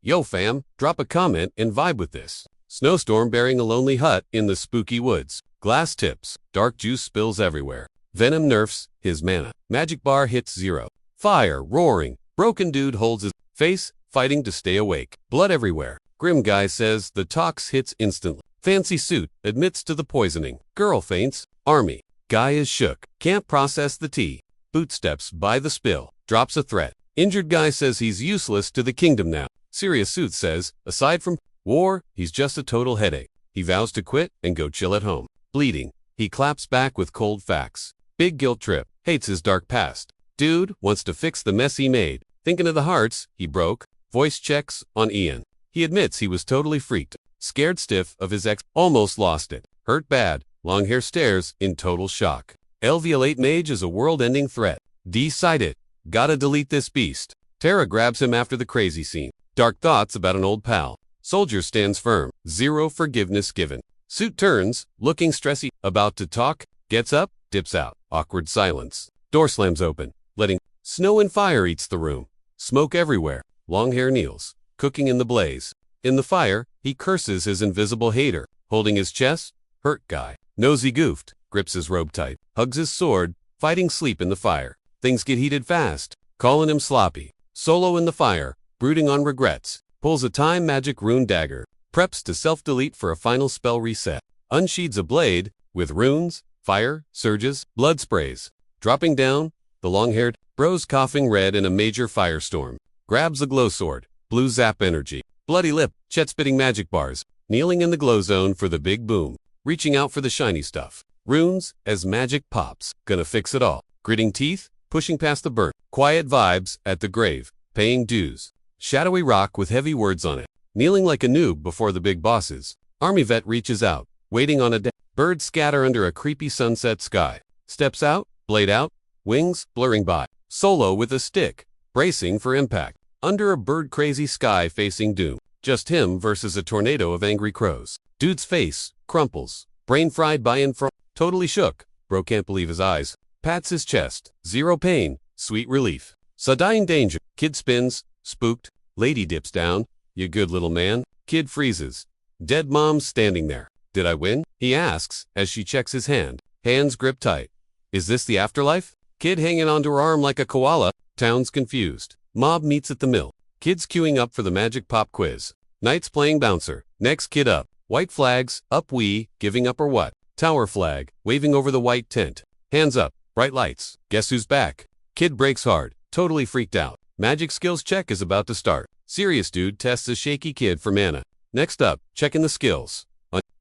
Yo fam, drop a comment and vibe with this. Snowstorm burying a lonely hut in the spooky woods. Glass tips, dark juice spills everywhere. Venom nerfs his mana. Magic bar hits 0. Fire roaring. Broken dude holds his face, fighting to stay awake. Blood everywhere. Grim guy says the tox hits instantly. Fancy suit admits to the poisoning. Girl faints. Army. Guy is shook. Can't process the tea. Bootsteps by the spill. Drops a threat. Injured guy says he's useless to the kingdom now. Serious suit says, aside from war, he's just a total headache. He vows to quit and go chill at home. Bleeding. He claps back with cold facts. Big guilt trip. Hates his dark past. Dude wants to fix the mess he made. Thinking of the hearts he broke. Voice checks on Ian. He admits he was totally freaked. Scared stiff of his ex. Almost lost it. Hurt bad. Long hair stares in total shock. LV8 Mage is a world-ending threat. Decide it. Gotta delete this beast. Tara grabs him after the crazy scene. Dark thoughts about an old pal. Soldier stands firm. 0 forgiveness given. Suit turns, looking stressy. About to talk. Gets up, dips out. Awkward silence. Door slams open, letting snow and fire eats the room. Smoke everywhere. Long hair kneels, cooking in the blaze. In the fire, he curses his invisible hater. Holding his chest, hurt guy. Nosy goofed, grips his robe tight. Hugs his sword, fighting sleep in the fire. Things get heated fast, calling him sloppy. Solo in the fire, brooding on regrets. Pulls a time magic rune dagger. Preps to self-delete for a final spell reset. Unsheathes a blade, with runes, fire, surges, blood sprays. Dropping down, the long-haired bro's coughing red in a major firestorm. Grabs a glow sword, blue zap energy. Bloody lip, Chet spitting magic bars. Kneeling in the glow zone for the big boom. Reaching out for the shiny stuff. Runes, as magic pops. Gonna fix it all. Gritting teeth, pushing past the burnt. Quiet vibes at the grave, paying dues. Shadowy rock with heavy words on it. Kneeling like a noob before the big bosses. Army vet reaches out, waiting on a birds scatter under a creepy sunset sky. Steps out, blade out, wings blurring by. Solo with a stick, bracing for impact. Under a bird-crazy sky facing doom. Just him versus a tornado of angry crows. Dude's face crumples, brain fried by totally shook. Bro can't believe his eyes. Pats his chest. 0 pain, sweet relief. Sudden danger. Kid spins, spooked. Lady dips down. You good little man. Kid freezes. Dead mom's standing there. Did I win? He asks as she checks his hand. Hands grip tight. Is this the afterlife? Kid hanging onto her arm like a koala. Town's confused. Mob meets at the mill. Kids queuing up for the magic pop quiz. Knights playing bouncer. Next kid up. White flags. Up we. Giving up or what? Tower flag. Waving over the white tent. Hands up. Bright lights. Guess who's back? Kid breaks hard. Totally freaked out. Magic skills check is about to start. Serious dude tests a shaky kid for mana. Next up, checking the skills.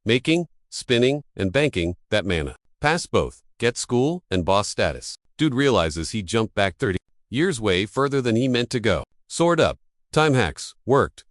Making, spinning, and banking that mana. Pass both. Get school and boss status. Dude realizes he jumped back 30 years way further than he meant to go. Sword up. Time hacks. Worked.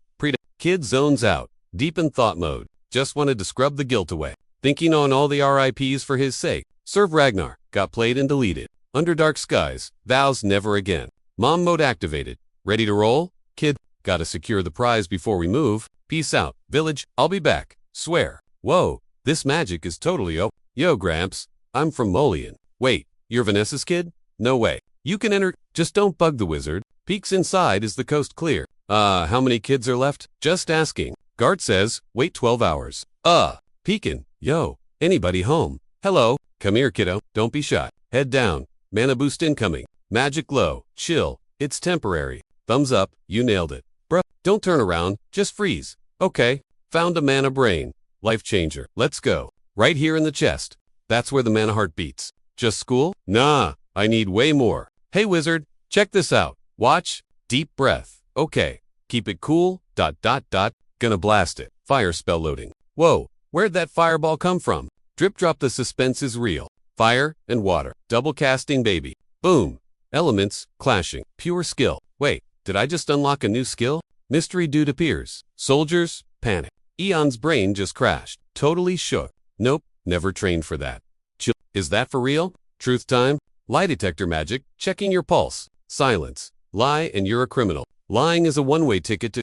Kid zones out. Deep in thought mode. Just wanted to scrub the guilt away. Thinking on all the RIPs for his sake. Serve Ragnar. Got played and deleted. Under dark skies. Vows never again. Mom mode activated. Ready to roll? Kid. Gotta secure the prize before we move. Peace out. Village. I'll be back. Swear. Whoa. This magic is totally Yo, Gramps. I'm from Molian. Wait. You're Vanessa's kid? No way. You can enter. Just don't bug the wizard. Peeks inside. Is the coast clear? How many kids are left? Just asking. Guard says, wait 12 hours. Peekin'. Yo. Anybody home? Hello. Come here, kiddo. Don't be shy. Head down. Mana boost incoming. Magic low. Chill. It's temporary. Thumbs up. You nailed it. Bruh. Don't turn around. Just freeze. Okay. Found a mana brain. Life changer. Let's go. Right here in the chest. That's where the mana heart beats. Just school? Nah. I need way more. Hey, wizard. Check this out. Watch. Deep breath. Okay. Keep it cool. ... Gonna blast it. Fire spell loading. Whoa. Where'd that fireball come from? Drip drop. The suspense is real. Fire and water. Double casting baby. Boom. Elements clashing. Pure skill. Wait. Did I just unlock a new skill? Mystery dude appears. Soldiers panic. Eon's brain just crashed. Totally shook. Nope. Never trained for that. Chill. Is that for real? Truth time. Lie detector magic. Checking your pulse. Silence. Lie and you're a criminal. Lying is a one-way ticket to ...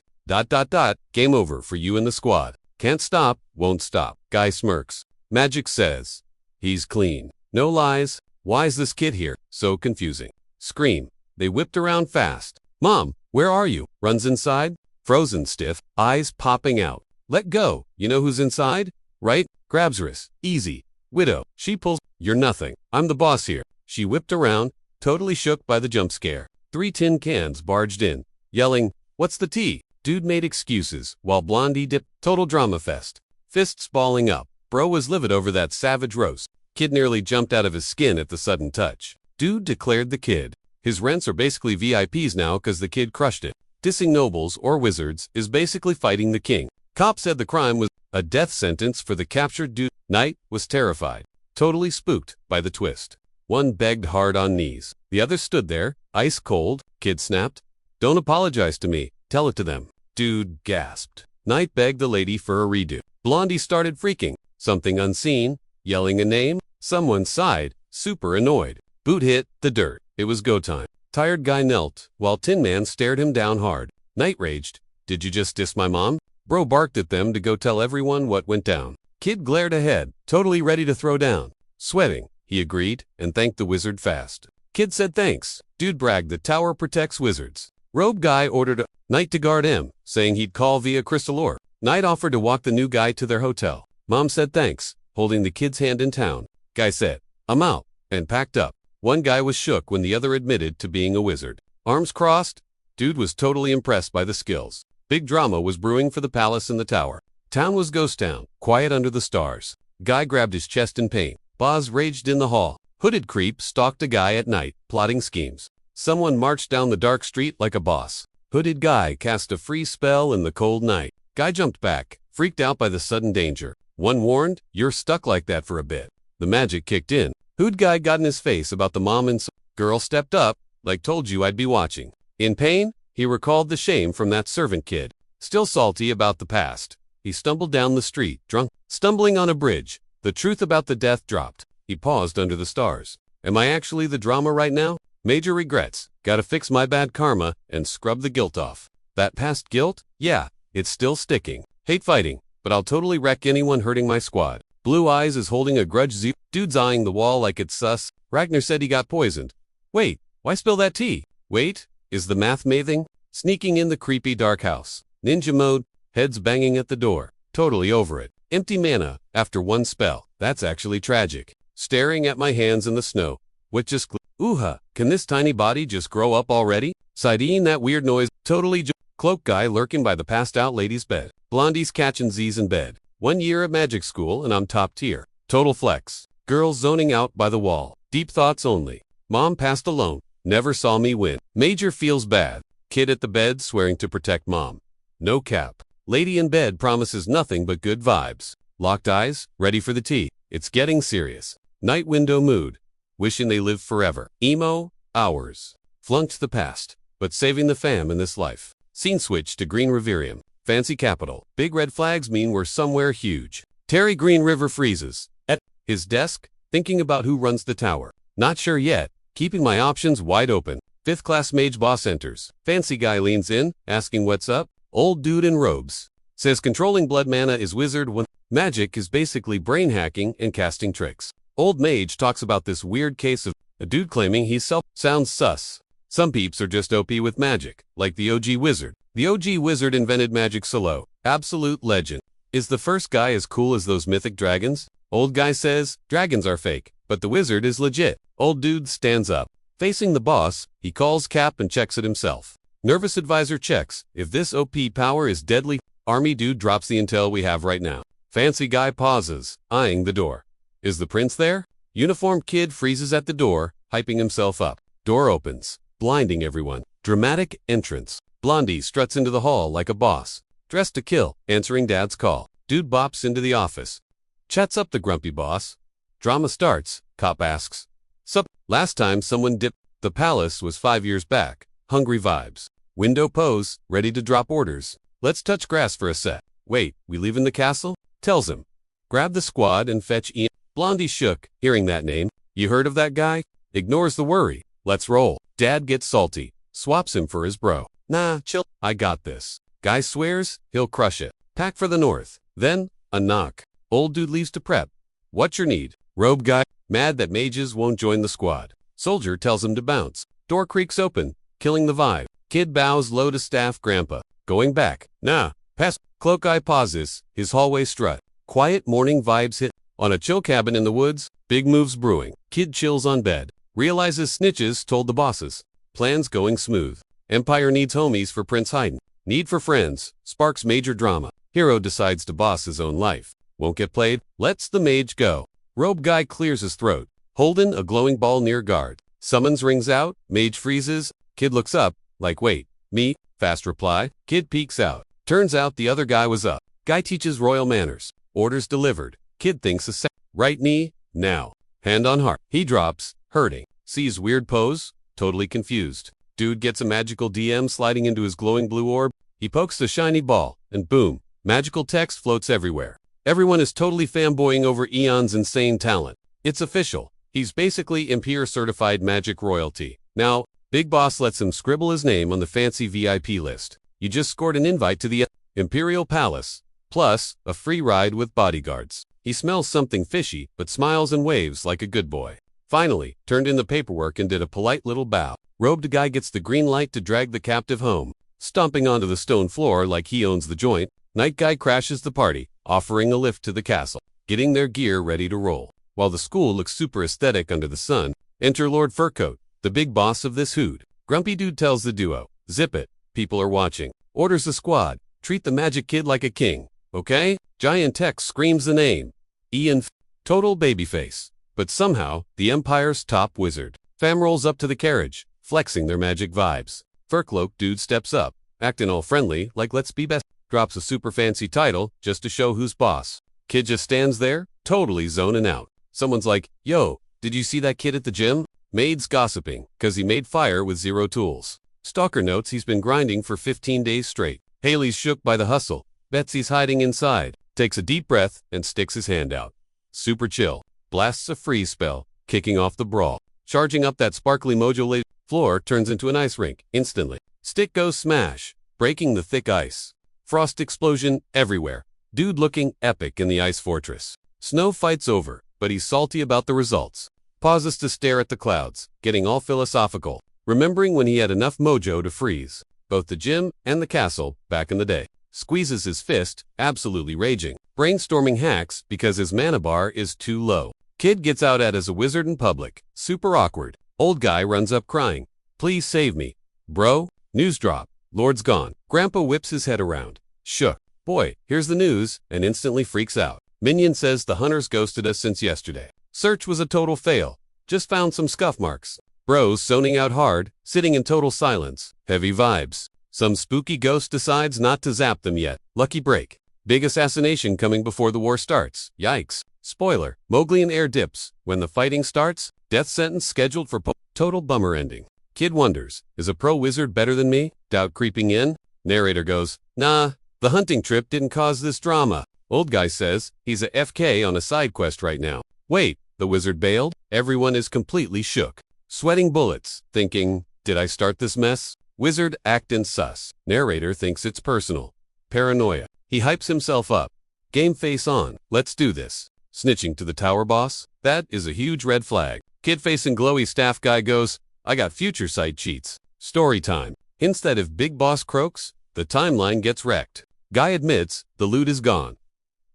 Game over for you and the squad. Can't stop, won't stop. Guy smirks. Magic says. He's clean. No lies. Why's this kid here? So confusing. Scream. They whipped around fast. Mom, where are you? Runs inside. frozen stiff, eyes popping out. Let go. You know who's inside? Right? Grabs wrist. Easy. Widow. She pulls. You're nothing. I'm the boss here. She whipped around, totally shook by the jump scare. 3 tin cans barged in, yelling, "What's the tea?" Dude made excuses, while Blondie dipped. Total drama fest. Fists balling up. Bro was livid over that savage roast. Kid nearly jumped out of his skin at the sudden touch. Dude declared the kid. His rents are basically VIPs now cause the kid crushed it. Dissing nobles or wizards is basically fighting the king. Cop said the crime was a death sentence for the captured dude. Knight was terrified, totally spooked by the twist. One begged hard on knees. The other stood there, ice cold. Kid snapped, "Don't apologize to me, tell it to them." Dude gasped. Knight begged the lady for a redo. Blondie started freaking. Something unseen, yelling a name. Someone sighed, super annoyed. Boot hit the dirt. It was go time. Tired guy knelt, while Tin Man stared him down hard. Knight raged, "Did you just diss my mom?" Bro barked at them to go tell everyone what went down. Kid glared ahead, totally ready to throw down. Sweating, he agreed, and thanked the wizard fast. Kid said thanks. Dude bragged the tower protects wizards. Robe guy ordered a Knight to guard him, saying he'd call via crystal orb. Knight offered to walk the new guy to their hotel. Mom said thanks, holding the kid's hand in town. Guy said, "I'm out," and packed up. One guy was shook when the other admitted to being a wizard. Arms crossed, dude was totally impressed by the skills. Big drama was brewing for the palace and the tower. Town was ghost town, quiet under the stars. Guy grabbed his chest in pain. Boz raged in the hall. Hooded creep stalked a guy at night, plotting schemes. Someone marched down the dark street like a boss. Hooded guy cast a free spell in the cold night. Guy jumped back, freaked out by the sudden danger. One warned, "You're stuck like that for a bit." The magic kicked in. Hood guy got in his face about the mom and girl stepped up, like told you I'd be watching. In pain, he recalled the shame from that servant kid. Still salty about the past. He stumbled down the street, drunk, stumbling on a bridge. The truth about the death dropped. He paused under the stars. Am I actually the drama right now? Major regrets. Gotta fix my bad karma and scrub the guilt off. That past guilt? Yeah, it's still sticking. Hate fighting, but I'll totally wreck anyone hurting my squad. Blue Eyes is holding a grudge. Dude's eyeing the wall like it's sus. Ragnar said he got poisoned. Wait, why spill that tea? Wait, is the math mathing? Sneaking in the creepy dark house. Ninja mode, heads banging at the door. Totally over it. Empty mana, after one spell. That's actually tragic. Staring at my hands in the snow. What just Ooh-ha, can this tiny body just grow up already? Sideen that weird noise. Totally cloak guy lurking by the passed out lady's bed. Blondie's catching Z's in bed. 1 year at magic school and I'm top tier. Total flex. Girls zoning out by the wall. Deep thoughts only. Mom passed alone. Never saw me win. Major feels bad. Kid at the bed swearing to protect mom. No cap. Lady in bed promises nothing but good vibes. Locked eyes, ready for the tea. It's getting serious. Night window mood. Wishing they lived forever. Emo, hours. Flunked the past, but saving the fam in this life. Scene switch to Green Riverium. Fancy capital. Big red flags mean we're somewhere huge. Terry Green River freezes. At his desk, thinking about who runs the tower. Not sure yet, keeping my options wide open. 5th class mage boss enters. Fancy guy leans in, asking what's up. Old dude in robes. Says controlling blood mana is wizard when magic is basically brain hacking and casting tricks. Old mage talks about this weird case of a dude claiming he's self. Sounds sus. Some peeps are just OP with magic, like the OG wizard. The OG wizard invented magic solo. Absolute legend. Is the first guy as cool as those mythic dragons? Old guy says, dragons are fake, but the wizard is legit. Old dude stands up. Facing the boss, he calls Cap and checks it himself. Nervous advisor checks, if this OP power is deadly. Army dude drops the intel we have right now. Fancy guy pauses, eyeing the door. Is the prince there? Uniformed kid freezes at the door, hyping himself up. Door opens, blinding everyone. Dramatic entrance. Blondie struts into the hall like a boss. Dressed to kill, answering dad's call. Dude bops into the office. Chats up the grumpy boss. Drama starts, cop asks. Sup, last time someone dipped. The palace was 5 years back. Hungry vibes. Window pose, ready to drop orders. Let's touch grass for a sec. Wait, we leaving the castle? Tells him. Grab the squad and fetch Ian. Blondie shook, hearing that name. You heard of that guy? Ignores the worry. Let's roll. Dad gets salty. Swaps him for his bro. Nah, chill. I got this. Guy swears, he'll crush it. Pack for the north. Then, a knock. Old dude leaves to prep. What's your need? Robe guy, mad that mages won't join the squad. Soldier tells him to bounce. Door creaks open, killing the vibe. Kid bows low to staff grandpa. Going back. Nah. Past. Cloak Guy pauses, his hallway strut. Quiet morning vibes hit. On a chill cabin in the woods, big moves brewing. Kid chills on bed. Realizes snitches told the bosses. Plans going smooth. Empire needs homies for Prince Haydn. Need for friends. Sparks major drama. Hero decides to boss his own life. Won't get played. Lets the mage go. Robe guy clears his throat. Holding a glowing ball near guard. Summons rings out. Mage freezes. Kid looks up. Like wait. Me? Fast reply. Kid peeks out. Turns out the other guy was up. Guy teaches royal manners. Orders delivered. Kid thinks a sec. Right knee. Now. Hand on heart. He drops. Hurting. Sees weird pose. Totally confused. Dude gets a magical DM sliding into his glowing blue orb. He pokes the shiny ball. And boom. Magical text floats everywhere. Everyone is totally fanboying over Eon's insane talent. It's official. He's basically Imperial certified magic royalty. Now, Big Boss lets him scribble his name on the fancy VIP list. You just scored an invite to the Imperial Palace, plus a free ride with bodyguards. He smells something fishy, but smiles and waves like a good boy. Finally, turned in the paperwork and did a polite little bow. Robed guy gets the green light to drag the captive home. Stomping onto the stone floor like he owns the joint, Night Guy crashes the party, offering a lift to the castle, getting their gear ready to roll. While the school looks super aesthetic under the sun, enter Lord Furcoat, the big boss of this hood. Grumpy Dude tells the duo, zip it, people are watching. Orders the squad, treat the magic kid like a king, okay? Giant text screams the name. Ian total babyface. But somehow, the Empire's top wizard. Fam rolls up to the carriage, flexing their magic vibes. Furcloak Dude steps up, acting all friendly like let's be best. Drops a super fancy title just to show who's boss. Kid just stands there, totally zoning out. Someone's like, yo, did you see that kid at the gym? Maid's gossiping, cause he made fire with 0 tools. Stalker notes he's been grinding for 15 days straight. Haley's shook by the hustle. Betsy's hiding inside. Takes a deep breath and sticks his hand out. Super chill. Blasts a freeze spell, kicking off the brawl. Charging up that sparkly mojo floor turns into an ice rink, instantly. Stick goes smash, breaking the thick ice. Frost explosion everywhere. Dude looking epic in the ice fortress. Snow fights over, but he's salty about the results. Pauses to stare at the clouds, getting all philosophical, remembering when he had enough mojo to freeze both the gym and the castle back in the day. Squeezes his fist, absolutely raging. Brainstorming hacks because his mana bar is too low. Kid gets out at as a wizard in public. Super awkward. Old guy runs up crying. Please save me. Bro? News drop. Lord's gone. Grandpa whips his head around. Shook. Boy, here's the news, and instantly freaks out. Minion says the hunters ghosted us since yesterday. Search was a total fail. Just found some scuff marks. Bros zoning out hard, sitting in total silence. Heavy vibes. Some spooky ghost decides not to zap them yet. Lucky break. Big assassination coming before the war starts. Yikes. Spoiler. Mowgli and Air dips. When the fighting starts, death sentence scheduled for total bummer ending. Kid wonders, is a pro wizard better than me? Doubt creeping in. Narrator goes, nah, the hunting trip didn't cause this drama. Old guy says, he's a FK on a side quest right now. Wait, the wizard bailed? Everyone is completely shook. Sweating bullets, thinking, did I start this mess? Wizard actin' sus. Narrator thinks it's personal. Paranoia. He hypes himself up. Game face on. Let's do this. Snitching to the tower boss? That is a huge red flag. Kid facing glowy staff guy goes, I got future sight cheats. Story time. Instead of big boss croaks, the timeline gets wrecked. Guy admits, the loot is gone.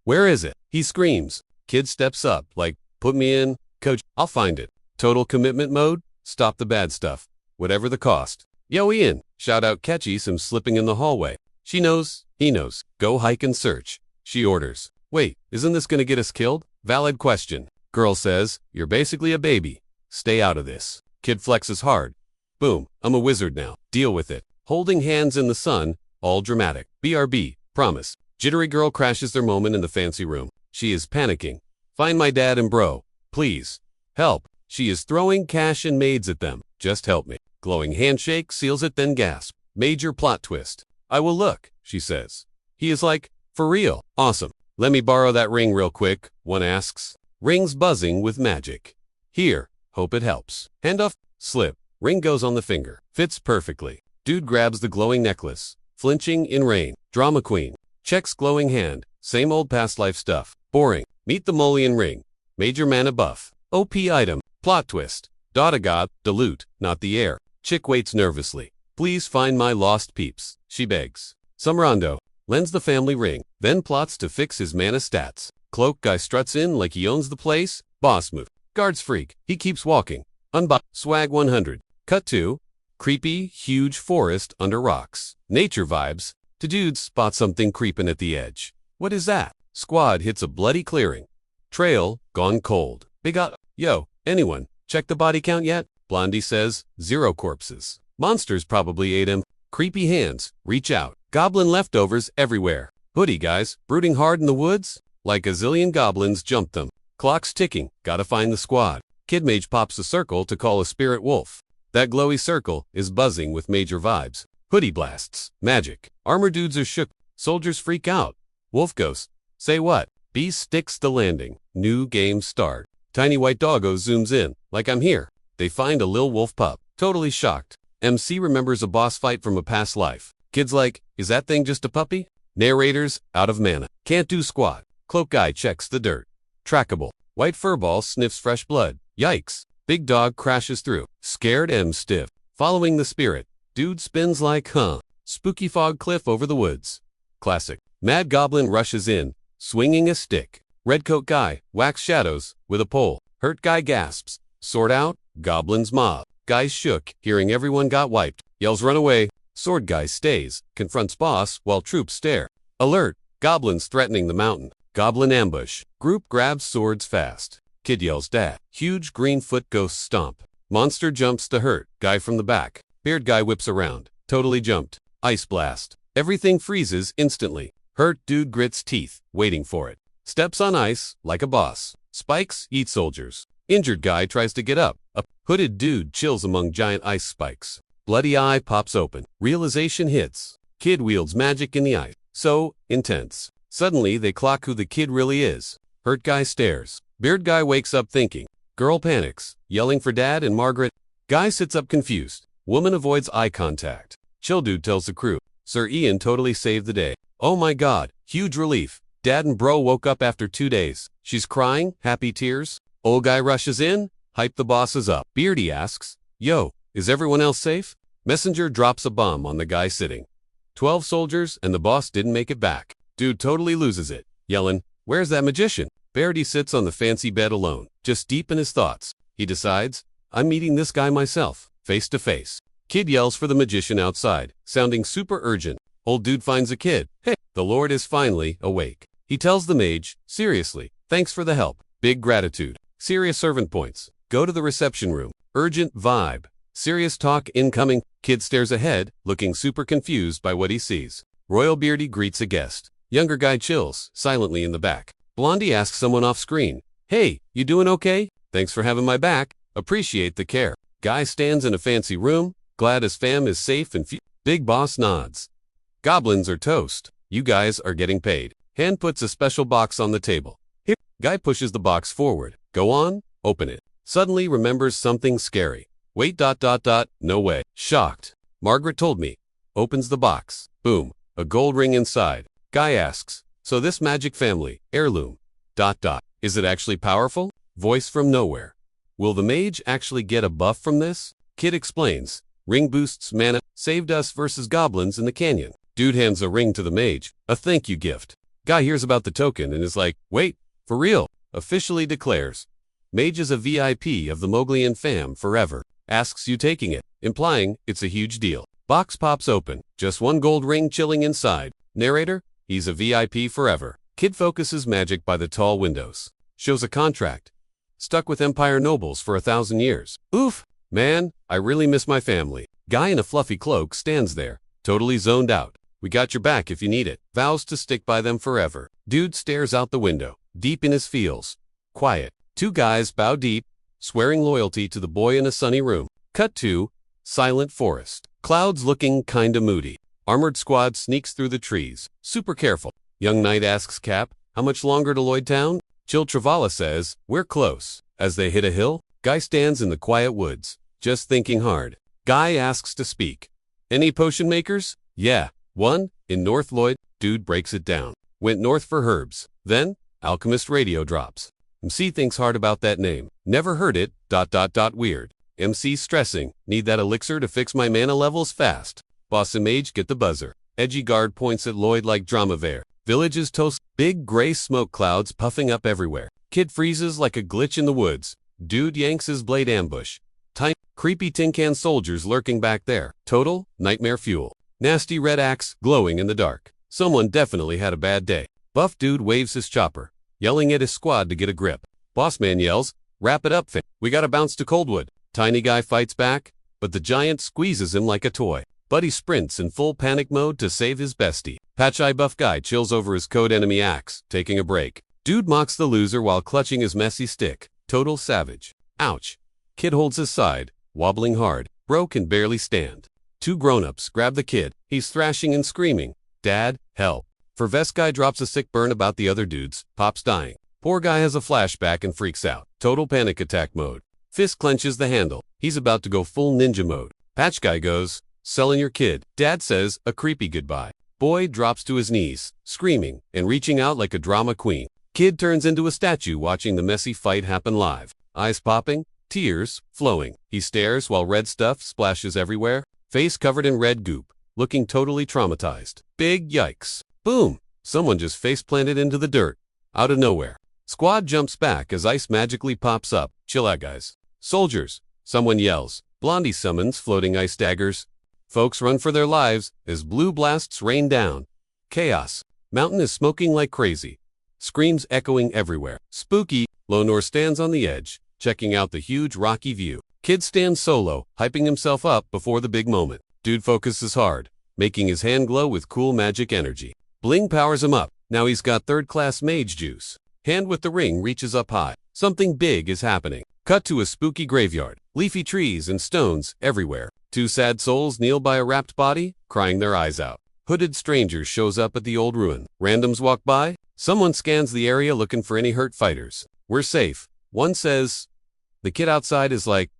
Where is it? He screams. Kid steps up, like, put me in, coach, I'll find it. Total commitment mode, stop the bad stuff. Whatever the cost. Yo Ian, shout out Catchy some slipping in the hallway. She knows, he knows, go hike and search. She orders. Wait, isn't this gonna get us killed? Valid question. Girl says, you're basically a baby. Stay out of this. Kid flexes hard. Boom, I'm a wizard now. Deal with it. Holding hands in the sun, all dramatic. BRB, promise. Jittery girl crashes their moment in the fancy room. She is panicking. Find my dad and bro. Please. Help. She is throwing cash and maids at them. Just help me. Glowing handshake seals it, then gasp. Major plot twist. I will look, she says. He is like, for real. Awesome. Let me borrow that ring real quick, one asks. Ring's buzzing with magic. Here. Hope it helps. Handoff. Slip. Ring goes on the finger. Fits perfectly. Dude grabs the glowing necklace. Flinching in rain. Drama queen. Checks glowing hand. Same old past life stuff. Boring. Meet the Molian ring. Major mana buff. OP item. Plot twist. Data god. Dilute, not the air. Chick waits nervously. Please find my lost peeps. She begs. Some rondo. Lends the family ring. Then plots to fix his mana stats. Cloak guy struts in like he owns the place. Boss move. Guards freak. He keeps walking. Swag 100. Cut to creepy, huge forest under rocks. Nature vibes. To dudes spot something creeping at the edge. What is that? Squad hits a bloody clearing. Trail gone cold. Big yo, anyone check the body count yet? Blondie says 0 corpses. Monsters probably ate him. Creepy hands reach out. Goblin leftovers everywhere. Hoodie guys brooding hard in the woods. Like a zillion goblins jumped them. Clock's ticking. Gotta find the squad. Kid Mage pops a circle to call a spirit wolf. That glowy circle is buzzing with major vibes. Hoodie blasts. Magic. Armor dudes are shook. Soldiers freak out. Wolf ghost. Say what? Beast sticks the landing. New game start. Tiny white doggo zooms in. Like I'm here. They find a lil wolf pup. Totally shocked. MC remembers a boss fight from a past life. Kids like, is that thing just a puppy? Narrators, out of mana. Can't do squat. Cloak guy checks the dirt. Trackable. White furball sniffs fresh blood. Yikes. Big dog crashes through. Scared M stiff. Following the spirit. Dude spins like, huh. Spooky fog cliff over the woods. Classic. Mad goblin rushes in, swinging a stick. Redcoat guy whacks shadows with a pole. Hurt guy gasps. Sword out. Goblins mob. Guys shook, hearing everyone got wiped. Yells run away. Sword guy stays. Confronts boss while troops stare. Alert. Goblins threatening the mountain. Goblin ambush. Group grabs swords fast. Kid yells dad. Huge green foot ghost stomp. Monster jumps to hurt. Guy from the back. Beard guy whips around. Totally jumped. Ice blast. Everything freezes instantly. Hurt dude grits teeth, waiting for it. Steps on ice like a boss. Spikes eat soldiers. Injured guy tries to get up. A hooded dude chills among giant ice spikes. Bloody eye pops open. Realization hits. Kid wields magic in the ice. So intense. Suddenly they clock who the kid really is. Hurt guy stares. Beard guy wakes up thinking. Girl panics, yelling for dad and Margaret. Guy sits up confused. Woman avoids eye contact. Chill dude tells the crew. Sir Ian totally saved the day. Oh my god, huge relief. Dad and bro woke up after 2 days. She's crying, happy tears. Old guy rushes in, hype the bosses up. Beardy asks, yo, is everyone else safe? Messenger drops a bomb on the guy sitting. 12 soldiers and the boss didn't make it back. Dude totally loses it, yelling, where's that magician? Beardy sits on the fancy bed alone, just deep in his thoughts. He decides, I'm meeting this guy myself, face to face. Kid yells for the magician outside, sounding super urgent. Old dude finds a kid. Hey, the Lord is finally awake. He tells the mage, seriously, thanks for the help. Big gratitude. Serious servant points. Go to the reception room. Urgent vibe. Serious talk incoming. Kid stares ahead, looking super confused by what he sees. Royal Beardy greets a guest. Younger guy chills, silently in the back. Blondie asks someone off screen. Hey, you doing okay? Thanks for having my back. Appreciate the care. Guy stands in a fancy room, glad his fam is safe and Big boss nods. Goblins are toast. You guys are getting paid. Hand puts a special box on the table. Here. Guy pushes the box forward. Go on, open it. Suddenly remembers something scary. Wait, no way. Shocked. Margaret told me. Opens the box. Boom. A gold ring inside. Guy asks, so this magic family, heirloom, ... Is it actually powerful? Voice from nowhere. Will the mage actually get a buff from this? Kid explains. Ring boosts mana, saved us versus goblins in the canyon. Dude hands a ring to the mage, a thank you gift. Guy hears about the token and is like, wait, for real? Officially declares. Mage is a VIP of the Moglian fam forever. Asks you taking it, implying it's a huge deal. Box pops open, just one gold ring chilling inside. Narrator, he's a VIP forever. Kid focuses magic by the tall windows. Shows a contract. Stuck with Empire nobles for 1,000 years. Oof, man, I really miss my family. Guy in a fluffy cloak stands there, totally zoned out. We got your back if you need it. Vows to stick by them forever. Dude stares out the window, deep in his feels. Quiet. 2 guys bow deep, swearing loyalty to the boy in a sunny room. Cut to silent forest. Clouds looking kinda moody. Armored squad sneaks through the trees. Super careful. Young knight asks Cap, how much longer to Lloyd Town? Chill Travala says, we're close. As they hit a hill, Guy stands in the quiet woods, just thinking hard. Guy asks to speak. Any potion makers? Yeah, one, in North Lloyd. Dude breaks it down. Went north for herbs. Then, alchemist radio drops. MC thinks hard about that name. Never heard it, ... Weird. MC stressing, need that elixir to fix my mana levels fast. Boss and mage get the buzzer. Edgy guard points at Lloyd like drama there. Village is toast. Big gray smoke clouds puffing up everywhere. Kid freezes like a glitch in the woods. Dude yanks his blade ambush. Tiny, creepy tin can soldiers lurking back there. Total, nightmare fuel. Nasty red axe glowing in the dark. Someone definitely had a bad day. Buff dude waves his chopper, yelling at his squad to get a grip. Boss man yells, "Wrap it up, fam. We gotta bounce to Coldwood." Tiny guy fights back, but the giant squeezes him like a toy. Buddy sprints in full panic mode to save his bestie. Patch eye buff guy chills over his code enemy axe, taking a break. Dude mocks the loser while clutching his messy stick. Total savage. Ouch. Kid holds his side, wobbling hard. Bro can barely stand. Two grown-ups grab the kid. He's thrashing and screaming, "Dad, help." For vest guy drops a sick burn about the other dudes. Pop's dying. Poor guy has a flashback and freaks out. Total panic attack mode. Fist clenches the handle. He's about to go full ninja mode. Patch guy goes, "Selling your kid." Dad says a creepy goodbye. Boy drops to his knees, screaming and reaching out like a drama queen. Kid turns into a statue watching the messy fight happen live. Eyes popping, tears flowing. He stares while red stuff splashes everywhere. Face covered in red goop, looking totally traumatized. Big yikes. Boom! Someone just face planted into the dirt. Out of nowhere. Squad jumps back as ice magically pops up. Chill out, guys. Soldiers. Someone yells. Blondie summons floating ice daggers. Folks run for their lives as blue blasts rain down. Chaos. Mountain is smoking like crazy. Screams echoing everywhere. Spooky. Lonor stands on the edge, checking out the huge rocky view. Kid stands solo, hyping himself up before the big moment. Dude focuses hard, making his hand glow with cool magic energy. Bling powers him up. Now he's got third-class mage juice. Hand with the ring reaches up high. Something big is happening. Cut to a spooky graveyard. Leafy trees and stones everywhere. Two sad souls kneel by a wrapped body, crying their eyes out. Hooded stranger shows up at the old ruin. Randoms walk by. Someone scans the area looking for any hurt fighters. "We're safe," one says. The kid outside is like,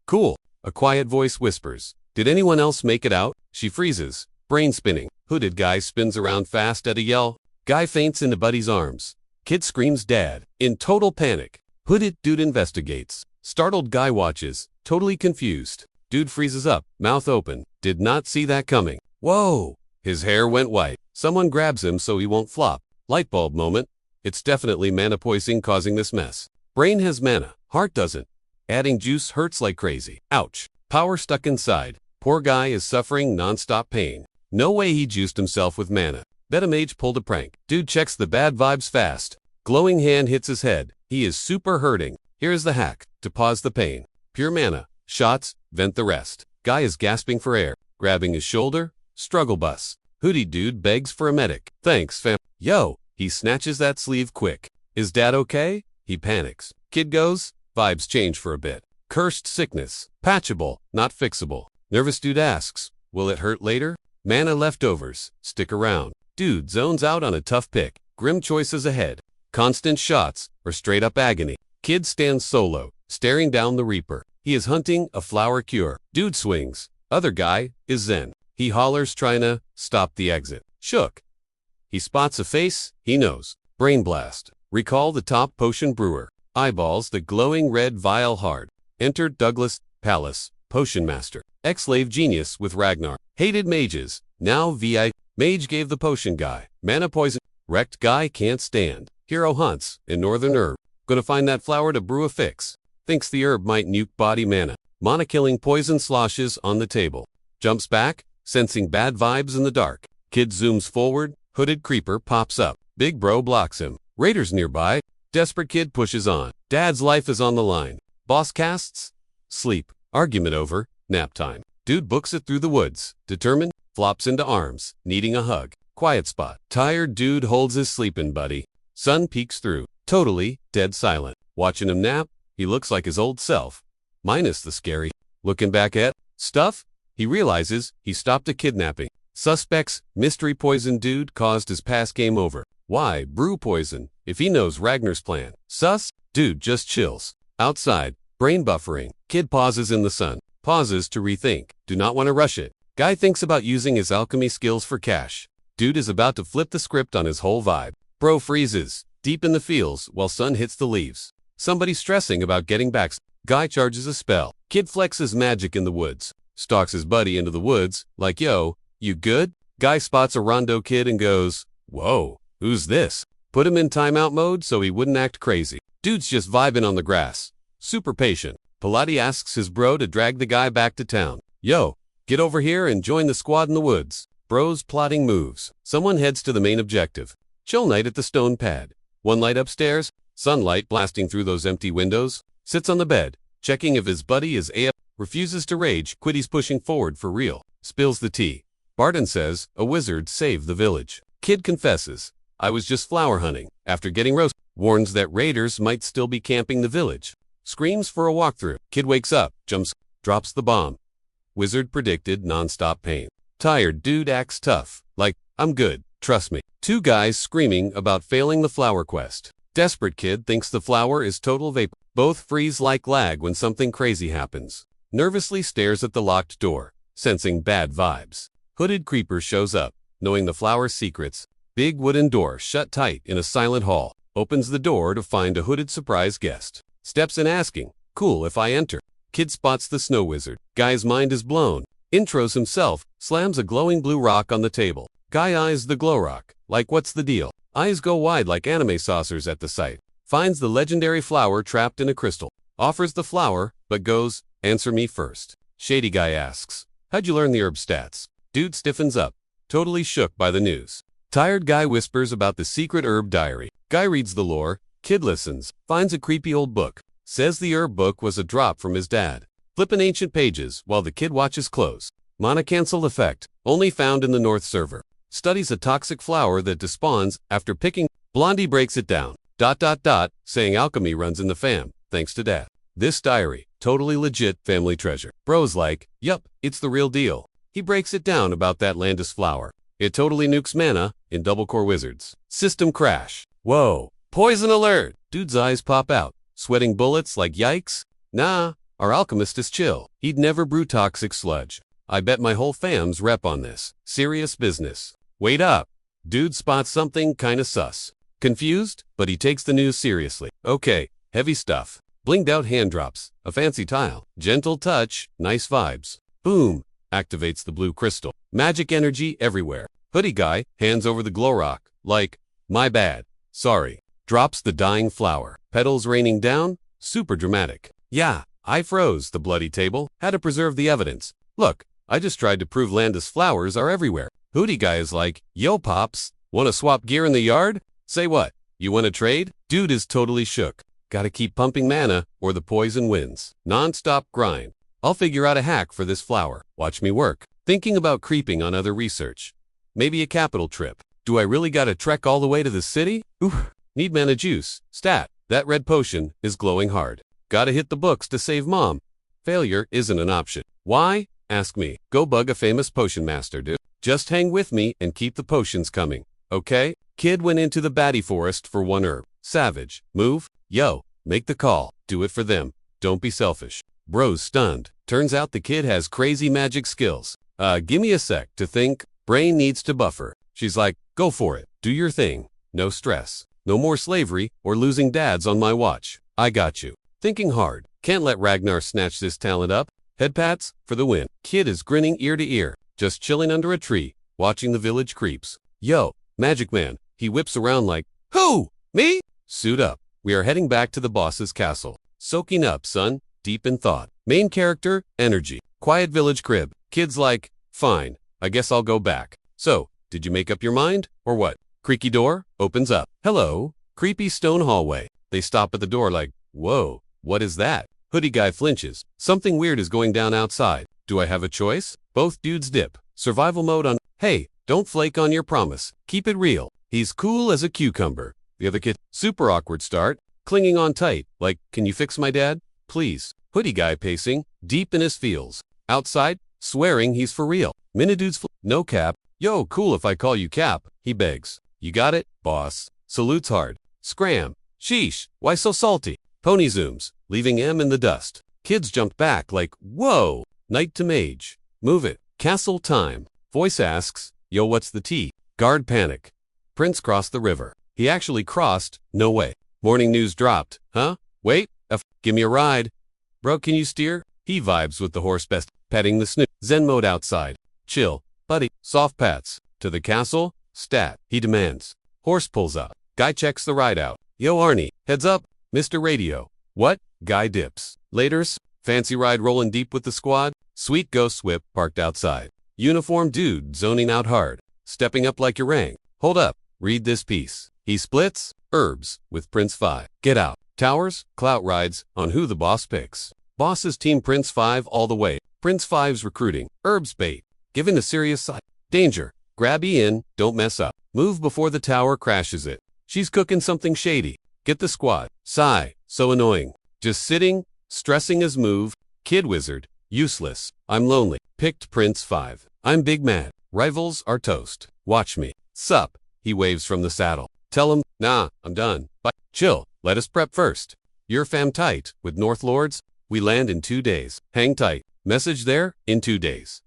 cool. A quiet voice whispers, "Did anyone else make it out?" She freezes, brain spinning. Hooded guy spins around fast at a yell. Guy faints into buddy's arms. Kid screams "Dad!" in total panic. Hooded dude investigates. Startled guy watches, totally confused. Dude freezes up, mouth open. Did not see that coming. Whoa! His hair went white. Someone grabs him so he won't flop. Lightbulb moment. It's definitely mana poisoning causing this mess. Brain has mana, heart doesn't. Adding juice hurts like crazy. Ouch. Power stuck inside. Poor guy is suffering non-stop pain. No way he juiced himself with mana. Bet a mage pulled a prank. Dude checks the bad vibes fast. Glowing hand hits his head. He is super hurting. Here's the hack. To pause the pain. Pure mana. Shots, vent the rest. Guy is gasping for air. Grabbing his shoulder. Struggle bus. Hoodie dude begs for a medic. "Thanks, fam." "Yo." He snatches that sleeve quick. "Is dad okay?" He panics. Kid goes. Vibes change for a bit. Cursed sickness. Patchable, not fixable. Nervous dude asks, "Will it hurt later?" Mana leftovers. Stick around. Dude zones out on a tough pick. Grim choices ahead. Constant shots, or straight up agony. Kid stands solo, staring down the Reaper. He is hunting a flower cure. Dude swings. Other guy is zen. He hollers trying to stop the exit. Shook. He spots a face, he knows. Brain blast. Recall the top potion brewer. Eyeballs the glowing red vial hard. Enter Douglas Palace, potion master. Ex-slave genius with Ragnar. Hated mages. Now VI. Mage gave the potion guy. Mana poison. Wrecked guy can't stand. Hero hunts in northern herb. Gonna find that flower to brew a fix. Thinks the herb might nuke body mana. Mana killing poison sloshes on the table. Jumps back, sensing bad vibes in the dark. Kid zooms forward. Hooded creeper pops up. Big bro blocks him. Raiders nearby. Desperate kid pushes on. Dad's life is on the line. Boss casts. Sleep. Argument over. Nap time. Dude books it through the woods. Determined. Flops into arms. Needing a hug. Quiet spot. Tired dude holds his sleeping buddy. Sun peeks through. Totally dead silent. Watching him nap. He looks like his old self. Minus the scary. Looking back at stuff. He realizes he stopped a kidnapping. Suspects. Mystery poison dude caused his past game over. Why brew poison if he knows Ragnar's plan? Sus? Dude just chills. Outside. Brain buffering. Kid pauses in the sun. Pauses to rethink. Do not want to rush it. Guy thinks about using his alchemy skills for cash. Dude is about to flip the script on his whole vibe. Bro freezes. Deep in the fields while sun hits the leaves. Somebody stressing about getting back. Guy charges a spell. Kid flexes magic in the woods. Stalks his buddy into the woods like, "Yo, you good?" Guy spots a Rondo kid and goes, "Whoa, who's this?" Put him in timeout mode so he wouldn't act crazy. Dude's just vibing on the grass. Super patient. Pilati asks his bro to drag the guy back to town. "Yo, get over here and join the squad in the woods." Bro's plotting moves. Someone heads to the main objective. Chill night at the stone pad. One light upstairs, sunlight blasting through those empty windows. Sits on the bed, checking if his buddy is AF. Refuses to rage, Quiddy's pushing forward for real. Spills the tea. Barton says, a wizard saved the village. Kid confesses, "I was just flower hunting," after getting roasted. Warns that raiders might still be camping the village. Screams for a walkthrough. Kid wakes up, jumps, drops the bomb. Wizard predicted non-stop pain. Tired dude acts tough, like, "I'm good, trust me." Two guys screaming about failing the flower quest. Desperate kid thinks the flower is total vapor. Both freeze like lag when something crazy happens. Nervously stares at the locked door, sensing bad vibes. Hooded creeper shows up, knowing the flower's secrets. Big wooden door shut tight in a silent hall. Opens the door to find a hooded surprise guest. Steps in asking, "Cool if I enter?" Kid spots the snow wizard. Guy's mind is blown. Intros himself, slams a glowing blue rock on the table. Guy eyes the glow rock, like what's the deal? Eyes go wide like anime saucers at the sight. Finds the legendary flower trapped in a crystal. Offers the flower, but goes, "Answer me first." Shady guy asks, "How'd you learn the herb stats?" Dude stiffens up, totally shook by the news. Tired guy whispers about the secret herb diary. Guy reads the lore. Kid listens, finds a creepy old book. Says the herb book was a drop from his dad. Flippin' ancient pages while the kid watches close. Mana cancel effect, only found in the North server. Studies a toxic flower that despawns after picking. Blondie breaks it down. ... saying alchemy runs in the fam, thanks to dad. This diary, totally legit family treasure. Bro's like, "Yup, it's the real deal." He breaks it down about that Landis flower. It totally nukes mana in double core wizards. System crash. Whoa, poison alert. Dude's eyes pop out, sweating bullets like yikes. Nah, our alchemist is chill. He'd never brew toxic sludge. I bet my whole fam's rep on this. Serious business. Wait up. Dude spots something kinda sus. Confused, but he takes the news seriously. Okay, heavy stuff. Blinged out hand drops, a fancy tile. Gentle touch, nice vibes. Boom, activates the blue crystal. Magic energy everywhere. Hoodie guy hands over the glow rock, like, "My bad. Sorry." Drops the dying flower. Petals raining down, super dramatic. "Yeah, I froze the bloody table. Had to preserve the evidence. Look, I just tried to prove Landis flowers are everywhere." Hoodie guy is like, "Yo pops, wanna swap gear in the yard? Say what, you wanna trade?" Dude is totally shook. Gotta keep pumping mana or the poison wins. Non-stop grind. I'll figure out a hack for this flower. Watch me work. Thinking about creeping on other research. Maybe a capital trip. Do I really gotta trek all the way to the city? Ooh, need mana juice. Stat, that red potion is glowing hard. Gotta hit the books to save mom. Failure isn't an option. Why? Ask me. Go bug a famous potion master, dude. Just hang with me and keep the potions coming. Okay? Kid went into the baddie forest for one herb. Savage. Move. Yo, make the call. Do it for them. Don't be selfish. Bro's stunned. Turns out the kid has crazy magic skills. Gimme a sec to think. Brain needs to buffer. She's like, "Go for it. Do your thing. No stress. No more slavery or losing dads on my watch. I got you." Thinking hard. Can't let Ragnar snatch this talent up. Head pats for the win. Kid is grinning ear to ear. Just chilling under a tree, watching the village creeps. Yo, magic man. He whips around like, "Who? Me?" Suit up. We are heading back to the boss's castle. Soaking up, son. Deep in thought. Main character, energy. Quiet village crib. Kid's like, "Fine, I guess I'll go back." So, did you make up your mind, or what? Creaky door, opens up. Hello. Creepy stone hallway. They stop at the door like, "Whoa, what is that?" Hoodie guy flinches. Something weird is going down outside. Do I have a choice? Both dudes dip. Survival mode on. Hey, don't flake on your promise. Keep it real. He's cool as a cucumber. The other kid, super awkward start. Clinging on tight, like, "Can you fix my dad? Please." Hoodie guy pacing, deep in his feels. Outside, swearing he's for real. Minidude's no cap. "Yo, cool if I call you Cap," he begs. "You got it, boss." Salutes hard. Scram. Sheesh, why so salty? Pony zooms, leaving M in the dust. Kids jump back like, "Whoa." Knight to mage. Move it. Castle time. Voice asks, "Yo, what's the tea?" Guard panic. Prince crossed the river. He actually crossed, no way. Morning news dropped. Huh? Wait, give me a ride. Bro, can you steer? He vibes with the horse best, petting the snoot. Zen mode outside. Chill, buddy. Soft pats. To the castle? Stat, he demands. Horse pulls up. Guy checks the ride out. Yo Arnie, heads up, Mr. Radio. What? Guy dips. Laters, fancy ride rolling deep with the squad. Sweet ghost whip parked outside. Uniformed dude zoning out hard. Stepping up like your rank. Hold up, read this piece. He splits, herbs, with Prince 5. Get out. Towers, clout rides, on who the boss picks. Boss is Team Prince 5 all the way. Prince 5's recruiting. Herbs bait. Given a serious side. Danger. Grab E in, don't mess up. Move before the tower crashes it. She's cooking something shady. Get the squad. Sigh. So annoying. Just sitting, stressing his move. Kid wizard. Useless. I'm lonely. Picked Prince 5. I'm big mad. Rivals are toast. Watch me. Sup. He waves from the saddle. Tell him, nah, I'm done. But chill. Let us prep first. You're fam tight. With North Lords, we land in 2 days. Hang tight. Message there, in 2 days.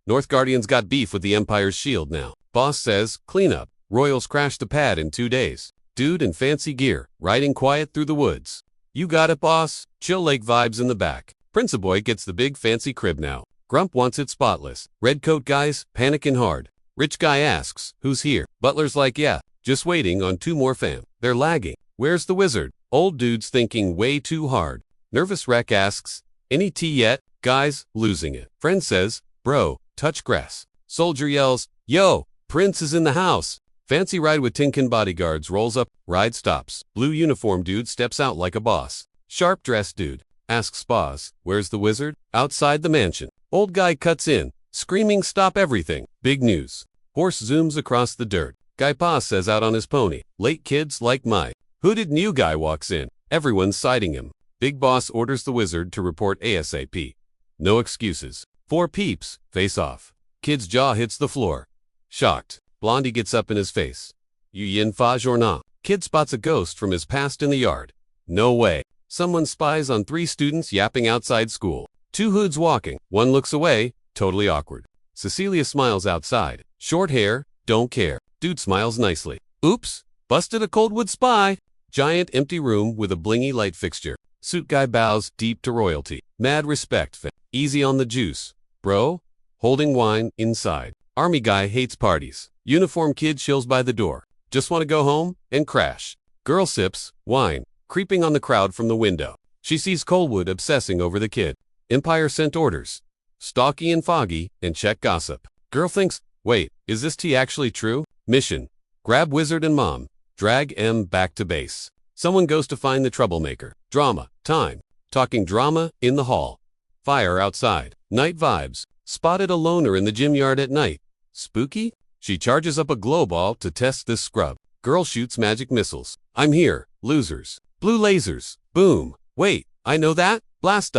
North Guardians got beef with the Empire's shield now. Boss says, clean up. Royals crash the pad in 2 days. Dude in fancy gear, riding quiet through the woods. You got it, boss. Chill Lake vibes in the back. Princiboy gets the big fancy crib now. Grump wants it spotless. Redcoat guys, panicking hard. Rich guy asks, who's here? Butler's like, yeah, just waiting on 2 more fam. They're lagging. Where's the wizard? Old dude's thinking way too hard. Nervous wreck asks, any tea yet? Guys, losing it. Friend says, bro, touch grass. Soldier yells, yo, Prince is in the house. Fancy ride with Tinkin bodyguards rolls up, ride stops. Blue uniform dude steps out like a boss. Sharp dressed dude asks Boss, where's the wizard? Outside the mansion. Old guy cuts in, screaming stop everything. Big news. Horse zooms across the dirt. Guy Boss says out on his pony. Late kids like my. Hooded new guy walks in. Everyone's citing him. Big Boss orders the wizard to report ASAP. No excuses. 4 peeps, face off. Kid's jaw hits the floor. Shocked. Blondie gets up in his face. You yin fa journal. Kid spots a ghost from his past in the yard. No way. Someone spies on 3 students yapping outside school. 2 hoods walking. One looks away, totally awkward. Cecilia smiles outside. Short hair, don't care. Dude smiles nicely. Oops, busted a Coldwood spy. Giant empty room with a blingy light fixture. Suit guy bows deep to royalty. Mad respect. Easy on the juice. Bro, holding wine inside. Army guy hates parties. Uniform kid chills by the door. Just want to go home and crash. Girl sips wine, creeping on the crowd from the window. She sees Coldwood obsessing over the kid. Empire sent orders. Stalky and foggy and check gossip. Girl thinks, wait, is this tea actually true? Mission. Grab wizard and mom. Drag M back to base. Someone goes to find the troublemaker. Drama. Time. Talking drama in the hall. Fire outside. Night vibes. Spotted a loner in the gym yard at night. Spooky? She charges up a glow ball to test this scrub. Girl shoots magic missiles. I'm here. Losers. Blue lasers. Boom. Wait, I know that? Blast ...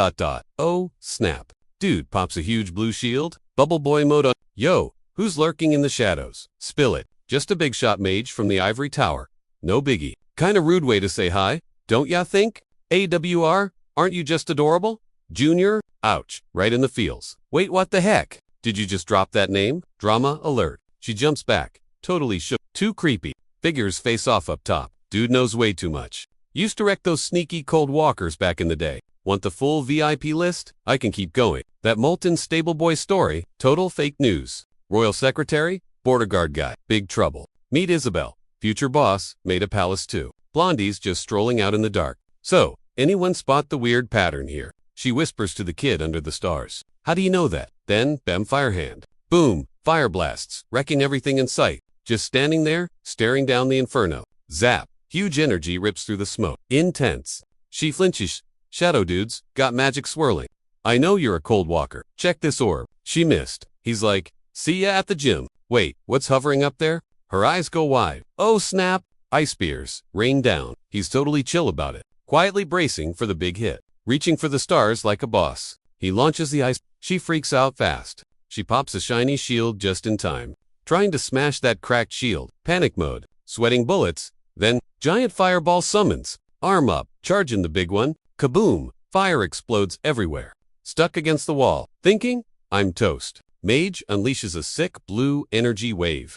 Oh, snap. Dude pops a huge blue shield. Bubble boy mode on. Yo, who's lurking in the shadows? Spill it. Just a big shot mage from the ivory tower. No biggie. Kinda rude way to say hi. Don't ya think? AWR? Aren't you just adorable? Junior? Ouch. Right in the feels. Wait, what the heck? Did you just drop that name? Drama alert. She jumps back. Totally shook. Too creepy. Figures face off up top. Dude knows way too much. Used to wreck those sneaky cold walkers back in the day. Want the full VIP list? I can keep going. That molten stable boy story, total fake news. Royal secretary, border guard guy, big trouble. Meet Isabel, future boss, made a palace too. Blondie's just strolling out in the dark. So, anyone spot the weird pattern here? She whispers to the kid under the stars. How do you know that? Then, bam, fire hand. Boom, fire blasts, wrecking everything in sight. Just standing there, staring down the inferno. Zap, huge energy rips through the smoke. Intense. She flinches. Shadow dudes, got magic swirling. I know you're a cold walker. Check this orb. She missed. He's like, see ya at the gym. Wait, what's hovering up there? Her eyes go wide. Oh snap. Ice spears, rain down. He's totally chill about it. Quietly bracing for the big hit. Reaching for the stars like a boss. He launches the ice. She freaks out fast. She pops a shiny shield just in time. Trying to smash that cracked shield. Panic mode. Sweating bullets. Then, giant fireball summons. Arm up. Charging the big one. Kaboom! Fire explodes everywhere. Stuck against the wall. Thinking? I'm toast. Mage unleashes a sick blue energy wave.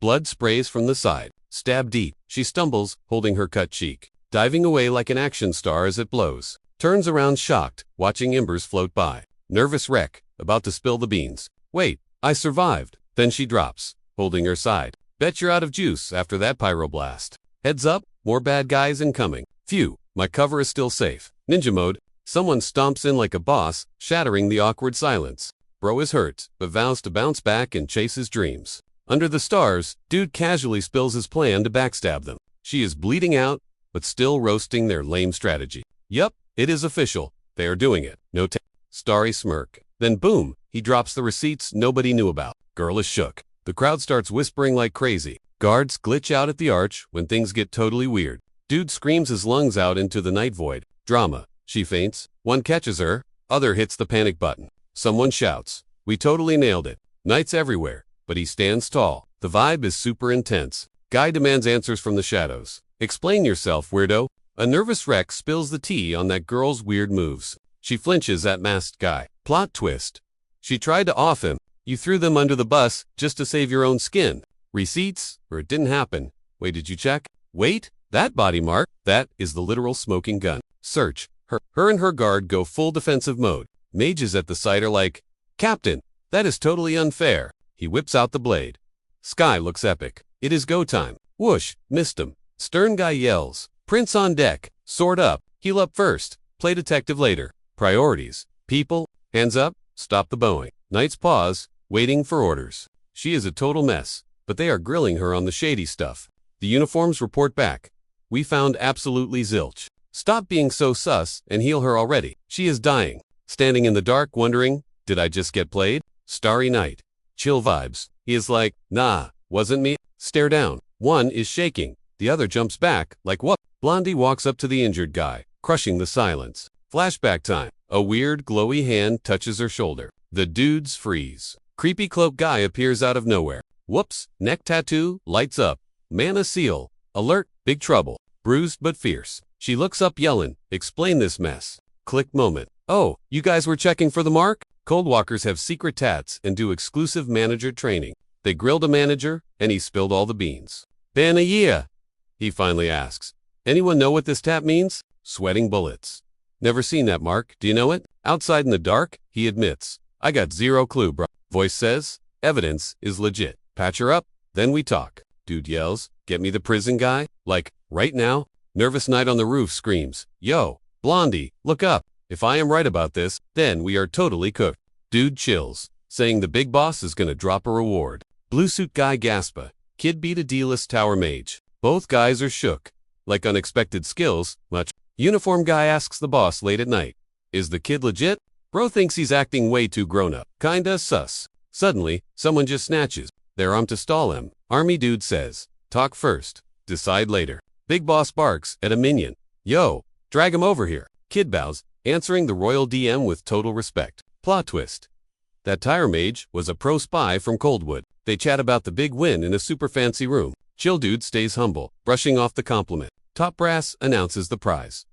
Blood sprays from the side. Stab deep. She stumbles, holding her cut cheek. Diving away like an action star as it blows. Turns around shocked, watching embers float by. Nervous wreck, about to spill the beans. Wait, I survived. Then she drops. holding her side. Bet you're out of juice after that pyroblast. Heads up, more bad guys incoming. Phew, my cover is still safe. Ninja mode. Someone stomps in like a boss, shattering the awkward silence. Bro is hurt, but vows to bounce back and chase his dreams. Under the stars, dude casually spills his plan to backstab them. She is bleeding out, but still roasting their lame strategy. Yup, it is official. They are doing it. No starry smirk. Then boom, he drops the receipts nobody knew about. Girl is shook. The crowd starts whispering like crazy. Guards glitch out at the arch when things get totally weird. Dude screams his lungs out into the night void. Drama. She faints. One catches her. Other hits the panic button. Someone shouts. We totally nailed it. Knight's everywhere, but he stands tall. The vibe is super intense. Guy demands answers from the shadows. Explain yourself, weirdo. A nervous wreck spills the tea on that girl's weird moves. She flinches at masked guy. Plot twist. She tried to off him. You threw them under the bus just to save your own skin. Receipts? Or it didn't happen. Wait, did you check? Wait, that body mark? That is the literal smoking gun. Search. Her and her guard go full defensive mode. Mages at the site are like, Captain, that is totally unfair. He whips out the blade. Sky looks epic. It is go time. Whoosh, missed him. Stern guy yells. Prince on deck. Sword up. Heal up first. Play detective later. Priorities. People. Hands up. Stop the bowing. Knights pause, waiting for orders. She is a total mess, but they are grilling her on the shady stuff. The uniforms report back. We found absolutely zilch. Stop being so sus and heal her already. She is dying. Standing in the dark wondering, did I just get played? Starry night. Chill vibes. He is like, nah, wasn't me. Stare down. One is shaking. The other jumps back, like what? Blondie walks up to the injured guy, crushing the silence. Flashback time. A weird, glowy hand touches her shoulder. The dudes freeze. Creepy cloak guy appears out of nowhere. Whoops, neck tattoo, lights up. Mana seal. Alert, big trouble. Bruised but fierce. She looks up yelling, explain this mess. Click moment. Oh, you guys were checking for the mark? Coldwalkers have secret tats and do exclusive manager training. They grilled a manager, and he spilled all the beans. Been a year, he finally asks. Anyone know what this tat means? Sweating bullets. Never seen that mark, do you know it? Outside in the dark, he admits. I got zero clue, bro. Voice says, evidence is legit. Patch her up, then we talk. Dude yells, get me the prison guy? Like, right now? Nervous Knight on the roof screams, yo, Blondie, look up. If I am right about this, then we are totally cooked. Dude chills, saying the big boss is gonna drop a reward. Blue suit guy gaspa. Kid beat a D-list tower mage. Both guys are shook. Like unexpected skills, much. Uniform guy asks the boss late at night. Is the kid legit? Bro thinks he's acting way too grown up. Kinda sus. Suddenly, someone just snatches. Their arm to stall him. Army dude says, talk first. Decide later. Big boss barks at a minion. Yo, drag him over here. Kid bows, answering the royal DM with total respect. Plot twist. That tire mage was a pro spy from Coldwood. They chat about the big win in a super fancy room. Chill dude stays humble, brushing off the compliment. Top brass announces the prize.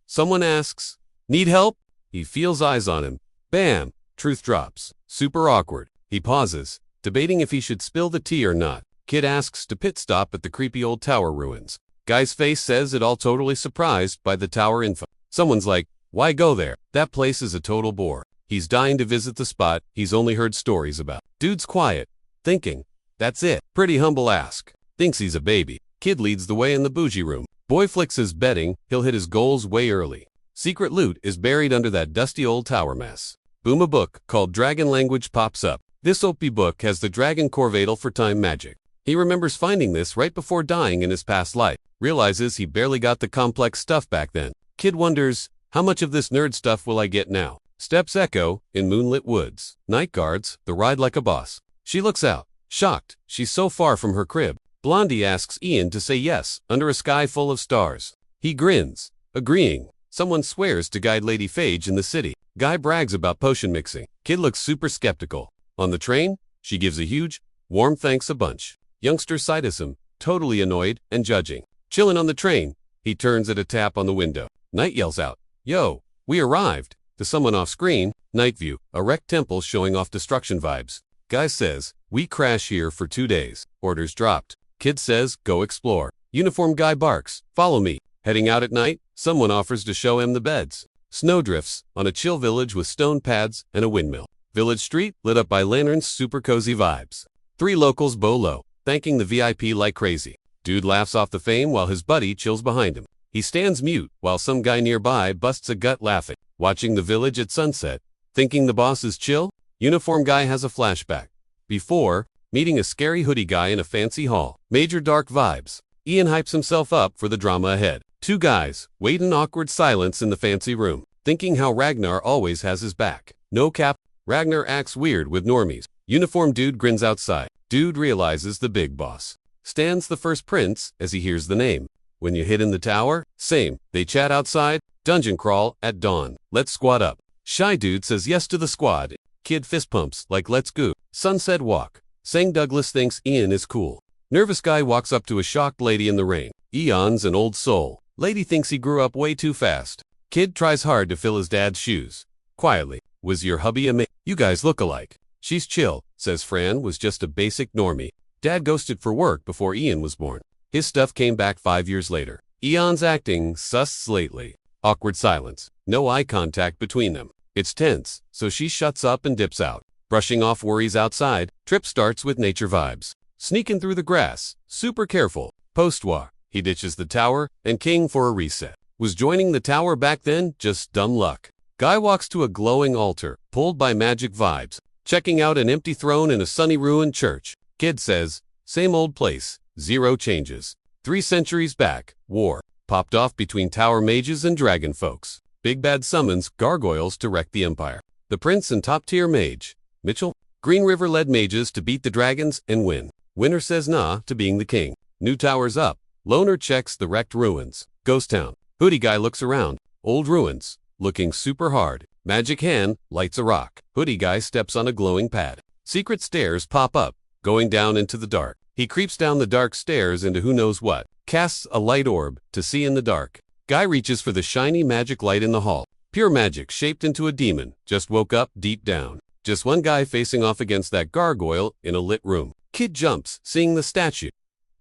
Someone asks, need help? He feels eyes on him. Bam, truth drops. Super awkward. He pauses, debating if he should spill the tea or not. Kid asks to pit stop at the creepy old tower ruins. Guy's face says it all totally surprised by the tower info. Someone's like, why go there? That place is a total bore. He's dying to visit the spot he's only heard stories about. Dude's quiet, thinking, that's it. Pretty humble ask. Thinks he's a baby. Kid leads the way in the bougie room. Boy flicks his betting he'll hit his goals way early. Secret loot is buried under that dusty old tower mess. Boom, a book called Dragon Language pops up. This OP book has the dragon corvatal for time magic. He remembers finding this right before dying in his past life. Realizes he barely got the complex stuff back then. Kid wonders, how much of this nerd stuff will I get now? Steps echo in moonlit woods. Night guards the ride like a boss. She looks out, shocked. She's so far from her crib. Blondie asks Ian to say yes, under a sky full of stars. He grins, agreeing. Someone swears to guide Lady Phage in the city. Guy brags about potion mixing. Kid looks super skeptical. On the train, she gives a huge, warm thanks a bunch. Youngster sights him, totally annoyed and judging. Chillin' on the train, he turns at a tap on the window. Knight yells out, yo, we arrived. To someone off screen, night view, a wrecked temple showing off destruction vibes. Guy says, we crash here for 2 days. Orders dropped. Kid says, go explore. Uniform guy barks, follow me. Heading out at night, someone offers to show him the beds. Snow drifts on a chill village with stone pads and a windmill. Village street lit up by lanterns, super cozy vibes. 3 locals bow low, thanking the VIP like crazy. Dude laughs off the fame while his buddy chills behind him. He stands mute while some guy nearby busts a gut laughing. Watching the village at sunset, thinking the boss is chill, uniform guy has a flashback. Before, meeting a scary hoodie guy in a fancy hall. Major dark vibes. Ian hypes himself up for the drama ahead. 2 guys wait in awkward silence in the fancy room, thinking how Ragnar always has his back. No cap. Ragnar acts weird with normies. Uniform dude grins outside. Dude realizes the big boss. Stands the first prince as he hears the name. When you hid in the tower? Same. They chat outside. Dungeon crawl at dawn. Let's squad up. Shy dude says yes to the squad. Kid fist pumps like let's go. Sunset walk. Sang Douglas thinks Ian is cool. Nervous guy walks up to a shocked lady in the rain. Eon's an old soul. Lady thinks he grew up way too fast. Kid tries hard to fill his dad's shoes. Quietly. Was your hubby a mate? You guys look alike. She's chill, says Fran was just a basic normie. Dad ghosted for work before Ian was born. His stuff came back 5 years later. Eon's acting sus lately. Awkward silence. No eye contact between them. It's tense, so she shuts up and dips out. Brushing off worries outside, trip starts with nature vibes. Sneaking through the grass, super careful. Post-war, he ditches the tower and king for a reset. Was joining the tower back then just dumb luck. Guy walks to a glowing altar, pulled by magic vibes. Checking out an empty throne in a sunny ruined church. Kid says, same old place, 0 changes. 3 centuries back, war popped off between tower mages and dragon folks. Big bad summons gargoyles to wreck the empire. The prince and top-tier mage, Mitchell. Green River led mages to beat the dragons and win. Winner says nah to being the king. New towers up. Loner checks the wrecked ruins. Ghost town. Hoodie guy looks around. Old ruins. Looking super hard. Magic hand lights a rock. Hoodie guy steps on a glowing pad. Secret stairs pop up, going down into the dark. He creeps down the dark stairs into who knows what. Casts a light orb to see in the dark. Guy reaches for the shiny magic light in the hall. Pure magic shaped into a demon. Just woke up deep down. Just one guy facing off against that gargoyle in a lit room. Kid jumps, seeing the statue.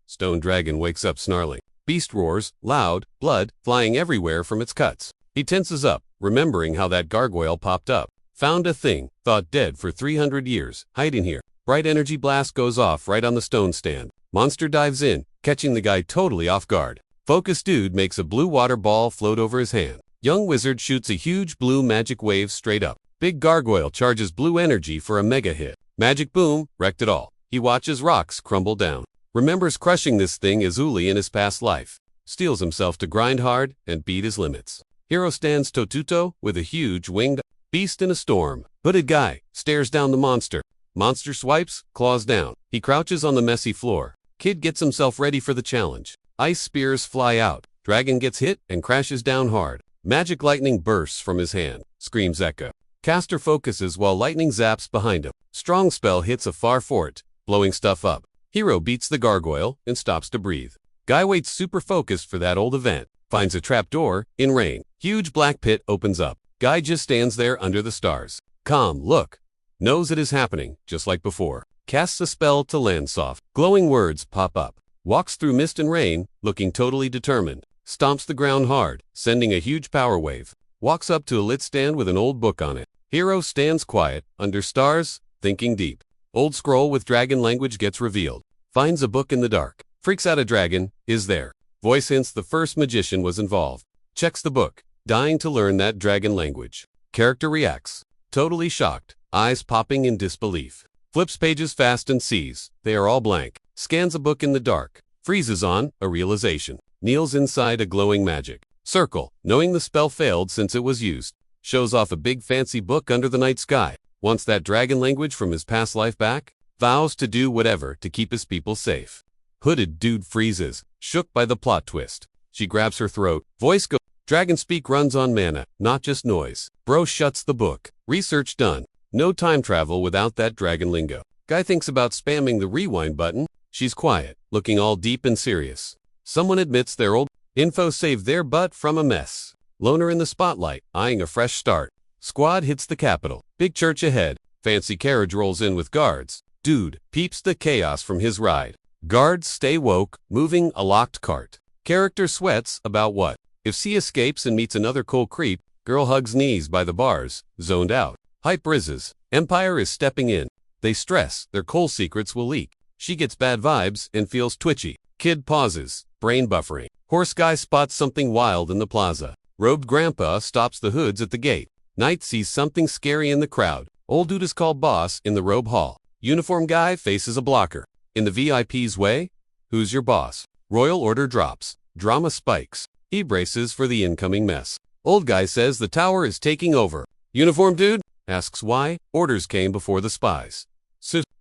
Stone dragon wakes up snarling. Beast roars, loud, blood flying everywhere from its cuts. He tenses up, remembering how that gargoyle popped up. Found a thing, thought dead for 300 years, hiding here. Bright energy blast goes off right on the stone stand. Monster dives in, catching the guy totally off guard. Focused dude makes a blue water ball float over his hand. Young wizard shoots a huge blue magic wave straight up. Big gargoyle charges blue energy for a mega hit. Magic boom, wrecked it all. He watches rocks crumble down. Remembers crushing this thing as Uli in his past life. Steels himself to grind hard and beat his limits. Hero stands toe-to-toe with a huge winged beast in a storm. Hooded guy stares down the monster. Monster swipes, claws down. He crouches on the messy floor. Kid gets himself ready for the challenge. Ice spears fly out. Dragon gets hit and crashes down hard. Magic lightning bursts from his hand. Screams echo. Caster focuses while lightning zaps behind him. Strong spell hits a far fort, blowing stuff up. Hero beats the gargoyle and stops to breathe. Guy waits super focused for that old event. Finds a trapdoor in rain. Huge black pit opens up. Guy just stands there under the stars. Calm, look. Knows it is happening, just like before. Casts a spell to land soft. Glowing words pop up. Walks through mist and rain, looking totally determined. Stomps the ground hard, sending a huge power wave. Walks up to a lit stand with an old book on it. Hero stands quiet, under stars, thinking deep. Old scroll with dragon language gets revealed. Finds a book in the dark. Freaks out a dragon, is there. Voice hints the first magician was involved. Checks the book, dying to learn that dragon language. Character reacts. Totally shocked, eyes popping in disbelief. Flips pages fast and sees, they are all blank. Scans a book in the dark. Freezes on, a realization. Kneels inside a glowing magic circle, knowing the spell failed since it was used. Shows off a big fancy book under the night sky. Wants that dragon language from his past life back. Vows to do whatever to keep his people safe. Hooded dude freezes, shook by the plot twist. She grabs her throat. Voice goes. Dragon speak runs on mana, not just noise. Bro shuts the book. Research done. No time travel without that dragon lingo. Guy thinks about spamming the rewind button. She's quiet, looking all deep and serious. Someone admits their old info saved their butt from a mess. Loner in the spotlight, eyeing a fresh start. Squad hits the capital. Big church ahead. Fancy carriage rolls in with guards. Dude peeps the chaos from his ride. Guards stay woke, moving a locked cart. Character sweats about what? If C escapes and meets another cool creep, girl hugs knees by the bars, zoned out. Hype rises. Empire is stepping in. They stress their coal secrets will leak. She gets bad vibes and feels twitchy. Kid pauses, brain buffering. Horse guy spots something wild in the plaza. Robed grandpa stops the hoods at the gate. Knight sees something scary in the crowd. Old dude is called boss in the robe hall. Uniform guy faces a blocker. In the VIP's way, who's your boss? Royal order drops. Drama spikes. He braces for the incoming mess. Old guy says the tower is taking over. Uniform dude asks why. Orders came before the spies.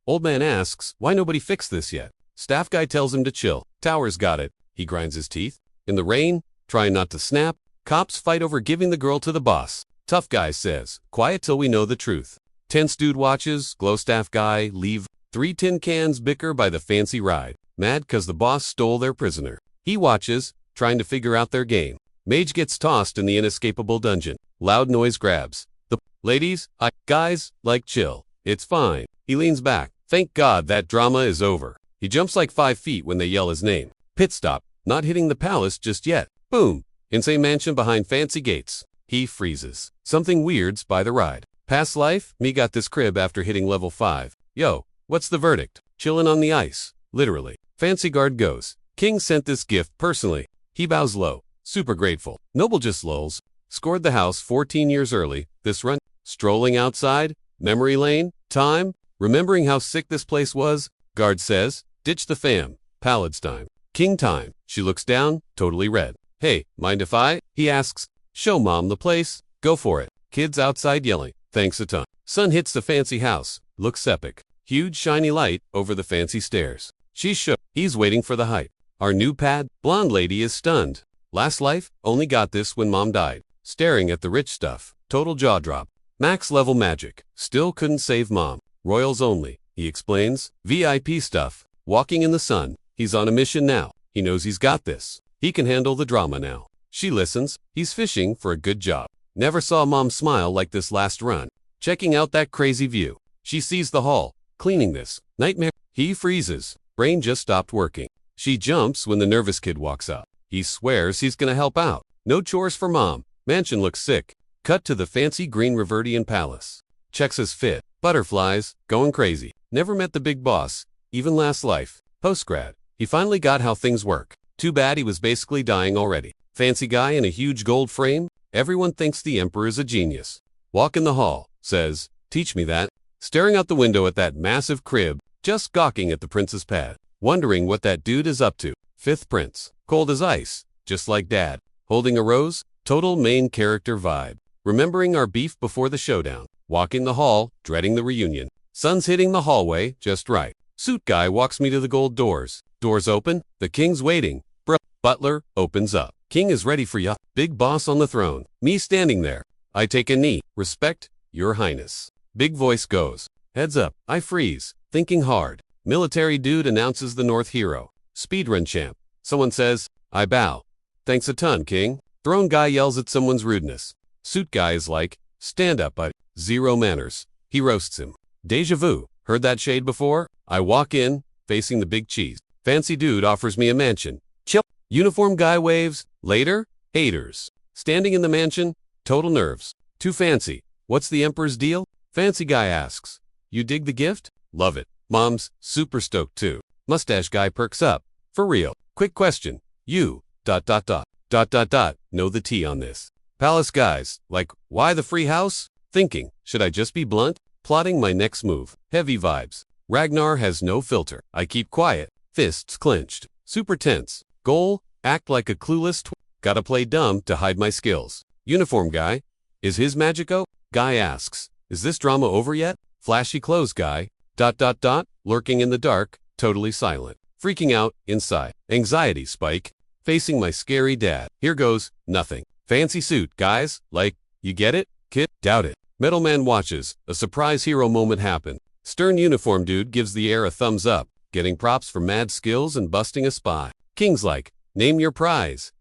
Old man asks why nobody fixed this yet. Staff guy tells him to chill. Tower's got it. He grinds his teeth. In the rain, trying not to snap, cops fight over giving the girl to the boss. Tough guy says, quiet till we know the truth. Tense dude watches, glow staff guy leave. 3 tin cans bicker by the fancy ride. Mad cause the boss stole their prisoner. He watches, trying to figure out their game. Mage gets tossed in the inescapable dungeon. Loud noise grabs. The ladies, guys, like chill. It's fine. He leans back. Thank God that drama is over. He jumps like 5 feet when they yell his name. Pit stop. Not hitting the palace just yet. Boom. Insane mansion behind fancy gates. He freezes. Something weird's by the ride. Past life, me got this crib after hitting level 5. Yo, what's the verdict? Chillin' on the ice. Literally. Fancy guard goes. King sent this gift personally. He bows low. Super grateful. Noble just lulls. Scored the house 14 years early. This run. Strolling outside. Memory lane. Time. Remembering how sick this place was. Guard says, ditch the fam. Palad's time. King time. She looks down, totally red. Hey, mind if I? He asks. Show mom the place. Go for it. Kids outside yelling. Thanks a ton. Sun hits the fancy house. Looks epic. Huge shiny light over the fancy stairs. She's shook. He's waiting for the hype. Our new pad, blonde lady is stunned. Last life, only got this when mom died. Staring at the rich stuff. Total jaw drop. Max level magic. Still couldn't save mom. Royals only. He explains. VIP stuff. Walking in the sun. He's on a mission now. He knows he's got this. He can handle the drama now. She listens. He's fishing for a good job. Never saw mom smile like this last run. Checking out that crazy view. She sees the hall. Cleaning this. Nightmare. He freezes. Brain just stopped working. She jumps when the nervous kid walks up. He swears he's gonna help out. No chores for mom. Mansion looks sick. Cut to the fancy green Reverdian palace. Checks his fit. Butterflies. Going crazy. Never met the big boss. Even last life. Postgrad. He finally got how things work. Too bad he was basically dying already. Fancy guy in a huge gold frame. Everyone thinks the emperor is a genius. Walk in the hall. Says, teach me that. Staring out the window at that massive crib. Just gawking at the prince's pad. Wondering what that dude is up to. 5th prince. Cold as ice. Just like dad. Holding a rose. Total main character vibe. Remembering our beef before the showdown. Walking the hall. Dreading the reunion. Sun's hitting the hallway. Just right. Suit guy walks me to the gold doors. Doors open. The king's waiting. Butler opens up. King is ready for ya. Big boss on the throne. Me standing there. I take a knee. Respect, your highness. Big voice goes. Heads up. I freeze. Thinking hard. Military dude announces the North hero. Speedrun champ. Someone says, I bow. Thanks a ton, king. Throne guy yells at someone's rudeness. Suit guy is like, stand up, buddy. Zero manners. He roasts him. Deja vu. Heard that shade before? I walk in, facing the big cheese. Fancy dude offers me a mansion. Chill. Uniform guy waves. Later, haters. Standing in the mansion, total nerves. Too fancy. What's the emperor's deal? Fancy guy asks. You dig the gift? Love it. Mom's super stoked too. Mustache guy perks up. For real. Quick question. You, know the tea on this. Palace guys, like, why the free house? Thinking, should I just be blunt? Plotting my next move. Heavy vibes. Ragnar has no filter. I keep quiet. Fists clenched. Super tense. Goal, act like a clueless gotta play dumb to hide my skills. Uniform guy. Is his magico? Guy asks. Is this drama over yet? Flashy clothes guy. Lurking in the dark, totally silent. Freaking out, inside. Anxiety spike. Facing my scary dad. Here goes, nothing. Fancy suit, guys. Like, you get it? Kid? Doubt it. Metal man watches. A surprise hero moment happen. Stern uniform dude gives the air a thumbs up. Getting props for mad skills and busting a spy. King's like, name your prize.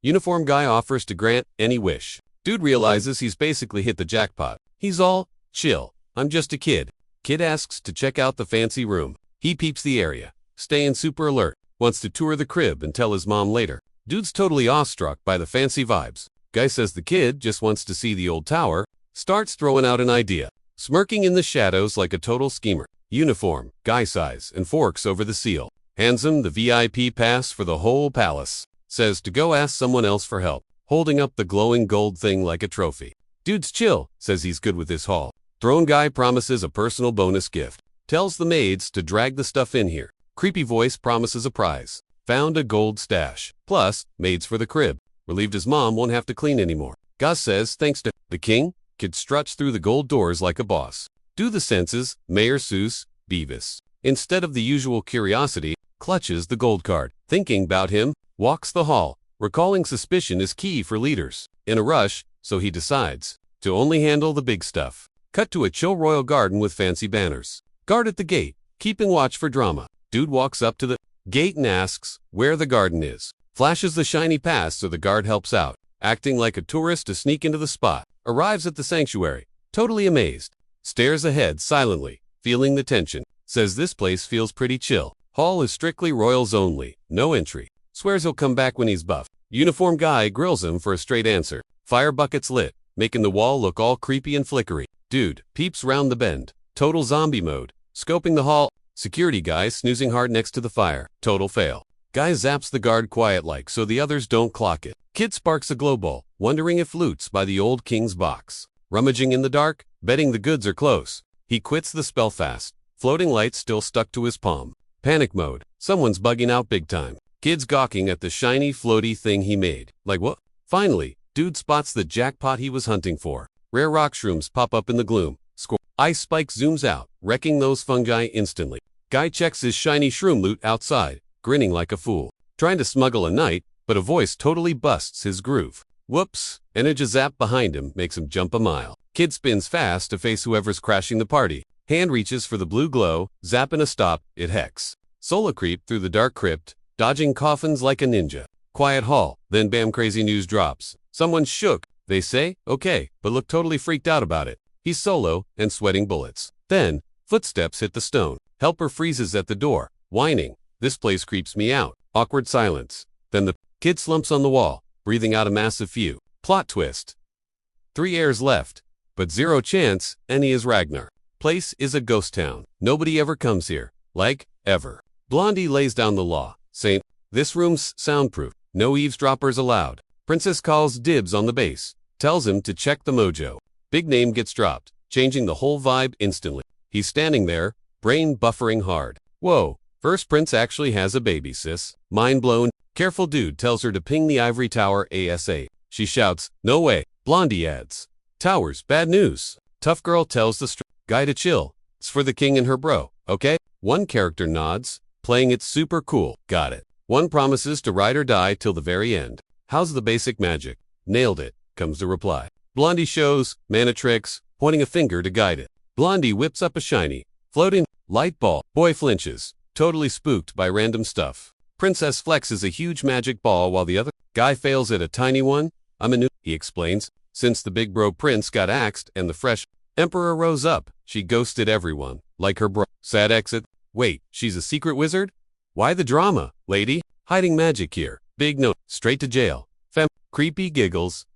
Uniform guy offers to grant any wish. Dude realizes he's basically hit the jackpot. He's all, chill. I'm just a kid. Kid asks to check out the fancy room. He peeps the area. Staying super alert. Wants to tour the crib and tell his mom later. Dude's totally awestruck by the fancy vibes. Guy says the kid just wants to see the old tower. Starts throwing out an idea. smirking in the shadows like a total schemer. Uniform, guy size, and forks over the seal. Hands him the VIP pass for the whole palace. Says to go ask someone else for help, holding up the glowing gold thing like a trophy. Dude's chill, says he's good with his haul. Throne guy promises a personal bonus gift. Tells the maids to drag the stuff in here. Creepy voice promises a prize. Found a gold stash. Plus, maids for the crib. Relieved his mom won't have to clean anymore. Gus says thanks to the king, kid struts through the gold doors like a boss. Do the senses, Mayor Seuss, Beavis. Instead of the usual curiosity, clutches the gold card. Thinking about him, walks the hall. Recalling suspicion is key for leaders. In a rush, so he decides to only handle the big stuff. Cut to a chill royal garden with fancy banners. Guard at the gate, keeping watch for drama. Dude walks up to the gate and asks where the garden is. Flashes the shiny pass so the guard helps out. Acting like a tourist to sneak into the spot. Arrives at the sanctuary, totally amazed. Stares ahead silently, feeling the tension. Says this place feels pretty chill. Hall is strictly royals only, no entry. Swears he'll come back when he's buff. Uniform guy grills him for a straight answer. Fire buckets lit, making the wall look all creepy and flickery. Dude peeps round the bend. Total zombie mode. Scoping the hall. Security guy snoozing hard next to the fire. Total fail. Guy zaps the guard quiet-like so the others don't clock it. Kid sparks a glow ball, wondering if loot's by the old king's box. Rummaging in the dark, betting the goods are close. He quits the spell fast. Floating lights still stuck to his palm. Panic mode. Someone's bugging out big time. Kid's gawking at the shiny floaty thing he made. Like what? Finally, dude spots the jackpot he was hunting for. Rare rock shrooms pop up in the gloom. Ice Spike zooms out, wrecking those fungi instantly. Guy checks his shiny shroom loot outside, grinning like a fool. Trying to smuggle a knight, but a voice totally busts his groove. Whoops! Energy zap behind him makes him jump a mile. Kid spins fast to face whoever's crashing the party. Hand reaches for the blue glow, zap and a stop, it hex. Solo creep through the dark crypt, dodging coffins like a ninja. Quiet hall, then bam, crazy news drops. Someone's shook, they say, okay, but look totally freaked out about it. He's solo and sweating bullets. Then, footsteps hit the stone. Helper freezes at the door, whining. This place creeps me out. Awkward silence. Then the kid slumps on the wall, breathing out a massive few. Plot twist. 3 heirs left, but 0 chance any is Ragnar. Place is a ghost town. Nobody ever comes here. Like, ever. Blondie lays down the law, saying, this room's soundproof. No eavesdroppers allowed. Princess calls dibs on the bass. Tells him to check the mojo. Big name gets dropped, changing the whole vibe instantly. He's standing there, brain buffering hard. Whoa, first prince actually has a baby, sis. Mind blown. Careful dude tells her to ping the ivory tower ASA. She shouts, no way. Blondie adds, towers, bad news. Tough girl tells the guy to chill. It's for the king and her bro, okay? One character nods, playing it super cool. Got it. One promises to ride or die till the very end. How's the basic magic? Nailed it, comes the reply. Blondie shows, mana tricks, pointing a finger to guide it. Blondie whips up a shiny, floating, light ball. Boy flinches, totally spooked by random stuff. Princess flexes a huge magic ball while the other guy fails at a tiny one. I'm a new, he explains. Since the big bro prince got axed and the fresh emperor rose up, she ghosted everyone, like her bro. Sad exit. Wait, she's a secret wizard? Why the drama, lady? Hiding magic here. Big no, straight to jail. Creepy giggles.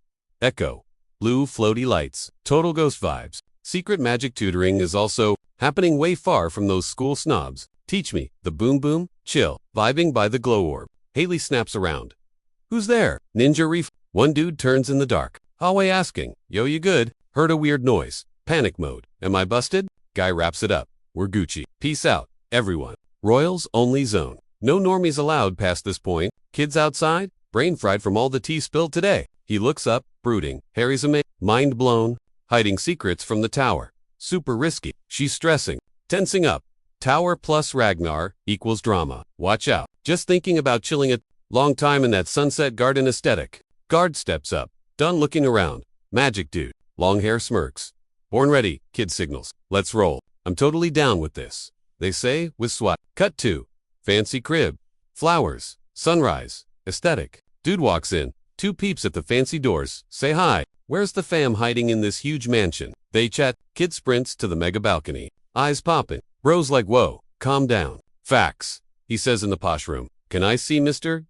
Echo. Blue floaty lights. Total ghost vibes. Secret magic tutoring is also happening way far from those school snobs. Teach me, the boom boom, chill, vibing by the glow orb. Haley snaps around. Who's there? Ninja reef. One dude turns in the dark. Hallway asking, yo, you good? Heard a weird noise. Panic mode. Am I busted? Guy wraps it up. We're Gucci. Peace out, everyone. Royals only zone. No normies allowed past this point. Kids outside? Brain fried from all the tea spilled today. He looks up, brooding. Harry's mind blown. Hiding secrets from the tower. Super risky. She's stressing. Tensing up. Tower plus Ragnar equals drama. Watch out. Just thinking about chilling a long time in that sunset garden aesthetic. Guard steps up. Done looking around. Magic dude. Long hair smirks. Born ready, kid signals. Let's roll. I'm totally down with this. They say, with SWAT. Cut 2. Fancy crib. Flowers. Sunrise. Aesthetic. Dude walks in. 2 peeps at the fancy doors. Say hi. Where's the fam hiding in this huge mansion? They chat. Kid sprints to the mega balcony. Eyes popping. Bro's like, whoa, calm down. Facts. He says in the posh room. Can I see Mr. ...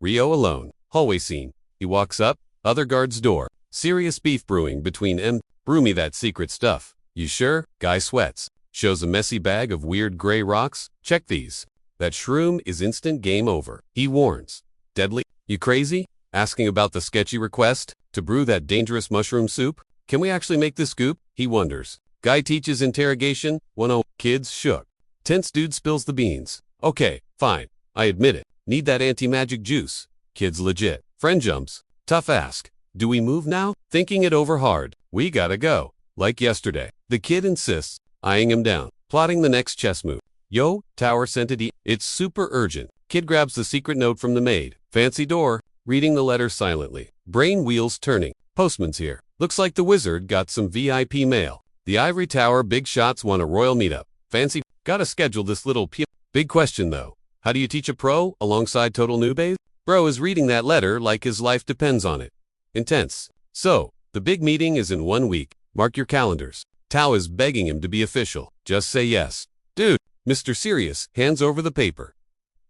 Rio alone? Hallway scene. He walks up. Other guard's door. Serious beef brewing between brew me that secret stuff. You sure? Guy sweats. Shows a messy bag of weird gray rocks. Check these. That shroom is instant game over. He warns. Deadly? You crazy? Asking about the sketchy request to brew that dangerous mushroom soup? Can we actually make this goop? He wonders. Guy teaches interrogation 101. Kids shook. Tense dude spills the beans. Okay, fine. I admit it. Need that anti-magic juice. Kids legit. Friend jumps. Tough ask. Do we move now? Thinking it over hard. We gotta go. Like yesterday. The kid insists, eyeing him down, plotting the next chess move. Yo, tower sent it. It's super urgent. Kid grabs the secret note from the maid. Fancy door. Reading the letter silently. Brain wheels turning. Postman's here. Looks like the wizard got some VIP mail. The ivory tower big shots want a royal meetup. Fancy. Gotta schedule this little Big question though. How do you teach a pro alongside total noobies? Bro is reading that letter like his life depends on it. Intense. So, the big meeting is in 1 week. Mark your calendars. Tao is begging him to be official. Just say yes. Dude, Mr. Serious hands over the paper.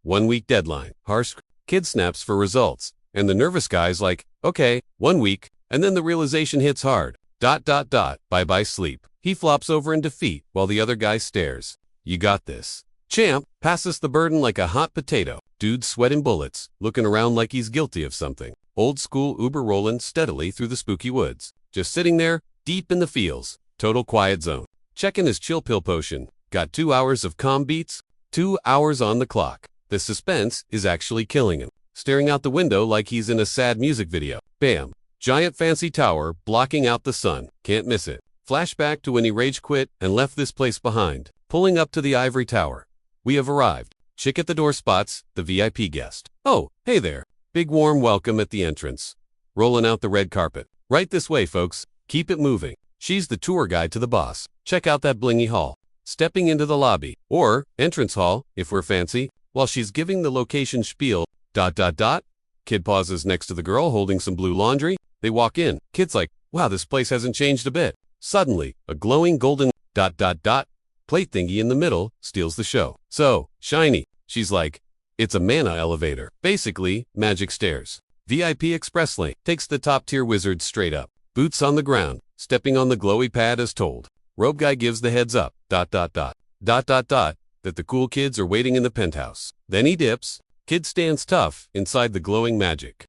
1 week deadline. Harsh. Kid snaps for results. And the nervous guy's like, okay, 1 week. And then the realization hits hard. ... Bye-bye sleep. He flops over in defeat while the other guy stares. You got this. Champ passes the burden like a hot potato. Dude sweating bullets, looking around like he's guilty of something. Old school Uber rolling steadily through the spooky woods. Just sitting there, deep in the fields. Total quiet zone. Checking his chill pill potion. Got 2 hours of calm beats. 2 hours on the clock. The suspense is actually killing him. Staring out the window like he's in a sad music video. Bam. Giant fancy tower blocking out the sun. Can't miss it. Flashback to when he rage quit and left this place behind. Pulling up to the ivory tower. We have arrived. Chick at the door spots the VIP guest. Oh, hey there. Big warm welcome at the entrance. Rolling out the red carpet. Right this way, folks. Keep it moving. She's the tour guide to the boss. Check out that blingy hall. Stepping into the lobby, or entrance hall, if we're fancy, while she's giving the location spiel. ... Kid pauses next to the girl holding some blue laundry. They walk in. Kid's like, wow, this place hasn't changed a bit. Suddenly, a glowing golden ... plate thingy in the middle steals the show. So, shiny. She's like, it's a mana elevator. Basically, magic stairs. VIP express lane takes the top tier wizard straight up. Boots on the ground, stepping on the glowy pad as told. Robe guy gives the heads up. ... that the cool kids are waiting in the penthouse. Then he dips. Kid stands tough inside the glowing magic. ...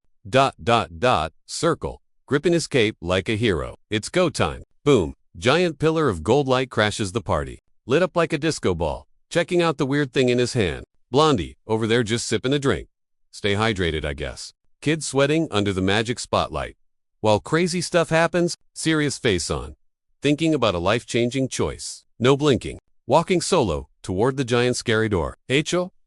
Circle. Gripping his cape like a hero. It's go time. Boom. Giant pillar of gold light crashes the party. Lit up like a disco ball. Checking out the weird thing in his hand. Blondie, over there just sipping a drink. Stay hydrated, I guess. Kid sweating under the magic spotlight. While crazy stuff happens, serious face on. Thinking about a life-changing choice. No blinking. Walking solo toward the giant scary door. Echo.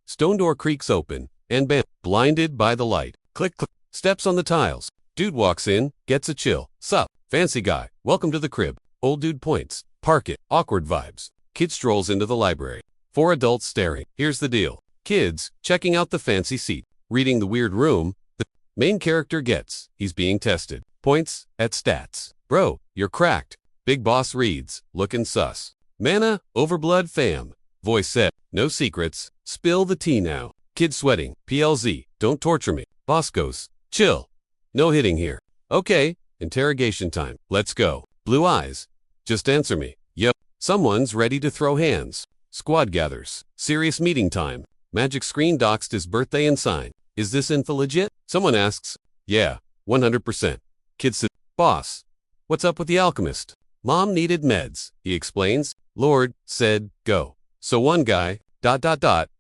Stone door creaks open, and bam, blinded by the light. Click, click. Steps on the tiles. Dude walks in, gets a chill. Sup, fancy guy, welcome to the crib. Old dude points. Park it. Awkward vibes. Kid strolls into the library. 4 adults staring. Here's the deal. Kids, checking out the fancy seat. Reading the weird room. The main character gets. He's being tested. Points at stats. Bro, you're cracked. Big boss reads. Looking sus. Mana, overblood fam. Voice said. No secrets. Spill the tea now. Kid sweating. PLZ. Don't torture me. Boss goes. Chill. No hitting here. Okay. Interrogation time. Let's go. Blue eyes. Just answer me. Yep. Someone's ready to throw hands. Squad gathers. Serious meeting time. Magic screen doxed his birthday and sign. Is this info legit? Someone asks. Yeah, 100%. Kid says, boss, what's up with the alchemist? Mom needed meds, he explains. Lord said, go. So one guy, ...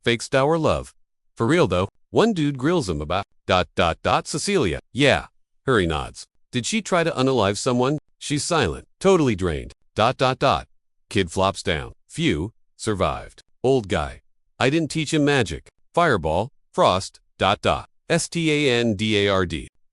fakes dour love. For real though, one dude grills him about ... Cecilia. Yeah. Hurry nods. Did she try to unalive someone? She's silent. Totally drained. ... Kid flops down. Phew. Survived. Old guy. I didn't teach him magic. Fireball. Frost. ... Standard.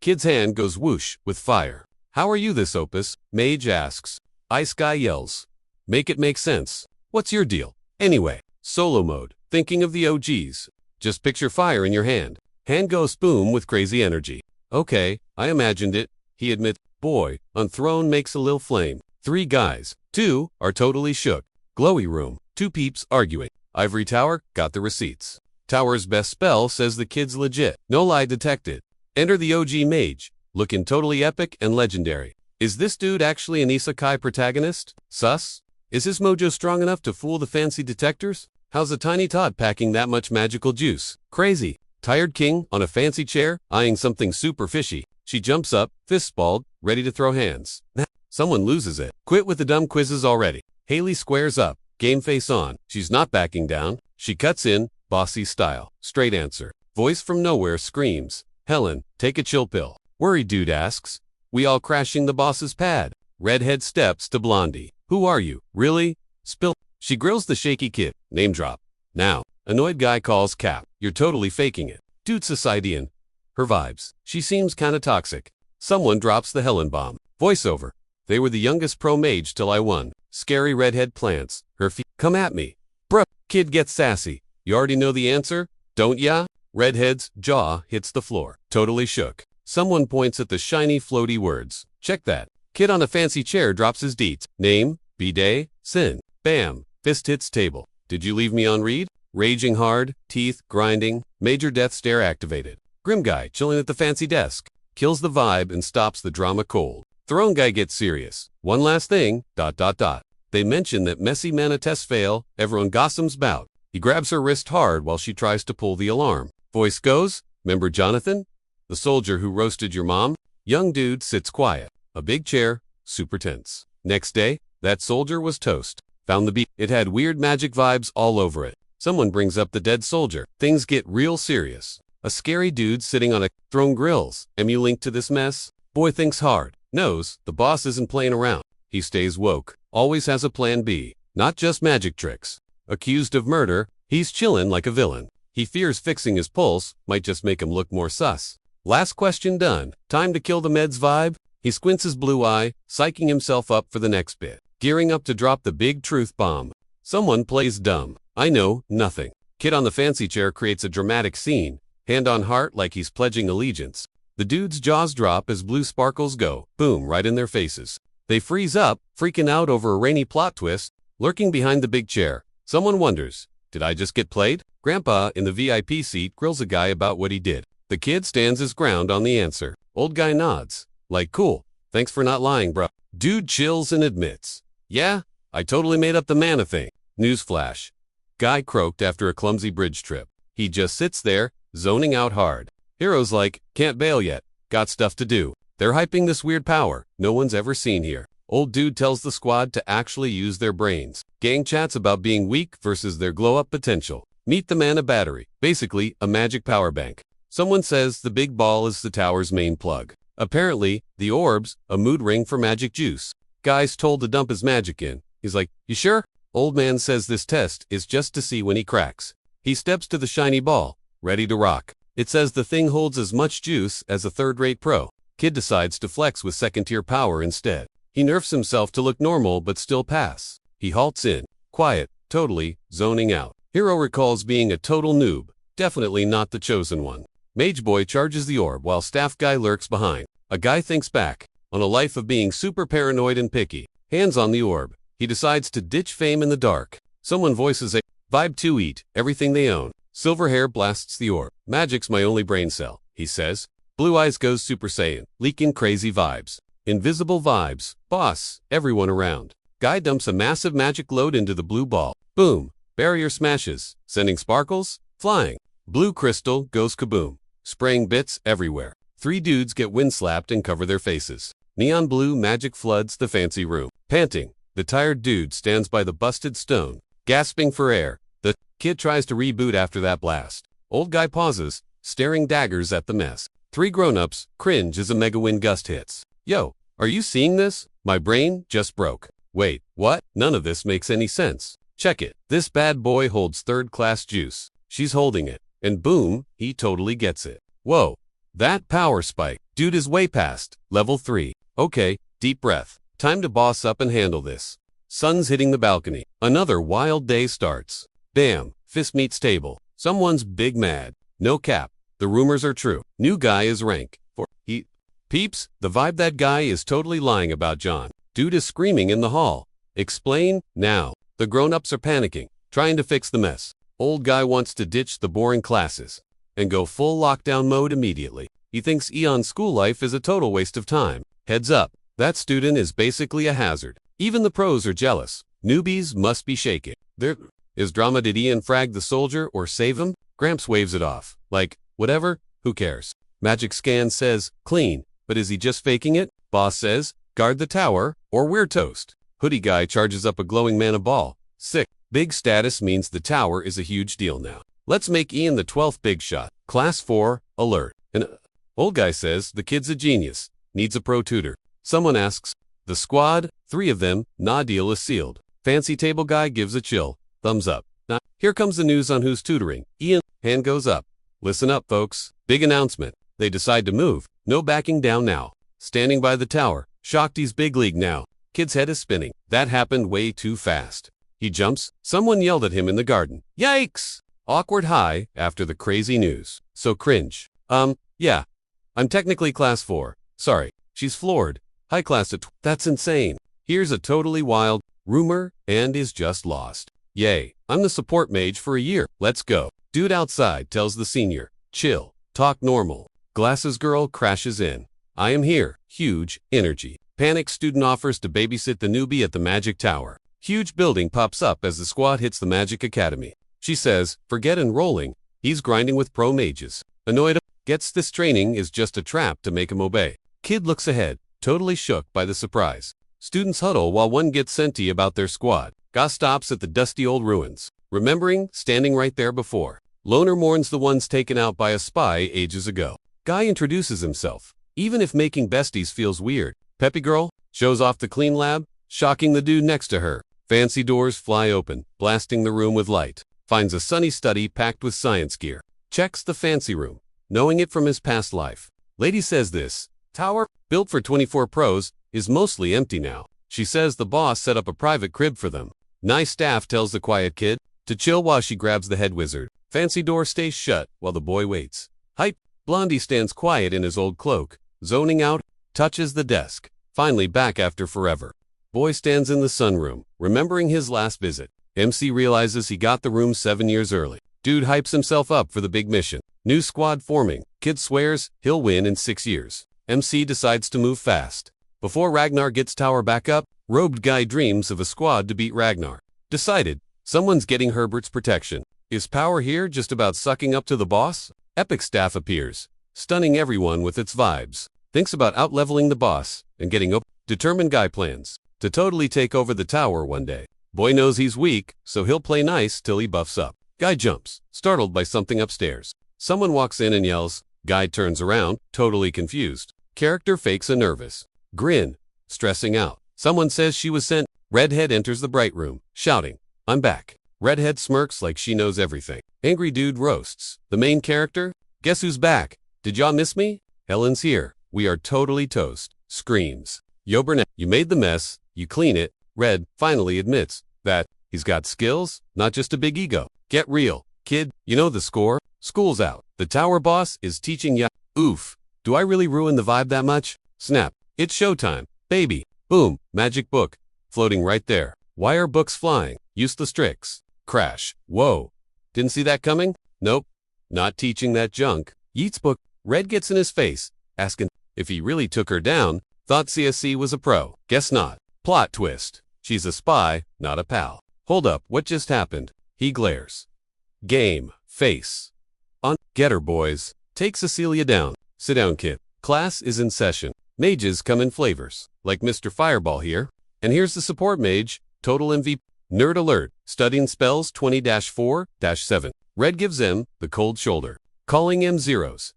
Kid's hand goes whoosh with fire. How are you this opus? Mage asks. Ice guy yells. Make it make sense. What's your deal? Anyway, solo mode. Thinking of the OGs. Just picture fire in your hand. Hand goes boom with crazy energy. Okay, I imagined it. He admits. Boy, on throne makes a lil flame. 3 guys. 2 are totally shook. Glowy room. 2 peeps arguing. Ivory tower, got the receipts. Tower's best spell says the kid's legit. No lie detected. Enter the OG mage, looking totally epic and legendary. Is this dude actually an isekai protagonist? Sus? Is his mojo strong enough to fool the fancy detectors? How's a tiny tot packing that much magical juice? Crazy. Tired king, on a fancy chair, eyeing something super fishy. She jumps up, fists balled, ready to throw hands. Someone loses it. Quit with the dumb quizzes already. Haley squares up, game face on. She's not backing down. She cuts in, bossy style. Straight answer. Voice from nowhere screams, Helen, take a chill pill. Worried dude asks, we all crashing the boss's pad. Redhead steps to Blondie. Who are you? Really? Spill. She grills the shaky kid. Name drop. Now. Annoyed guy calls Cap. You're totally faking it. Dude Societian. Her vibes. She seems kinda toxic. Someone drops the Helen bomb. Voiceover. They were the youngest pro mage till I won. Scary redhead plants. Her feet. Come at me. Bruh. Kid gets sassy. You already know the answer? Don't ya? Redhead's jaw hits the floor. Totally shook. Someone points at the shiny floaty words. Check that. Kid on a fancy chair drops his deets. Name. B-Day. Sin. Bam. Fist hits table. Did you leave me on read? Raging hard, teeth grinding, major death stare activated. Grim guy chilling at the fancy desk. Kills the vibe and stops the drama cold. Throne guy gets serious. One last thing, ... They mention that messy mana tests fail, everyone gossames bout. He grabs her wrist hard while she tries to pull the alarm. Voice goes, remember Jonathan? The soldier who roasted your mom? Young dude sits quiet. A big chair, super tense. Next day, that soldier was toast. Found the beat. It had weird magic vibes all over it. Someone brings up the dead soldier. Things get real serious. A scary dude sitting on a throne grills. Am you linked to this mess? Boy thinks hard. Knows the boss isn't playing around. He stays woke. Always has a plan B. Not just magic tricks. Accused of murder, he's chillin' like a villain. He fears fixing his pulse might just make him look more sus. Last question done. Time to kill the meds vibe? He squints his blue eye, psyching himself up for the next bit. Gearing up to drop the big truth bomb. Someone plays dumb. I know, nothing. Kid on the fancy chair creates a dramatic scene, hand on heart like he's pledging allegiance. The dude's jaws drop as blue sparkles go, boom, right in their faces. They freeze up, freaking out over a rainy plot twist. Lurking behind the big chair, someone wonders, did I just get played? Grandpa in the VIP seat grills a guy about what he did. The kid stands his ground on the answer. Old guy nods, like cool, thanks for not lying, bruh. Dude chills and admits, yeah, I totally made up the mana thing. Newsflash. Guy croaked after a clumsy bridge trip. He just sits there, zoning out hard. Hero's like, can't bail yet, got stuff to do. They're hyping this weird power no one's ever seen here. Old dude tells the squad to actually use their brains. Gang chats about being weak versus their glow-up potential. Meet the mana battery, basically a magic power bank. Someone says the big ball is the tower's main plug. Apparently, the orb's a mood ring for magic juice. Guy's told to dump his magic in. He's like, you sure? Old man says this test is just to see when he cracks. He steps to the shiny ball, ready to rock. It says the thing holds as much juice as a third-rate pro. Kid decides to flex with second-tier power instead. He nerfs himself to look normal but still pass. He halts in, quiet, totally, zoning out. Hero recalls being a total noob, definitely not the chosen one. Mage boy charges the orb while staff guy lurks behind. A guy thinks back on a life of being super paranoid and picky. Hands on the orb. He decides to ditch fame in the dark. Someone voices a vibe to eat everything they own. Silver hair blasts the orb. Magic's my only brain cell, he says. Blue eyes goes Super Saiyan, leaking crazy vibes. Invisible vibes. Boss, everyone around. Guy dumps a massive magic load into the blue ball. Boom. Barrier smashes, sending sparkles flying. Blue crystal goes kaboom, spraying bits everywhere. Three dudes get wind-slapped and cover their faces. Neon blue magic floods the fancy room. Panting, the tired dude stands by the busted stone, gasping for air. The kid tries to reboot after that blast. Old guy pauses, staring daggers at the mess. Three grown-ups cringe as a mega wind gust hits. Yo, are you seeing this? My brain just broke. Wait, what? None of this makes any sense. Check it. This bad boy holds third-class juice. She's holding it. And boom, he totally gets it. Whoa. That power spike. Dude is way past level 3. Okay, deep breath. Time to boss up and handle this. Sun's hitting the balcony. Another wild day starts. Bam. Fist meets table. Someone's big mad. No cap. The rumors are true. New guy is rank 4. Peeps, the vibe that guy is totally lying about John. Dude is screaming in the hall. Explain, now. The grown-ups are panicking, trying to fix the mess. Old guy wants to ditch the boring classes and go full lockdown mode immediately. He thinks Eon school life is a total waste of time. Heads up, That student is basically a hazard. Even the pros are jealous. Newbies must be shaken. There is drama. Did Ian frag the soldier or save him? Gramps waves it off. Like, whatever, who cares? Magic Scan says, clean, but is he just faking it? Boss says, guard the tower, or we're toast. Hoodie guy charges up a glowing mana ball. Sick. Big status means the tower is a huge deal now. Let's make Ian the 12th big shot. Class 4, alert. An old guy says, the kid's a genius. Needs a pro tutor. Someone asks, the squad, 3 of them, nah, deal is sealed. Fancy table guy gives a chill. Thumbs up. Now, here comes the news on who's tutoring. Ian, hand goes up. Listen up, folks. Big announcement. They decide to move. No backing down now. Standing by the tower. Shocked he's big league now. Kid's head is spinning. That happened way too fast. He jumps. Someone yelled at him in the garden. Yikes! Awkward high after the crazy news. So cringe. Yeah. I'm technically class 4. Sorry. She's floored. High class at That's insane. Here's a totally wild rumor and is just lost. Yay. I'm the support mage for a year. Let's go. Dude outside tells the senior. Chill. Talk normal. Glasses girl crashes in. I am here. Huge energy. Panic student offers to babysit the newbie at the magic tower. Huge building pops up as the squad hits the magic academy. She says, forget enrolling. He's grinding with pro mages. Annoyed, gets this training is just a trap to make him obey. Kid looks ahead, totally shook by the surprise. Students huddle while one gets senti about their squad. Guy stops at the dusty old ruins, remembering standing right there before. Loner mourns the ones taken out by a spy ages ago. Guy introduces himself, even if making besties feels weird. Peppy girl shows off the clean lab, shocking the dude next to her. Fancy doors fly open, blasting the room with light. Finds a sunny study packed with science gear. Checks the fancy room, knowing it from his past life. Lady says this tower, built for 24 pros, is mostly empty now. She says the boss set up a private crib for them. Nice staff tells the quiet kid to chill while she grabs the head wizard. Fancy door stays shut while the boy waits. Hype. Blondie stands quiet in his old cloak, zoning out, touches the desk. Finally back after forever. Boy stands in the sunroom, remembering his last visit. MC realizes he got the room 7 years early. Dude hypes himself up for the big mission. New squad forming. Kid swears he'll win in 6 years. MC decides to move fast. Before Ragnar gets tower back up, robed guy dreams of a squad to beat Ragnar. Decided, someone's getting Herbert's protection. Is power here just about sucking up to the boss? Epic staff appears, stunning everyone with its vibes. Thinks about out-leveling the boss and getting up. Determined guy plans to totally take over the tower one day. Boy knows he's weak, so he'll play nice till he buffs up. Guy jumps, startled by something upstairs. Someone walks in and yells. Guy turns around, totally confused. Character fakes a nervous grin, stressing out. Someone says she was sent. Redhead enters the bright room, shouting, I'm back. Redhead smirks like she knows everything. Angry dude roasts. The main character? Guess who's back? Did y'all miss me? Helen's here. We are totally toast. Screams. Yo Burnett, you made the mess. You clean it. Red finally admits that he's got skills, not just a big ego. Get real, kid. You know the score. School's out. The tower boss is teaching ya. Oof. Do I really ruin the vibe that much? Snap. It's showtime, baby. Boom. Magic book. Floating right there. Why are books flying? Useless tricks. Crash. Whoa. Didn't see that coming? Nope. Not teaching that junk. Yeats book. Red gets in his face, asking if he really took her down. Thought CSC was a pro. Guess not. Plot twist. She's a spy, not a pal. Hold up, what just happened? He glares. Game. Face. On. Get her, boys. Take Cecilia down. Sit down, kid. Class is in session. Mages come in flavors, like Mr. Fireball here. And here's the support mage, total MVP. Nerd alert. Studying spells 20-4-7. Red gives M the cold shoulder. Calling M zeros.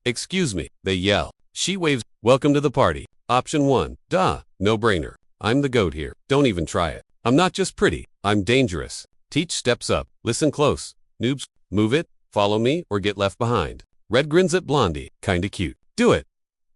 Excuse me, they yell. She waves. Welcome to the party. Option 1. Duh. No brainer. I'm the goat here. Don't even try it. I'm not just pretty. I'm dangerous. Teach steps up. Listen close. Noobs, move it, follow me, or get left behind. Red grins at Blondie. Kinda cute. Do it.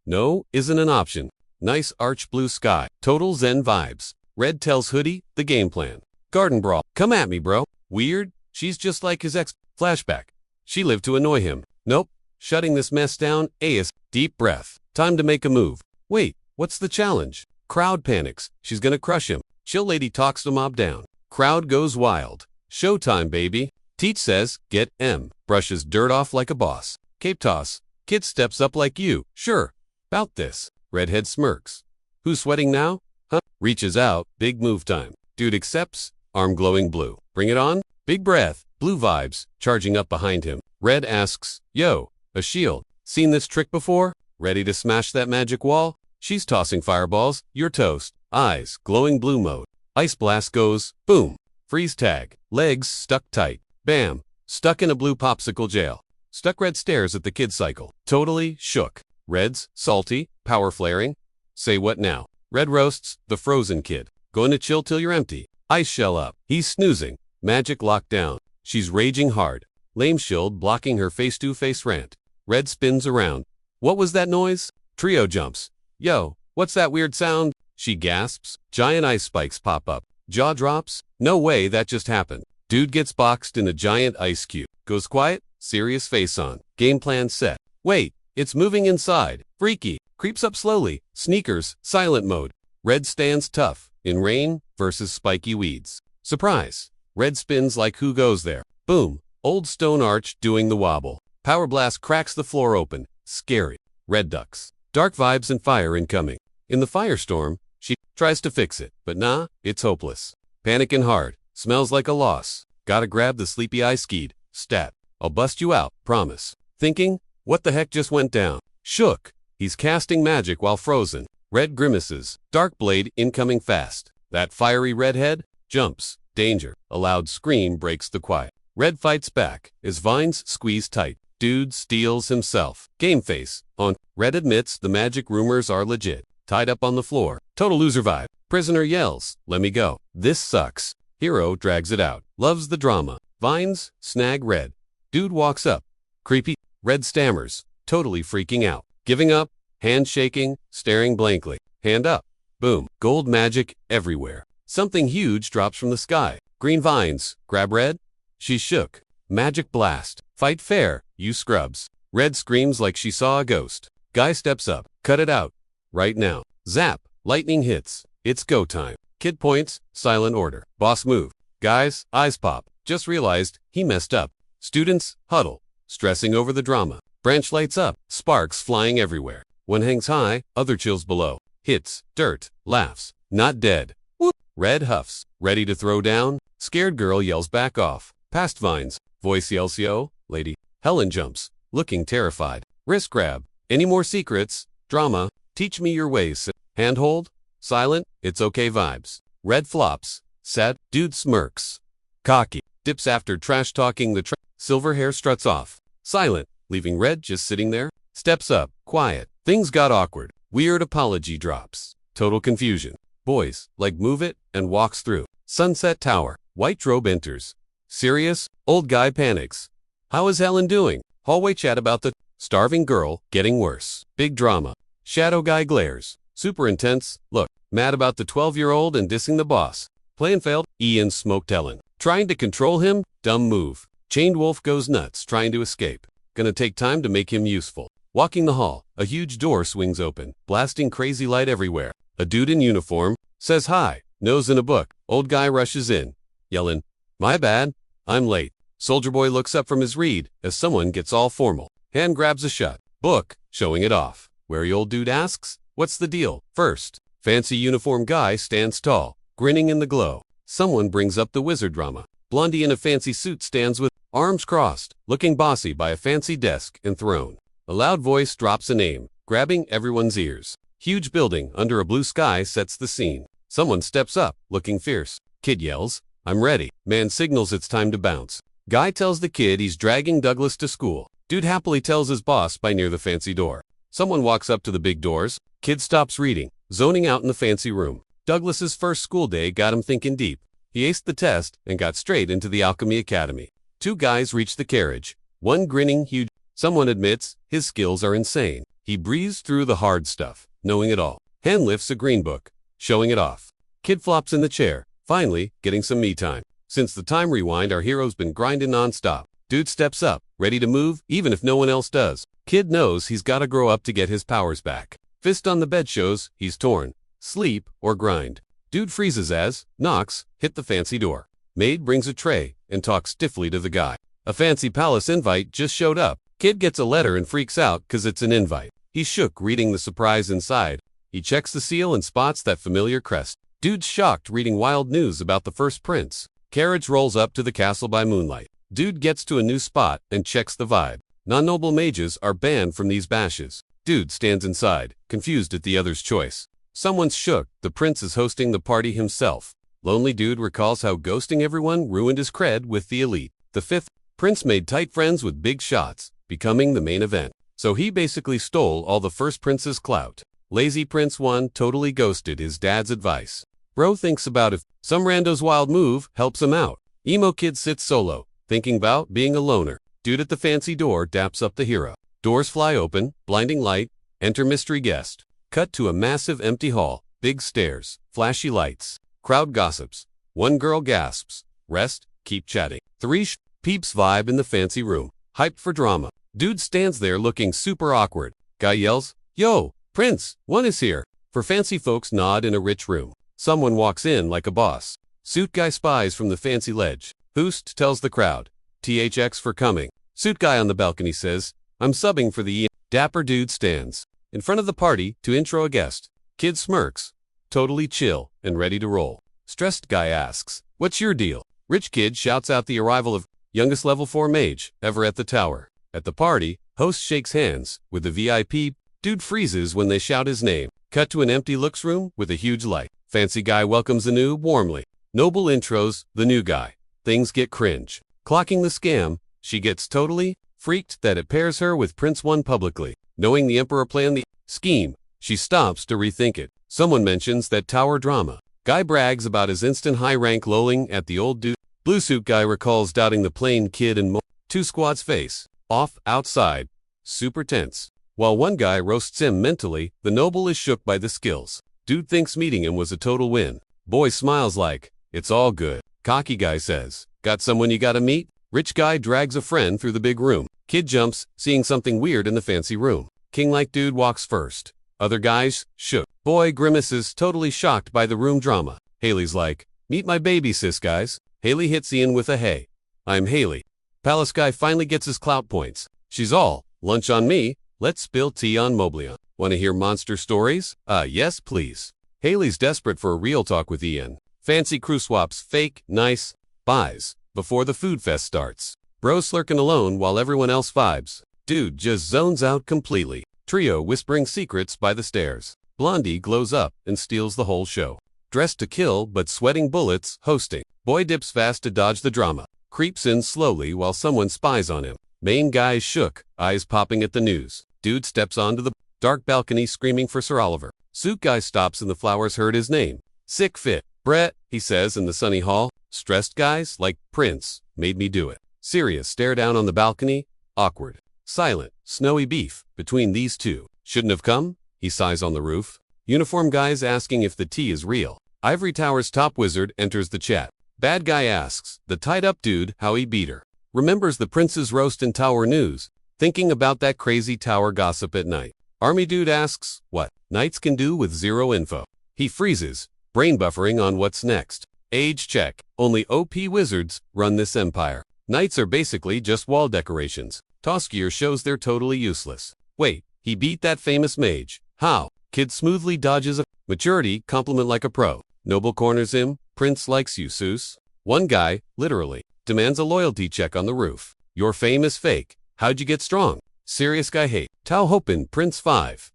No, isn't an option. Nice arch blue sky. Total zen vibes. Red tells Hoodie the game plan. Garden brawl. Come at me, bro. Weird. She's just like his ex. Flashback. She lived to annoy him. Nope. Shutting this mess down. AS. Deep breath. Time to make a move. Wait, what's the challenge? Crowd panics. She's gonna crush him. Chill lady talks the mob down. Crowd goes wild. Showtime, baby. Teach says, get M. Brushes dirt off like a boss. Cape toss. Kid steps up like you. Sure. Bout this. Redhead smirks. Who's sweating now? Huh? Reaches out, big move time. Dude accepts, arm glowing blue. Bring it on? Big breath, blue vibes, charging up behind him. Red asks, yo, a shield. Seen this trick before? Ready to smash that magic wall? She's tossing fireballs, you're toast. Eyes, glowing blue mode. Ice blast goes, boom. Freeze tag, legs stuck tight. Bam, stuck in a blue popsicle jail. Stuck red stares at the kid cycle. Totally shook. Red's, salty, power flaring. Say what now? Red roasts, the frozen kid. Going to chill till you're empty. Ice shell up. He's snoozing. Magic locked down. She's raging hard. Lame shield blocking her face-to-face rant. Red spins around. What was that noise? Trio jumps. Yo, what's that weird sound? She gasps. Giant ice spikes pop up. Jaw drops. No way that just happened. Dude gets boxed in a giant ice cube. Goes quiet. Serious face on. Game plan set. Wait, it's moving inside. Freaky. Creeps up slowly. Sneakers. Silent mode. Red stands tough. In rain versus spiky weeds. Surprise. Red spins like who goes there. Boom. Old stone arch doing the wobble. Power blast cracks the floor open. Scary. Red ducks. Dark vibes and fire incoming. In the firestorm, she tries to fix it, but nah, it's hopeless. Panicking hard. Smells like a loss. Gotta grab the sleepy eye skied. Stat. I'll bust you out, promise. Thinking, what the heck just went down? Shook. He's casting magic while frozen. Red grimaces. Dark blade incoming fast. That fiery redhead jumps. Danger. A loud scream breaks the quiet. Red fights back as vines squeeze tight. Dude steals himself. Game face. On. Red admits the magic rumors are legit. Tied up on the floor. Total loser vibe. Prisoner yells, let me go. This sucks. Hero drags it out. Loves the drama. Vines snag Red. Dude walks up. Creepy. Red stammers. Totally freaking out. Giving up. Hand shaking. Staring blankly. Hand up. Boom. Gold magic everywhere. Something huge drops from the sky. Green vines. Grab Red. She's shook. Magic blast. Fight fair, you scrubs. Red screams like she saw a ghost. Guy steps up. Cut it out. Right now. Zap. Lightning hits. It's go time. Kid points. Silent order. Boss move. Guys, eyes pop. Just realized he messed up. Students, huddle. Stressing over the drama. Branch lights up. Sparks flying everywhere. One hangs high, other chills below. Hits. Dirt. Laughs. Not dead. Whoop. Red huffs. Ready to throw down. Scared girl yells back off. Past vines. Voice yells yo, lady. Helen jumps. Looking terrified. Wrist grab. Any more secrets? Drama. Teach me your ways. Handhold. Silent. It's okay vibes. Red flops. Sad. Dude smirks. Cocky. Dips after trash talking the silver hair struts off. Silent. Leaving Red just sitting there. Steps up. Quiet. Things got awkward. Weird apology drops. Total confusion. Boys, like move it, and walks through. Sunset Tower. White robe enters. Serious? Old guy panics. How is Helen doing? Hallway chat about the starving girl getting worse. Big drama. Shadow guy glares. Super intense. Look. Mad about the 12-year-old and dissing the boss. Plan failed. Ian smoked Helen. Trying to control him? Dumb move. Chained wolf goes nuts trying to escape. Gonna take time to make him useful. Walking the hall. A huge door swings open. Blasting crazy light everywhere. A dude in uniform says hi. Nose in a book. Old guy rushes in. Yelling, my bad. I'm late. Soldier boy looks up from his read as someone gets all formal. Hand grabs a shut. Book. Showing it off. Wary old dude asks, what's the deal? First. Fancy uniform guy stands tall. Grinning in the glow. Someone brings up the wizard drama. Blondie in a fancy suit stands with arms crossed, looking bossy by a fancy desk and throne. A loud voice drops a name, grabbing everyone's ears. Huge building under a blue sky sets the scene. Someone steps up, looking fierce. Kid yells, I'm ready. Man signals it's time to bounce. Guy tells the kid he's dragging Douglas to school. Dude happily tells his boss by near the fancy door. Someone walks up to the big doors. Kid stops reading, zoning out in the fancy room. Douglas's first school day got him thinking deep. He aced the test and got straight into the Alchemy Academy. Two guys reach the carriage. One grinning huge. Someone admits his skills are insane. He breezed through the hard stuff, knowing it all. Hand lifts a green book, showing it off. Kid flops in the chair, finally getting some me time. Since the time rewind, our hero's been grinding non-stop. Dude steps up, ready to move, even if no one else does. Kid knows he's gotta grow up to get his powers back. Fist on the bed shows he's torn. Sleep or grind. Dude freezes as, knocks, hit the fancy door. Maid brings a tray and talks stiffly to the guy. A fancy palace invite just showed up. Kid gets a letter and freaks out cause it's an invite. He shook reading the surprise inside. He checks the seal and spots that familiar crest. Dude's shocked reading wild news about the first prince. Carriage rolls up to the castle by moonlight. Dude gets to a new spot and checks the vibe. Non-noble mages are banned from these bashes. Dude stands inside, confused at the other's choice. Someone's shook, the prince is hosting the party himself. Lonely Dude recalls how ghosting everyone ruined his cred with the elite. The fifth prince made tight friends with big shots, becoming the main event. So he basically stole all the first prince's clout. Lazy Prince 1 totally ghosted his dad's advice. Bro thinks about if some rando's wild move helps him out. Emo kid sits solo, thinking about being a loner. Dude at the fancy door daps up the hero. Doors fly open, blinding light, enter mystery guest. Cut to a massive empty hall, big stairs, flashy lights. Crowd gossips. One girl gasps. Rest, keep chatting. Three peeps vibe in the fancy room. Hyped for drama. Dude stands there looking super awkward. Guy yells, "Yo, Prince, 1 is here." For fancy folks nod in a rich room. Someone walks in like a boss. Suit guy spies from the fancy ledge. Hoost tells the crowd, "THX for coming." Suit guy on the balcony says, "I'm subbing for the Dapper Dude stands in front of the party to intro a guest. Kid smirks, totally chill and ready to roll. Stressed guy asks, "What's your deal?" Rich kid shouts out the arrival of youngest level 4 mage ever at the tower. At the party, host shakes hands with the VIP. Dude freezes when they shout his name. Cut to an empty looks room with a huge light. Fancy guy welcomes the new warmly. Noble intros the new guy. Things get cringe. Clocking the scam, she gets totally freaked that it pairs her with Prince 1 publicly. Knowing the Emperor planned the scheme, she stops to rethink it. Someone mentions that tower drama. Guy brags about his instant high rank lolling at the old dude. Blue suit guy recalls doubting the plain kid and two squads face off outside. Super tense. While one guy roasts him mentally, the noble is shook by the skills. Dude thinks meeting him was a total win. Boy smiles like, "It's all good." Cocky guy says, "Got someone you gotta meet?" Rich guy drags a friend through the big room. Kid jumps, seeing something weird in the fancy room. King-like dude walks first. Other guys, shook. Boy grimaces, totally shocked by the room drama. Haley's like, "Meet my baby sis, guys." Haley hits Ian with a "Hey, I'm Haley." Palace guy finally gets his clout points. She's all, "Lunch on me, let's spill tea on Moblion." Wanna hear monster stories? Yes please. Haley's desperate for a real talk with Ian. Fancy crew swaps fake, nice, buys before the food fest starts. Bro slurking alone while everyone else vibes. Dude just zones out completely. Trio whispering secrets by the stairs. Blondie glows up and steals the whole show. Dressed to kill but sweating bullets, hosting. Boy dips fast to dodge the drama. Creeps in slowly while someone spies on him. Main guy shook, eyes popping at the news. Dude steps onto the dark balcony screaming for Sir Oliver. Suit guy stops and the flowers heard his name. Sick fit. "Brett," he says in the sunny hall. Stressed guys, like Prince, made me do it. Serious stare down on the balcony. Awkward. Silent, snowy beef between these two. "Shouldn't have come," he sighs on the roof. Uniform guys asking if the tea is real. Ivory Tower's top wizard enters the chat. Bad guy asks the tied-up dude how he beat her. Remembers the prince's roast in tower news. Thinking about that crazy tower gossip at night. Army dude asks what knights can do with zero info. He freezes, brain buffering on what's next. Age check. Only OP wizards run this empire. Knights are basically just wall decorations. Toss gear shows they're totally useless. Wait, he beat that famous mage. How? Kid smoothly dodges a maturity compliment like a pro. Noble corners him. Prince likes you, Seuss. One guy, literally, demands a loyalty check on the roof. Your fame is fake. How'd you get strong? Serious guy hate. Tao Hopin, Prince 5.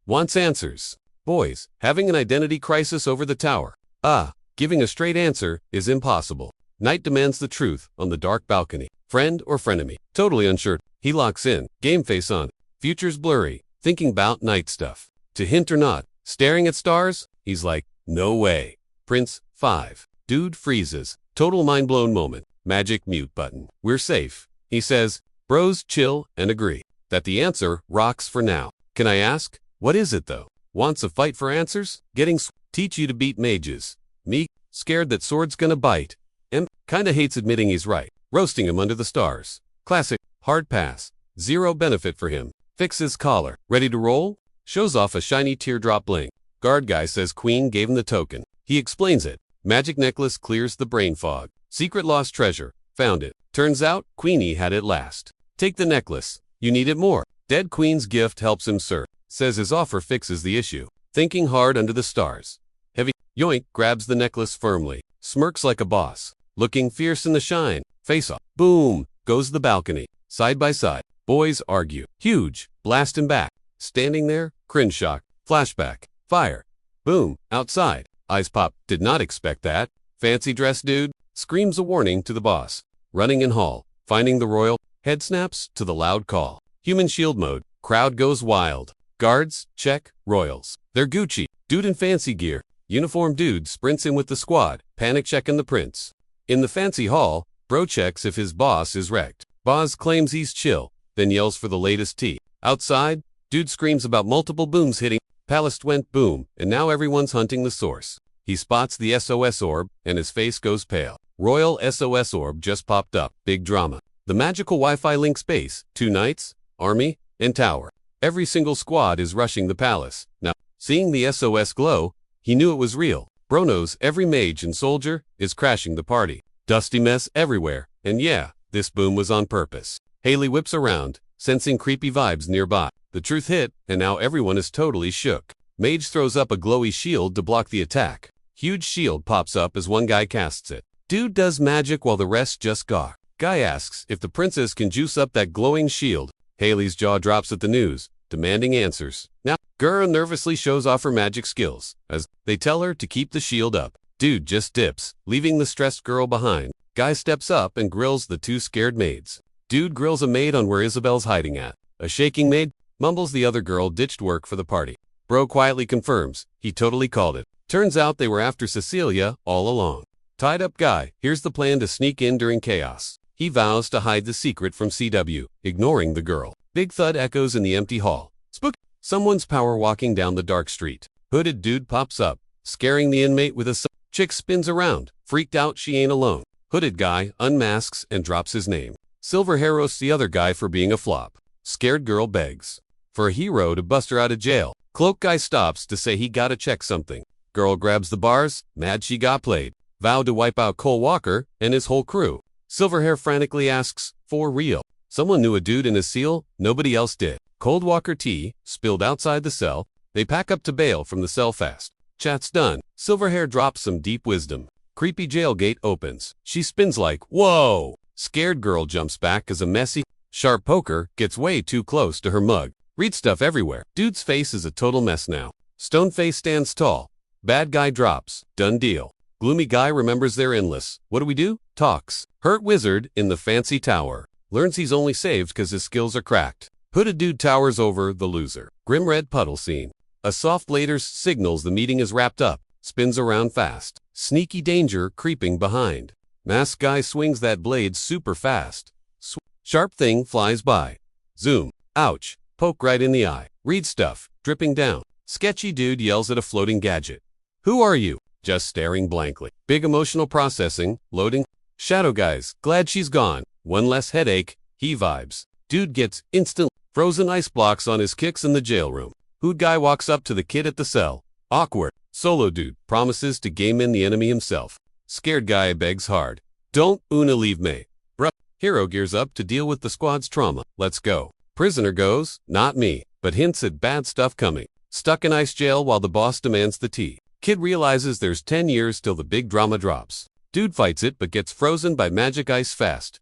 Wants answers. Boys, having an identity crisis over the tower. Giving a straight answer is impossible. Knight demands the truth on the dark balcony. Friend or frenemy? Totally unsure. He locks in. Game face on. Future's blurry. Thinking about night stuff. To hint or not. Staring at stars? He's like, no way. Prince 5. Dude freezes. Total mind-blown moment. Magic mute button. We're safe. He says, bros chill and agree that the answer rocks for now. Can I ask? What is it though? Wants a fight for answers? Teach you to beat mages. Me, scared that sword's gonna bite. Kinda hates admitting he's right. Roasting him under the stars. Classic. Hard pass. Zero benefit for him. Fixes collar. Ready to roll? Shows off a shiny teardrop bling. Guard guy says Queen gave him the token. He explains it. Magic necklace clears the brain fog. Secret lost treasure. Found it. Turns out, Queenie had it last. Take the necklace. You need it more. Dead Queen's gift helps him, sir. Says his offer fixes the issue. thinking hard under the stars. Heavy yoink grabs the necklace firmly, smirks like a boss, looking fierce in the shine. Face off. Boom goes the balcony. Side by side, boys argue. Huge, blasting back. Standing there, cringe shock. Flashback. Fire. Boom, outside. Eyes pop. Did not expect that. Fancy dress dude screams a warning to the boss. Running in hall, finding the royal. Head snaps to the loud call. Human shield mode. Crowd goes wild. Guards, check. Royals. They're Gucci. Dude in fancy gear. Uniformed dude sprints in with the squad, panic checking the prince. In the fancy hall, bro checks if his boss is wrecked. Boss claims he's chill, then yells for the latest tea. Outside, dude screams about multiple booms hitting. Palace went boom, and now everyone's hunting the source. He spots the SOS orb, and his face goes pale. Royal SOS orb just popped up. Big drama. The magical Wi-Fi links base, 2 knights, army, and tower. Every single squad is rushing the palace. Now, seeing the SOS glow, he knew it was real. Bro knows every mage and soldier is crashing the party. Dusty mess everywhere, and yeah, this boom was on purpose. Haley whips around, sensing creepy vibes nearby. The truth hit, and now everyone is totally shook. Mage throws up a glowy shield to block the attack. Huge shield pops up as one guy casts it. Dude does magic while the rest just gawk. Guy asks if the princess can juice up that glowing shield. Haley's jaw drops at the news, demanding answers. Now, girl nervously shows off her magic skills, as they tell her to keep the shield up. Dude just dips, leaving the stressed girl behind. Guy steps up and grills the 2 scared maids. Dude grills a maid on where Isabel's hiding at. A shaking maid mumbles the other girl ditched work for the party. Bro quietly confirms, he totally called it. Turns out they were after Cecilia all along. Tied up guy here's the plan to sneak in during chaos. He vows to hide the secret from CW, ignoring the girl. Big thud echoes in the empty hall. Spook! Someone's power walking down the dark street. Hooded dude pops up, scaring the inmate with a chick spins around, freaked out she ain't alone. Hooded guy unmasks and drops his name. Silver hair roasts the other guy for being a flop. Scared girl begs for a hero to bust her out of jail. Cloak guy stops to say he gotta check something. Girl grabs the bars, mad she got played. Vowed to wipe out Cole Walker and his whole crew. Silver hair frantically asks, for real. Someone knew a dude in a seal, nobody else did. Cold Walker tea, spilled outside the cell. They pack up to bail from the cell fast. Chat's done. Silver hair drops some deep wisdom. Creepy jail gate opens. She spins like, whoa! Scared girl jumps back as a messy, sharp poker gets way too close to her mug. Read stuff everywhere. Dude's face is a total mess now. Stone face stands tall. Bad guy drops. Done deal. Gloomy guy remembers they're endless. What do we do? Talks. Hurt wizard in the fancy tower. Learns he's only saved because his skills are cracked. Hooded dude towers over the loser. Grim red puddle scene. A soft later signals the meeting is wrapped up. Spins around fast. Sneaky danger creeping behind. Masked guy swings that blade super fast. Sharp thing flies by. Zoom. Ouch. Poke right in the eye. Read stuff. Dripping down. Sketchy dude yells at a floating gadget. Who are you? Just staring blankly. Big emotional processing. Loading. Shadow guys. Glad she's gone. One less headache. He vibes. Dude gets instant frozen ice blocks on his kicks in the jail room. Hood guy walks up to the kid at the cell. Awkward. Solo dude promises to game in the enemy himself. Scared guy begs hard. Don't leave me. Bruh. Hero gears up to deal with the squad's trauma. Let's go. Prisoner goes, not me, but hints at bad stuff coming. Stuck in ice jail while the boss demands the tea. Kid realizes there's 10 years till the big drama drops. Dude fights it but gets frozen by magic ice fast.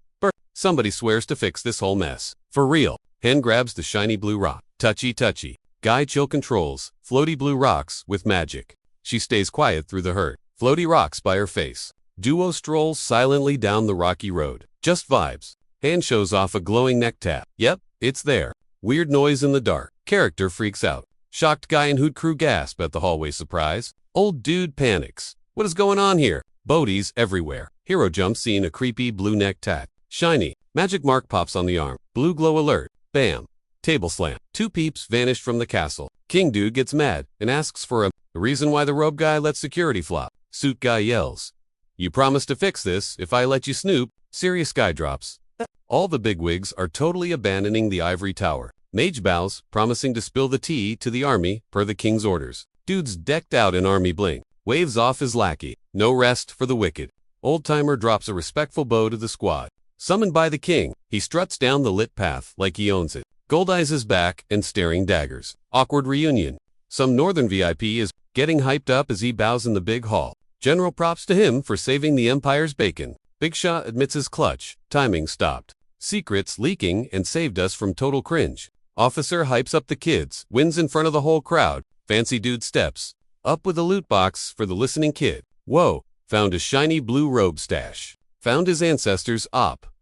Somebody swears to fix this whole mess. For real. Hen grabs the shiny blue rock. Touchy touchy. Guy chill controls floaty blue rocks with magic. She stays quiet through the hurt. Floaty rocks by her face. Duo strolls silently down the rocky road. Just vibes. Hand shows off a glowing neck tap. Yep, it's there. Weird noise in the dark. Character freaks out. Shocked guy and hood crew gasp at the hallway surprise. Old dude panics. What is going on here? Bodies everywhere. Hero jumps seeing a creepy blue neck tat. Shiny. Magic mark pops on the arm. Blue glow alert. Bam. Table slam. 2 peeps vanished from the castle. King dude gets mad and asks for a reason why the robe guy lets security flop. Suit guy yells. You promised to fix this if I let you snoop. Serious guy drops. All the bigwigs are totally abandoning the ivory tower. Mage bows, promising to spill the tea to the army per the king's orders. Dude's decked out in army bling. Waves off his lackey. No rest for the wicked. Old-timer drops a respectful bow to the squad. Summoned by the king, he struts down the lit path like he owns it. Gold eyes is back and staring daggers. Awkward reunion. Some northern VIP is getting hyped up as he bows in the big hall. General props to him for saving the Empire's bacon. Big Shot admits his clutch. Timing stopped. Secrets leaking and saved us from total cringe. Officer hypes up the kids, wins in front of the whole crowd. Fancy dude steps up with a loot box for the listening kid. Whoa, found a shiny blue robe stash. Found his ancestors'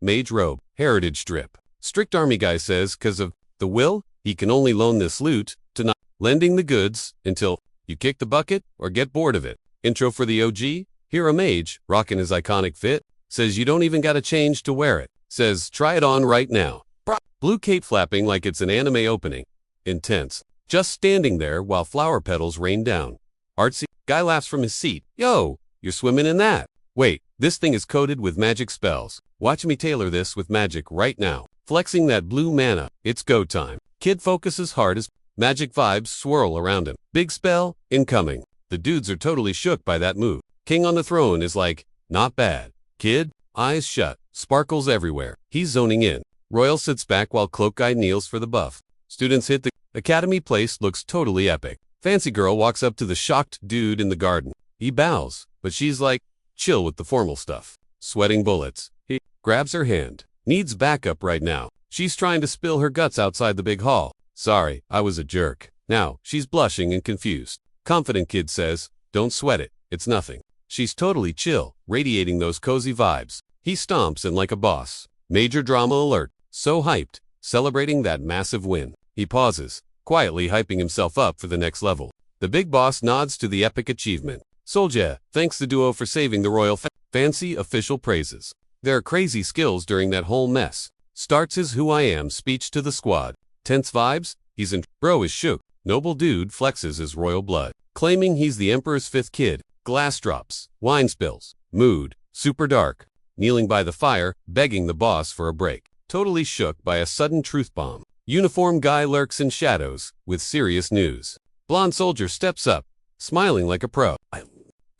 Mage robe, heritage strip. Strict army guy says cause of the will, he can only loan this loot to not lending the goods until you kick the bucket or get bored of it. Intro for the OG, here a mage, rocking his iconic fit, says you don't even gotta change to wear it. Says try it on right now. Blue cape flapping like it's an anime opening. Intense. Just standing there while flower petals rain down. Artsy. Guy laughs from his seat. Yo, you're swimming in that. Wait, this thing is coated with magic spells. Watch me tailor this with magic right now. Flexing that blue mana. It's go time. Kid focuses hard as magic vibes swirl around him. Big spell, incoming. The dudes are totally shook by that move. King on the throne is like, not bad. Kid, eyes shut, sparkles everywhere. He's zoning in. Royal sits back while Cloak Guy kneels for the buff. Students hit the academy place looks totally epic. Fancy girl walks up to the shocked dude in the garden. He bows, but she's like, chill with the formal stuff. Sweating bullets. He grabs her hand. Needs backup right now. She's trying to spill her guts outside the big hall. Sorry, I was a jerk. Now, she's blushing and confused. Confident kid says, don't sweat it, it's nothing. She's totally chill, radiating those cozy vibes. He stomps in like a boss. Major drama alert. So hyped, celebrating that massive win. He pauses, quietly hyping himself up for the next level. The big boss nods to the epic achievement. Soldier, thanks the duo for saving the royal fancy official praises. There are crazy skills during that whole mess. Starts his who I am speech to the squad. Tense vibes, he's in. Bro is shook. Noble dude flexes his royal blood. Claiming he's the emperor's fifth kid. Glass drops. Wine spills. Mood. Super dark. Kneeling by the fire, begging the boss for a break. Totally shook by a sudden truth bomb. Uniform guy lurks in shadows, with serious news. Blonde soldier steps up, smiling like a pro.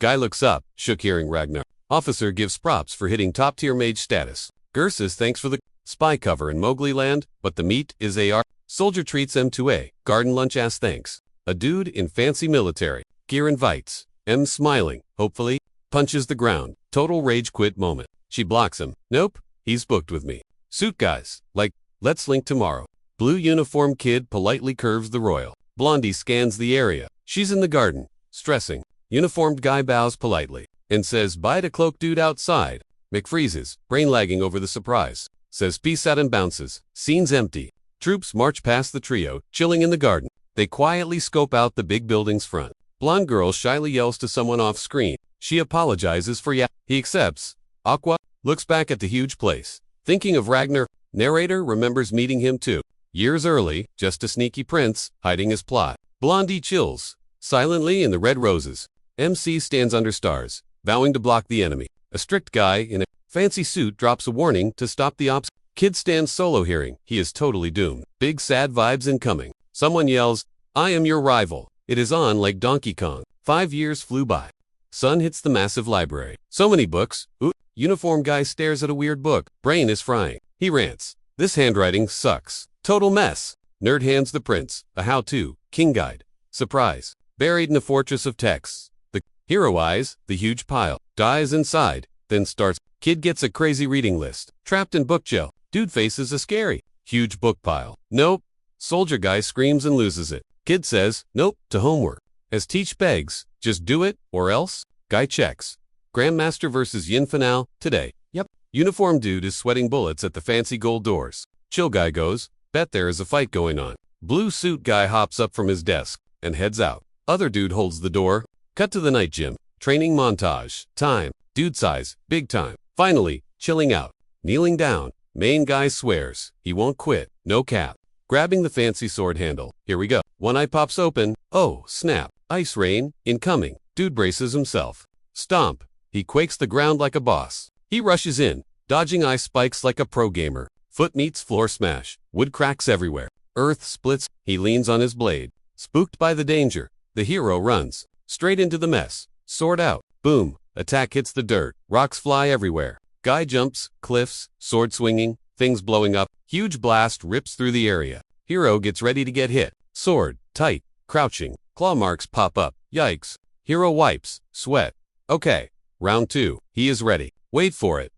Guy looks up, shook hearing Ragnar. Officer gives props for hitting top-tier mage status. Gerses thanks for the spy cover in Mowgli land, but the meat is AR. Soldier treats M to A. Garden lunch ass thanks. A dude in fancy military gear invites. M smiling, hopefully, punches the ground. Total rage quit moment. She blocks him. Nope, he's booked with me. Suit guys, like, let's link tomorrow. Blue uniform kid politely curves the royal. Blondie scans the area. She's in the garden, stressing. Uniformed guy bows politely and says bye to cloak dude outside. McFreezes, brain lagging over the surprise. Says peace out and bounces. Scene's empty. Troops march past the trio, chilling in the garden. They quietly scope out the big building's front. Blonde girl shyly yells to someone off screen. She apologizes for He accepts. Aqua looks back at the huge place. Thinking of Ragnar, narrator remembers meeting him too. Years early, just a sneaky prince, hiding his plot. Blondie chills, silently in the red roses. MC stands under stars, vowing to block the enemy. A strict guy in a fancy suit drops a warning to stop the ops. Kid stands solo hearing, he is totally doomed. Big sad vibes incoming. Someone yells, I am your rival. It is on like Donkey Kong. 5 years flew by. Sun hits the massive library. So many books. Ooh, uniform guy stares at a weird book. Brain is frying. He rants. This handwriting sucks. Total mess. Nerd hands the prince a how-to, king guide. Surprise. Buried in a fortress of texts. The hero eyes the huge pile. Dies inside, then starts. Kid gets a crazy reading list. Trapped in book jail. Dude faces a scary, huge book pile. Nope. Soldier guy screams and loses it. Kid says, nope, to homework. As Teach begs, just do it, or else. Guy checks. Grandmaster versus Yin Finale, today. Yep. Uniform dude is sweating bullets at the fancy gold doors. Chill guy goes, bet there is a fight going on. Blue suit guy hops up from his desk and heads out. Other dude holds the door. Cut to the night gym. Training montage. Time. Dude size. Big time. Finally, chilling out. Kneeling down. Main guy swears. He won't quit. No cap. Grabbing the fancy sword handle. Here we go. One eye pops open. Oh, snap. Ice rain. Incoming. Dude braces himself. Stomp. He quakes the ground like a boss. He rushes in, dodging ice spikes like a pro gamer. Foot meets floor smash. Wood cracks everywhere. Earth splits. He leans on his blade. Spooked by the danger, the hero runs. Straight into the mess. Sword out. Boom. Attack hits the dirt. Rocks fly everywhere. Guy jumps. Cliffs. Sword swinging. Things blowing up. Huge blast rips through the area. Hero gets ready to get hit. Sword. Tight. Crouching. Claw marks pop up. Yikes. Hero wipes. Sweat. Okay. Round 2. He is ready. Wait for it. ...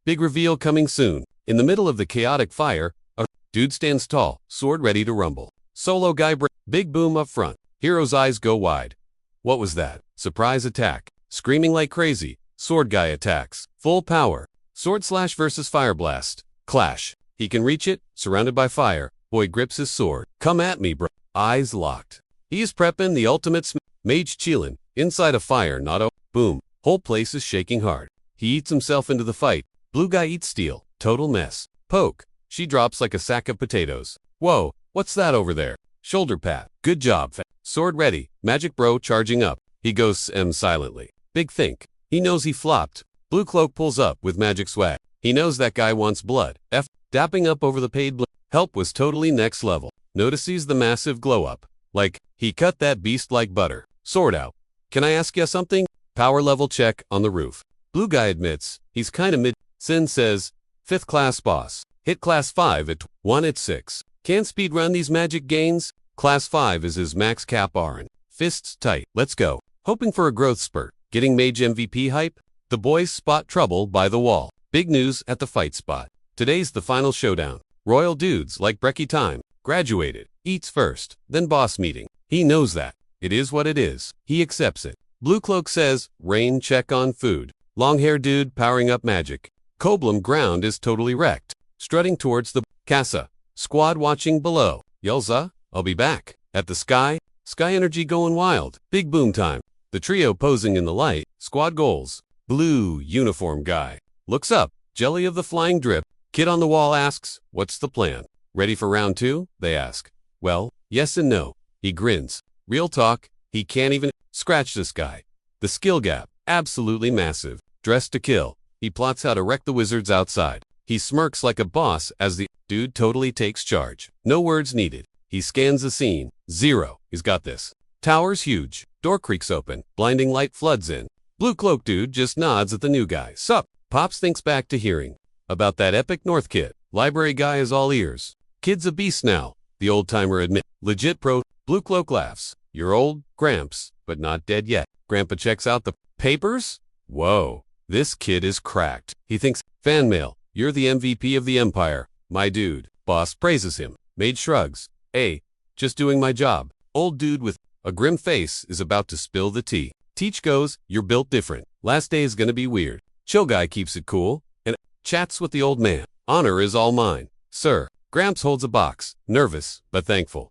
Big reveal coming soon. In the middle of the chaotic fire, a dude stands tall, sword ready to rumble. Solo guy big boom up front. Hero's eyes go wide. What was that? Surprise attack. Screaming like crazy. Sword guy attacks. Full power. Sword slash versus fire blast. Clash. He can reach it, surrounded by fire. Boy grips his sword. Come at me, bro. Eyes locked. He's prepping the ultimate Mage chillin'. Inside a fire, not a boom. Whole place is shaking hard. He eats himself into the fight. Blue guy eats steel. Total mess. Poke. She drops like a sack of potatoes. Whoa, what's that over there? Shoulder pat. Good job. Sword ready. Magic bro charging up. He goes silently. Big think. He knows he flopped. Blue cloak pulls up with magic swag. He knows that guy wants blood. Dapping up over the paid blood. Help was totally next level. Notices the massive glow up. Like, he cut that beast like butter. Sword out. Can I ask ya something? Power level check on the roof. Blue guy admits, he's kinda mid. Sin says, 5th class boss. Hit class 5 at 1 at 6. Can't speedrun these magic gains? Class 5 is his max cap RN. Fists tight. Let's go. Hoping for a growth spurt. Getting Mage MVP hype? The boys spot trouble by the wall. Big news at the fight spot. Today's the final showdown. Royal dudes like Brecky time. Graduated. Eats first. Then boss meeting. He knows that. It is what it is. He accepts it. Blue cloak says, rain check on food. Long hair dude powering up magic. Koblem ground is totally wrecked. Strutting towards the casa. Squad watching below. Yells, I'll be back. At the sky. Sky energy going wild. Big boom time. The trio posing in the light. Squad goals. Blue uniform guy. Looks up. Jelly of the flying drip. Kid on the wall asks, what's the plan? Ready for round 2? They ask. Well, yes and no. He grins. Real talk, he can't even scratch this guy. The skill gap, absolutely massive. Dressed to kill. He plots how to wreck the wizards outside. He smirks like a boss as the dude totally takes charge. No words needed. He scans the scene. 0. He's got this. Tower's huge. Door creaks open. Blinding light floods in. Blue cloak dude just nods at the new guy. Sup? Pops thinks back to hearing about that epic North kid. Library guy is all ears. Kid's a beast now. The old timer admit. Legit pro. Blue cloak laughs. You're old, Gramps, but not dead yet. Grandpa checks out the papers. Whoa, this kid is cracked. He thinks, fan mail, you're the MVP of the Empire. My dude. Boss praises him. Mage shrugs. Hey, just doing my job. Old dude with a grim face is about to spill the tea. Teach goes, you're built different. Last day is gonna be weird. Chill guy keeps it cool and chats with the old man. Honor is all mine. Sir. Gramps holds a box. Nervous, but thankful.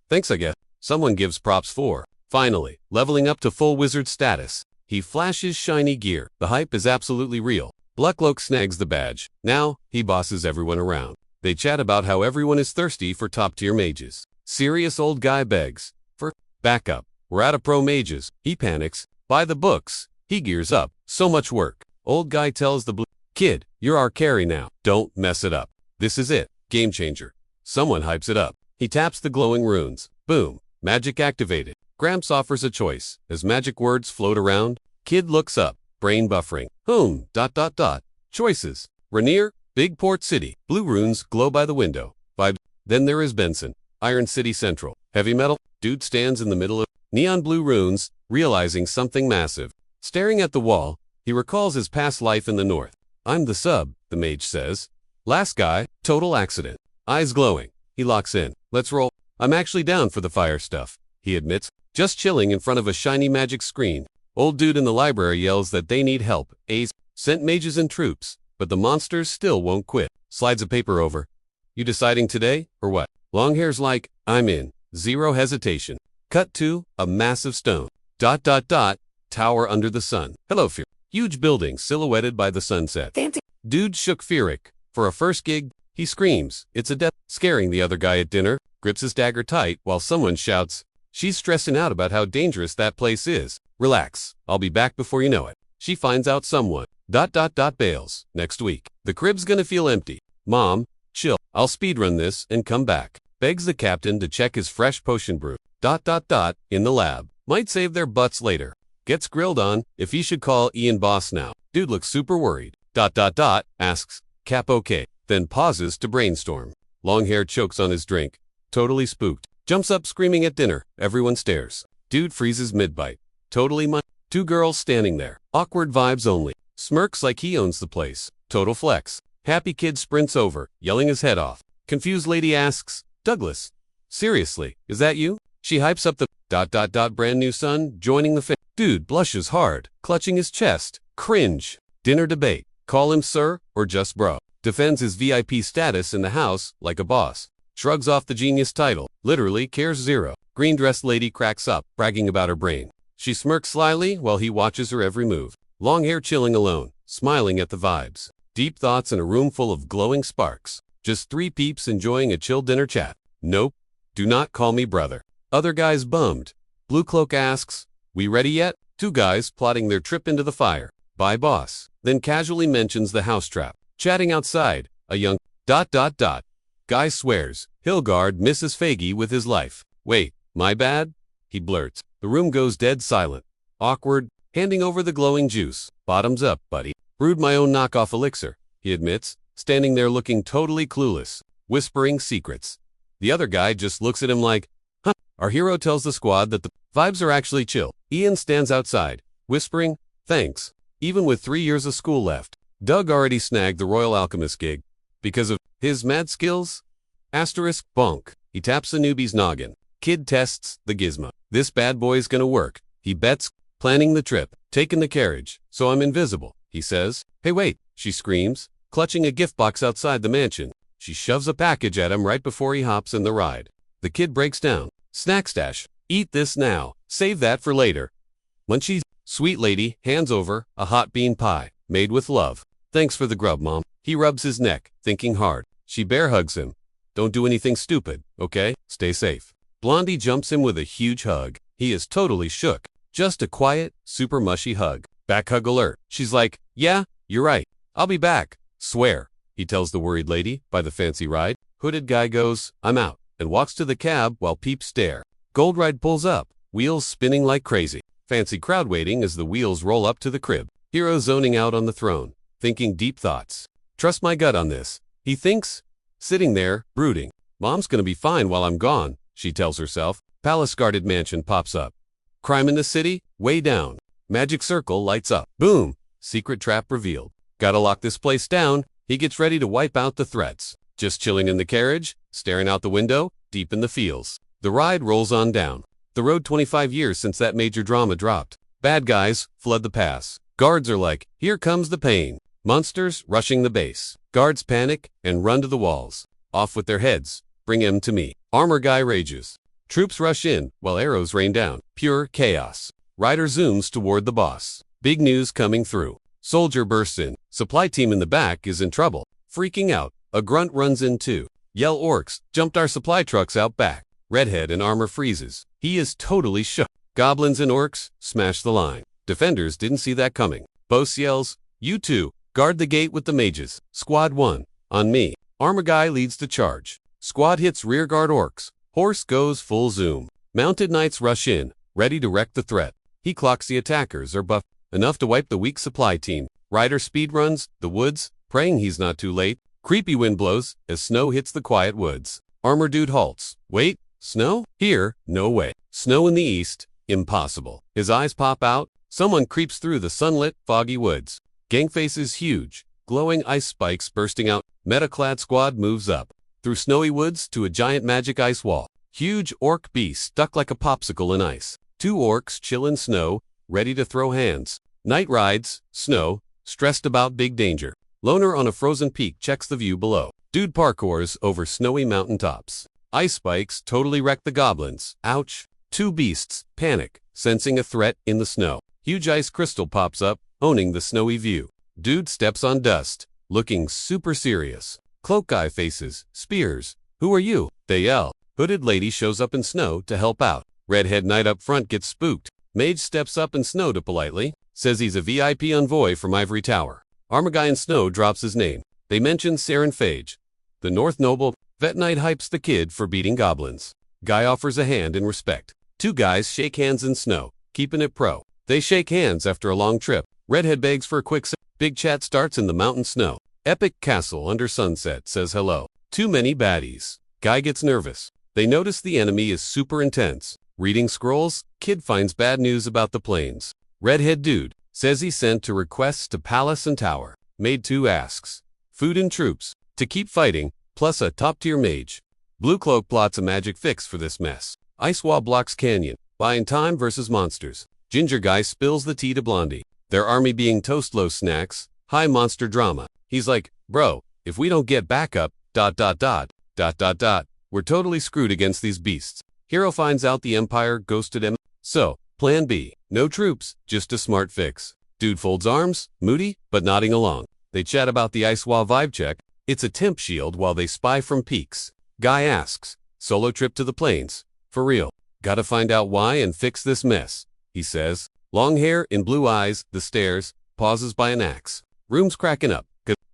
Thanks, I guess. Someone gives props for. Finally, leveling up to full wizard status. He flashes shiny gear. The hype is absolutely real. Bluckloak snags the badge. Now, he bosses everyone around. They chat about how everyone is thirsty for top-tier mages. Serious old guy begs for backup. We're out of pro mages. He panics. Buy the books. He gears up. So much work. Old guy tells the blue kid, you're our carry now. Don't mess it up. This is it. Game changer. Someone hypes it up. He taps the glowing runes. Boom. Magic activated. Gramps offers a choice. As magic words float around, kid looks up. Brain buffering. Choices. Rainier, Big Port City. Blue runes glow by the window. Vibe. Then there is Benson. Iron City Central. Heavy metal. Dude stands in the middle of neon blue runes, realizing something massive. Staring at the wall, he recalls his past life in the north. I'm the sub, the mage says. Last guy, total accident. Eyes glowing. He locks in. Let's roll. I'm actually down for the fire stuff, he admits. Just chilling in front of a shiny magic screen. Old dude in the library yells that they need help. A's sent mages and troops, but the monsters still won't quit. Slides a paper over. You deciding today, or what? Longhair's like, I'm in. Zero hesitation. Cut to a massive stone. Tower under the sun. Hello, Fear. Huge building silhouetted by the sunset. Fancy. Dude shook Fearic. For a first gig, he screams. It's a death. Scaring the other guy at dinner. Grips his dagger tight while someone shouts. She's stressing out about how dangerous that place is. Relax. I'll be back before you know it. She finds out someone. Bails. Next week. The crib's gonna feel empty. Mom, chill. I'll speedrun this and come back. Begs the captain to check his fresh potion brew. In the lab. Might save their butts later. Gets grilled on if he should call Ian boss now. Dude looks super worried. Asks, Cap okay. Then pauses to brainstorm. Long hair chokes on his drink. Totally spooked. Jumps up screaming at dinner. Everyone stares. Dude freezes mid-bite. Totally my. Two girls standing there. Awkward vibes only. Smirks like he owns the place. Total flex. Happy kid sprints over, yelling his head off. Confused lady asks, Douglas, seriously, is that you? She hypes up the ... brand new son, joining the Dude blushes hard, clutching his chest. Cringe. Dinner debate. Call him sir or just bro. Defends his VIP status in the house like a boss. Shrugs off the genius title. Literally cares zero. Green-dressed lady cracks up, bragging about her brain. She smirks slyly while he watches her every move. Long hair chilling alone, smiling at the vibes. Deep thoughts in a room full of glowing sparks. Just three peeps enjoying a chill dinner chat. Nope. Do not call me brother. Other guys bummed. Blue Cloak asks, we ready yet? Two guys plotting their trip into the fire. Bye boss. Then casually mentions the house trap. Chatting outside, a young ... Guy swears, Hilgard misses Faggy with his life. Wait, my bad? He blurts. The room goes dead silent. Awkward, handing over the glowing juice. Bottoms up, buddy. Brewed my own knockoff elixir, he admits, standing there looking totally clueless, whispering secrets. The other guy just looks at him like, huh. Our hero tells the squad that the vibes are actually chill. Ian stands outside, whispering, thanks, even with 3 years of school left. Doug already snagged the Royal Alchemist gig. Because of his mad skills? Asterisk, bonk. He taps the newbie's noggin. Kid tests the gizmo. This bad boy's gonna work. He bets, planning the trip, taking the carriage, so I'm invisible, he says. Hey wait, she screams, clutching a gift box outside the mansion. She shoves a package at him right before he hops in the ride. The kid breaks down. Snack stash. Eat this now. Save that for later. Munchies. Sweet lady hands over a hot bean pie, made with love. Thanks for the grub, Mom. He rubs his neck, thinking hard. She bear hugs him. Don't do anything stupid, okay? Stay safe. Blondie jumps him with a huge hug. He is totally shook. Just a quiet, super mushy hug. Back hug alert. She's like, yeah, you're right. I'll be back. Swear, he tells the worried lady by the fancy ride. Hooded guy goes, I'm out, and walks to the cab while peeps stare. Gold ride pulls up, wheels spinning like crazy. Fancy crowd waiting as the wheels roll up to the crib. Hero zoning out on the throne, thinking deep thoughts. Trust my gut on this, he thinks. Sitting there, brooding. Mom's gonna be fine while I'm gone, she tells herself. Palace-guarded mansion pops up. Crime in the city? Way down. Magic circle lights up. Boom! Secret trap revealed. Gotta lock this place down. He gets ready to wipe out the threats. Just chilling in the carriage, staring out the window, deep in the feels. The ride rolls on down. The road 25 years since that major drama dropped. Bad guys flood the pass. Guards are like, here comes the pain. Monsters rushing the base. Guards panic and run to the walls. Off with their heads. Bring him to me. Armor guy rages. Troops rush in while arrows rain down. Pure chaos. Rider zooms toward the boss. Big news coming through. Soldier bursts in. Supply team in the back is in trouble. Freaking out. A grunt runs in too. Yell orcs. Jumped our supply trucks out back. Redhead in armor freezes. He is totally shook. Goblins and orcs smash the line. Defenders didn't see that coming. Bose yells, you two, guard the gate with the mages. Squad 1, on me. Armor guy leads the charge. Squad hits rear guard orcs. Horse goes full zoom. Mounted knights rush in, ready to wreck the threat. He clocks the attackers are buffed enough to wipe the weak supply team. Rider speedruns the woods, praying he's not too late. Creepy wind blows as snow hits the quiet woods. Armor dude halts. Wait, snow? Here, no way. Snow in the east, impossible. His eyes pop out. Someone creeps through the sunlit, foggy woods. Gang face is huge. Glowing ice spikes bursting out. Meta-clad squad moves up. Through snowy woods to a giant magic ice wall. Huge orc beast stuck like a popsicle in ice. Two orcs chill in snow, ready to throw hands. Night rides, snow, stressed about big danger. Loner on a frozen peak checks the view below. Dude parkours over snowy mountaintops. Ice spikes totally wreck the goblins. Ouch. Two beasts panic, sensing a threat in the snow. Huge ice crystal pops up, owning the snowy view. Dude steps on dust, looking super serious. Cloak guy faces, spears. Who are you? They yell. Hooded lady shows up in snow to help out. Redhead knight up front gets spooked. Mage steps up in snow to politely, says he's a VIP envoy from Ivory Tower. Armor guy in snow drops his name. They mention Saren Phage. The North Noble. Vet knight hypes the kid for beating goblins. Guy offers a hand in respect. Two guys shake hands in snow, keeping it pro. They shake hands after a long trip. Redhead begs for a quick big chat starts in the mountain snow. Epic castle under sunset says hello. Too many baddies. Guy gets nervous. They notice the enemy is super intense. Reading scrolls, kid finds bad news about the planes. Redhead dude says he sent 2 requests to palace and tower. Maid 2 asks. Food and troops to keep fighting, plus a top-tier mage. Blue Cloak plots a magic fix for this mess. Ice Wall blocks Canyon. Buying time versus monsters. Ginger guy spills the tea to Blondie. Their army being toast low snacks. High monster drama. He's like, bro, if we don't get backup, we're totally screwed against these beasts. Hero finds out the Empire ghosted him. So, plan B. No troops, just a smart fix. Dude folds arms, moody, but nodding along. They chat about the Ice Wall vibe check. It's a temp shield while they spy from peaks. Guy asks, solo trip to the plains. For real. Gotta find out why and fix this mess. He says, long hair in blue eyes, the stairs, pauses by an axe. Room's cracking up.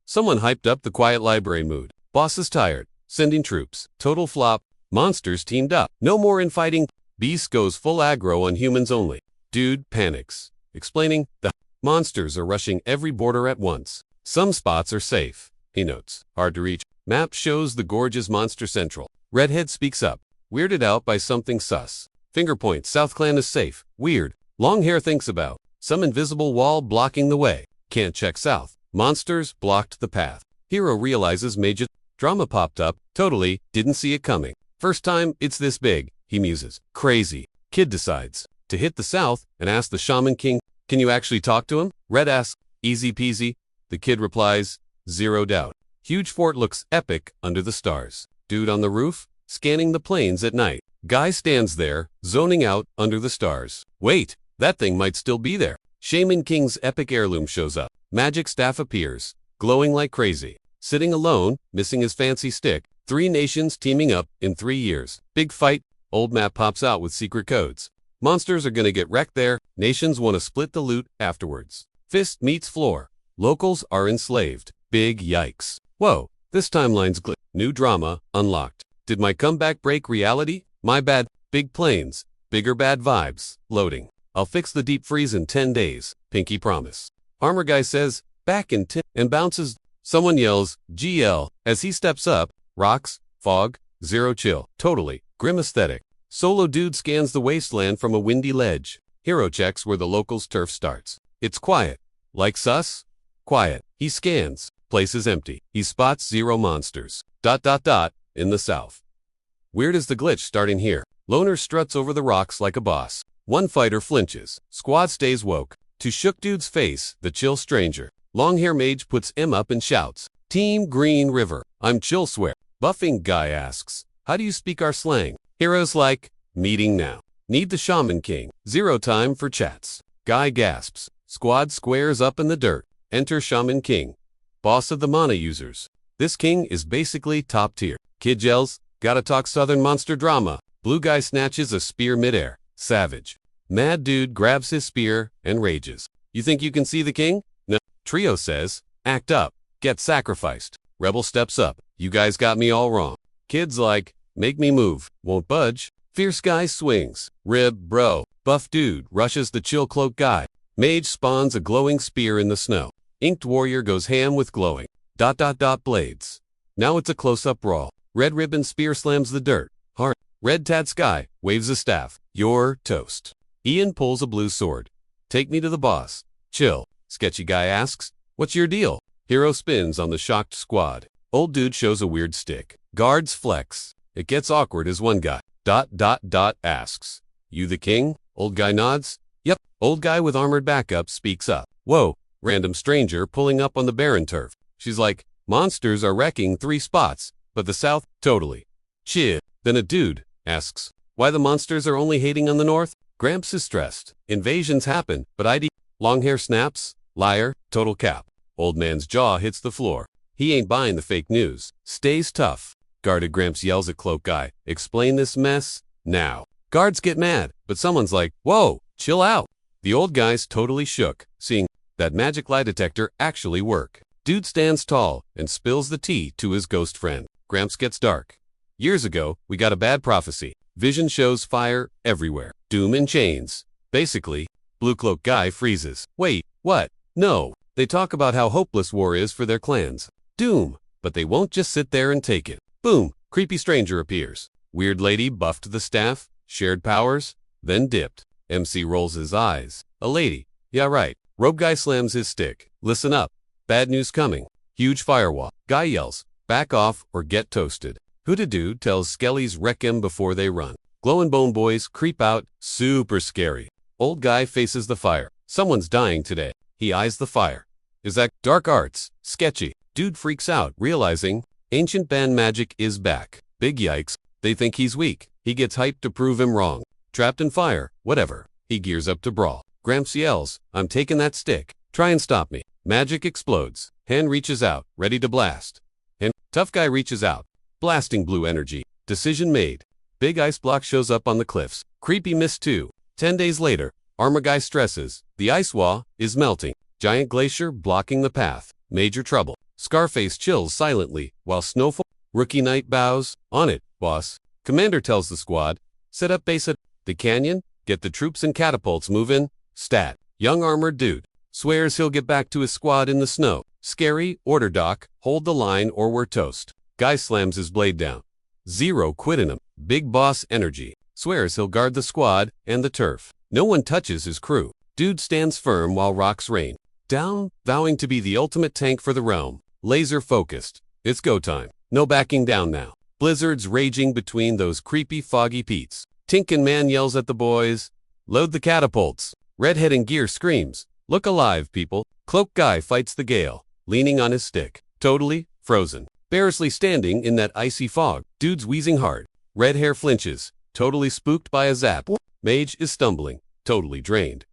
Someone hyped up the quiet library mood. Boss is tired. Sending troops. Total flop. Monsters teamed up. No more infighting. Beast goes full aggro on humans only. Dude panics. Explaining, the monsters are rushing every border at once. Some spots are safe. He notes. Hard to reach. Map shows the gorgeous monster central. Redhead speaks up. Weirded out by something sus. Finger points. South Clan is safe. Weird. Long hair thinks about. Some invisible wall blocking the way. Can't check south. Monsters blocked the path. Hero realizes Mage drama popped up. Totally didn't see it coming. First time it's this big, he muses. Crazy. Kid decides to hit the south and ask the Shaman King, can you actually talk to him? Red asks, easy peasy. The kid replies, zero doubt. Huge fort looks epic under the stars. Dude on the roof, scanning the plains at night. Guy stands there, zoning out under the stars. Wait, that thing might still be there. Shaman King's epic heirloom shows up. Magic staff appears, glowing like crazy. Sitting alone, missing his fancy stick. 3 nations teaming up in 3 years. Big fight. Old map pops out with secret codes. Monsters are gonna get wrecked there. Nations want to split the loot afterwards. Fist meets floor. Locals are enslaved. Big yikes. Whoa, this timeline's glitch. New drama unlocked. Did my comeback break reality? My bad. Big planes. Bigger bad vibes. Loading. I'll fix the deep freeze in 10 days. Pinky promise. Armor guy says, back in 10 and bounces. Someone yells, GL, as he steps up. Rocks, fog, zero chill. Totally. Grim aesthetic. Solo dude scans the wasteland from a windy ledge. Hero checks where the locals' turf starts. It's quiet. Like sus? Quiet. He scans. Place is empty. He spots 0 monsters. In the south. Weird is the glitch starting here. Loner struts over the rocks like a boss. One fighter flinches. Squad stays woke. To shook dude's face, the chill stranger. Long hair mage puts M up and shouts. Team Green River. I'm chill swear. Buffing guy asks. How do you speak our slang? Heroes like, meeting now. Need the Shaman King. 0 time for chats. Guy gasps. Squad squares up in the dirt. Enter Shaman King. Boss of the mana users. This king is basically top tier. Kid yells, gotta talk southern monster drama. Blue guy snatches a spear midair. Savage. Mad dude grabs his spear and rages. You think you can see the king? No. Trio says, act up. Get sacrificed. Rebel steps up. You guys got me all wrong. Kid's like, make me move. Won't budge. Fierce guy swings. Rib, bro. Buff dude rushes the chill cloak guy. Mage spawns a glowing spear in the snow. Inked warrior goes ham with glowing. Blades. Now it's a close-up brawl. Red ribbon spear slams the dirt. Hard. Red tad sky waves a staff. You're toast. Ian pulls a blue sword. Take me to the boss. Chill. Sketchy guy asks, what's your deal? Hero spins on the shocked squad. Old dude shows a weird stick. Guards flex. It gets awkward as one guy. Asks, you the king? Old guy nods. Yep. Old guy with armored backup speaks up. Whoa. Random stranger pulling up on the barren turf. She's like, monsters are wrecking 3 spots, but the south, totally. Chill. Then a dude asks, why the monsters are only hating on the north? Gramps is stressed. Invasions happen, but ID. Long hair snaps. Liar. Total cap. Old man's jaw hits the floor. He ain't buying the fake news. Stays tough. Guarded Gramps yells at cloak guy. Explain this mess now. Guards get mad, but someone's like, whoa, chill out. The old guy's totally shook, seeing that magic lie detector actually work. Dude stands tall and spills the tea to his ghost friend. Gramps gets dark. Years ago, we got a bad prophecy. Vision shows fire everywhere. Doom in chains. Basically, blue cloak guy freezes. Wait, what? No. They talk about how hopeless war is for their clans. Doom. But they won't just sit there and take it. Boom. Creepy stranger appears. Weird lady buffed the staff, shared powers, then dipped. MC rolls his eyes. A lady. Yeah, right. Robe guy slams his stick. Listen up. Bad news coming. Huge firewall. Guy yells, back off or get toasted. Hooded dude tells Skelly's wreck him before they run. Glow and bone boys creep out, super scary. Old guy faces the fire. Someone's dying today. He eyes the fire. Is that dark arts? Sketchy. Dude freaks out, realizing ancient band magic is back. Big yikes. They think he's weak. He gets hyped to prove him wrong. Trapped in fire. Whatever. He gears up to brawl. Gramps yells, I'm taking that stick. Try and stop me. Magic explodes. Hand reaches out, ready to blast. And tough guy reaches out. Blasting blue energy. Decision made. Big ice block shows up on the cliffs. Creepy mist too. 10 days later, armor guy stresses. The ice wall is melting. Giant glacier blocking the path. Major trouble. Scarface chills silently while Snowfall. Rookie Knight bows. On it, boss. Commander tells the squad. Set up base at the canyon. Get the troops and catapults moving. Stat. Young armored dude. Swears he'll get back to his squad in the snow. Scary. Order doc. Hold the line or we're toast. Guy slams his blade down. Zero quit in him. Big boss energy. Swears he'll guard the squad and the turf. No one touches his crew. Dude stands firm while rocks rain. Down, vowing to be the ultimate tank for the realm. Laser focused. It's go time. No backing down now. Blizzards raging between those creepy foggy peaks. Tinkin' Man yells at the boys. Load the catapults. Redhead in gear screams. Look alive, people. Cloak guy fights the gale, leaning on his stick. Totally frozen. Barely standing in that icy fog. Dude's wheezing hard. Red hair flinches. Totally spooked by a zap. Mage is stumbling. Totally drained.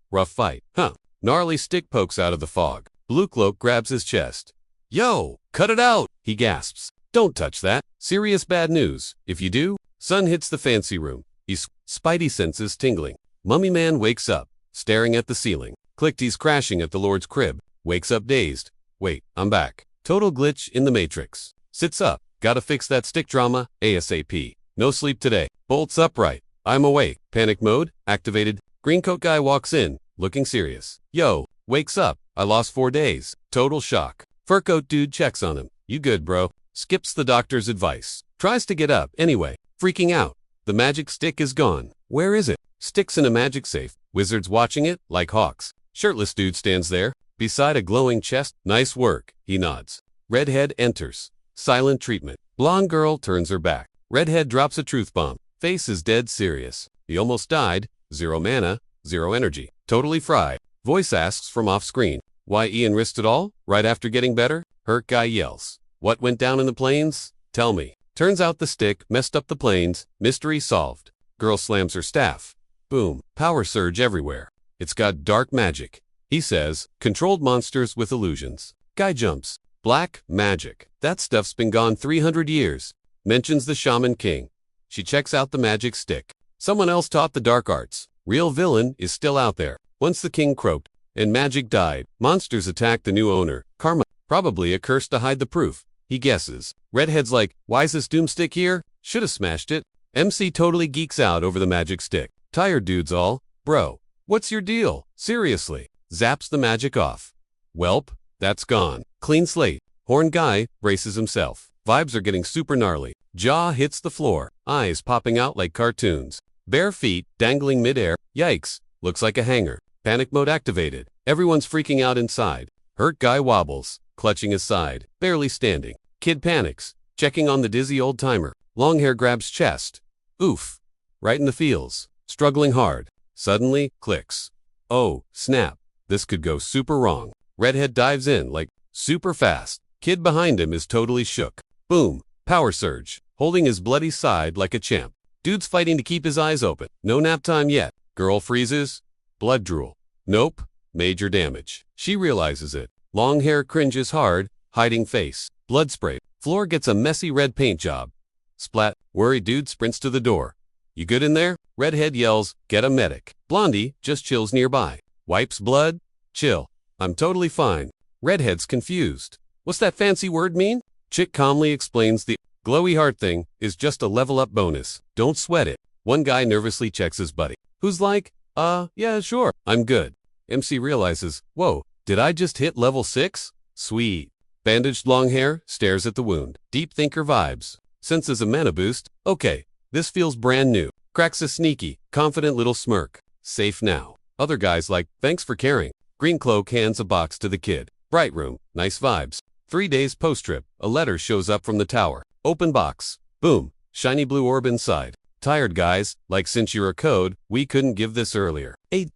Rough fight. Huh. Gnarly stick pokes out of the fog. Blue cloak grabs his chest. Yo, cut it out, he gasps. Don't touch that. Serious bad news. If you do, sun hits the fancy room. His spidey senses tingling. Mummy man wakes up, staring at the ceiling. Clickty's crashing at the Lord's crib. Wakes up dazed. Wait, I'm back. Total glitch in the Matrix. Sits up. Gotta fix that stick drama, ASAP. No sleep today. Bolts upright. I'm awake. Panic mode, activated. Greencoat guy walks in, looking serious. Yo, wakes up. I lost 4 days. Total shock. Fur coat dude checks on him. You good, bro? Skips the doctor's advice. Tries to get up, anyway. Freaking out. The magic stick is gone. Where is it? Stick's in a magic safe. Wizards watching it, like hawks. Shirtless dude stands there, beside a glowing chest. Nice work, he nods. Redhead enters. Silent treatment. Blonde girl turns her back. Redhead drops a truth bomb. Face is dead serious. He almost died. 0 mana, 0 energy. Totally fried. Voice asks from off screen. Why Ian risked it all? Right after getting better? Hurt guy yells. What went down in the plains? Tell me. Turns out the stick messed up the plains. Mystery solved. Girl slams her staff. Boom. Power surge everywhere. It's got dark magic. He says, controlled monsters with illusions. Guy jumps. Black magic. That stuff's been gone 300 years. Mentions the Shaman King. She checks out the magic stick. Someone else taught the dark arts. Real villain is still out there. Once the king croaked and magic died, monsters attacked the new owner. Karma. Probably a curse to hide the proof. He guesses. Redhead's like, why's this doomstick here? Should've smashed it. MC totally geeks out over the magic stick. Tired dudes all. Bro, what's your deal? Seriously. Zaps the magic off. Welp, that's gone. Clean slate. Horn guy braces himself. Vibes are getting super gnarly. Jaw hits the floor. Eyes popping out like cartoons. Bare feet dangling midair. Yikes. Looks like a hanger. Panic mode activated. Everyone's freaking out inside. Hurt guy wobbles, clutching his side. Barely standing. Kid panics, checking on the dizzy old timer. Long hair grabs chest. Oof. Right in the feels. Struggling hard. Suddenly, clicks. Oh, snap. This could go super wrong. Redhead dives in like super fast. Kid behind him is totally shook. Boom. Power surge. Holding his bloody side like a champ. Dude's fighting to keep his eyes open. No nap time yet. Girl freezes. Blood drool. Nope. Major damage. She realizes it. Long hair cringes hard, hiding face. Blood spray. Floor gets a messy red paint job. Splat. Worried dude sprints to the door. You good in there? Redhead yells, get a medic. Blondie just chills nearby. Wipes blood. Chill. I'm totally fine. Redhead's confused. What's that fancy word mean? Chick calmly explains the glowy heart thing is just a level up bonus. Don't sweat it. One guy nervously checks his buddy. Who's like, yeah, sure. I'm good. MC realizes, whoa, did I just hit level 6? Sweet. Bandaged long hair stares at the wound. Deep thinker vibes. Senses a mana boost. Okay, This feels brand new. Cracks a sneaky, confident little smirk. Safe now. Other guys like, thanks for caring. Green Cloak hands a box to the kid. Bright room, nice vibes. 3 days post-trip, a letter shows up from the tower. Open box. Boom. Shiny blue orb inside. Tired guys, like since you're a code, we couldn't give this earlier. A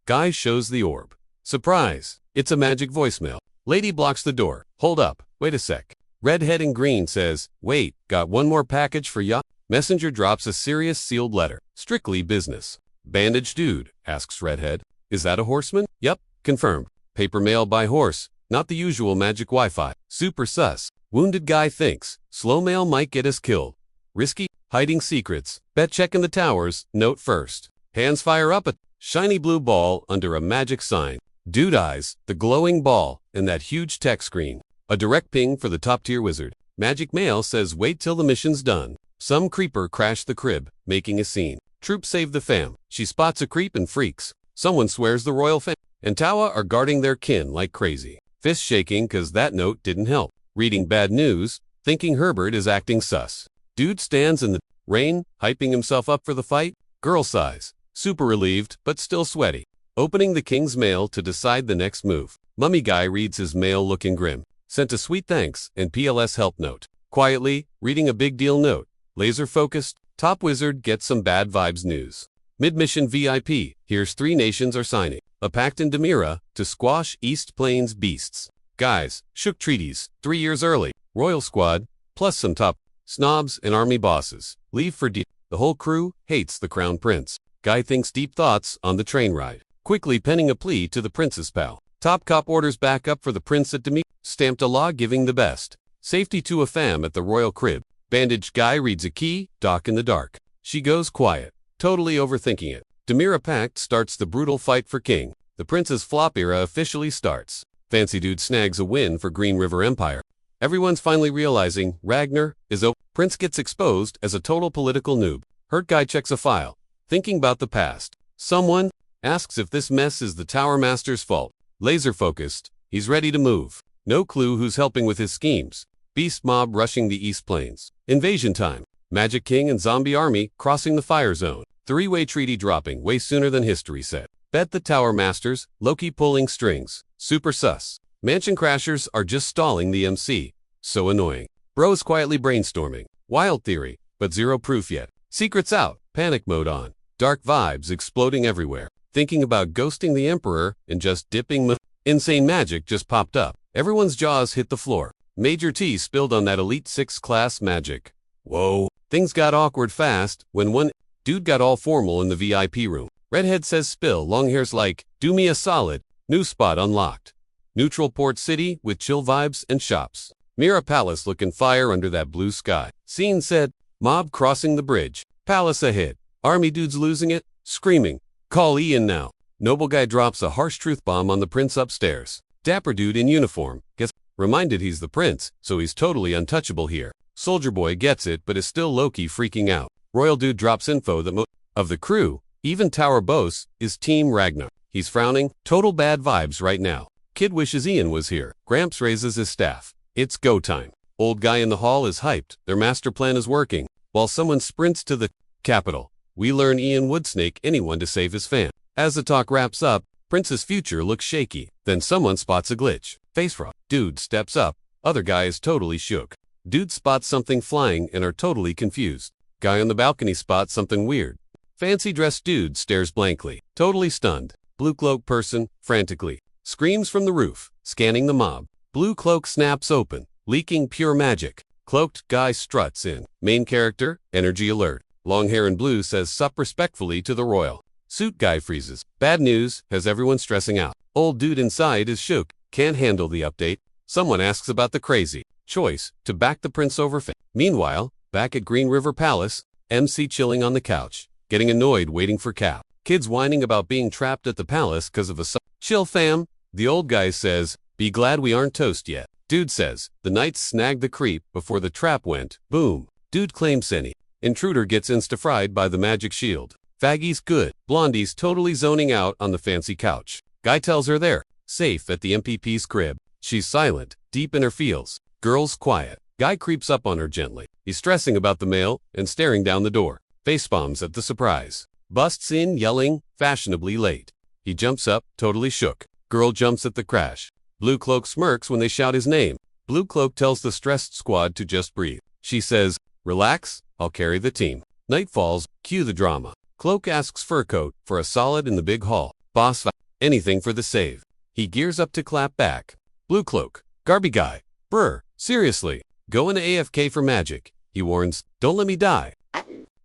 guy shows the orb. Surprise. It's a magic voicemail. Lady blocks the door. Hold up. Wait a sec. Redhead in green says, wait, got one more package for ya? Messenger drops a serious sealed letter. Strictly business. Bandaged dude, asks Redhead. Is that a horseman? Yep, confirmed. Paper mail by horse. Not the usual magic Wi-Fi. Super sus. Wounded guy thinks. Slow mail might get us killed. Risky. Hiding secrets. Bet checking the towers. Note first. Hands fire up a shiny blue ball under a magic sign. Dude eyes, the glowing ball, and that huge text screen. A direct ping for the top-tier wizard. Magic mail says wait till the mission's done. Some creeper crashed the crib, making a scene. Troop save the fam. She spots a creep and freaks. Someone swears the royal fam. And Tawa are guarding their kin like crazy. Fist shaking cause that note didn't help. Reading bad news, thinking Herbert is acting sus. Dude stands in the rain, hyping himself up for the fight. Girl size. Super relieved, but still sweaty. Opening the king's mail to decide the next move. Mummy guy reads his mail looking grim. Sent a sweet thanks and PLS help note. Quietly, reading a big deal note. Laser focused, top wizard gets some bad vibes news. Mid-mission VIP, here's 3 nations are signing. A pact in Demira to squash East Plains beasts. Guys, shook treaties, 3 years early. Royal squad, plus some top snobs and army bosses. Leave for D. The whole crew hates the crown prince. Guy thinks deep thoughts on the train ride. Quickly penning a plea to the prince's pal. Top cop orders backup for the prince at Demira. Stamped a law giving the best. Safety to a fam at the royal crib. Bandaged guy reads a key, dock in the dark. She goes quiet, totally overthinking it. Demira Pact starts the brutal fight for king. The prince's flop era officially starts. Fancy dude snags a win for Green River Empire. Everyone's finally realizing Ragnar is over. Prince gets exposed as a total political noob. Hurt guy checks a file, thinking about the past. Someone asks if this mess is the Tower Master's fault. Laser focused, he's ready to move. No clue who's helping with his schemes. Beast mob rushing the East Plains. Invasion time. Magic King and zombie army crossing the fire zone. 3-way treaty dropping way sooner than history said. Bet the Tower Masters, Loki pulling strings. Super sus. Mansion crashers are just stalling the MC. So annoying. Bros quietly brainstorming. Wild theory, but zero proof yet. Secrets out. Panic mode on. Dark vibes exploding everywhere. Thinking about ghosting the Emperor and just dipping. Insane magic just popped up. Everyone's jaws hit the floor. Major T spilled on that Elite 6 class magic. Whoa. Things got awkward fast when one dude got all formal in the VIP room. Redhead says spill, long hair's like, do me a solid. New spot unlocked. Neutral port city with chill vibes and shops. Mira Palace looking fire under that blue sky. Scene said, mob crossing the bridge. Palace ahead. Army dudes losing it, screaming. Call Ian now. Noble guy drops a harsh truth bomb on the prince upstairs. Dapper dude in uniform gets reminded he's the prince, so he's totally untouchable here. Soldier boy gets it but is still low-key freaking out. Royal dude drops info that of the crew, even Tower Boss, is Team Ragnar. He's frowning, total bad vibes right now. Kid wishes Ian was here. Gramps raises his staff. It's go time. Old guy in the hall is hyped. Their master plan is working. While someone sprints to the capital, we learn Ian would snake anyone to save his fan. As the talk wraps up, Prince's future looks shaky. Then someone spots a glitch. Face fraud. Dude steps up. Other guy is totally shook. Dude spots something flying and are totally confused. Guy on the balcony spots something weird. Fancy dressed dude stares blankly. Totally stunned. Blue cloak person, frantically. Screams from the roof, scanning the mob. Blue cloak snaps open, leaking pure magic. Cloaked guy struts in. Main character, energy alert. Long hair in blue says sup respectfully to the royal. Suit guy freezes. Bad news has everyone stressing out. Old dude inside is shook. Can't handle the update. Someone asks about the crazy choice to back the prince over fan. Meanwhile, back at Green River Palace, MC chilling on the couch, getting annoyed waiting for Cap. Kids whining about being trapped at the palace because of a chill fam. The old guy says, be glad we aren't toast yet. Dude says, the knights snagged the creep before the trap went. Boom. Dude claims Senny. Intruder gets insta-fried by the magic shield. Faggy's good. Blondie's totally zoning out on the fancy couch. Guy tells her they're safe at the MPP's crib. She's silent, deep in her feels. Girl's quiet. Guy creeps up on her gently. He's stressing about the mail and staring down the door. Facepalms at the surprise. Busts in yelling, fashionably late. He jumps up, totally shook. Girl jumps at the crash. Blue Cloak smirks when they shout his name. Blue Cloak tells the stressed squad to just breathe. She says, "Relax, I'll carry the team." Night falls, cue the drama. Cloak asks Fur Coat for a solid in the big hall. Boss, anything for the save. He gears up to clap back. Blue Cloak, Garby guy. Brr, seriously. Go into AFK for magic. He warns, don't let me die.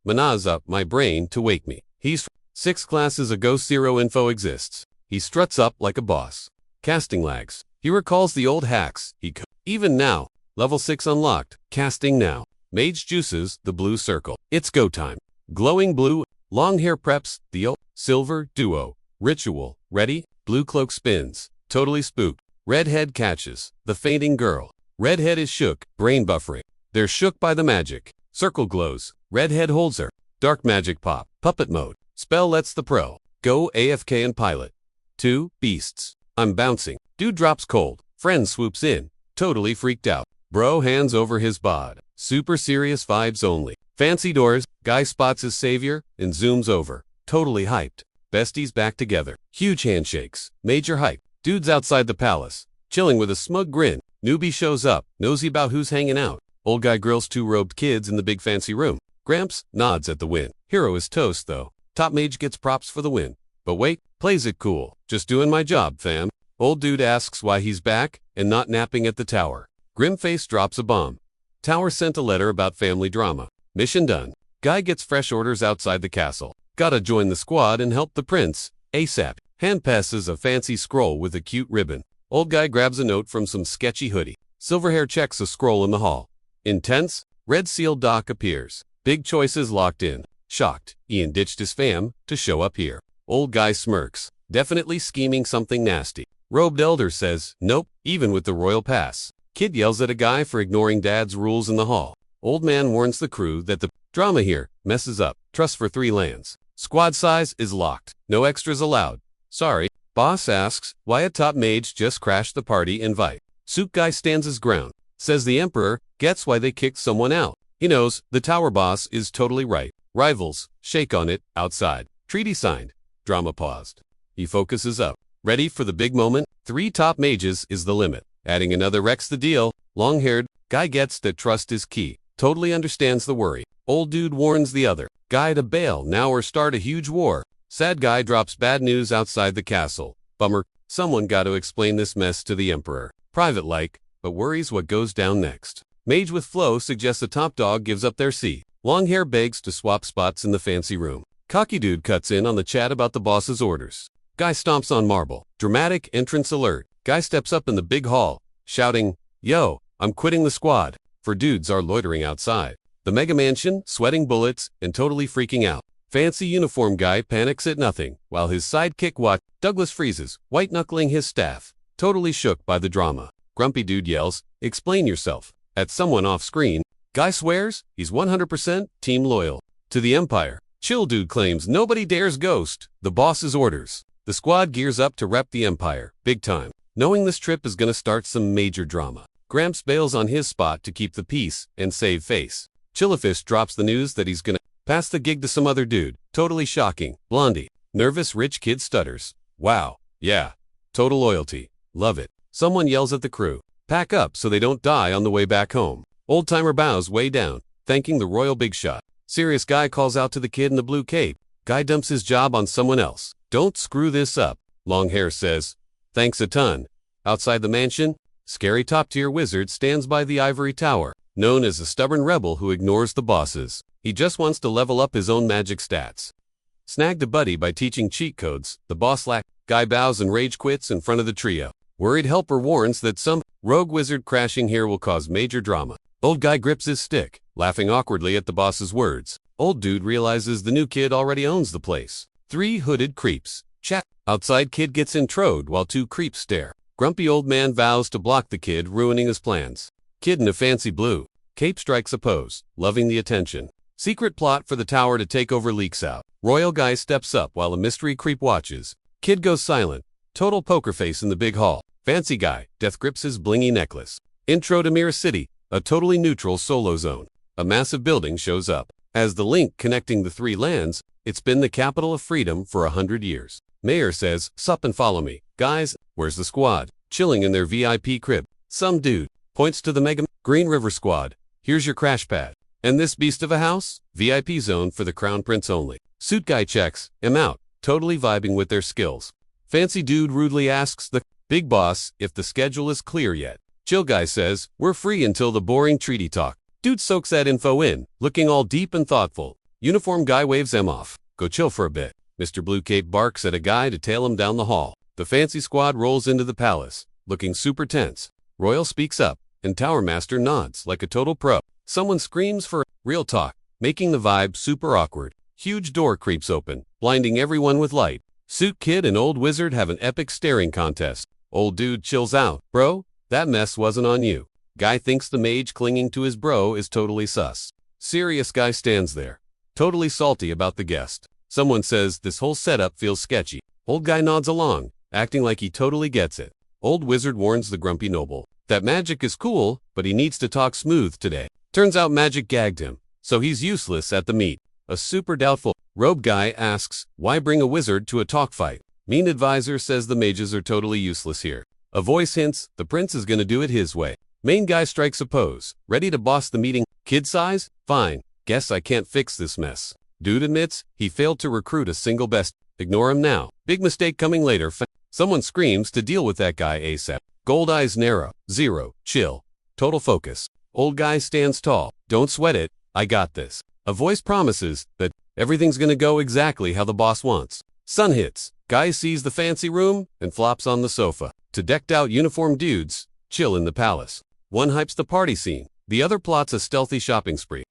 Manaz up my brain to wake me. He's 6 classes ago 0 info exists. He struts up like a boss. Casting lags. He recalls the old hacks. Even now. Level 6 unlocked. Casting now. Mage juices the blue circle. It's go time. Glowing blue. Long hair preps. The silver duo. Ritual. Ready? Blue Cloak spins. Totally spooked. Redhead catches. The fainting girl. Redhead is shook. Brain buffering. They're shook by the magic. Circle glows. Redhead holds her. Dark magic pop. Puppet mode. Spell lets the pro. Go AFK and pilot. 2 beasts. I'm bouncing. Dude drops cold. Friend swoops in. Totally freaked out. Bro hands over his bod. Super serious vibes only. Fancy doors. Guy spots his savior and zooms over. Totally hyped. Besties back together. Huge handshakes. Major hype. Dude's outside the palace. Chilling with a smug grin. Newbie shows up. Nosy about who's hanging out. Old guy grills 2 robed kids in the big fancy room. Gramps nods at the win. Hero is toast though. Top mage gets props for the win. But wait, plays it cool. Just doing my job, fam. Old dude asks why he's back and not napping at the tower. Grimface drops a bomb. Tower sent a letter about family drama. Mission done. Guy gets fresh orders outside the castle. Gotta join the squad and help the prince. ASAP. Hand passes a fancy scroll with a cute ribbon. Old guy grabs a note from some sketchy hoodie. Silverhair checks a scroll in the hall. Intense. Red sealed doc appears. Big choices locked in. Shocked. Ian ditched his fam to show up here. Old guy smirks. Definitely scheming something nasty. Robed elder says, nope, even with the royal pass. Kid yells at a guy for ignoring dad's rules in the hall. Old man warns the crew that the drama here messes up. Trust for 3 lands. Squad size is locked. No extras allowed. Sorry. Boss asks why a top mage just crashed the party invite. Suit guy stands his ground. Says the emperor gets why they kicked someone out. He knows the tower boss is totally right. Rivals shake on it outside. Treaty signed. Drama paused. He focuses up. Ready for the big moment? 3 top mages is the limit. Adding another wrecks the deal. Long-haired guy gets that trust is key. Totally understands the worry. Old dude warns the other guy to bail now or start a huge war. Sad guy drops bad news outside the castle. Bummer. Someone got to explain this mess to the emperor. Private-like, but worries what goes down next. Mage with flow suggests a top dog gives up their seat. Long hair begs to swap spots in the fancy room. Cocky dude cuts in on the chat about the boss's orders. Guy stomps on marble. Dramatic entrance alert. Guy steps up in the big hall, shouting, "Yo, I'm quitting the squad." For dudes are loitering outside the mega mansion, sweating bullets and totally freaking out. Fancy uniform guy panics at nothing, while his sidekick Douglas freezes, white-knuckling his staff, totally shook by the drama. Grumpy dude yells, "Explain yourself," at someone off-screen. Guy swears he's 100% team loyal to the Empire. Chill dude claims nobody dares ghost the boss's orders. The squad gears up to rep the Empire, big time, knowing this trip is gonna start some major drama. Gramps bails on his spot to keep the peace and save face. Chillafish drops the news that he's gonna pass the gig to some other dude. Totally shocking. Blondie. Nervous rich kid stutters. Wow. Yeah. Total loyalty. Love it. Someone yells at the crew. Pack up so they don't die on the way back home. Old-timer bows way down, thanking the royal big shot. Serious guy calls out to the kid in the blue cape. Guy dumps his job on someone else. Don't screw this up. Long hair says, thanks a ton. Outside the mansion, scary top-tier wizard stands by the ivory tower, known as a stubborn rebel who ignores the bosses. He just wants to level up his own magic stats. Snagged a buddy by teaching cheat codes, the boss guy bows and rage quits in front of the trio. Worried helper warns that some rogue wizard crashing here will cause major drama. Old guy grips his stick, laughing awkwardly at the boss's words. Old dude realizes the new kid already owns the place. 3 hooded creeps. Chat. Outside kid gets introed while 2 creeps stare. Grumpy old man vows to block the kid, ruining his plans. Kid in a fancy blue cape strikes a pose, loving the attention. Secret plot for the tower to take over leaks out. Royal guy steps up while a mystery creep watches. Kid goes silent. Total poker face in the big hall. Fancy guy, death grips his blingy necklace. Intro to Mirror City, a totally neutral solo zone. A massive building shows up. As the link connecting the three lands, it's been the capital of freedom for 100 years. Mayor says, "Sup and follow me. Guys, where's the squad?" Chilling in their VIP crib. Some dude points to the Mega Green River squad. "Here's your crash pad. And this beast of a house? VIP zone for the Crown Prince only." Suit guy checks him out, totally vibing with their skills. Fancy dude rudely asks the big boss if the schedule is clear yet. Chill guy says, "We're free until the boring treaty talk." Dude soaks that info in, looking all deep and thoughtful. Uniform guy waves him off. "Go chill for a bit." Mr. Blue Cape barks at a guy to tail him down the hall. The fancy squad rolls into the palace, looking super tense. Royal speaks up, and Tower Master nods like a total pro. Someone screams for real talk, making the vibe super awkward. Huge door creeps open, blinding everyone with light. Suit Kid and Old Wizard have an epic staring contest. Old dude chills out. "Bro, that mess wasn't on you." Guy thinks the mage clinging to his bro is totally sus. Serious guy stands there, totally salty about the guest. Someone says this whole setup feels sketchy. Old guy nods along, acting like he totally gets it. Old Wizard warns the grumpy noble that magic is cool, but he needs to talk smooth today. Turns out magic gagged him, so he's useless at the meet. A super doubtful robe guy asks, "Why bring a wizard to a talk fight?" Mean advisor says the mages are totally useless here. A voice hints the prince is gonna do it his way. Main guy strikes a pose, ready to boss the meeting. Kid size? Fine. Guess I can't fix this mess. Dude admits he failed to recruit a single best. Ignore him now. Big mistake coming later. Someone screams to deal with that guy ASAP. Gold eyes narrow. Zero. Chill. Total focus. Old guy stands tall. "Don't sweat it. I got this." A voice promises that everything's gonna go exactly how the boss wants. Sun hits. Guy sees the fancy room and flops on the sofa. Two decked out uniformed dudes chill in the palace. One hypes the party scene. The other plots a stealthy shopping spree.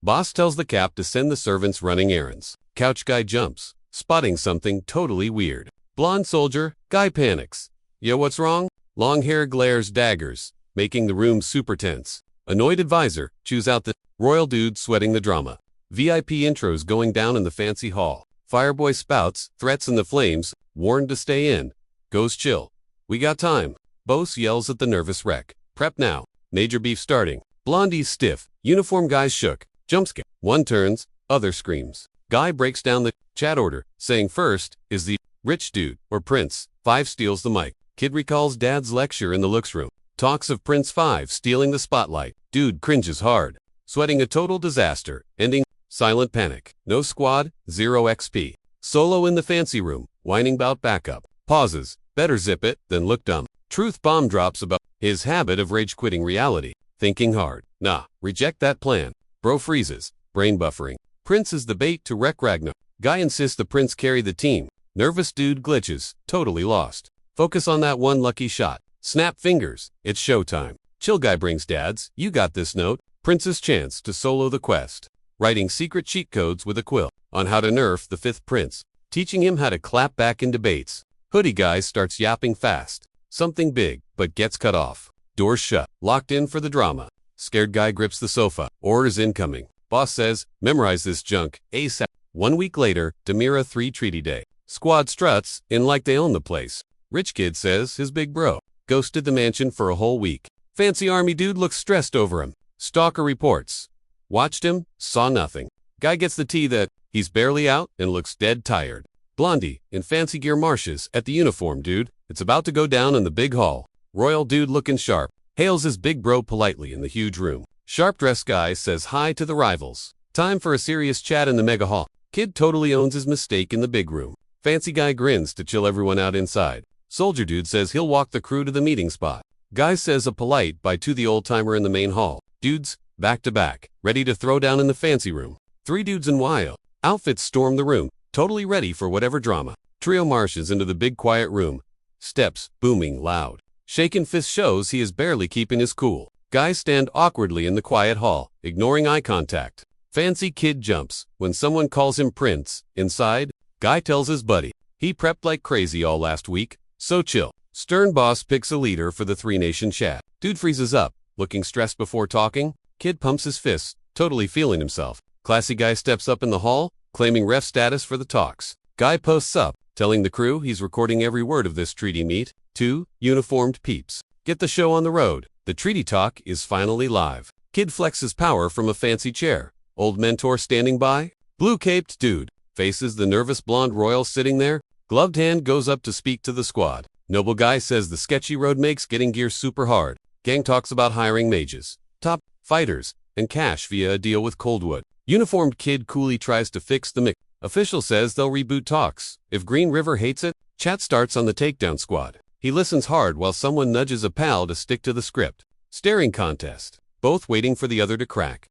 Boss tells the cap to send the servants running errands. Couch guy jumps, spotting something totally weird. Blonde soldier, guy panics. "Yo, what's wrong?" Long hair glares daggers, making the room super tense. Annoyed advisor chews out the royal dude sweating the drama. VIP intros going down in the fancy hall. Fireboy spouts, threats in the flames, warned to stay in. Goes chill. "We got time." Boss yells at the nervous wreck. "Prep now. Major beef starting." Blondie's stiff. Uniform guys shook. Jump scare. One turns, other screams. Guy breaks down the chat order, saying first is the rich dude or Prince. 5 steals the mic. Kid recalls dad's lecture in the looks room. Talks of Prince 5 stealing the spotlight. Dude cringes hard. Sweating a total disaster, ending silent panic. No squad, 0 XP. Solo in the fancy room, whining about backup. Pauses. Better zip it than look dumb. Truth bomb drops about his habit of rage quitting reality. Thinking hard. Nah, reject that plan. Bro freezes. Brain buffering. Prince is the bait to wreck Ragnar. Guy insists the prince carry the team. Nervous dude glitches. Totally lost. Focus on that one lucky shot. Snap fingers. It's showtime. Chill guy brings dads. "You got this note." Prince's chance to solo the quest. Writing secret cheat codes with a quill on how to nerf the 5th prince. Teaching him how to clap back in debates. Hoodie guy starts yapping fast. Something big, but gets cut off. Doors shut. Locked in for the drama. Scared guy grips the sofa. Orders incoming. Boss says, "Memorize this junk, ASAP." 1 week later, Demira 3 Treaty Day. Squad struts in like they own the place. Rich kid says his big bro ghosted the mansion for a whole week. Fancy army dude looks stressed over him. Stalker reports. Watched him, saw nothing. Guy gets the tea that he's barely out and looks dead tired. Blondie, in fancy gear marshes at the uniform dude. It's about to go down in the big hall. Royal dude looking sharp. Hails his big bro politely in the huge room. Sharp dressed guy says hi to the rivals. Time for a serious chat in the mega hall. Kid totally owns his mistake in the big room. Fancy guy grins to chill everyone out inside. Soldier dude says he'll walk the crew to the meeting spot. Guy says a polite bye to the old timer in the main hall. Dudes, back to back, ready to throw down in the fancy room. 3 dudes in wild outfits storm the room, totally ready for whatever drama. Trio marches into the big quiet room. Steps booming loud. Shaken fist shows he is barely keeping his cool. Guys stand awkwardly in the quiet hall, ignoring eye contact. Fancy kid jumps when someone calls him Prince. Inside, Guy tells his buddy he prepped like crazy all last week, so chill. Stern boss picks a leader for the 3-nation chat. Dude freezes up, looking stressed before talking. Kid pumps his fists, totally feeling himself. Classy guy steps up in the hall, claiming ref status for the talks. Guy posts up, telling the crew he's recording every word of this treaty meet. 2 uniformed peeps. Get the show on the road. The treaty talk is finally live. Kid flexes power from a fancy chair. Old mentor standing by? Blue-caped dude faces the nervous blonde royal sitting there. Gloved hand goes up to speak to the squad. Noble guy says the sketchy road makes getting gear super hard. Gang talks about hiring mages, top fighters, and cash via a deal with Coldwood. Uniformed kid coolly tries to fix the mix. Official says they'll reboot talks. If Green River hates it, chat starts on the takedown squad. He listens hard while someone nudges a pal to stick to the script. Staring contest. Both waiting for the other to crack.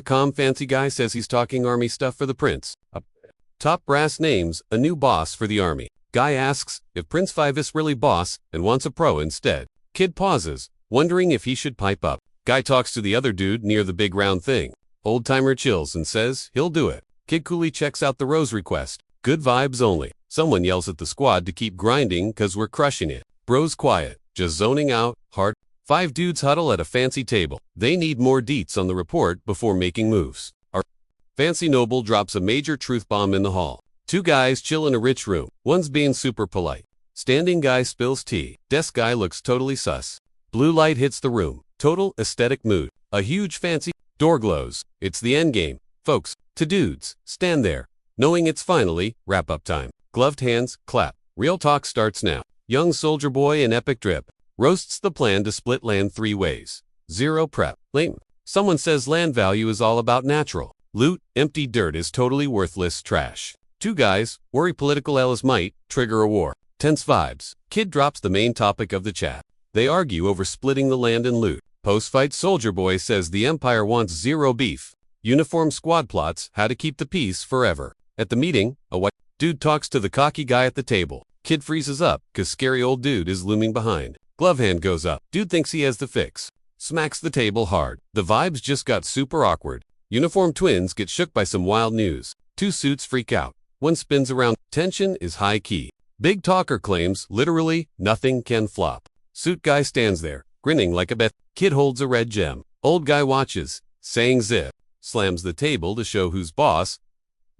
.com fancy guy says he's talking army stuff for the prince. Top brass names a new boss for the army. Guy asks if Prince 5 is really boss and wants a pro instead. Kid pauses, wondering if he should pipe up. Guy talks to the other dude near the big round thing. Old timer chills and says he'll do it. Kid coolly checks out the rose request. Good vibes only. Someone yells at the squad to keep grinding cause we're crushing it. Bros quiet, just zoning out, hard. 5 dudes huddle at a fancy table. They need more deets on the report before making moves. Our fancy noble drops a major truth bomb in the hall. 2 guys chill in a rich room. One's being super polite. Standing guy spills tea. Desk guy looks totally sus. Blue light hits the room. Total aesthetic mood. A huge fancy door glows. It's the endgame, folks. To dudes, stand there, knowing it's finally wrap-up time. Gloved hands, clap. Real talk starts now. Young soldier boy in epic drip roasts the plan to split land 3 ways. 0 prep. Lame. Someone says land value is all about natural. Loot, empty dirt is totally worthless trash. 2 guys worry political L's might trigger a war. Tense vibes. Kid drops the main topic of the chat. They argue over splitting the land and loot. Post-fight soldier boy says the empire wants 0 beef. Uniform squad plots how to keep the peace forever. At the meeting, a white dude talks to the cocky guy at the table. Kid freezes up cause scary old dude is looming behind. Glove hand goes up. Dude thinks he has the fix. Smacks the table hard. The vibes just got super awkward. Uniformed twins get shook by some wild news. 2 suits freak out. One spins around. Tension is high key. Big talker claims literally nothing can flop. Suit guy stands there, grinning like a bet. Kid holds a red gem. Old guy watches, saying zip. Slams the table to show who's boss.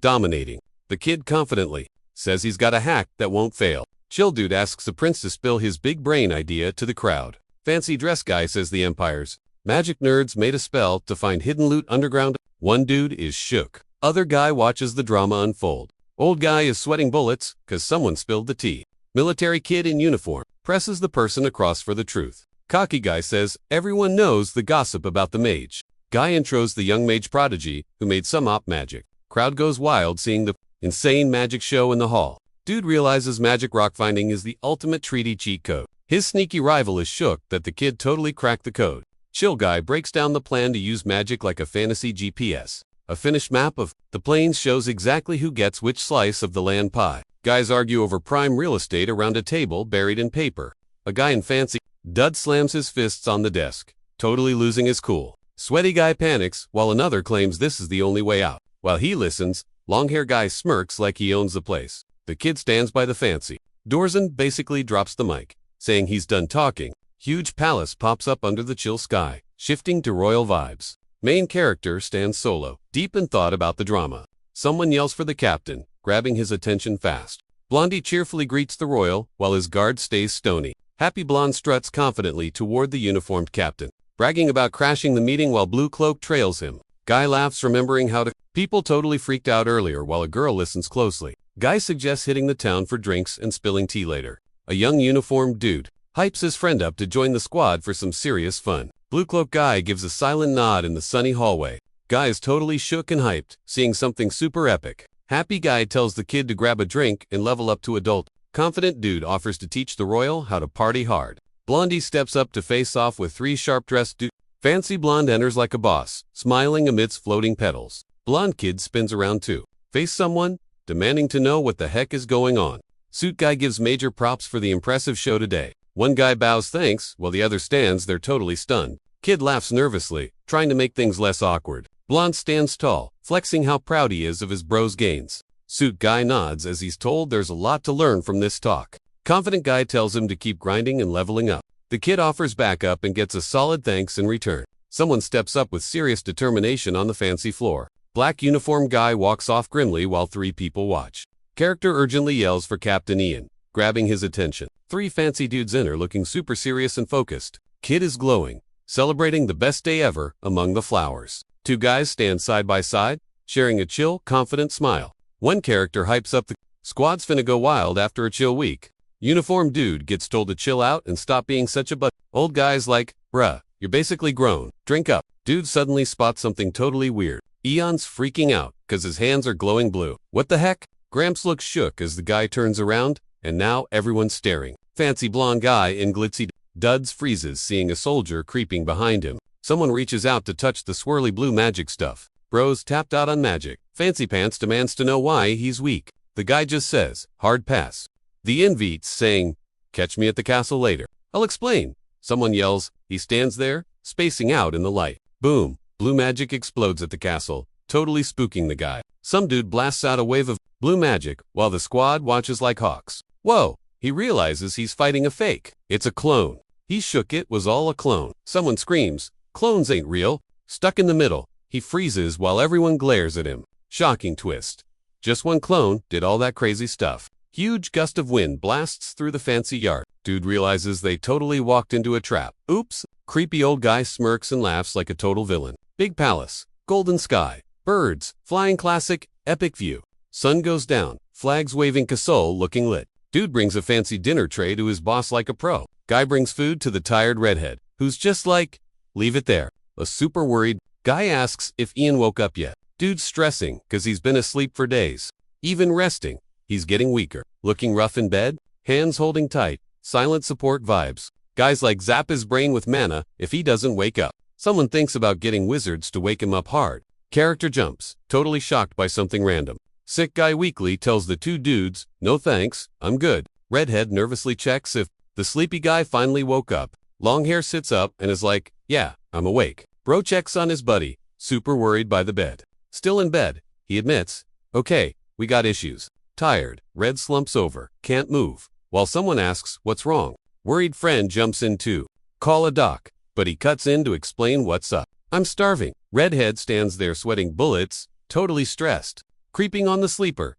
Dominating. The kid confidently says he's got a hack that won't fail. Chill dude asks the prince to spill his big brain idea to the crowd. Fancy dress guy says the empire's magic nerds made a spell to find hidden loot underground. One dude is shook. Other guy watches the drama unfold. Old guy is sweating bullets cause someone spilled the tea. Military kid in uniform presses the person across for the truth. Cocky guy says everyone knows the gossip about the mage. Guy intros the young mage prodigy who made some op magic. Crowd goes wild seeing the insane magic show in the hall. Dude realizes magic rock finding is the ultimate treaty cheat code. His sneaky rival is shook that the kid totally cracked the code. Chill guy breaks down the plan to use magic like a fantasy GPS. A finished map of the plains shows exactly who gets which slice of the land pie. Guys argue over prime real estate around a table buried in paper. A guy in fancy dud slams his fists on the desk, totally losing his cool. Sweaty guy panics while another claims this is the only way out. While he listens, long hair guy smirks like he owns the place. The kid stands by the fancy. Dronzer basically drops the mic, saying he's done talking. Huge palace pops up under the chill sky, shifting to royal vibes. Main character stands solo, deep in thought about the drama. Someone yells for the captain, grabbing his attention fast. Blondie cheerfully greets the royal while his guard stays stony. Happy blonde struts confidently toward the uniformed captain, bragging about crashing the meeting while blue cloak trails him. Guy laughs remembering how to people totally freaked out earlier while a girl listens closely. Guy suggests hitting the town for drinks and spilling tea later. A young uniformed dude hypes his friend up to join the squad for some serious fun. Blue cloak guy gives a silent nod in the sunny hallway. Guy is totally shook and hyped, seeing something super epic. Happy guy tells the kid to grab a drink and level up to adult. Confident dude offers to teach the royal how to party hard. Blondie steps up to face off with 3 sharp-dressed dudes. Fancy blonde enters like a boss, smiling amidst floating petals. Blonde kid spins around too. Face someone, demanding to know what the heck is going on. Suit guy gives major props for the impressive show today. One guy bows thanks, while the other stands there totally stunned. Kid laughs nervously, trying to make things less awkward. Blonde stands tall, flexing how proud he is of his bro's gains. Suit guy nods as he's told there's a lot to learn from this talk. Confident guy tells him to keep grinding and leveling up. The kid offers backup and gets a solid thanks in return. Someone steps up with serious determination on the fancy floor. Black uniform guy walks off grimly while 3 people watch. Character urgently yells for Captain Ian, grabbing his attention. 3 fancy dudes enter looking super serious and focused. Kid is glowing, celebrating the best day ever among the flowers. Two guys stand side by side, sharing a chill, confident smile. One character hypes up the squad's finna go wild after a chill week. Uniformed dude gets told to chill out and stop being such a butt. Old guy's like, bruh, you're basically grown. Drink up. Dude suddenly spots something totally weird. Eon's freaking out, cause his hands are glowing blue. What the heck? Gramps looks shook as the guy turns around, and now everyone's staring. Fancy blonde guy in glitzy duds freezes seeing a soldier creeping behind him. Someone reaches out to touch the swirly blue magic stuff. Bros tapped out on magic. Fancy Pants demands to know why he's weak. The guy just says, hard pass. The invites saying, catch me at the castle later. I'll explain. Someone yells. He stands there, spacing out in the light. Boom. Blue magic explodes at the castle, totally spooking the guy. Some dude blasts out a wave of blue magic while the squad watches like hawks. Whoa. He realizes he's fighting a fake. It's a clone. He shook it was all a clone. Someone screams, clones ain't real. Stuck in the middle, he freezes while everyone glares at him. Shocking twist. Just one clone did all that crazy stuff. Huge gust of wind blasts through the fancy yard. Dude realizes they totally walked into a trap. Oops. Creepy old guy smirks and laughs like a total villain. Big palace. Golden sky. Birds. Flying classic. Epic view. Sun goes down. Flags waving Kasol looking lit. Dude brings a fancy dinner tray to his boss like a pro. Guy brings food to the tired redhead, who's just like, leave it there. A super worried guy asks if Ian woke up yet. Dude's stressing cause he's been asleep for days. Even resting. He's getting weaker. Looking rough in bed, hands holding tight, silent support vibes. Guys like zap his brain with mana if he doesn't wake up. Someone thinks about getting wizards to wake him up hard. Character jumps, totally shocked by something random. Sick guy weakly tells the two dudes, no thanks, I'm good. Redhead nervously checks if the sleepy guy finally woke up. Long hair sits up and is like, yeah, I'm awake. Bro checks on his buddy, super worried by the bed. Still in bed, he admits, okay, we got issues. Tired, Red slumps over, can't move. While someone asks, what's wrong? Worried friend jumps in too. Call a doc, but he cuts in to explain what's up. I'm starving. Redhead stands there sweating bullets, totally stressed. Creeping on the sleeper.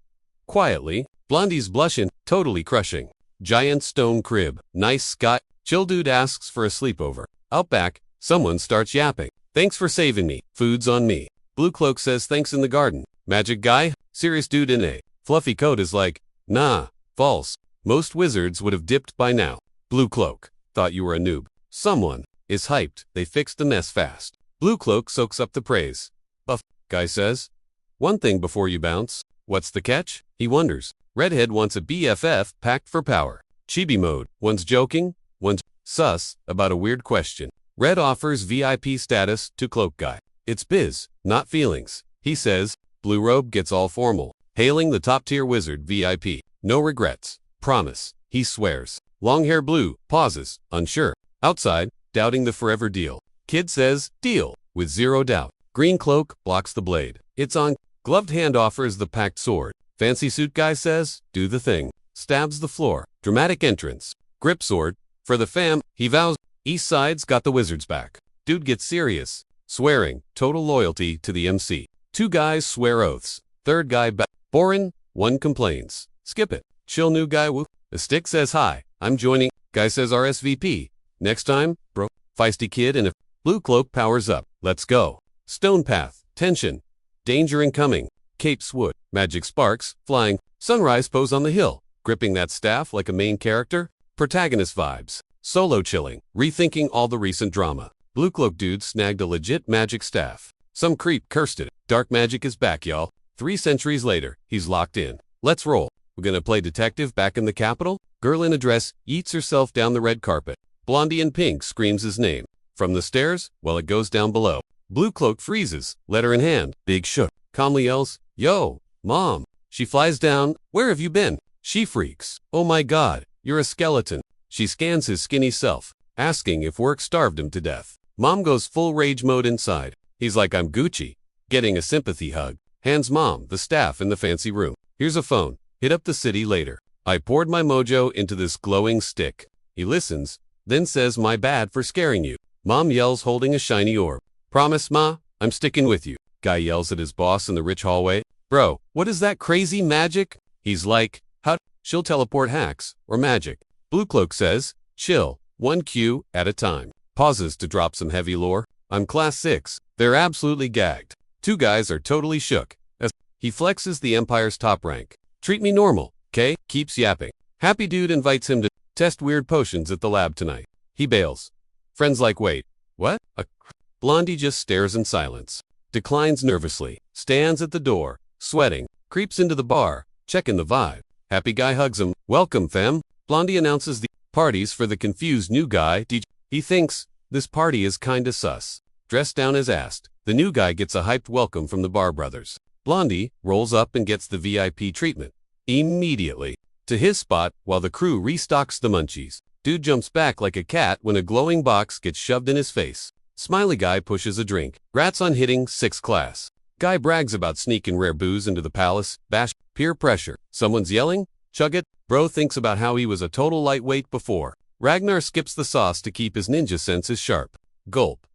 Quietly, Blondie's blushing, totally crushing. Giant stone crib, nice sky. Chill dude asks for a sleepover. Out back, someone starts yapping. Thanks for saving me, food's on me. Blue cloak says thanks in the garden. Magic guy, serious dude in a fluffy coat is like, nah, false. Most wizards would have dipped by now. Blue cloak, thought you were a noob. Someone is hyped, they fixed the mess fast. Blue cloak soaks up the praise. Buff, guy says. One thing before you bounce. What's the catch? He wonders. Redhead wants a BFF packed for power. Chibi mode, one's joking, one's sus about a weird question. Red offers VIP status to cloak guy. It's biz, not feelings. He says. Blue robe gets all formal. Hailing the top-tier wizard VIP. No regrets. Promise. He swears. Long hair blue, pauses, unsure. Outside, doubting the forever deal. Kid says, deal, with zero doubt. Green cloak blocks the blade. It's on. Gloved hand offers the packed sword. Fancy suit guy says, do the thing. Stabs the floor. Dramatic entrance. Grip sword. For the fam, he vows, East Side's got the wizards back. Dude gets serious. Swearing, total loyalty to the MC. Two guys swear oaths. Third guy back. Boring, one complains. Skip it. Chill new guy woo. A stick says hi, I'm joining. Guy says RSVP. Next time, bro. Feisty kid in a blue cloak powers up. Let's go. Stone path. Tension. Danger incoming. Capes wood. Magic sparks. Flying. Sunrise pose on the hill. Gripping that staff like a main character. Protagonist vibes. Solo chilling. Rethinking all the recent drama. Blue cloak dude snagged a legit magic staff. Some creep cursed it. Dark magic is back, y'all. 3 centuries later, he's locked in. Let's roll. We're gonna play detective back in the capital? Girl in a dress eats herself down the red carpet. Blondie in pink screams his name. From the stairs, well, it goes down below. Blue cloak freezes, letter in hand. Big shook. Calmly yells, yo, mom. She flies down. Where have you been? She freaks. Oh my god, you're a skeleton. She scans his skinny self, asking if work starved him to death. Mom goes full rage mode inside. He's like, I'm Gucci. Getting a sympathy hug. Hands mom the staff in the fancy room. Here's a phone. Hit up the city later. I poured my mojo into this glowing stick. He listens, then says my bad for scaring you. Mom yells holding a shiny orb. Promise ma, I'm sticking with you. Guy yells at his boss in the rich hallway. Bro, what is that crazy magic? He's like, how? She'll teleport hacks, or magic. Blue cloak says, chill, 1 Q at a time. Pauses to drop some heavy lore. I'm class 6. They're absolutely gagged. Two guys are totally shook. As he flexes the Empire's top rank. Treat me normal, okay? Keeps yapping. Happy dude invites him to test weird potions at the lab tonight. He bails. Friends like, wait, what? Blondie just stares in silence. Declines nervously. Stands at the door, sweating. Creeps into the bar, checking the vibe. Happy guy hugs him. Welcome, fam. Blondie announces the parties for the confused new guy. He thinks this party is kinda sus. Dressed down as asked. The new guy gets a hyped welcome from the bar brothers. Blondie rolls up and gets the VIP treatment. Immediately. To his spot, while the crew restocks the munchies. Dude jumps back like a cat when a glowing box gets shoved in his face. Smiley guy pushes a drink. Grats on hitting 6th class. Guy brags about sneaking rare booze into the palace. Bash. Peer pressure. Someone's yelling. Chug it. Bro thinks about how he was a total lightweight before. Ragnar skips the sauce to keep his ninja senses sharp. Gulp.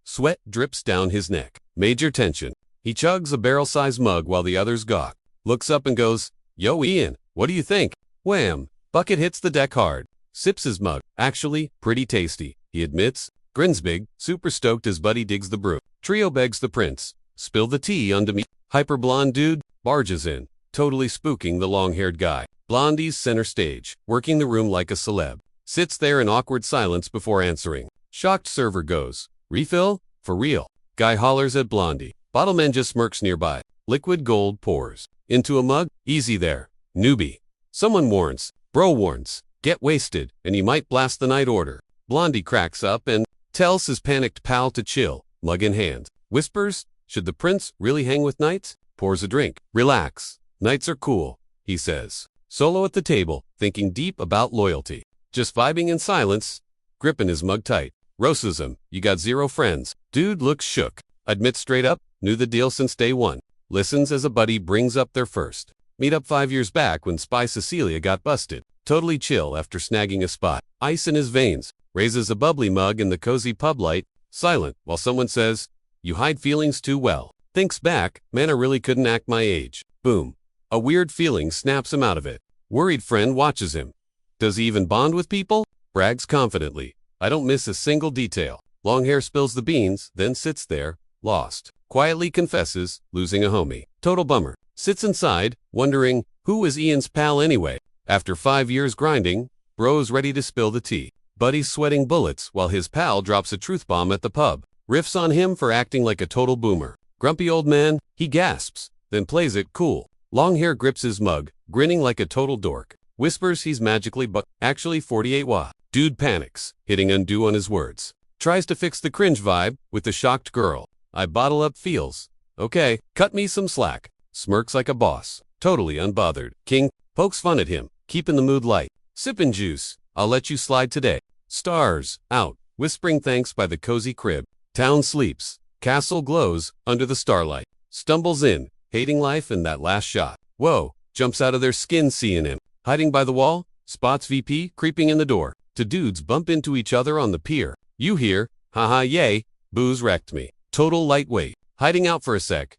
Sweat drips down his neck. Major tension. He chugs a barrel-sized mug while the others gawk. Looks up and goes, "Yo, Ian, what do you think?" Wham! Bucket hits the deck hard. Sips his mug. Actually, pretty tasty, he admits. Grins big, super stoked as Buddy digs the brew. Trio begs the prince. Spill the tea onto me. Hyper blonde dude barges in, totally spooking the long-haired guy. Blondie's center stage, working the room like a celeb. Sits there in awkward silence before answering. Shocked server goes, "Refill? For real?" Guy hollers at Blondie. Bottleman just smirks nearby. Liquid gold pours into a mug. Easy there, newbie. Someone warns. Bro warns. Get wasted, and he might blast the night order. Blondie cracks up and tells his panicked pal to chill, mug in hand. Whispers, "Should the prince really hang with knights?" Pours a drink. "Relax. Knights are cool," he says. Solo at the table, thinking deep about loyalty. Just vibing in silence, gripping his mug tight. Roasts him. "You got 0 friends." Dude looks shook. Admits straight up, knew the deal since day one. Listens as a buddy brings up their first meet up 5 years back when Spy Cecilia got busted. Totally chill after snagging a spot. Ice in his veins. Raises a bubbly mug in the cozy pub light. Silent while someone says, "You hide feelings too well." Thinks back, man, I really couldn't act my age. Boom. A weird feeling snaps him out of it. Worried friend watches him. Does he even bond with people? Brags confidently. "I don't miss a single detail." Long hair spills the beans, then sits there, lost. Quietly confesses, losing a homie. Total bummer. Sits inside, wondering, who is Ian's pal anyway? After 5 years grinding, bro's ready to spill the tea. Buddy's sweating bullets while his pal drops a truth bomb at the pub. Riffs on him for acting like a total boomer. Grumpy old man, he gasps, then plays it cool. Long hair grips his mug, grinning like a total dork. Whispers he's magically actually 48 wah. Dude panics, hitting undo on his words. Tries to fix the cringe vibe with the shocked girl. "I bottle up feels. Okay, cut me some slack." Smirks like a boss, totally unbothered. King pokes fun at him, keeping the mood light. "Sippin' juice. I'll let you slide today." Stars out, whispering thanks by the cozy crib. Town sleeps. Castle glows under the starlight. Stumbles in, hating life and that last shot. Whoa, jumps out of their skin seeing him. Hiding by the wall, spots VP creeping in the door. Two dudes bump into each other on the pier. You hear, "Haha yay, booze wrecked me." Total lightweight. Hiding out for a sec.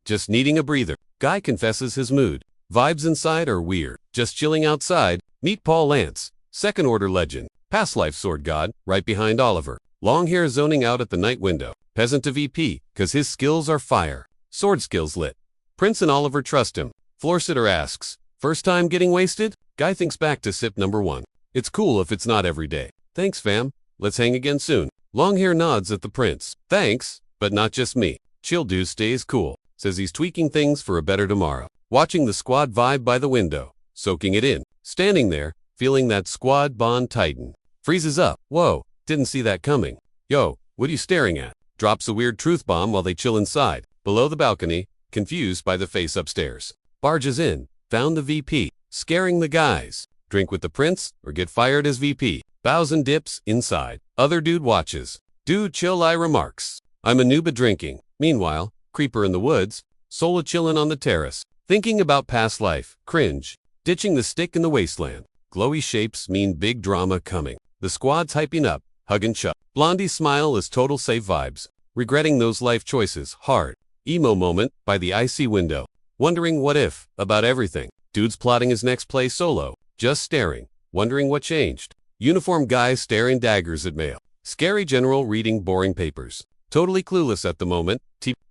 Just needing a breather. Guy confesses his mood. Vibes inside are weird. Just chilling outside. Meet Paul Lance. Second order legend. Past life sword god, right behind Oliver. Long hair zoning out at the night window. Peasant to VP, cause his skills are fire. Sword skills lit. Prince and Oliver trust him. Floor sitter asks, "First time getting wasted?" Guy thinks back to sip number 1. "It's cool if it's not every day." "Thanks fam. Let's hang again soon." Long hair nods at the prince. "Thanks, but not just me." Chill dude stays cool. Says he's tweaking things for a better tomorrow. Watching the squad vibe by the window. Soaking it in. Standing there, feeling that squad bond tighten. Freezes up. Whoa, didn't see that coming. "Yo, what are you staring at?" Drops a weird truth bomb while they chill inside. Below the balcony, confused by the face upstairs. Barges in. Found the VP. Scaring the guys. Drink with the prince or get fired as VP. Bows and dips inside. Other dude watches. "Dude chill," I remarks. "I'm a noob at drinking." Meanwhile, creeper in the woods, solo chillin' on the terrace. Thinking about past life. Cringe. Ditching the stick in the wasteland. Glowy shapes mean big drama coming. The squad's hyping up. Hugging Chuck. Blondie's smile is total safe vibes. Regretting those life choices. Hard. Emo moment by the icy window. Wondering what if about everything. Dude's plotting his next play solo. Just staring. Wondering what changed. Uniform guys staring daggers at mail. Scary general reading boring papers. Totally clueless at the moment,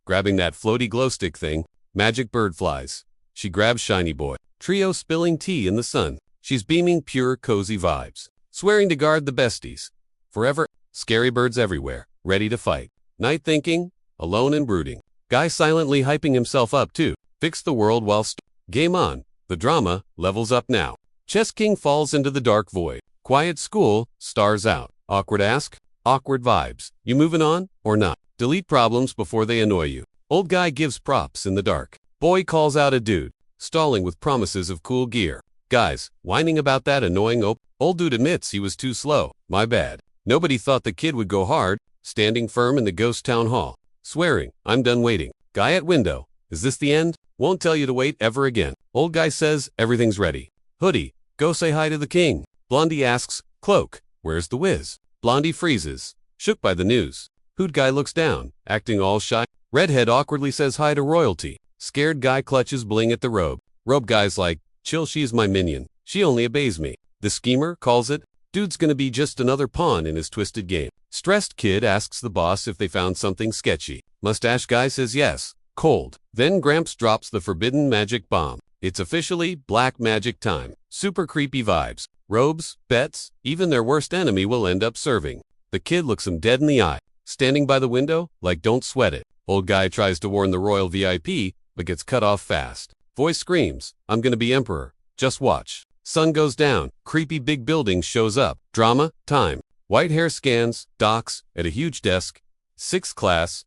grabbing that floaty glow stick thing. Magic bird flies. She grabs Shiny Boy. Trio spilling tea in the sun. She's beaming pure cozy vibes. Swearing to guard the besties. Forever. Scary birds everywhere. Ready to fight. Night thinking. Alone and brooding. Guy silently hyping himself up too. Fix the world whilst. Game on. The drama levels up now. Chess King falls into the dark void. Quiet school. Stars out. Awkward ask. Awkward vibes. You moving on or not? Delete problems before they annoy you. Old guy gives props in the dark. Boy calls out a dude. Stalling with promises of cool gear. Guys, whining about that annoying old dude admits he was too slow. My bad. Nobody thought the kid would go hard. Standing firm in the ghost town hall. Swearing, I'm done waiting. Guy at window. Is this the end? Won't tell you to wait ever again. Old guy says everything's ready. Hoodie, go say hi to the king. Blondie asks, Cloak, where's the whiz? Blondie freezes, shook by the news. Hood guy looks down, acting all shy. Redhead awkwardly says hi to royalty. Scared guy clutches bling at the robe. Robe guy's like, chill, she's my minion. She only obeys me. The schemer calls it, dude's gonna be just another pawn in his twisted game. Stressed kid asks the boss if they found something sketchy. Mustache guy says yes. Cold. Then Gramps drops the forbidden magic bomb. It's officially black magic time. Super creepy vibes. Robes, bets, even their worst enemy will end up serving. The kid looks him dead in the eye. Standing by the window, like don't sweat it. Old guy tries to warn the royal VIP, but gets cut off fast. Voice screams, I'm gonna be emperor. Just watch. Sun goes down. Creepy big building shows up. Drama, time. White hair scans, docks, at a huge desk. 6th class.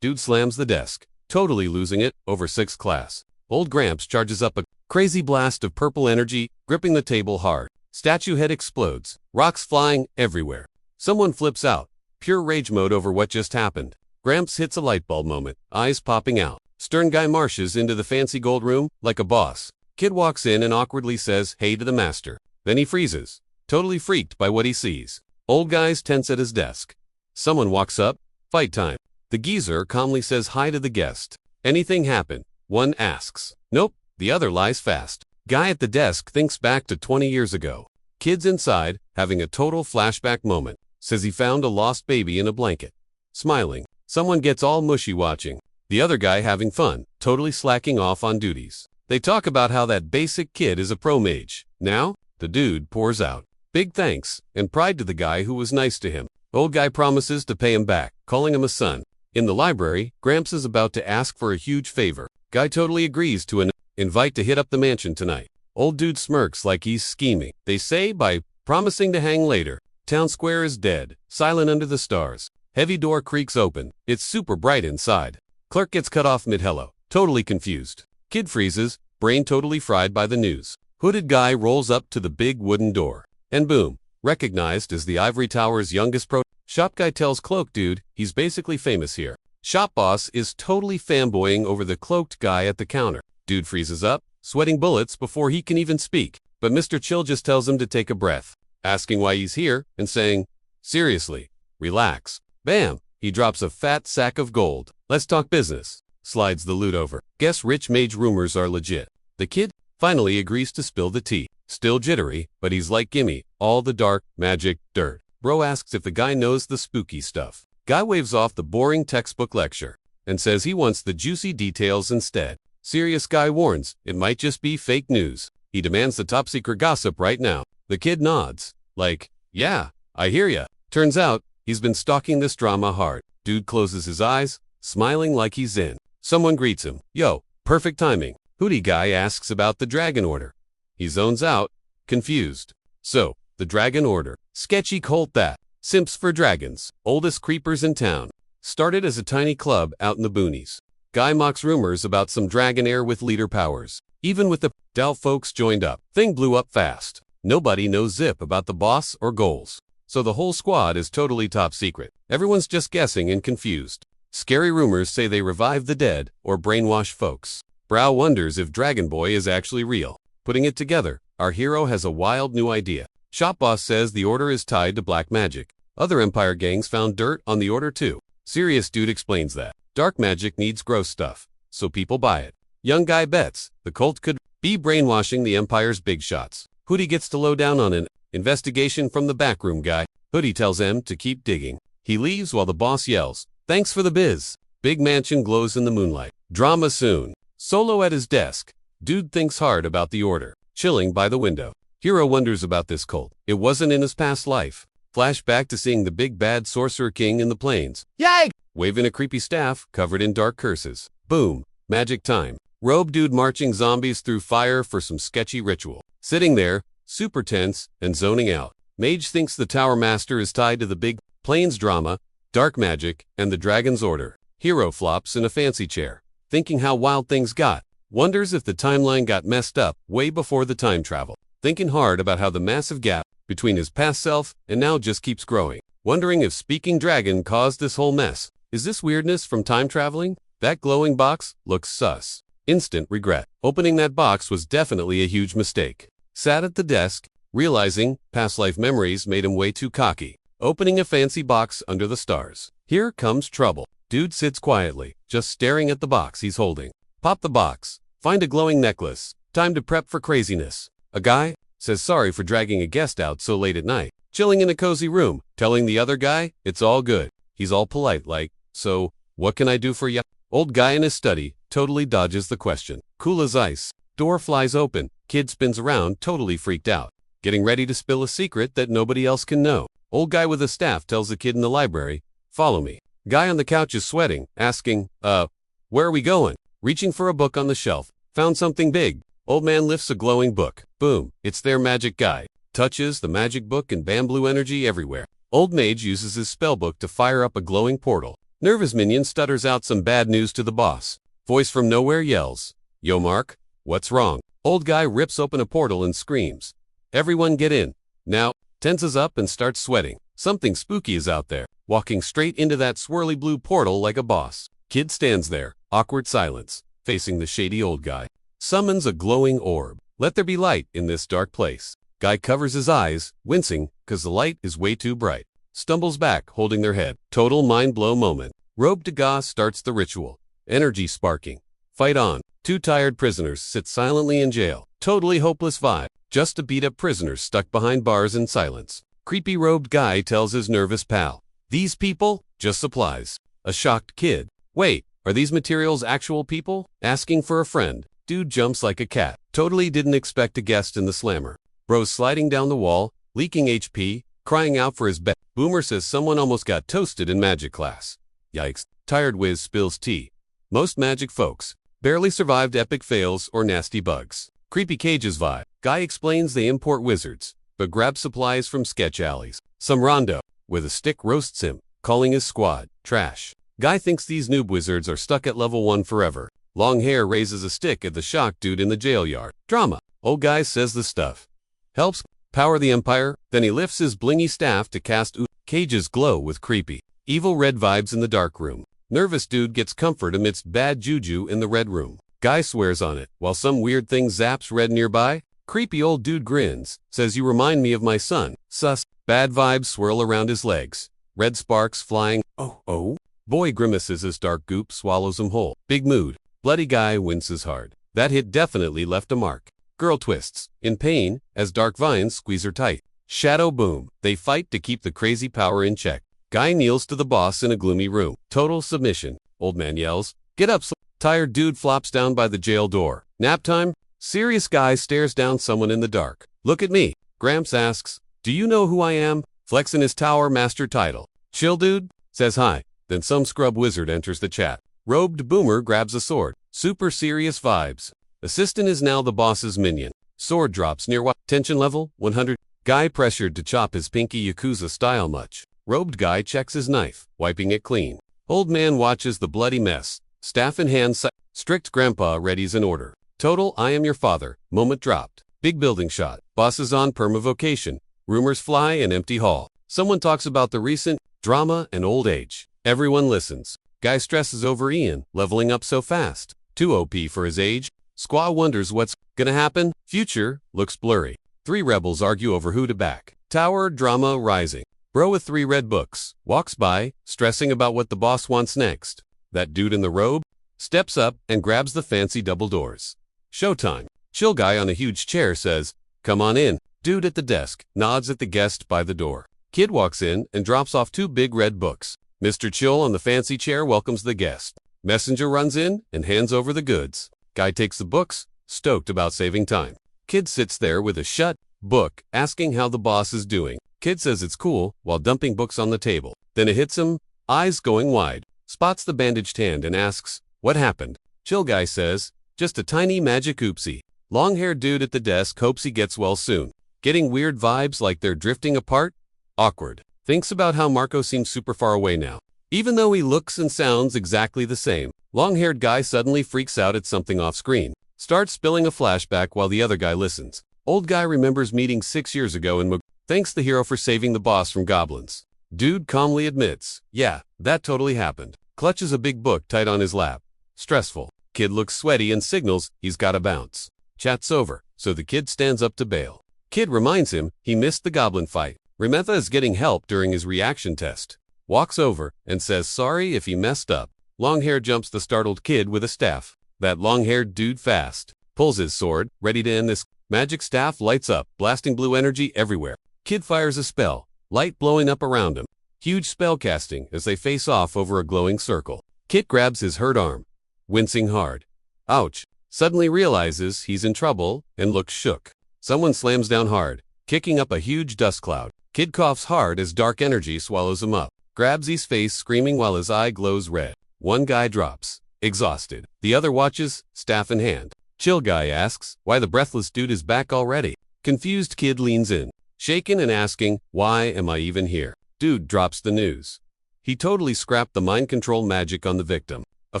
Dude slams the desk. Totally losing it, over 6th class. Old Gramps charges up a crazy blast of purple energy, gripping the table hard. Statue head explodes. Rocks flying everywhere. Someone flips out. Pure rage mode over what just happened. Gramps hits a light bulb moment, eyes popping out. Stern guy marches into the fancy gold room, like a boss. Kid walks in and awkwardly says hey to the master. Then he freezes, totally freaked by what he sees. Old guy's tense at his desk. Someone walks up. Fight time. The geezer calmly says hi to the guest. Anything happen? One asks. Nope, the other lies fast. Guy at the desk thinks back to 20 years ago. Kid's inside, having a total flashback moment. Says he found a lost baby in a blanket. Smiling. Someone gets all mushy watching. The other guy having fun, totally slacking off on duties. They talk about how that basic kid is a pro mage. Now, the dude pours out. Big thanks, and pride to the guy who was nice to him. Old guy promises to pay him back, calling him a son. In the library, Gramps is about to ask for a huge favor. Guy totally agrees to an invite to hit up the mansion tonight. Old dude smirks like he's scheming. They say by promising to hang later. Town square is dead, silent under the stars. Heavy door creaks open. It's super bright inside. Clerk gets cut off mid-hello, totally confused. Kid freezes, brain totally fried by the news. Hooded guy rolls up to the big wooden door. And boom, recognized as the Ivory Tower's youngest Shop guy tells Cloak dude he's basically famous here. Shop boss is totally fanboying over the cloaked guy at the counter. Dude freezes up, sweating bullets before he can even speak. But Mr. Chill just tells him to take a breath, asking why he's here and saying, seriously, relax. Bam, he drops a fat sack of gold. Let's talk business. Slides the loot over. Guess rich mage rumors are legit. The kid finally agrees to spill the tea. Still jittery, but he's like gimme, all the dark, magic, dirt. Bro asks if the guy knows the spooky stuff. Guy waves off the boring textbook lecture and says he wants the juicy details instead. Serious guy warns it might just be fake news. He demands the top secret gossip right now. The kid nods, like, yeah, I hear ya. Turns out, he's been stalking this drama hard. Dude closes his eyes, smiling like he's in. Someone greets him. Yo, perfect timing. Hoodie guy asks about the dragon order. He zones out, confused. So, the dragon order. Sketchy cult that. Simps for dragons. Oldest creepers in town. Started as a tiny club out in the boonies. Guy mocks rumors about some dragon heir with leader powers. Even with the doubt folks joined up. Thing blew up fast. Nobody knows zip about the boss or goals. So the whole squad is totally top secret. Everyone's just guessing and confused. Scary rumors say they revive the dead or brainwash folks. Brow wonders if Dragon Boy is actually real. Putting it together, our hero has a wild new idea. Shop boss says the order is tied to black magic. Other empire gangs found dirt on the order too. Serious dude explains that dark magic needs gross stuff, so people buy it. Young guy bets the cult could be brainwashing the empire's big shots. Hoodie gets to low down on an investigation from the backroom guy. Hoodie tells him to keep digging. He leaves while the boss yells, Thanks for the biz. Big mansion glows in the moonlight. Drama soon. Solo at his desk. Dude thinks hard about the order. Chilling by the window. Hero wonders about this cult. It wasn't in his past life. Flashback to seeing the big bad sorcerer king in the plains. Yay! Waving a creepy staff covered in dark curses. Boom. Magic time. Robe dude marching zombies through fire for some sketchy ritual. Sitting there, super tense and zoning out. Mage thinks the Tower Master is tied to the big plains drama, dark magic, and the Dragon's Order. Hero flops in a fancy chair, thinking how wild things got. Wonders if the timeline got messed up way before the time travel. Thinking hard about how the massive gap between his past self and now just keeps growing. Wondering if speaking dragon caused this whole mess. Is this weirdness from time traveling? That glowing box looks sus. Instant regret. Opening that box was definitely a huge mistake. Sat at the desk, realizing past life memories made him way too cocky. Opening a fancy box under the stars. Here comes trouble. Dude sits quietly, just staring at the box he's holding. Pop the box. Find a glowing necklace. Time to prep for craziness. A guy says sorry for dragging a guest out so late at night. Chilling in a cozy room, telling the other guy it's all good. He's all polite like, so, what can I do for ya? Old guy in his study totally dodges the question. Cool as ice. Door flies open. Kid spins around, totally freaked out. Getting ready to spill a secret that nobody else can know. Old guy with a staff tells the kid in the library, follow me. Guy on the couch is sweating, asking, where are we going? Reaching for a book on the shelf. Found something big. Old man lifts a glowing book. Boom, it's their magic guy. Touches the magic book and bamboo energy everywhere. Old mage uses his spellbook to fire up a glowing portal. Nervous minion stutters out some bad news to the boss. Voice from nowhere yells, yo Mark, what's wrong? Old guy rips open a portal and screams, everyone get in. Now, tenses up and starts sweating. Something spooky is out there, walking straight into that swirly blue portal like a boss. Kid stands there, awkward silence, facing the shady old guy. Summons a glowing orb. Let there be light in this dark place. Guy covers his eyes, wincing, cause the light is way too bright. Stumbles back, holding their head. Total mind blow moment. Robe de Gauss starts the ritual. Energy sparking. Fight on. Two tired prisoners sit silently in jail. Totally hopeless vibe. Just to beat up prisoners stuck behind bars in silence. Creepy robed guy tells his nervous pal, these people? Just supplies. A shocked kid. Wait, are these materials actual people? Asking for a friend. Dude jumps like a cat. Totally didn't expect a guest in the slammer. Bro's sliding down the wall, leaking HP, crying out for his bed. Boomer says someone almost got toasted in magic class. Yikes. Tired whiz spills tea. Most magic folks barely survived epic fails or nasty bugs. Creepy cages vibe. Guy explains they import wizards, but grab supplies from sketch alleys. Some rondo with a stick roasts him, calling his squad trash. Guy thinks these noob wizards are stuck at level 1 forever. Long hair raises a stick at the shocked dude in the jail yard. Drama. Old guy says the stuff helps power the empire, then he lifts his blingy staff to cast cages glow with creepy, evil red vibes in the dark room. Nervous dude gets comfort amidst bad juju in the red room. Guy swears on it, while some weird thing zaps red nearby. Creepy old dude grins, says you remind me of my son. Sus. Bad vibes swirl around his legs. Red sparks flying. Oh. Boy grimaces as dark goop swallows him whole. Big mood. Bloody guy winces hard. That hit definitely left a mark. Girl twists, in pain, as dark vines squeeze her tight. Shadow boom. They fight to keep the crazy power in check. Guy kneels to the boss in a gloomy room. Total submission. Old man yells, get up. Tired dude flops down by the jail door. Nap time? Serious guy stares down someone in the dark. Look at me. Gramps asks, do you know who I am? Flexing his Tower Master title. Chill dude? Says hi. Then some scrub wizard enters the chat. Robed boomer grabs a sword. Super serious vibes. Assistant is now the boss's minion. Sword drops near what? Tension level 100. Guy pressured to chop his pinky Yakuza style much. Robed guy checks his knife, wiping it clean. Old man watches the bloody mess. Staff in hand. Strict grandpa readies an order. Total I am your father. Moment dropped. Big building shot. Boss is on perma-vocation. Rumors fly in empty hall. Someone talks about the recent drama and old age. Everyone listens. Guy stresses over Ian, leveling up so fast. Too OP for his age. Squaw wonders what's gonna happen. Future looks blurry. 3 rebels argue over who to back. Tower drama rising. Bro with 3 red books walks by, stressing about what the boss wants next. That dude in the robe steps up and grabs the fancy double doors. Showtime. Chill guy on a huge chair says, come on in. Dude at the desk nods at the guest by the door. Kid walks in and drops off 2 big red books. Mr. Chill on the fancy chair welcomes the guest. Messenger runs in and hands over the goods. Guy takes the books, stoked about saving time. Kid sits there with a shut book, asking how the boss is doing. Kid says it's cool while dumping books on the table. Then it hits him, eyes going wide. Spots the bandaged hand and asks, what happened? Chill guy says, just a tiny magic oopsie. Long-haired dude at the desk hopes he gets well soon. Getting weird vibes like they're drifting apart? Awkward. Thinks about how Marco seems super far away now. Even though he looks and sounds exactly the same. Long-haired guy suddenly freaks out at something off-screen. Starts spilling a flashback while the other guy listens. Old guy remembers meeting 6 years ago in Manga. Thanks the hero for saving the boss from goblins. Dude calmly admits, yeah, that totally happened. Clutches a big book tight on his lap. Stressful. Kid looks sweaty and signals he's gotta bounce. Chat's over, so the kid stands up to bail. Kid reminds him he missed the goblin fight. Remetha is getting help during his reaction test. Walks over and says sorry if he messed up. Long-hair jumps the startled kid with a staff. That long-haired dude fast. Pulls his sword, ready to end this. Magic staff lights up, blasting blue energy everywhere. Kid fires a spell, light blowing up around him. Huge spell casting as they face off over a glowing circle. Kid grabs his hurt arm, wincing hard. Ouch. Suddenly realizes he's in trouble and looks shook. Someone slams down hard, kicking up a huge dust cloud. Kid coughs hard as dark energy swallows him up. Grabs his face, screaming while his eye glows red. One guy drops, exhausted. The other watches, staff in hand. Chill guy asks why the breathless dude is back already. Confused kid leans in, shaken and asking, why am I even here? Dude drops the news. He totally scrapped the mind control magic on the victim. A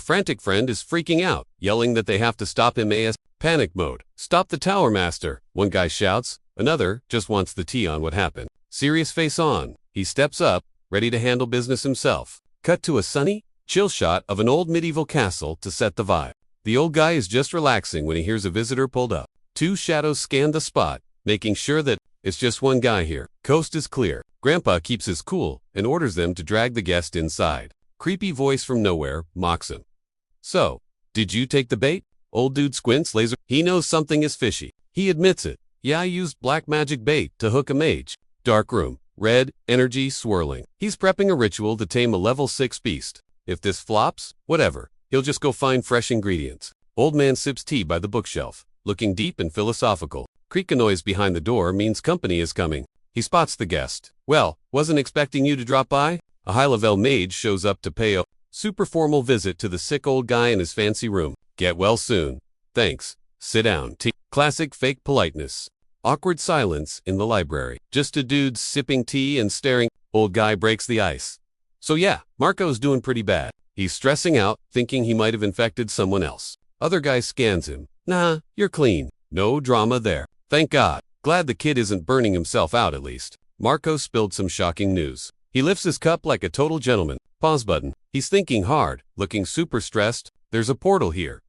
frantic friend is freaking out, yelling that they have to stop him AS. Panic mode. Stop the Tower Master, one guy shouts. Another just wants the tea on what happened. Serious face on. He steps up, ready to handle business himself. Cut to a sunny, chill shot of an old medieval castle to set the vibe. The old guy is just relaxing when he hears a visitor pulled up. Two shadows scan the spot, making sure that it's just one guy here. Coast is clear. Grandpa keeps his cool and orders them to drag the guest inside. Creepy voice from nowhere mocks him. So, did you take the bait? Old dude squints laser. He knows something is fishy. He admits it. Yeah, I used black magic bait to hook a mage. Dark room. Red, energy swirling. He's prepping a ritual to tame a level 6 beast. If this flops, whatever. He'll just go find fresh ingredients. Old man sips tea by the bookshelf, looking deep and philosophical. Creak a noise behind the door means company is coming. He spots the guest. Well, wasn't expecting you to drop by? A high-level mage shows up to pay a super formal visit to the sick old guy in his fancy room. Get well soon. Thanks. Sit down. Tea. Classic fake politeness. Awkward silence in the library. Just a dude sipping tea and staring. Old guy breaks the ice. So yeah, Marco's doing pretty bad. He's stressing out, thinking he might have infected someone else. Other guy scans him. Nah, you're clean. No drama there. Thank God. Glad the kid isn't burning himself out at least. Marco spilled some shocking news. He lifts his cup like a total gentleman. Pause button. He's thinking hard, looking super stressed. There's a portal here.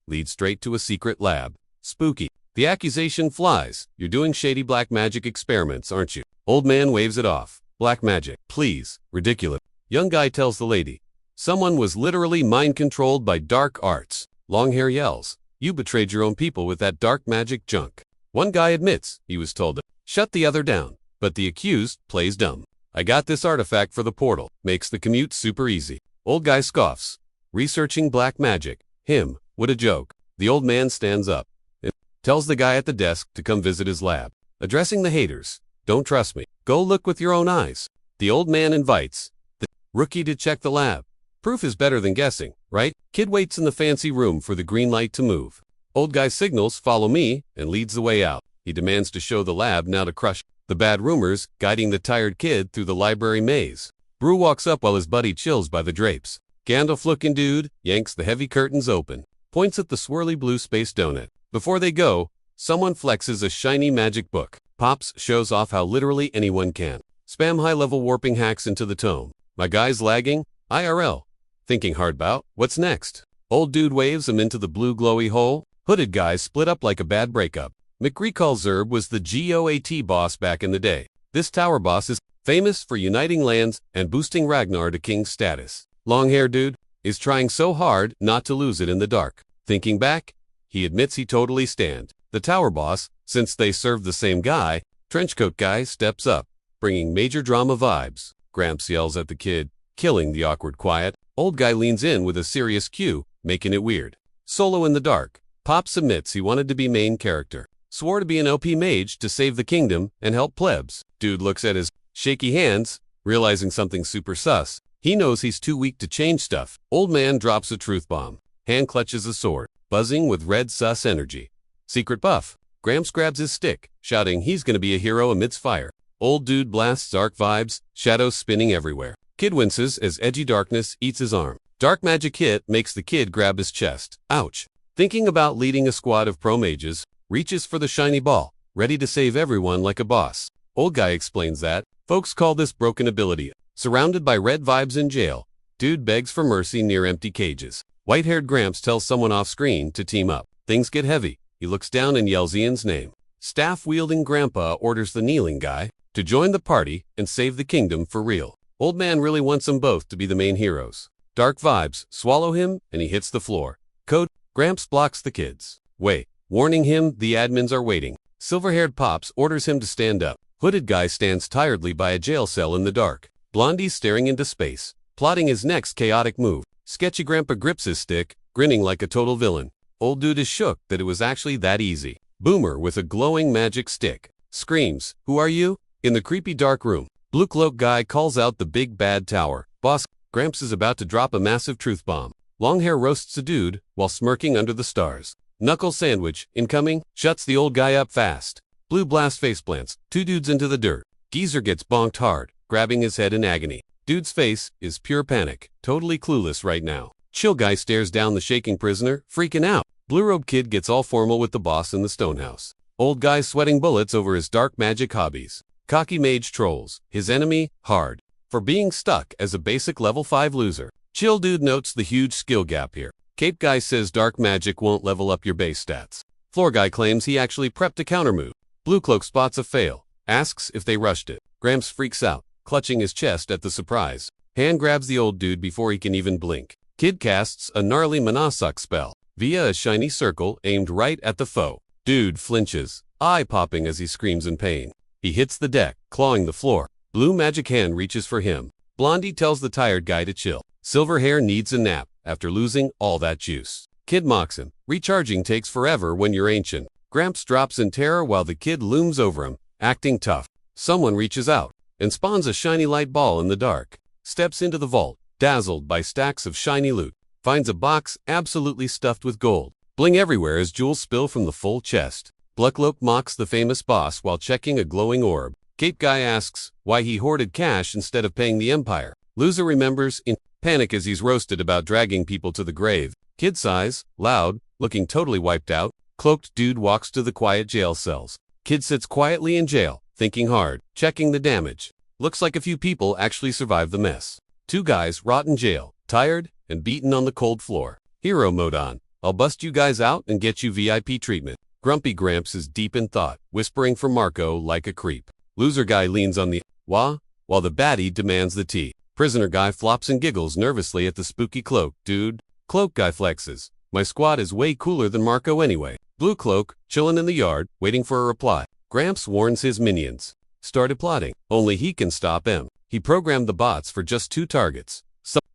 Leads straight to a secret lab. Spooky. The accusation flies. You're doing shady black magic experiments, aren't you? Old man waves it off. Black magic. Please. Ridiculous. Young guy tells the lady. Someone was literally mind-controlled by dark arts. Long hair yells. You betrayed your own people with that dark magic junk. One guy admits he was told to shut the other down, but the accused plays dumb. I got this artifact for the portal. Makes the commute super easy. Old guy scoffs. Researching black magic. Him. What a joke. The old man stands up and tells the guy at the desk to come visit his lab. Addressing the haters. Don't trust me. Go look with your own eyes. The old man invites the rookie to check the lab. Proof is better than guessing, right? Kid waits in the fancy room for the green light to move. Old guy signals, follow me, and leads the way out. He demands to show the lab now to crush the bad rumors, guiding the tired kid through the library maze. Brew walks up while his buddy chills by the drapes. Gandalf-looking dude yanks the heavy curtains open, points at the swirly blue space donut. Before they go, someone flexes a shiny magic book. Pops shows off how literally anyone can. Spam high-level warping hacks into the tome. My guy's lagging? IRL. Thinking hard bout, what's next? Old dude waves him into the blue glowy hole. Hooded guys split up like a bad breakup. McRecall Zerb was the GOAT boss back in the day. This tower boss is famous for uniting lands and boosting Ragnar to king status. Long-hair dude is trying so hard not to lose it in the dark. Thinking back, he admits he totally stand. The tower boss, since they serve the same guy, trenchcoat guy steps up, bringing major drama vibes. Gramps yells at the kid, killing the awkward quiet. Old guy leans in with a serious cue, making it weird. Solo in the dark. Pops admits he wanted to be main character. Swore to be an OP mage to save the kingdom and help plebs. Dude looks at his shaky hands, realizing something super sus. He knows he's too weak to change stuff. Old man drops a truth bomb. Hand clutches a sword, buzzing with red sus energy. Secret buff. Gramps grabs his stick, shouting he's gonna be a hero amidst fire. Old dude blasts dark vibes, shadows spinning everywhere. Kid winces as edgy darkness eats his arm. Dark magic hit makes the kid grab his chest. Ouch. Thinking about leading a squad of pro mages, reaches for the shiny ball, ready to save everyone like a boss. Old guy explains that. Folks call this broken ability. Surrounded by red vibes in jail, dude begs for mercy near empty cages. White-haired Gramps tells someone off-screen to team up. Things get heavy. He looks down and yells Ian's name. Staff-wielding Grandpa orders the kneeling guy to join the party and save the kingdom for real. Old man really wants them both to be the main heroes. Dark vibes swallow him and he hits the floor. Code. Gramps blocks the kids. Wait. Warning him the admins are waiting. Silver-haired Pops orders him to stand up. Hooded guy stands tiredly by a jail cell in the dark. Blondie's staring into space, plotting his next chaotic move. Sketchy Grandpa grips his stick, grinning like a total villain. Old dude is shook that it was actually that easy. Boomer with a glowing magic stick screams, "Who are you?" In the creepy dark room, blue cloak guy calls out the big bad tower. Boss, Gramps is about to drop a massive truth bomb. Long hair roasts a dude while smirking under the stars. Knuckle sandwich, incoming, shuts the old guy up fast. Blue blast face plants, two dudes into the dirt. Geezer gets bonked hard, grabbing his head in agony. Dude's face is pure panic, totally clueless right now. Chill guy stares down the shaking prisoner, freaking out. Blue robe kid gets all formal with the boss in the stonehouse. Old guy sweating bullets over his dark magic hobbies. Cocky mage trolls his enemy hard for being stuck as a basic level 5 loser. Chill dude notes the huge skill gap here. Cape guy says dark magic won't level up your base stats. Floor guy claims he actually prepped a counter move. Blue cloak spots a fail, asks if they rushed it. Gramps freaks out, clutching his chest at the surprise. Hand grabs the old dude before he can even blink. Kid casts a gnarly mangacaps spell via a shiny circle aimed right at the foe. Dude flinches, eye popping as he screams in pain. He hits the deck, clawing the floor. Blue magic hand reaches for him. Blondie tells the tired guy to chill. Silver hair needs a nap after losing all that juice. Kid mocks him. Recharging takes forever when you're ancient. Gramps drops in terror while the kid looms over him, acting tough. Someone reaches out and spawns a shiny light ball in the dark. Steps into the vault, dazzled by stacks of shiny loot. Finds a box absolutely stuffed with gold. Bling everywhere as jewels spill from the full chest. Bluckloak mocks the famous boss while checking a glowing orb. Cape guy asks why he hoarded cash instead of paying the empire. Loser remembers in panic as he's roasted about dragging people to the grave. Kid sighs, loud, looking totally wiped out. Cloaked dude walks to the quiet jail cells. Kid sits quietly in jail, thinking hard, checking the damage. Looks like a few people actually survived the mess. Two guys rot in jail, tired and beaten on the cold floor. Hero mode on. I'll bust you guys out and get you VIP treatment. Grumpy Gramps is deep in thought, whispering for Marco like a creep. Loser guy leans on the wah, while the baddie demands the tea. Prisoner guy flops and giggles nervously at the spooky cloak dude. Cloak guy flexes. My squad is way cooler than Marco anyway. Blue cloak, chillin' in the yard, waiting for a reply. Gramps warns his minions. Started plotting. Only he can stop him. He programmed the bots for just 2 targets.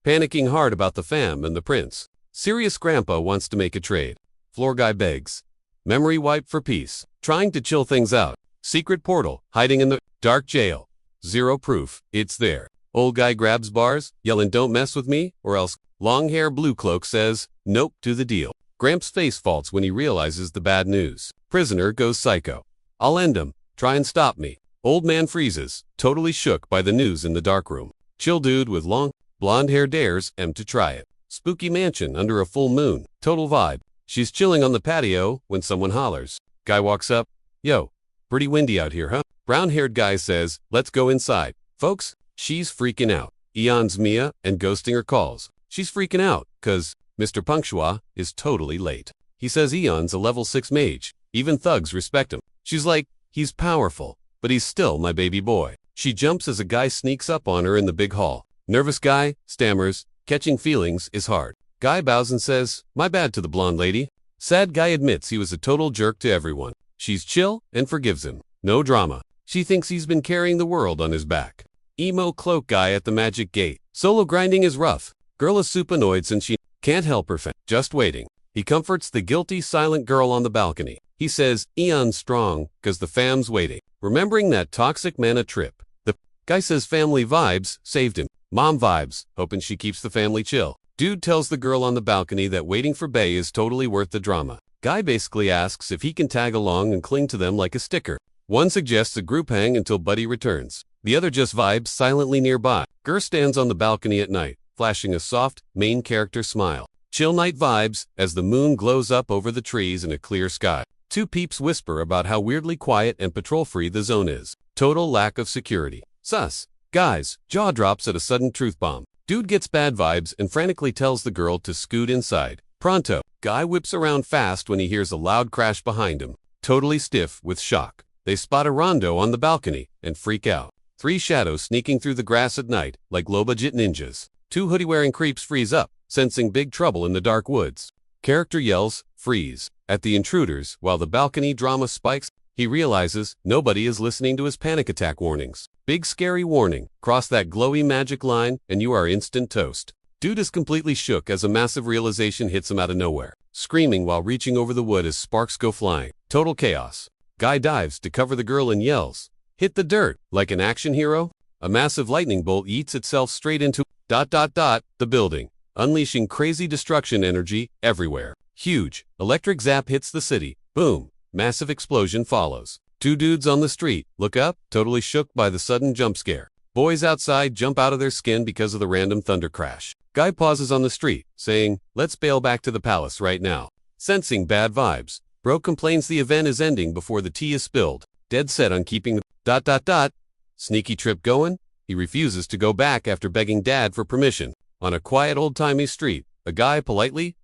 Panicking hard about the fam and the prince. Serious Grandpa wants to make a trade. Floor guy begs. Memory wipe for peace. Trying to chill things out. Secret portal, hiding in the dark jail. Zero proof, it's there. Old guy grabs bars, yelling don't mess with me, or else. Long hair blue cloak says, nope to the deal. Gramps' face faults when he realizes the bad news. Prisoner goes psycho. I'll end him. Try and stop me. Old man freezes, totally shook by the news in the dark room. Chill dude with long, blonde hair dares him to try it. Spooky mansion under a full moon. Total vibe. She's chilling on the patio when someone hollers. Guy walks up. Yo, pretty windy out here, huh? Brown-haired guy says, let's go inside. Folks, she's freaking out. Eon's Mia and ghosting her calls. She's freaking out, cause Mr. Punctua is totally late. He says Eon's a level 6 mage. Even thugs respect him. She's like, he's powerful, but he's still my baby boy. She jumps as a guy sneaks up on her in the big hall. Nervous guy, stammers, catching feelings is hard. Guy bows and says, my bad to the blonde lady. Sad guy admits he was a total jerk to everyone. She's chill and forgives him. No drama. She thinks he's been carrying the world on his back. Emo cloak guy at the magic gate. Solo grinding is rough. Girl is super annoyed since she can't help her fam. Just waiting. He comforts the guilty silent girl on the balcony. He says, Eon's strong, cause the fam's waiting. Remembering that toxic mana trip. The guy says family vibes saved him. Mom vibes, hoping she keeps the family chill. Dude tells the girl on the balcony that waiting for Bae is totally worth the drama. Guy basically asks if he can tag along and cling to them like a sticker. One suggests a group hang until Buddy returns. The other just vibes silently nearby. Gur stands on the balcony at night, flashing a soft, main character smile. Chill night vibes as the moon glows up over the trees in a clear sky. Two peeps whisper about how weirdly quiet and patrol-free the zone is. Total lack of security. Sus. Guys, jaw drops at a sudden truth bomb. Dude gets bad vibes and frantically tells the girl to scoot inside. Pronto. Guy whips around fast when he hears a loud crash behind him. Totally stiff with shock. They spot a rondo on the balcony and freak out. Three shadows sneaking through the grass at night like low-budget ninjas. Two hoodie-wearing creeps freeze up, sensing big trouble in the dark woods. Character yells, freeze, at the intruders while the balcony drama spikes. He realizes nobody is listening to his panic attack warnings. Big scary warning, cross that glowy magic line and you are instant toast. Dude is completely shook as a massive realization hits him out of nowhere, screaming while reaching over the wood as sparks go flying. Total chaos. Guy dives to cover the girl and yells, hit the dirt, like an action hero. A massive lightning bolt eats itself straight into ... the building, unleashing crazy destruction energy everywhere. Huge, electric zap hits the city. Boom. Massive explosion follows. Two dudes on the street look up, totally shook by the sudden jump scare. Boys outside jump out of their skin because of the random thunder crash. Guy pauses on the street, saying, let's bail back to the palace right now. Sensing bad vibes, bro complains the event is ending before the tea is spilled. Dead set on keeping the ... Sneaky trip going? He refuses to go back after begging dad for permission. On a quiet old-timey street, a guy politely ...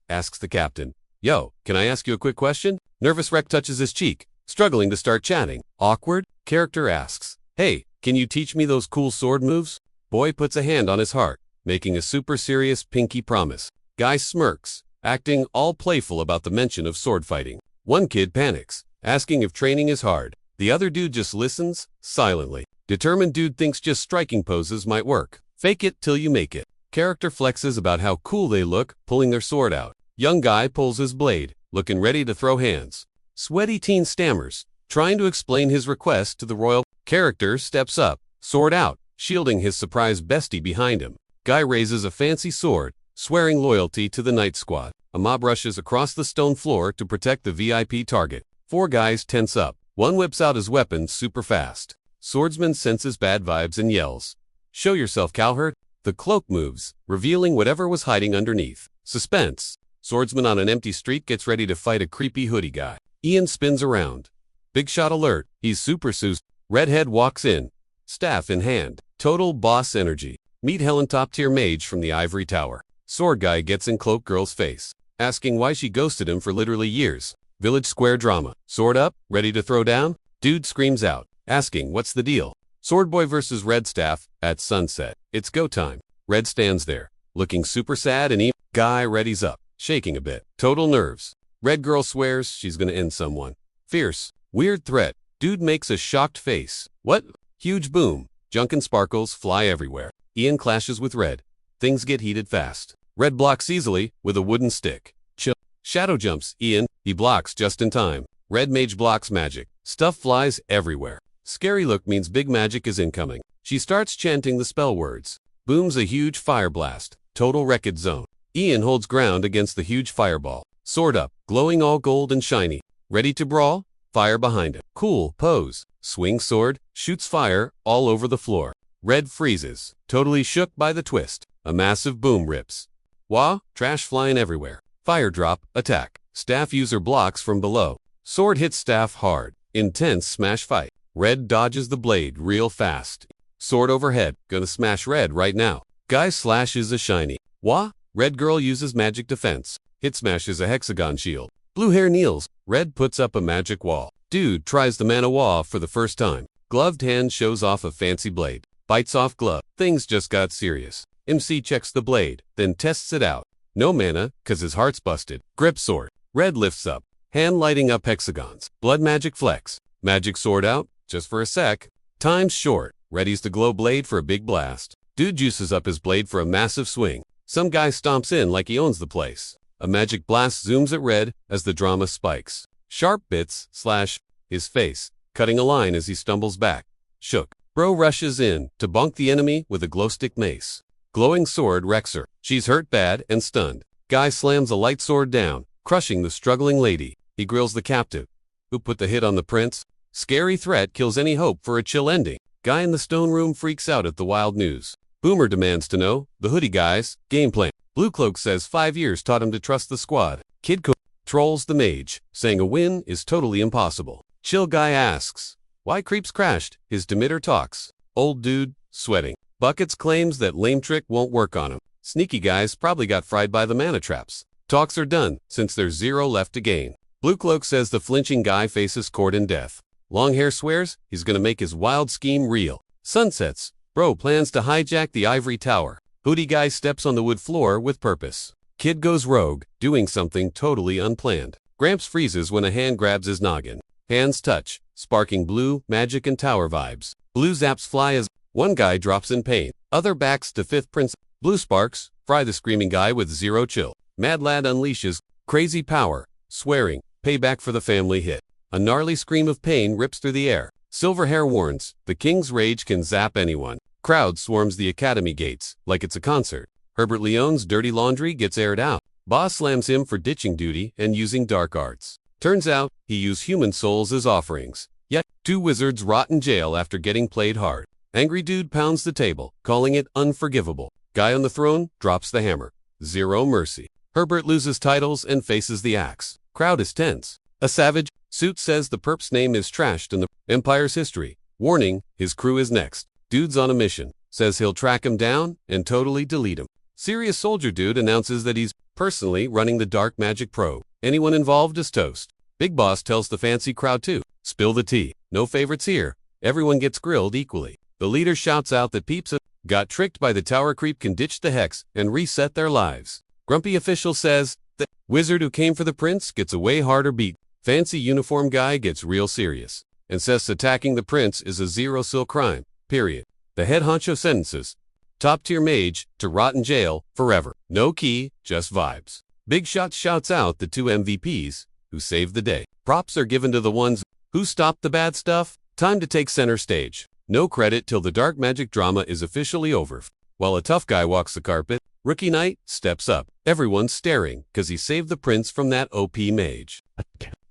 asks the captain, yo, can I ask you a quick question? Nervous wreck touches his cheek, struggling to start chatting. Awkward? Character asks, hey, can you teach me those cool sword moves? Boy puts a hand on his heart, making a super serious pinky promise. Guy smirks, acting all playful about the mention of sword fighting. One kid panics, asking if training is hard. The other dude just listens, silently. Determined dude thinks just striking poses might work. Fake it till you make it. Character flexes about how cool they look, pulling their sword out. Young guy pulls his blade, looking ready to throw hands. Sweaty teen stammers, trying to explain his request to the royal. Character steps up, sword out, shielding his surprised bestie behind him. Guy raises a fancy sword, swearing loyalty to the Night Squad. A mob rushes across the stone floor to protect the VIP target. Four guys tense up. One whips out his weapon super fast. Swordsman senses bad vibes and yells, show yourself, cowherd. The cloak moves, revealing whatever was hiding underneath. Suspense. Swordsman on an empty street gets ready to fight a creepy hoodie guy. Ian spins around. Big shot alert. He's super sus. Redhead walks in, staff in hand. Total boss energy. Meet Helen, top-tier mage from the ivory tower. Sword guy gets in cloak girl's face, asking why she ghosted him for literally years. Village square drama. Sword up, ready to throw down? Dude screams out, asking what's the deal? Sword boy versus red staff at sunset. It's go time. Red stands there, looking super sad and evil. Guy readies up, shaking a bit. Total nerves. Red girl swears she's gonna end someone. Fierce. Weird threat. Dude makes a shocked face. What? Huge boom. Junk and sparkles fly everywhere. Ian clashes with Red. Things get heated fast. Red blocks easily with a wooden stick. Chill. Shadow jumps. Ian. He blocks just in time. Red mage blocks magic. Stuff flies everywhere. Scary look means big magic is incoming. She starts chanting the spell words. Booms a huge fire blast. Total wreckage zone. Ian holds ground against the huge fireball. Sword up, glowing all gold and shiny. Ready to brawl? Fire behind him. Cool pose. Swing sword, shoots fire all over the floor. Red freezes, totally shook by the twist. A massive boom rips. Wah, trash flying everywhere. Fire drop, attack. Staff user blocks from below. Sword hits staff hard. Intense smash fight. Red dodges the blade real fast. Sword overhead, gonna smash Red right now. Guy slashes a shiny. Wah, Red girl uses magic defense. Hit smashes a hexagon shield. Blue hair kneels. Red puts up a magic wall. Dude tries the manhwa for the first time. Gloved hand shows off a fancy blade. Bites off glove. Things just got serious. MC checks the blade, then tests it out. No mana, cause his heart's busted. Grip sword. Red lifts up. Hand lighting up hexagons. Blood magic flex. Magic sword out, just for a sec. Time's short. readies the glow blade for a big blast. Dude juices up his blade for a massive swing. Some guy stomps in like he owns the place. A magic blast zooms at Red as the drama spikes. Sharp bits slash his face, cutting a line as he stumbles back. Shook. Bro rushes in to bonk the enemy with a glowstick mace. Glowing sword wrecks her. She's hurt bad and stunned. Guy slams a light sword down, crushing the struggling lady. He grills the captive. Who put the hit on the prince? Scary threat kills any hope for a chill ending. Guy in the stone room freaks out at the wild news. Boomer demands to know the hoodie guy's game plan. Blue Cloak says 5 years taught him to trust the squad. Kid trolls the mage, saying a win is totally impossible. Chill Guy asks why creeps crashed. His Demeter talks. Old dude, sweating. Buckets claims that lame trick won't work on him. Sneaky Guys probably got fried by the mana traps. Talks are done, since there's 0 left to gain. Blue Cloak says the flinching guy faces court and death. Longhair swears he's gonna make his wild scheme real. Sunsets. Bro plans to hijack the ivory tower. Hoodie Guy steps on the wood floor with purpose. Kid goes rogue, doing something totally unplanned. Gramps freezes when a hand grabs his noggin. Hands touch, sparking blue, magic and tower vibes. Blue zaps fly as one guy drops in pain. Other backs to 5th prince. Blue sparks, fry the screaming guy with 0 chill. Mad Lad unleashes crazy power, swearing, payback for the family hit. A gnarly scream of pain rips through the air. Silverhair warns, the king's rage can zap anyone. Crowd swarms the academy gates, like it's a concert. Herbert Leone's dirty laundry gets aired out. Boss slams him for ditching duty and using dark arts. Turns out, he used human souls as offerings. Yet, 2 wizards rot in jail after getting played hard. Angry dude pounds the table, calling it unforgivable. Guy on the throne drops the hammer. 0 mercy. Herbert loses titles and faces the axe. Crowd is tense. A savage suit says the perp's name is trashed in the Empire's history. Warning, his crew is next. Dude's on a mission. Says he'll track him down and totally delete him. Serious soldier dude announces that he's personally running the dark magic probe. Anyone involved is toast. Big boss tells the fancy crowd to spill the tea. No favorites here. Everyone gets grilled equally. The leader shouts out that peeps got tricked by the tower creep can ditch the hex and reset their lives. Grumpy official says the wizard who came for the prince gets a way harder beat. Fancy uniform guy gets real serious and says attacking the prince is a 0 crime, period. The head honcho sentences top tier mage to rot in jail forever. No key, just vibes. Big Shot shouts out the 2 MVPs who saved the day. Props are given to the ones who stopped the bad stuff. Time to take center stage. No credit till the dark magic drama is officially over. While a tough guy walks the carpet, Rookie Knight steps up. Everyone's staring, cause he saved the prince from that OP mage.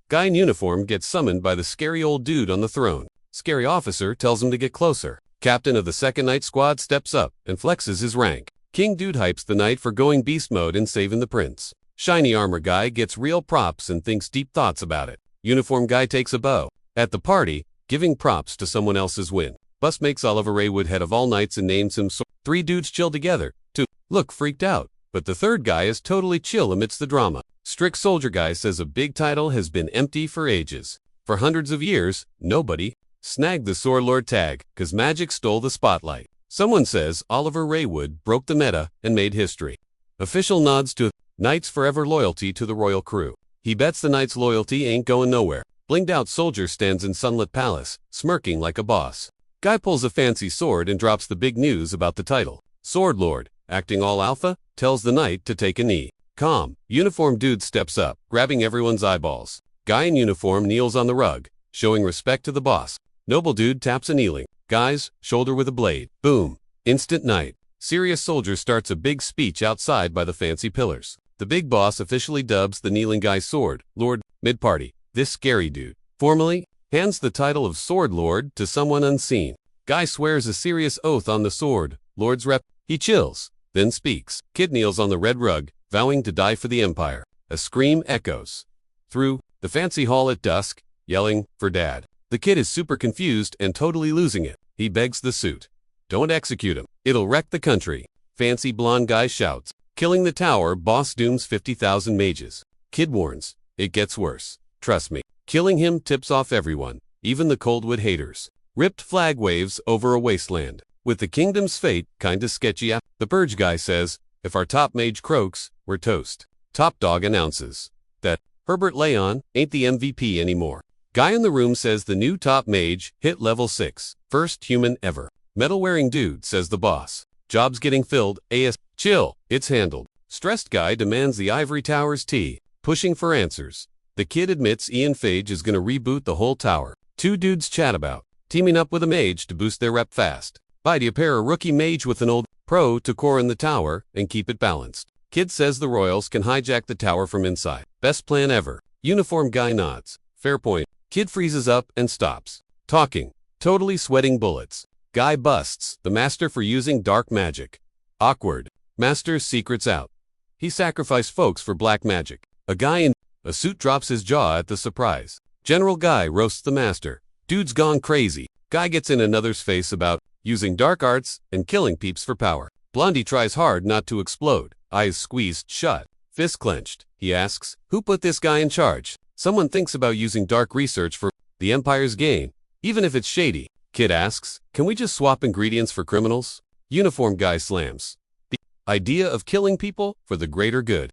Guy in uniform gets summoned by the scary old dude on the throne. Scary officer tells him to get closer. Captain of the second night squad steps up and flexes his rank. King dude hypes the knight for going beast mode and saving the prince. Shiny armor guy gets real props and thinks deep thoughts about it. Uniform guy takes a bow. At the party, giving props to someone else's win. Bus makes Oliver Raywood head of all knights and names him 3 dudes chill together to look freaked out. But the third guy is totally chill amidst the drama. Strict soldier guy says a big title has been empty for ages. For hundreds of years, nobody snagged the Sword Lord tag, cause magic stole the spotlight. Someone says Oliver Raywood broke the meta and made history. Official nods to Knight's forever loyalty to the royal crew. He bets the Knight's loyalty ain't going nowhere. Blinged out soldier stands in sunlit palace, smirking like a boss. Guy pulls a fancy sword and drops the big news about the title. Sword Lord, acting all alpha, tells the knight to take a knee. Calm. Uniform dude steps up, grabbing everyone's eyeballs. Guy in uniform kneels on the rug, showing respect to the boss. Noble dude taps a kneeling. Guy's shoulder with a blade. Boom. Instant night. Serious soldier starts a big speech outside by the fancy pillars. The big boss officially dubs the kneeling guy Sword Lord mid-party. This scary dude formally hands the title of Sword Lord to someone unseen. Guy swears a serious oath on the Sword Lord's rep. He chills, then speaks. Kid kneels on the red rug, vowing to die for the Empire. A scream echoes through the fancy hall at dusk, yelling for dad. The kid is super confused and totally losing it. He begs the suit. Don't execute him. It'll wreck the country. Fancy blonde guy shouts. Killing the tower boss dooms 50,000 mages. Kid warns. It gets worse. Trust me. Killing him tips off everyone, even the Coldwood haters. Ripped flag waves over a wasteland. With the kingdom's fate kinda sketchy, the purge guy says, if our top mage croaks, we're toast. Top dog announces that Herbert Leon ain't the MVP anymore. Guy in the room says the new top mage hit level 6, first human ever. Metal-wearing dude, says the boss. Job's getting filled, AS. Chill, it's handled. Stressed guy demands the ivory tower's tea, pushing for answers. The kid admits Ian Phage is gonna reboot the whole tower. Two dudes chat about teaming up with a mage to boost their rep fast. Idea pair a rookie mage with an old pro to core in the tower and keep it balanced. Kid says the royals can hijack the tower from inside. Best plan ever. Uniform guy nods. Fair point. Kid freezes up and stops talking. Totally sweating bullets. Guy busts the master for using dark magic. Awkward. Master's secrets out. He sacrificed folks for black magic. A guy in a suit drops his jaw at the surprise. General Guy roasts the master. Dude's gone crazy. Guy gets in another's face about using dark arts and killing peeps for power. Blondie tries hard not to explode. Eyes squeezed shut. Fist clenched. He asks, who put this guy in charge? Someone thinks about using dark research for the Empire's gain, even if it's shady. Kid asks, can we just swap ingredients for criminals? Uniform guy slams. The idea of killing people for the greater good.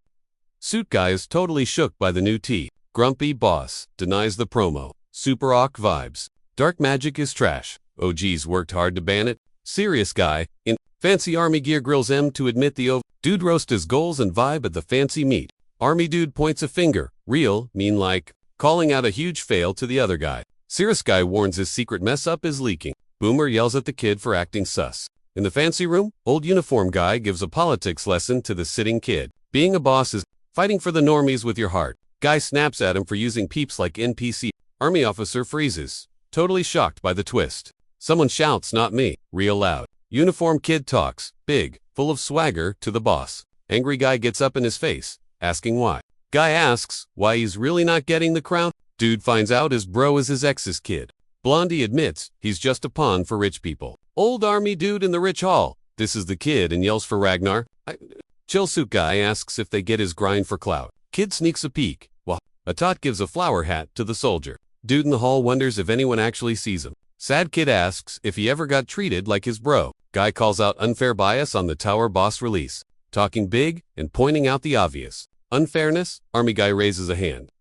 Suit guy is totally shook by the new tea. Grumpy boss denies the promo. Super awk vibes. Dark magic is trash. OG's worked hard to ban it. Serious guy in fancy army gear grills M to admit the dude roast his goals and vibe at the fancy meet. Army dude points a finger. Real, mean like, calling out a huge fail to the other guy. Serious guy warns his secret mess up is leaking. Boomer yells at the kid for acting sus. In the fancy room, old uniform guy gives a politics lesson to the sitting kid. Being a boss is fighting for the normies with your heart. Guy snaps at him for using peeps like NPC. Army officer freezes, totally shocked by the twist. Someone shouts, not me, real loud. Uniform kid talks, big, full of swagger, to the boss. Angry guy gets up in his face, asking why. Guy asks why he's really not getting the crown. Dude finds out his bro is his ex's kid. Blondie admits he's just a pawn for rich people. Old army dude in the rich hall. This is the kid and yells for Ragnar. Chill suit guy asks if they get his grind for clout. Kid sneaks a peek, while a tot gives a flower hat to the soldier. Dude in the hall wonders if anyone actually sees him. Sad kid asks if he ever got treated like his bro. Guy calls out unfair bias on the tower boss release. Talking big and pointing out the obvious. Unfairness? Army guy raises a hand.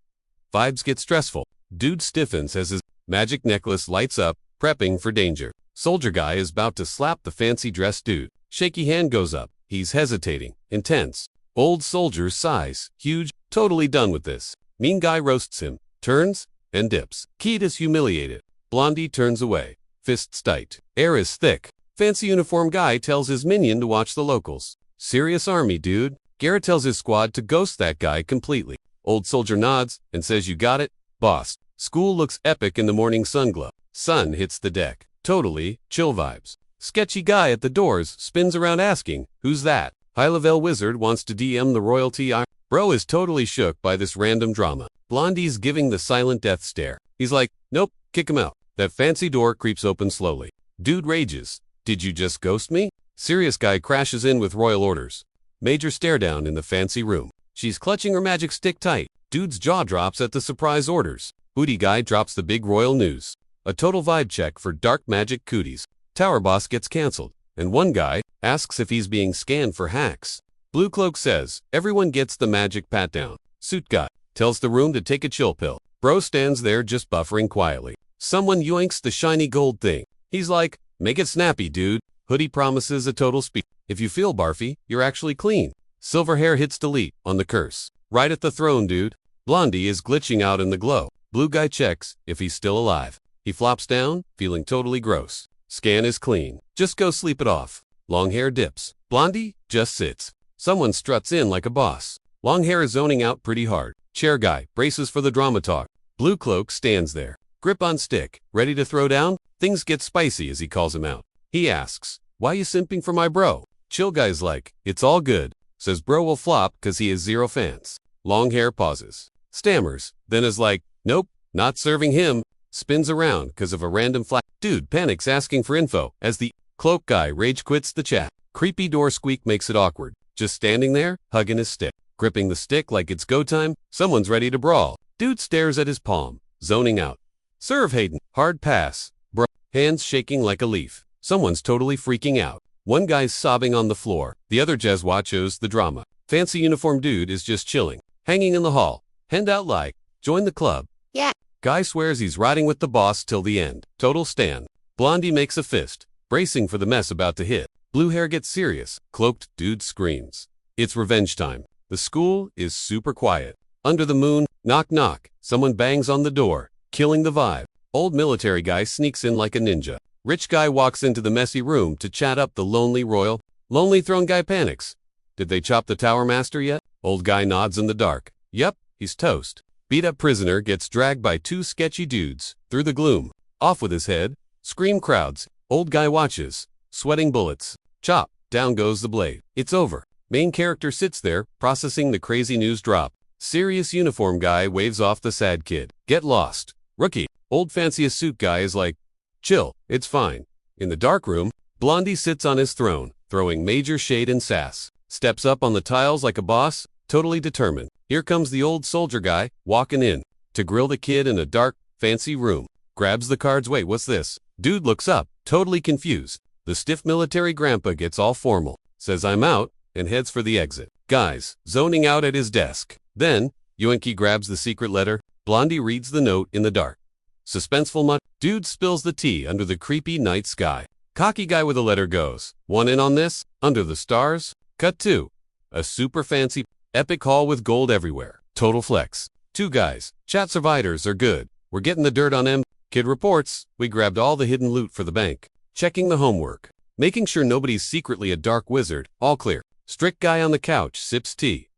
Vibes get stressful. Dude stiffens as his magic necklace lights up, prepping for danger. Soldier guy is about to slap the fancy dressed dude. Shaky hand goes up. He's hesitating. Intense. Old soldier sighs. Huge. Totally done with this. Mean guy roasts him. Turns and dips. Kid is humiliated. Blondie turns away. Fists tight. Air is thick. Fancy uniform guy tells his minion to watch the locals. Serious army dude. Garrett tells his squad to ghost that guy completely. Old soldier nods and says you got it, boss. School looks epic in the morning sunglow. Sun hits the deck. Totally chill vibes. Sketchy guy at the doors spins around asking, who's that? High-level wizard wants to DM the royalty. Bro is totally shook by this random drama. Blondie's giving the silent death stare. He's like, nope, kick him out. That fancy door creeps open slowly. Dude rages. Did you just ghost me? Serious guy crashes in with royal orders. Major stare down in the fancy room. She's clutching her magic stick tight. Dude's jaw drops at the surprise orders. Booty guy drops the big royal news. A total vibe check for dark magic cooties. Tower boss gets cancelled. And one guy asks if he's being scanned for hacks. Blue cloak says, everyone gets the magic pat down. Suit guy tells the room to take a chill pill. Bro stands there just buffering quietly. Someone yoinks the shiny gold thing. He's like, make it snappy, dude. Hoodie promises a total speed. If you feel barfy, you're actually clean. Silver hair hits delete on the curse. Right at the throne, dude. Blondie is glitching out in the glow. Blue guy checks if he's still alive. He flops down, feeling totally gross. Scan is clean. Just go sleep it off. Long hair dips. Blondie just sits. Someone struts in like a boss. Long hair is zoning out pretty hard. Chair guy braces for the drama talk. Blue cloak stands there. Grip on stick. Ready to throw down? Things get spicy as he calls him out. He asks, why you simping for my bro? Chill guy's like, it's all good. Says bro will flop cause he has 0 fans. Long hair pauses. Stammers. Then is like, nope, not serving him. Spins around cause of a random flash. Dude panics asking for info as the cloak guy rage quits the chat. Creepy door squeak makes it awkward. Just standing there, hugging his stick. Gripping the stick like it's go time. Someone's ready to brawl. Dude stares at his palm. Zoning out. Serve Hayden. Hard pass. Bro. Hands shaking like a leaf. Someone's totally freaking out. One guy's sobbing on the floor. The other just watches the drama. Fancy uniform dude is just chilling. Hanging in the hall. Hand out like, join the club. Yeah. Guy swears he's riding with the boss till the end. Total stan. Blondie makes a fist. bracing for the mess about to hit. Blue hair gets serious. Cloaked dude screams. It's revenge time. The school is super quiet. Under the moon, knock knock. Someone bangs on the door, killing the vibe. Old military guy sneaks in like a ninja. Rich guy walks into the messy room to chat up the lonely royal. Lonely throne guy panics. Did they chop the tower master yet? Old guy nods in the dark. Yep, he's toast. Beat up prisoner gets dragged by two sketchy dudes through the gloom. Off with his head. Scream crowds. Old guy watches. Sweating bullets. Chop. Down goes the blade. It's over. Main character sits there, processing the crazy news drop. Serious uniform guy waves off the sad kid. Get lost. Rookie. Old fanciest suit guy is like, chill, it's fine. In the dark room, Blondie sits on his throne, throwing major shade and sass. Steps up on the tiles like a boss, totally determined. Here comes the old soldier guy, walking in, to grill the kid in a dark, fancy room. Grabs the cards. Wait, what's this? Dude looks up, totally confused. The stiff military grandpa gets all formal, says I'm out, and heads for the exit. Guys, zoning out at his desk. Then, Yoinky grabs the secret letter. Blondie reads the note in the dark. Suspenseful mutt. Dude spills the tea under the creepy night sky. Cocky guy with a letter goes. Want in on this? Under the stars? Cut 2. A super fancy, epic hall with gold everywhere. Total flex. 2 guys. Chat survivors are good. We're getting the dirt on them. Kid reports. We grabbed all the hidden loot for the bank. Checking the homework. Making sure nobody's secretly a dark wizard. All clear. Strict guy on the couch sips tea.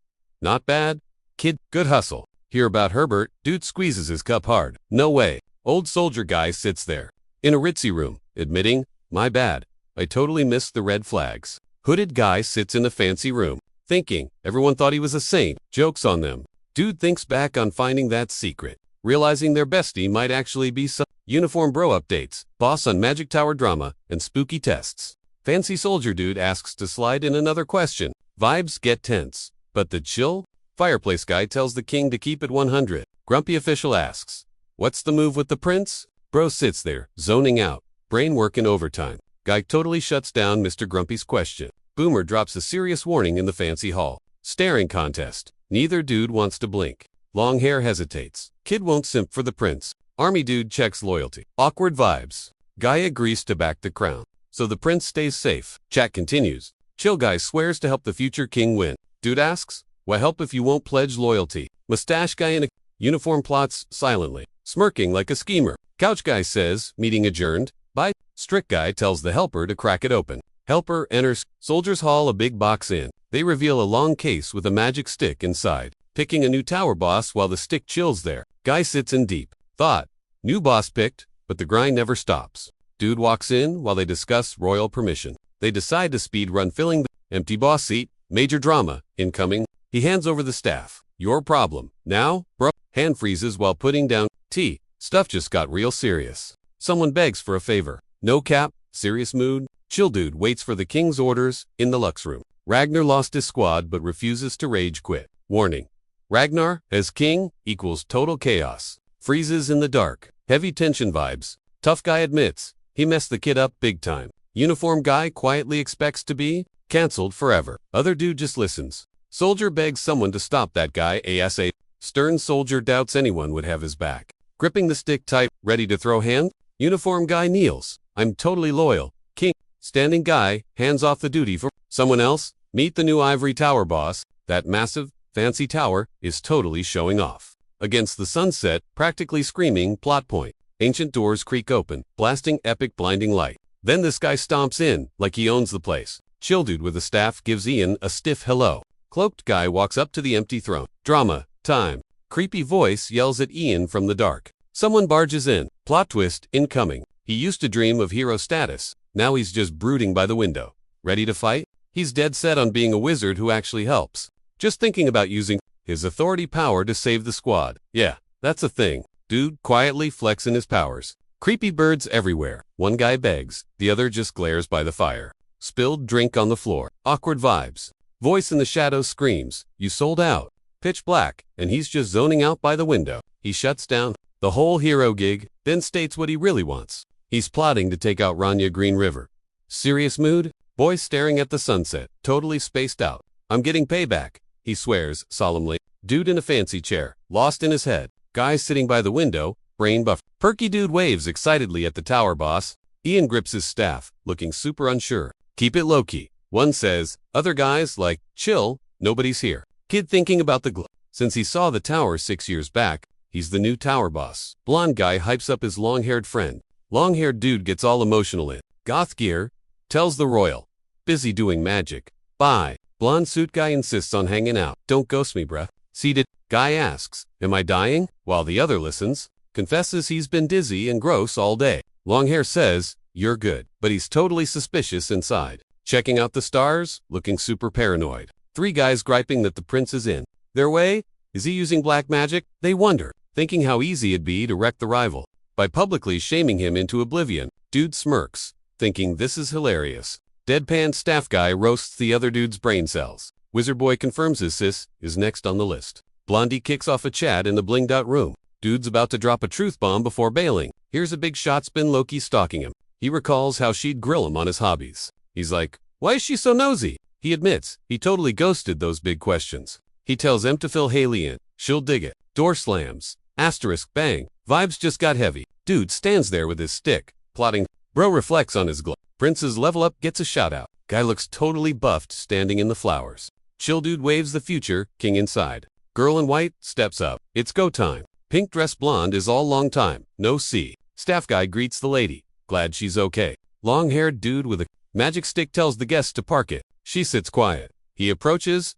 Not bad. Kid, good hustle. Hear about Herbert. Dude squeezes his cup hard. No way. Old soldier guy sits there. In a ritzy room, admitting, my bad. I totally missed the red flags. Hooded guy sits in a fancy room, thinking, everyone thought he was a saint. Jokes on them. Dude thinks back on finding that secret. Realizing their bestie might actually be some uniform bro updates, boss on Magic Tower drama, and spooky tests. Fancy soldier dude asks to slide in another question. Vibes get tense. But the chill fireplace guy tells the king to keep it 100. Grumpy official asks, what's the move with the prince? Bro sits there, zoning out, brain working overtime. Guy totally shuts down Mr. Grumpy's question. Boomer drops a serious warning in the fancy hall. Staring contest. Neither dude wants to blink. Long hair hesitates. Kid won't simp for the prince. Army dude checks loyalty. Awkward vibes. Guy agrees to back the crown. So the prince stays safe. Chat continues. Chill guy swears to help the future king win. Dude asks, why help if you won't pledge loyalty? Mustache guy in a uniform plots silently, smirking like a schemer. Couch guy says, meeting adjourned. Bye. Strict guy tells the helper to crack it open. Helper enters soldier's hall, a big box in. They reveal a long case with a magic stick inside. Picking a new tower boss while the stick chills there. Guy sits in deep thought. New boss picked, but the grind never stops. Dude walks in while they discuss royal permission. They decide to speed run, filling the empty boss seat. Major drama incoming. He hands over the staff. Your problem. Now, bro. Hand freezes while putting down tea. Stuff just got real serious. Someone begs for a favor. No cap. Serious mood. Chill dude waits for the king's orders in the Lux room. Ragnar lost his squad but refuses to rage quit. Warning. Ragnar, as king, equals total chaos. Freezes in the dark. Heavy tension vibes. Tough guy admits, he messed the kid up big time. Uniform guy quietly expects to be cancelled forever. Other dude just listens. Soldier begs someone to stop that guy ASAP. Stern soldier doubts anyone would have his back. Gripping the stick tight, ready to throw hand. Uniform guy kneels. I'm totally loyal. King. Standing guy, hands off the duty for someone else. Meet the new ivory tower boss. That massive, fancy tower is totally showing off. Against the sunset, practically screaming plot point. Ancient doors creak open, blasting epic blinding light. Then this guy stomps in, like he owns the place. Chill dude with a staff gives Ian a stiff hello. Cloaked guy walks up to the empty throne. Drama time. Creepy voice yells at Ian from the dark. Someone barges in. Plot twist incoming. He used to dream of hero status. Now he's just brooding by the window. Ready to fight? He's dead set on being a wizard who actually helps. Just thinking about using his authority power to save the squad. Yeah, that's a thing. Dude quietly flexing his powers. Creepy birds everywhere. One guy begs. The other just glares by the fire. Spilled drink on the floor. Awkward vibes. Voice in the shadows screams, you sold out. Pitch black, and he's just zoning out by the window. He shuts down the whole hero gig, then states what he really wants. He's plotting to take out Rania Green River. Serious mood? Boy staring at the sunset, totally spaced out. I'm getting payback, he swears solemnly. Dude in a fancy chair, lost in his head. Guy sitting by the window, brain buff. Perky dude waves excitedly at the tower boss. Ian grips his staff, looking super unsure. Keep it low-key. One says, other guys like, chill, nobody's here. Kid thinking about the glove. Since he saw the tower 6 years back, he's the new tower boss. Blonde guy hypes up his long-haired friend. Long-haired dude gets all emotional in goth gear, tells the royal, busy doing magic. Bye. Blonde suit guy insists on hanging out. Don't ghost me, bruh. Seated, guy asks, am I dying? While the other listens, confesses he's been dizzy and gross all day. Long hair says, you're good, but he's totally suspicious inside. Checking out the stars, looking super paranoid. Three guys griping that the prince is in their way. Is he using black magic? They wonder, thinking how easy it'd be to wreck the rival by publicly shaming him into oblivion. Dude smirks, thinking this is hilarious. Deadpan staff guy roasts the other dude's brain cells. Wizard boy confirms his sis is next on the list. Blondie kicks off a chat in the blinged out room. Dude's about to drop a truth bomb before bailing. Here's a big shot spin Loki stalking him. He recalls how she'd grill him on his hobbies. He's like, why is she so nosy? He admits, he totally ghosted those big questions. He tells Em to fill Haley in. She'll dig it. Door slams. Asterisk bang. Vibes just got heavy. Dude stands there with his stick, plotting. Bro reflects on his glove. Prince's level up gets a shout out. Guy looks totally buffed standing in the flowers. Chill dude waves the future, king inside. Girl in white steps up. It's go time. Pink dress blonde is all long time. No C. Staff guy greets the lady. Glad she's okay. Long-haired dude with a magic stick tells the guests to park it. She sits quiet. He approaches.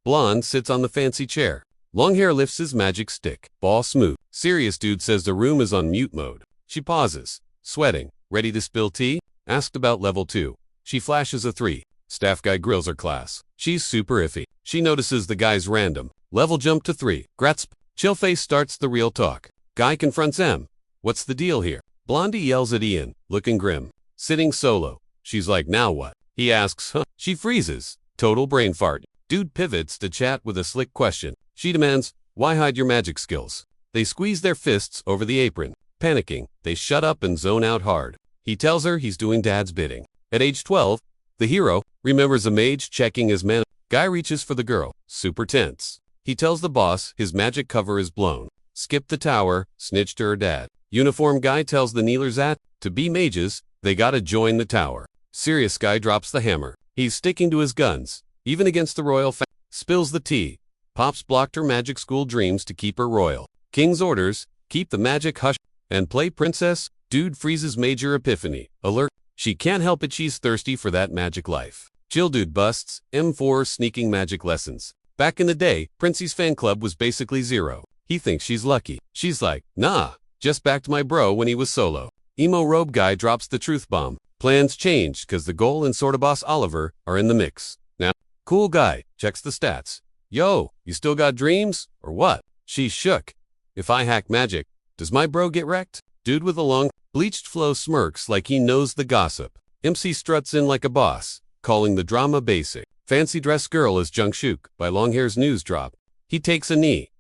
Blonde sits on the fancy chair. Long hair lifts his magic stick. Ball smooth. Serious dude says the room is on mute mode. She pauses. Sweating. Ready to spill tea? Asked about level 2. She flashes a 3. Staff guy grills her class. She's super iffy. She notices the guy's random. Level jump to 3. Grats. Chillface starts the real talk. Guy confronts Em. What's the deal here? Blondie yells at Ian, looking grim. Sitting solo. She's like, now what? He asks, huh? She freezes. Total brain fart. Dude pivots to chat with a slick question. She demands, why hide your magic skills? They squeeze their fists over the apron. Panicking, they shut up and zone out hard. He tells her he's doing dad's bidding. At age 12, the hero remembers a mage checking his mana. Guy reaches for the girl. Super tense. He tells the boss his magic cover is blown. Skip the tower, snitch to her dad. Uniform guy tells the kneelers to be mages, they gotta join the tower. Serious guy drops the hammer. He's sticking to his guns, even against the royal spills the tea. Pops blocked her magic school dreams to keep her royal. King's orders, keep the magic hush, and play princess. Dude freezes major epiphany. Alert, she can't help it, she's thirsty for that magic life. Chill dude busts, M4 sneaking magic lessons. Back in the day, Princey's fan club was basically zero. He thinks she's lucky. She's like, nah, just backed my bro when he was solo. Emo robe guy drops the truth bomb. Plans changed cause the goal and sorta boss Oliver are in the mix. Now, cool guy, checks the stats. Yo, you still got dreams? Or what? She's shook. If I hack magic, does my bro get wrecked? Dude with a long, bleached flow smirks like he knows the gossip. MC struts in like a boss, calling the drama basic. Fancy dress girl is Jungkook by Longhair's news drop. He takes a knee.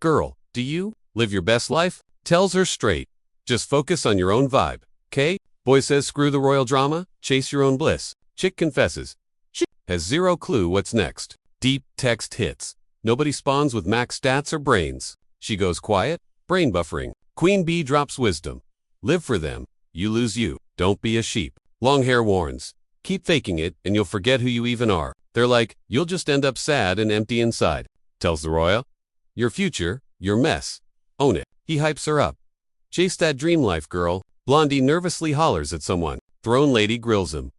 Girl, do you live your best life? Tells her straight. Just focus on your own vibe, okay? Boy says screw the royal drama, chase your own bliss. Chick confesses. She has zero clue what's next. Deep text hits. Nobody spawns with max stats or brains. She goes quiet. Brain buffering. Queen bee drops wisdom. Live for them. You lose you. Don't be a sheep. Long hair warns. Keep faking it and you'll forget who you even are. They're like, you'll just end up sad and empty inside. Tells the royal. Your future, your mess. Own it. He hypes her up. Chase that dream life, girl. Blondie nervously hollers at someone. Throne lady grills him.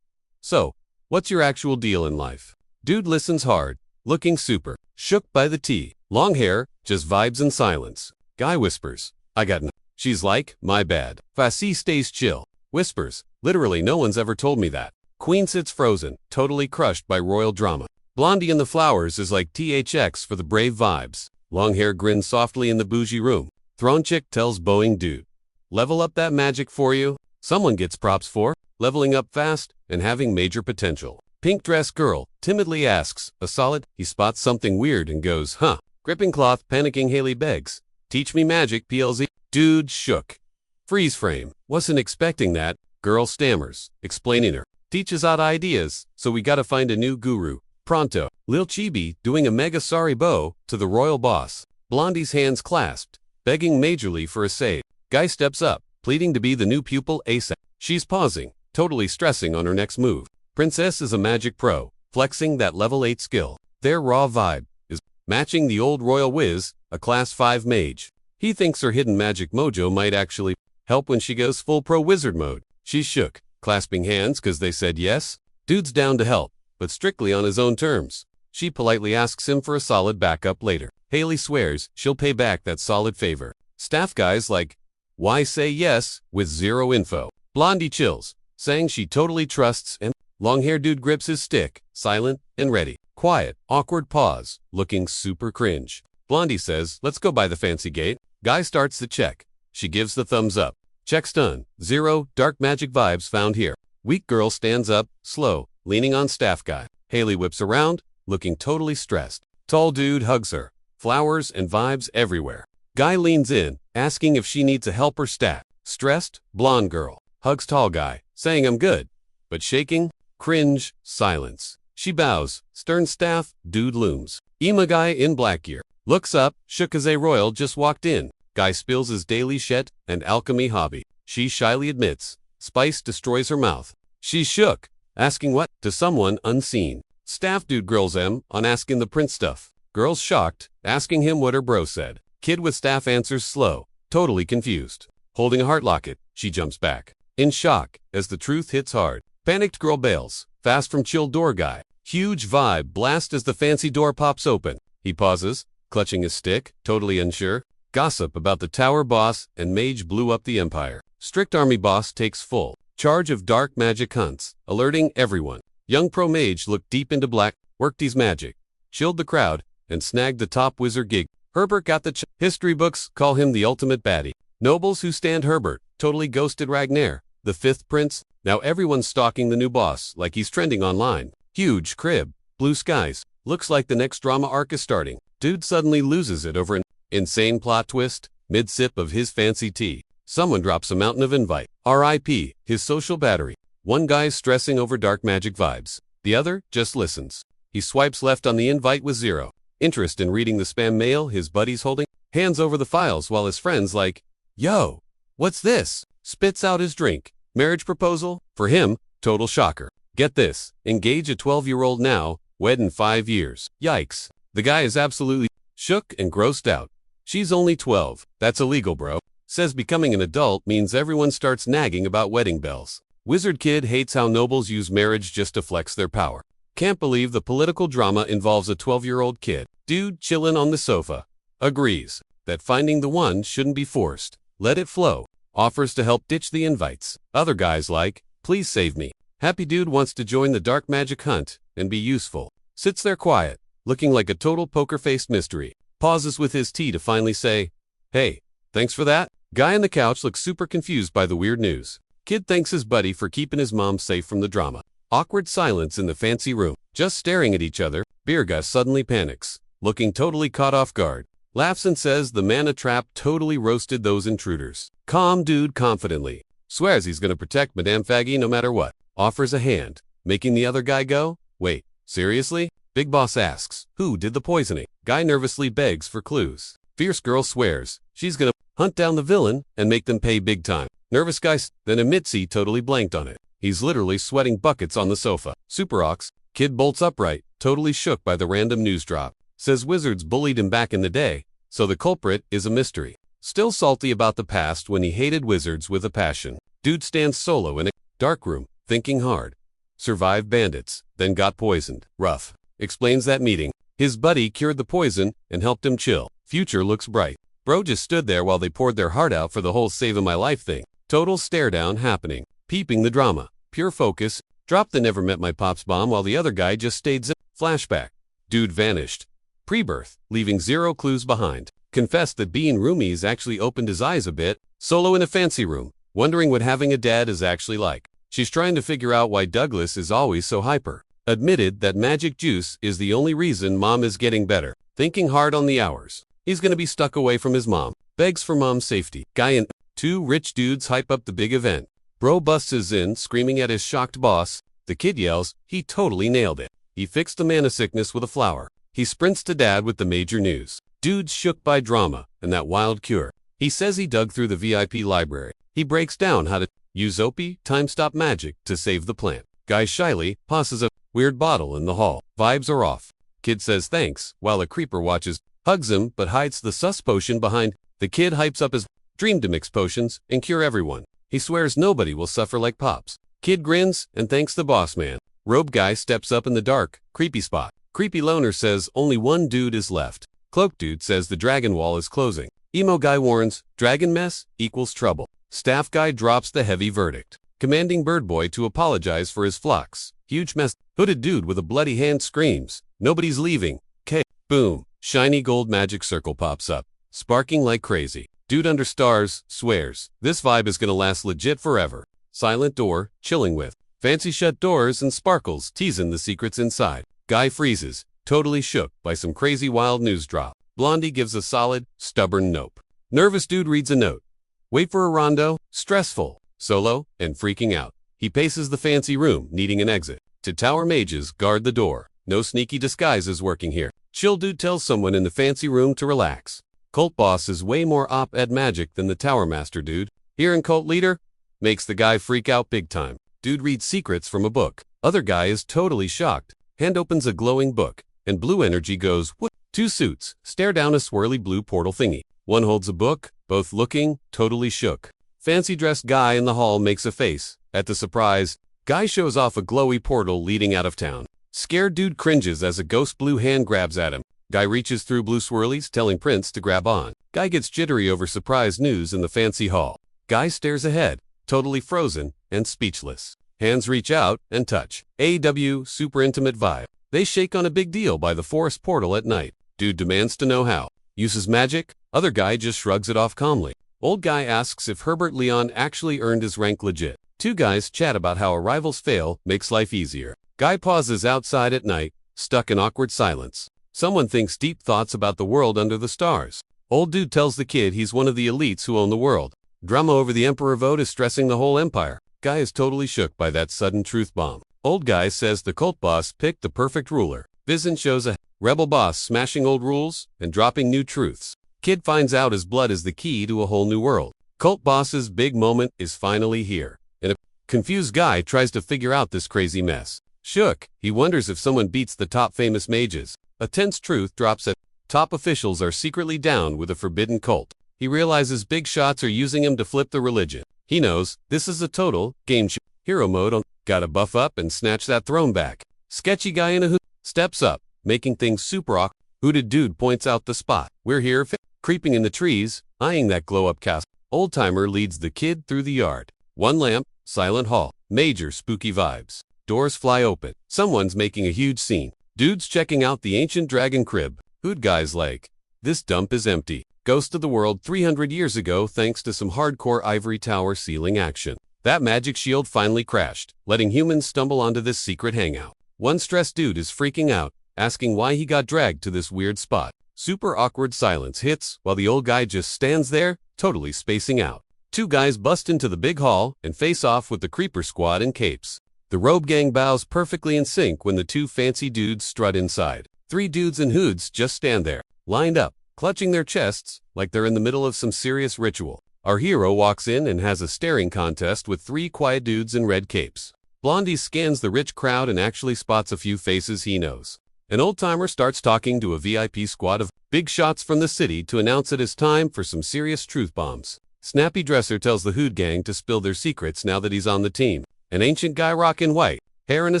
So, what's your actual deal in life? Dude listens hard, looking super shook by the tea. Long hair, just vibes in silence. Guy whispers, I got She's like, my bad. Fassi stays chill. Whispers, literally no one's ever told me that. Queen sits frozen, totally crushed by royal drama. Blondie in the flowers is like THX for the brave vibes. Long hair grins softly in the bougie room. Throne chick tells Boeing dude, level up that magic for you. Someone gets props for leveling up fast and having major potential. Pink dress girl timidly asks, a solid? He spots something weird and goes, huh. Gripping cloth, panicking Haley begs, teach me magic, PLZ. Dude shook. Freeze frame. Wasn't expecting that. Girl stammers, explaining her. Teaches odd ideas, so we gotta find a new guru. Pronto. Lil Chibi doing a mega sorry bow to the royal boss. Blondie's hands clasped, begging majorly for a save. Guy steps up, pleading to be the new pupil ASAP. She's pausing, totally stressing on her next move. Princess is a magic pro, flexing that level 8 skill. Their raw vibe is matching the old royal whiz, a class 5 mage. He thinks her hidden magic mojo might actually help when she goes full pro wizard mode. She's shook, clasping hands cause they said yes. Dude's down to help, but strictly on his own terms. She politely asks him for a solid backup later. Haley swears she'll pay back that solid favor. Staff guys like, why say yes with zero info? Blondie chills, saying she totally trusts and long-haired dude grips his stick, silent and ready. Quiet, awkward pause, looking super cringe. Blondie says, let's go by the fancy gate. Guy starts the check. She gives the thumbs up. Check's done. 0 dark magic vibes found here. Weak girl stands up, slow, leaning on staff guy. Haley whips around, looking totally stressed. Tall dude hugs her. Flowers and vibes everywhere. Guy leans in, asking if she needs a helper stat. Stressed, blonde girl hugs tall guy, saying I'm good. But shaking, cringe, silence. She bows, stern staff, dude looms. Ema guy in black gear looks up, shook as a royal just walked in. Guy spills his daily shet and alchemy hobby. She shyly admits. Spice destroys her mouth. She's shook, asking what to someone unseen. Staff dude grills him on asking the prince stuff. Girl's shocked, asking him what her bro said. Kid with staff answers slow, totally confused. Holding a heart locket, she jumps back. In shock, as the truth hits hard. Panicked girl bails, fast from chill door guy. Huge vibe blast as the fancy door pops open. He pauses, clutching his stick, totally unsure. Gossip about the tower boss and mage blew up the empire. Strict army boss takes full charge of dark magic hunts, alerting everyone. Young pro mage looked deep into black, worked his magic, chilled the crowd, and snagged the top wizard gig. Herbert got the history books call him the ultimate baddie. Nobles who stand Herbert totally ghosted Ragnar, the 5th prince. Now everyone's stalking the new boss like he's trending online. Huge crib, blue skies, looks like the next drama arc is starting. Dude suddenly loses it over an insane plot twist, mid-sip of his fancy tea. Someone drops a mountain of invite. R.I.P. his social battery. One guy's stressing over dark magic vibes. The other just listens. He swipes left on the invite with 0 interest in reading the spam mail his buddy's holding. Hands over the files while his friend's like, yo, what's this? Spits out his drink. Marriage proposal? For him, total shocker. Get this, engage a 12-year-old now, wed in 5 years. Yikes. The guy is absolutely shook and grossed out. She's only 12. That's illegal, bro. Says becoming an adult means everyone starts nagging about wedding bells. Wizard kid hates how nobles use marriage just to flex their power. Can't believe the political drama involves a 12-year-old kid. Dude chillin' on the sofa. Agrees that finding the one shouldn't be forced. Let it flow. Offers to help ditch the invites. Other guys like, please save me. Happy dude wants to join the dark magic hunt and be useful. Sits there quiet, looking like a total poker-faced mystery. Pauses with his tea to finally say, hey, thanks for that. Guy on the couch looks super confused by the weird news. Kid thanks his buddy for keeping his mom safe from the drama. Awkward silence in the fancy room. Just staring at each other, Beer Gus suddenly panics, looking totally caught off guard. Laughs and says the mana trap totally roasted those intruders. Calm dude confidently. Swears he's gonna protect Madame Faggy no matter what. Offers a hand, making the other guy go, wait, seriously? Big boss asks, who did the poisoning? Guy nervously begs for clues. Fierce girl swears she's gonna hunt down the villain and make them pay big time. Nervous guy, then a Mitzi totally blanked on it. He's literally sweating buckets on the sofa. Super Ox, kid bolts upright, totally shook by the random news drop. Says wizards bullied him back in the day, so the culprit is a mystery. Still salty about the past when he hated wizards with a passion. Dude stands solo in a dark room, thinking hard. Survived bandits, then got poisoned. Rough. Explains that meeting. His buddy cured the poison and helped him chill. Future looks bright. Bro just stood there while they poured their heart out for the whole saving my life thing. Total stare down happening. Peeping the drama. Pure focus. Dropped the never met my pops bomb while the other guy just stayed zip. Flashback. Dude vanished. Pre-birth, leaving 0 clues behind. Confessed that being roomies actually opened his eyes a bit. Solo in a fancy room, wondering what having a dad is actually like. She's trying to figure out why Douglas is always so hyper. Admitted that magic juice is the only reason mom is getting better. Thinking hard on the hours. He's gonna be stuck away from his mom. Begs for mom's safety. Guy and 2 rich dudes hype up the big event. Bro busts in, screaming at his shocked boss. The kid yells, he totally nailed it. He fixed the mana sickness with a flower. He sprints to dad with the major news. Dude's shook by drama and that wild cure. He says he dug through the VIP library. He breaks down how to Use OP time-stop magic to save the plant. Guy shyly passes a weird bottle in the hall. Vibes are off. Kid says thanks, while a creeper watches, hugs him, but hides the sus potion behind. The kid hypes up his dream to mix potions and cure everyone. He swears nobody will suffer like Pops. Kid grins and thanks the boss man. Robe guy steps up in the dark, creepy spot. Creepy loner says only one dude is left. Cloak dude says the dragon wall is closing. Emo guy warns, dragon mess equals trouble. Staff guy drops the heavy verdict, commanding bird boy to apologize for his flux. Huge mess. Hooded dude with a bloody hand screams, nobody's leaving. K. Boom. Shiny gold magic circle pops up, sparking like crazy. Dude under stars swears, this vibe is gonna last legit forever. Silent door, chilling with fancy shut doors and sparkles teasing the secrets inside. Guy freezes, totally shook by some crazy wild news drop. Blondie gives a solid, stubborn nope. Nervous dude reads a note. Wait for a rondo, stressful, solo, and freaking out. He paces the fancy room, needing an exit. To tower mages, guard the door. No sneaky disguises working here. Chill dude tells someone in the fancy room to relax. Cult boss is way more op-ed magic than the tower master dude. Hearing cult leader makes the guy freak out big time. Dude reads secrets from a book. Other guy is totally shocked. Hand opens a glowing book, and blue energy goes, what? Two suits stare down a swirly blue portal thingy. One holds a book, both looking totally shook. Fancy dressed guy in the hall makes a face. At the surprise, guy shows off a glowy portal leading out of town. Scared dude cringes as a ghost blue hand grabs at him. Guy reaches through blue swirlies, telling Prince to grab on. Guy gets jittery over surprise news in the fancy hall. Guy stares ahead, totally frozen and speechless. Hands reach out and touch. AW super intimate vibe. They shake on a big deal by the forest portal at night. Dude demands to know how. Uses magic. Other guy just shrugs it off calmly. Old guy asks if Herbert Leon actually earned his rank legit. Two guys chat about how a rival's fail makes life easier. Guy pauses outside at night, stuck in awkward silence. Someone thinks deep thoughts about the world under the stars. Old dude tells the kid he's one of the elites who own the world. Drama over the emperor vote is stressing the whole empire. Guy is totally shook by that sudden truth bomb. Old guy says the cult boss picked the perfect ruler. Vision shows a rebel boss smashing old rules and dropping new truths. Kid finds out his blood is the key to a whole new world. Cult boss's big moment is finally here. And a confused guy tries to figure out this crazy mess. Shook, he wonders if someone beats the top famous mages. A tense truth drops that top officials are secretly down with a forbidden cult. He realizes big shots are using him to flip the religion. He knows this is a total game hero mode on. Gotta buff up and snatch that throne back. Sketchy guy in a hood steps up, making things super awkward. Hooded dude points out the spot. We're here, creeping in the trees, eyeing that glow-up cast. Old timer leads the kid through the yard. One lamp, silent hall, major spooky vibes. Doors fly open. Someone's making a huge scene. Dude's checking out the ancient dragon crib. Hood guy's like, this dump is empty. Ghost of the world 300 years ago thanks to some hardcore ivory tower ceiling action. That magic shield finally crashed, letting humans stumble onto this secret hangout. One stressed dude is freaking out, asking why he got dragged to this weird spot. Super awkward silence hits while the old guy just stands there, totally spacing out. Two guys bust into the big hall and face off with the creeper squad in capes. The robe gang bows perfectly in sync when the two fancy dudes strut inside. Three dudes in hoods just stand there, lined up, clutching their chests like they're in the middle of some serious ritual. Our hero walks in and has a staring contest with three quiet dudes in red capes. Blondie scans the rich crowd and actually spots a few faces he knows. An old-timer starts talking to a VIP squad of big shots from the city to announce it is time for some serious truth bombs. Snappy Dresser tells the Hood gang to spill their secrets now that he's on the team. An ancient guy rockin' white hair and a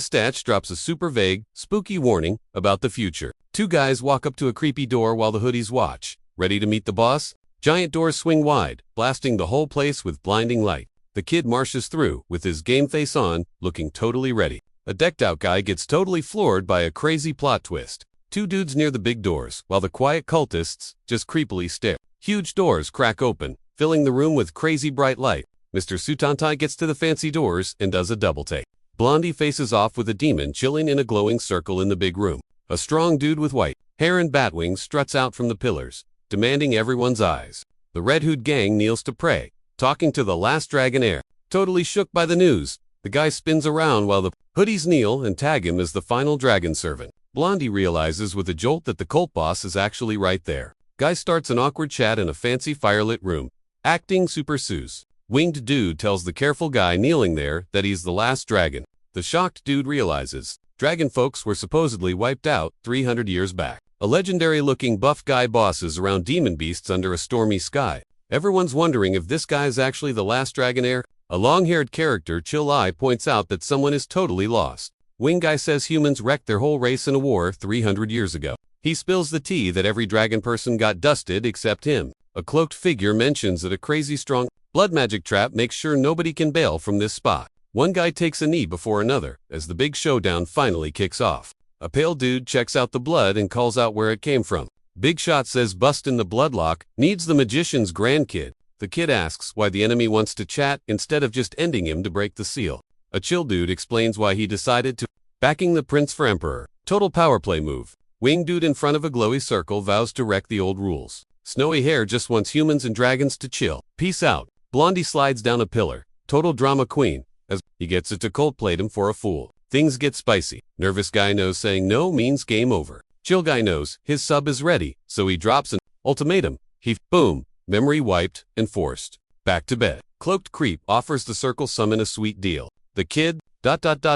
statch drops a super vague, spooky warning about the future. Two guys walk up to a creepy door while the hoodies watch. Ready to meet the boss? Giant doors swing wide, blasting the whole place with blinding light. The kid marches through, with his game face on, looking totally ready. A decked-out guy gets totally floored by a crazy plot twist. Two dudes near the big doors, while the quiet cultists just creepily stare. Huge doors crack open, filling the room with crazy bright light. Mr. Sutantai gets to the fancy doors and does a double take. Blondie faces off with a demon chilling in a glowing circle in the big room. A strong dude with white hair and bat wings struts out from the pillars, demanding everyone's eyes. The Red Hood gang kneels to pray, talking to the last dragon heir. Totally shook by the news, the guy spins around while the hoodies kneel and tag him as the final dragon servant. Blondie realizes with a jolt that the cult boss is actually right there. Guy starts an awkward chat in a fancy firelit room, acting super sus. Winged dude tells the careful guy kneeling there that he's the last dragon. The shocked dude realizes dragon folks were supposedly wiped out 300 years back. A legendary-looking buff guy bosses around demon beasts under a stormy sky. Everyone's wondering if this guy's actually the last dragon heir. A long-haired character, Chill Eye, points out that someone is totally lost. Wing guy says humans wrecked their whole race in a war 300 years ago. He spills the tea that every dragon person got dusted except him. A cloaked figure mentions that a crazy strong blood magic trap makes sure nobody can bail from this spot. One guy takes a knee before another as the big showdown finally kicks off. A pale dude checks out the blood and calls out where it came from. Big Shot says bustin' the bloodlock needs the magician's grandkid. The kid asks why the enemy wants to chat instead of just ending him to break the seal. A chill dude explains why he decided to backing the prince for emperor. Total power play move. Wing dude in front of a glowy circle vows to wreck the old rules. Snowy hair just wants humans and dragons to chill. Peace out. Blondie slides down a pillar. Total drama queen. As he gets it to cold plate him for a fool. Things get spicy. Nervous guy knows saying no means game over. Chill guy knows his sub is ready, so he drops an ultimatum. Boom. Memory wiped and forced. Back to bed. Cloaked creep offers the circle summon a sweet deal. The kid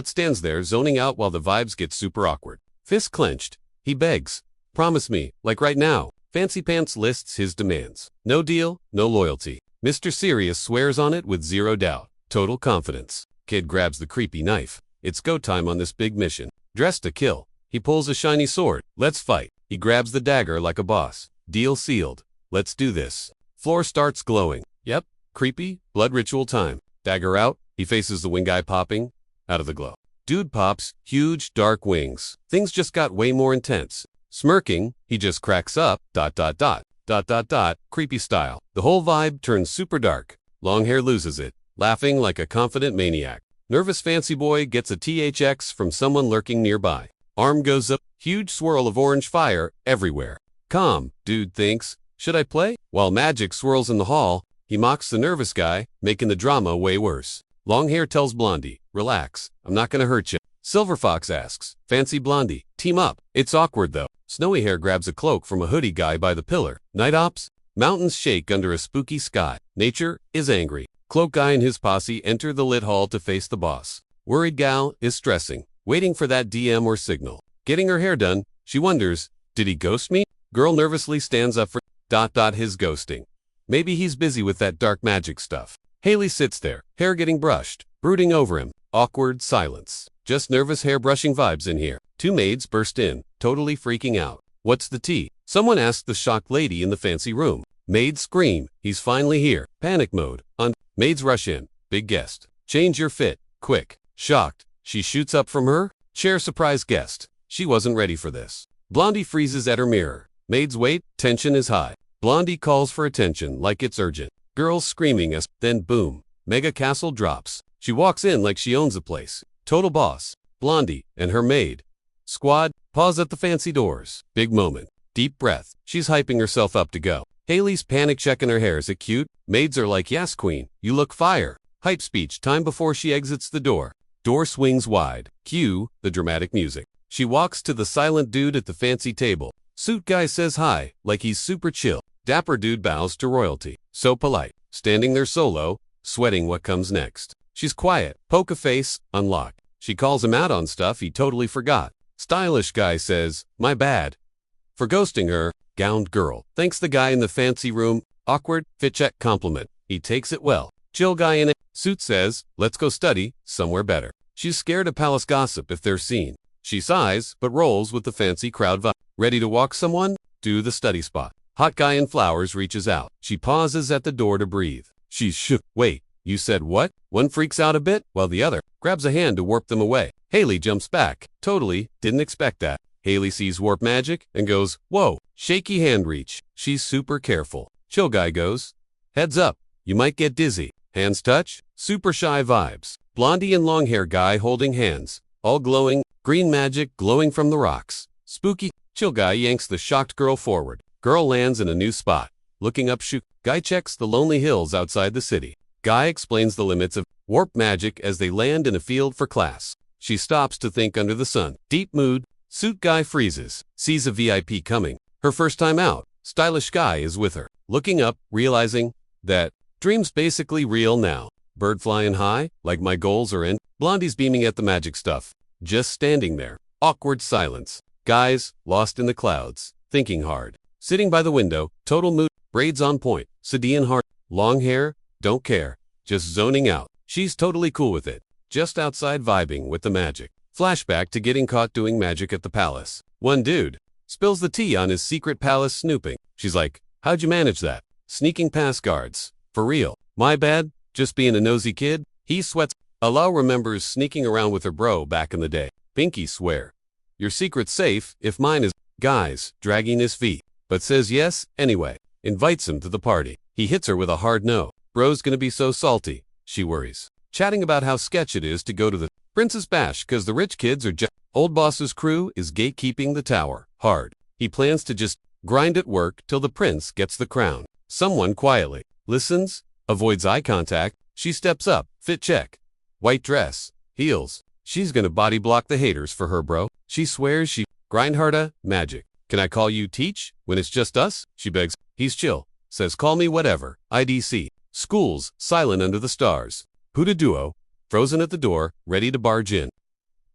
stands there zoning out while the vibes get super awkward. Fist clenched. He begs. Promise me, like right now. Fancy Pants lists his demands. No deal, no loyalty. Mr. Serious swears on it with zero doubt. Total confidence. Kid grabs the creepy knife. It's go time on this big mission. Dressed to kill. He pulls a shiny sword. Let's fight. He grabs the dagger like a boss. Deal sealed. Let's do this. Floor starts glowing. Yep, creepy, blood ritual time. Dagger out. He faces the wing guy popping out of the glow. Dude pops, huge, dark wings. Things just got way more intense. Smirking, he just cracks up, creepy style. The whole vibe turns super dark. Long hair loses it, laughing like a confident maniac. Nervous fancy boy gets a THX from someone lurking nearby. Arm goes up, huge swirl of orange fire everywhere. Calm, dude thinks, should I play? While magic swirls in the hall, he mocks the nervous guy, making the drama way worse. Long hair tells Blondie, relax, I'm not gonna hurt you. Silver Fox asks, fancy Blondie, team up. It's awkward though. Snowy hair grabs a cloak from a hoodie guy by the pillar. Night ops? Mountains shake under a spooky sky. Nature is angry. Cloak guy and his posse enter the lit hall to face the boss. Worried gal is stressing, waiting for that DM or signal. Getting her hair done, she wonders, did he ghost me? Girl nervously stands up for his ghosting. Maybe he's busy with that dark magic stuff. Haley sits there, hair getting brushed, brooding over him. Awkward silence. Just nervous hair brushing vibes in here. Two maids burst in, totally freaking out. What's the tea? Someone asked the shocked lady in the fancy room. Maids scream, he's finally here. Panic mode. On. Maids rush in. Big guest. Change your fit. Quick. Shocked. She shoots up from her chair. Surprise guest. She wasn't ready for this. Blondie freezes at her mirror. Maids wait. Tension is high. Blondie calls for attention like it's urgent. Girls screaming as then boom. Mega castle drops. She walks in like she owns the place. Total boss. Blondie and her maid. Squad. Pause at the fancy doors. Big moment. Deep breath. She's hyping herself up to go. Haley's panic checking her hair. Is it cute? Maids are like, yes queen, you look fire. Hype speech time before she exits the door. Door swings wide. Cue the dramatic music. She walks to the silent dude at the fancy table. Suit guy says hi, like he's super chill. Dapper dude bows to royalty. So polite. Standing there solo, sweating what comes next. She's quiet. Poker face, unlocked. She calls him out on stuff he totally forgot. Stylish guy says, my bad. For ghosting her, gowned girl. Thanks the guy in the fancy room. Awkward, fit check compliment. He takes it well. Chill guy in it. Suit says, let's go study somewhere better. She's scared of palace gossip if they're seen. She sighs, but rolls with the fancy crowd vibe. Ready to walk someone? Do the study spot. Hot guy in flowers reaches out. She pauses at the door to breathe. She's shook. Wait, you said what? One freaks out a bit, while the other grabs a hand to warp them away. Haley jumps back. Totally, didn't expect that. Haley sees warp magic and goes, whoa, shaky hand reach. She's super careful. Chill guy goes, heads up, you might get dizzy. Hands touch, super shy vibes. Blondie and long hair guy holding hands, all glowing, green magic glowing from the rocks. Spooky, chill guy yanks the shocked girl forward. Girl lands in a new spot. Looking up shoot, guy checks the lonely hills outside the city. Guy explains the limits of warp magic as they land in a field for class. She stops to think under the sun. Deep mood, suit guy freezes, sees a VIP coming. Her first time out, stylish guy is with her. Looking up, realizing that Dreams basically real now. Bird flying high, like my goals are in. Blondie's beaming at the magic stuff. Just standing there. Awkward silence. Guys, lost in the clouds. Thinking hard. Sitting by the window, total mood. Braids on point. Sadian hard. Long hair, don't care. Just zoning out. She's totally cool with it. Just outside vibing with the magic. Flashback to getting caught doing magic at the palace. One dude spills the tea on his secret palace snooping. She's like, how'd you manage that? Sneaking past guards. For real. My bad, just being a nosy kid. He sweats. Allah remembers sneaking around with her bro back in the day. Pinky swear. Your secret's safe if mine is. Guys, dragging his feet. But says yes, anyway. Invites him to the party. He hits her with a hard no. Bro's gonna be so salty. She worries. Chatting about how sketch it is to go to the Princess Bash cause the rich kids are just. Old boss's crew is gatekeeping the tower. Hard. He plans to just grind at work till the prince gets the crown. Someone quietly listens, avoids eye contact. She steps up, fit check. White dress, heels. She's gonna body block the haters for her bro. She swears she grindharda, magic. Can I call you Teach when it's just us? She begs. He's chill. Says call me whatever. IDC. Schools, silent under the stars. Huda duo, frozen at the door, ready to barge in.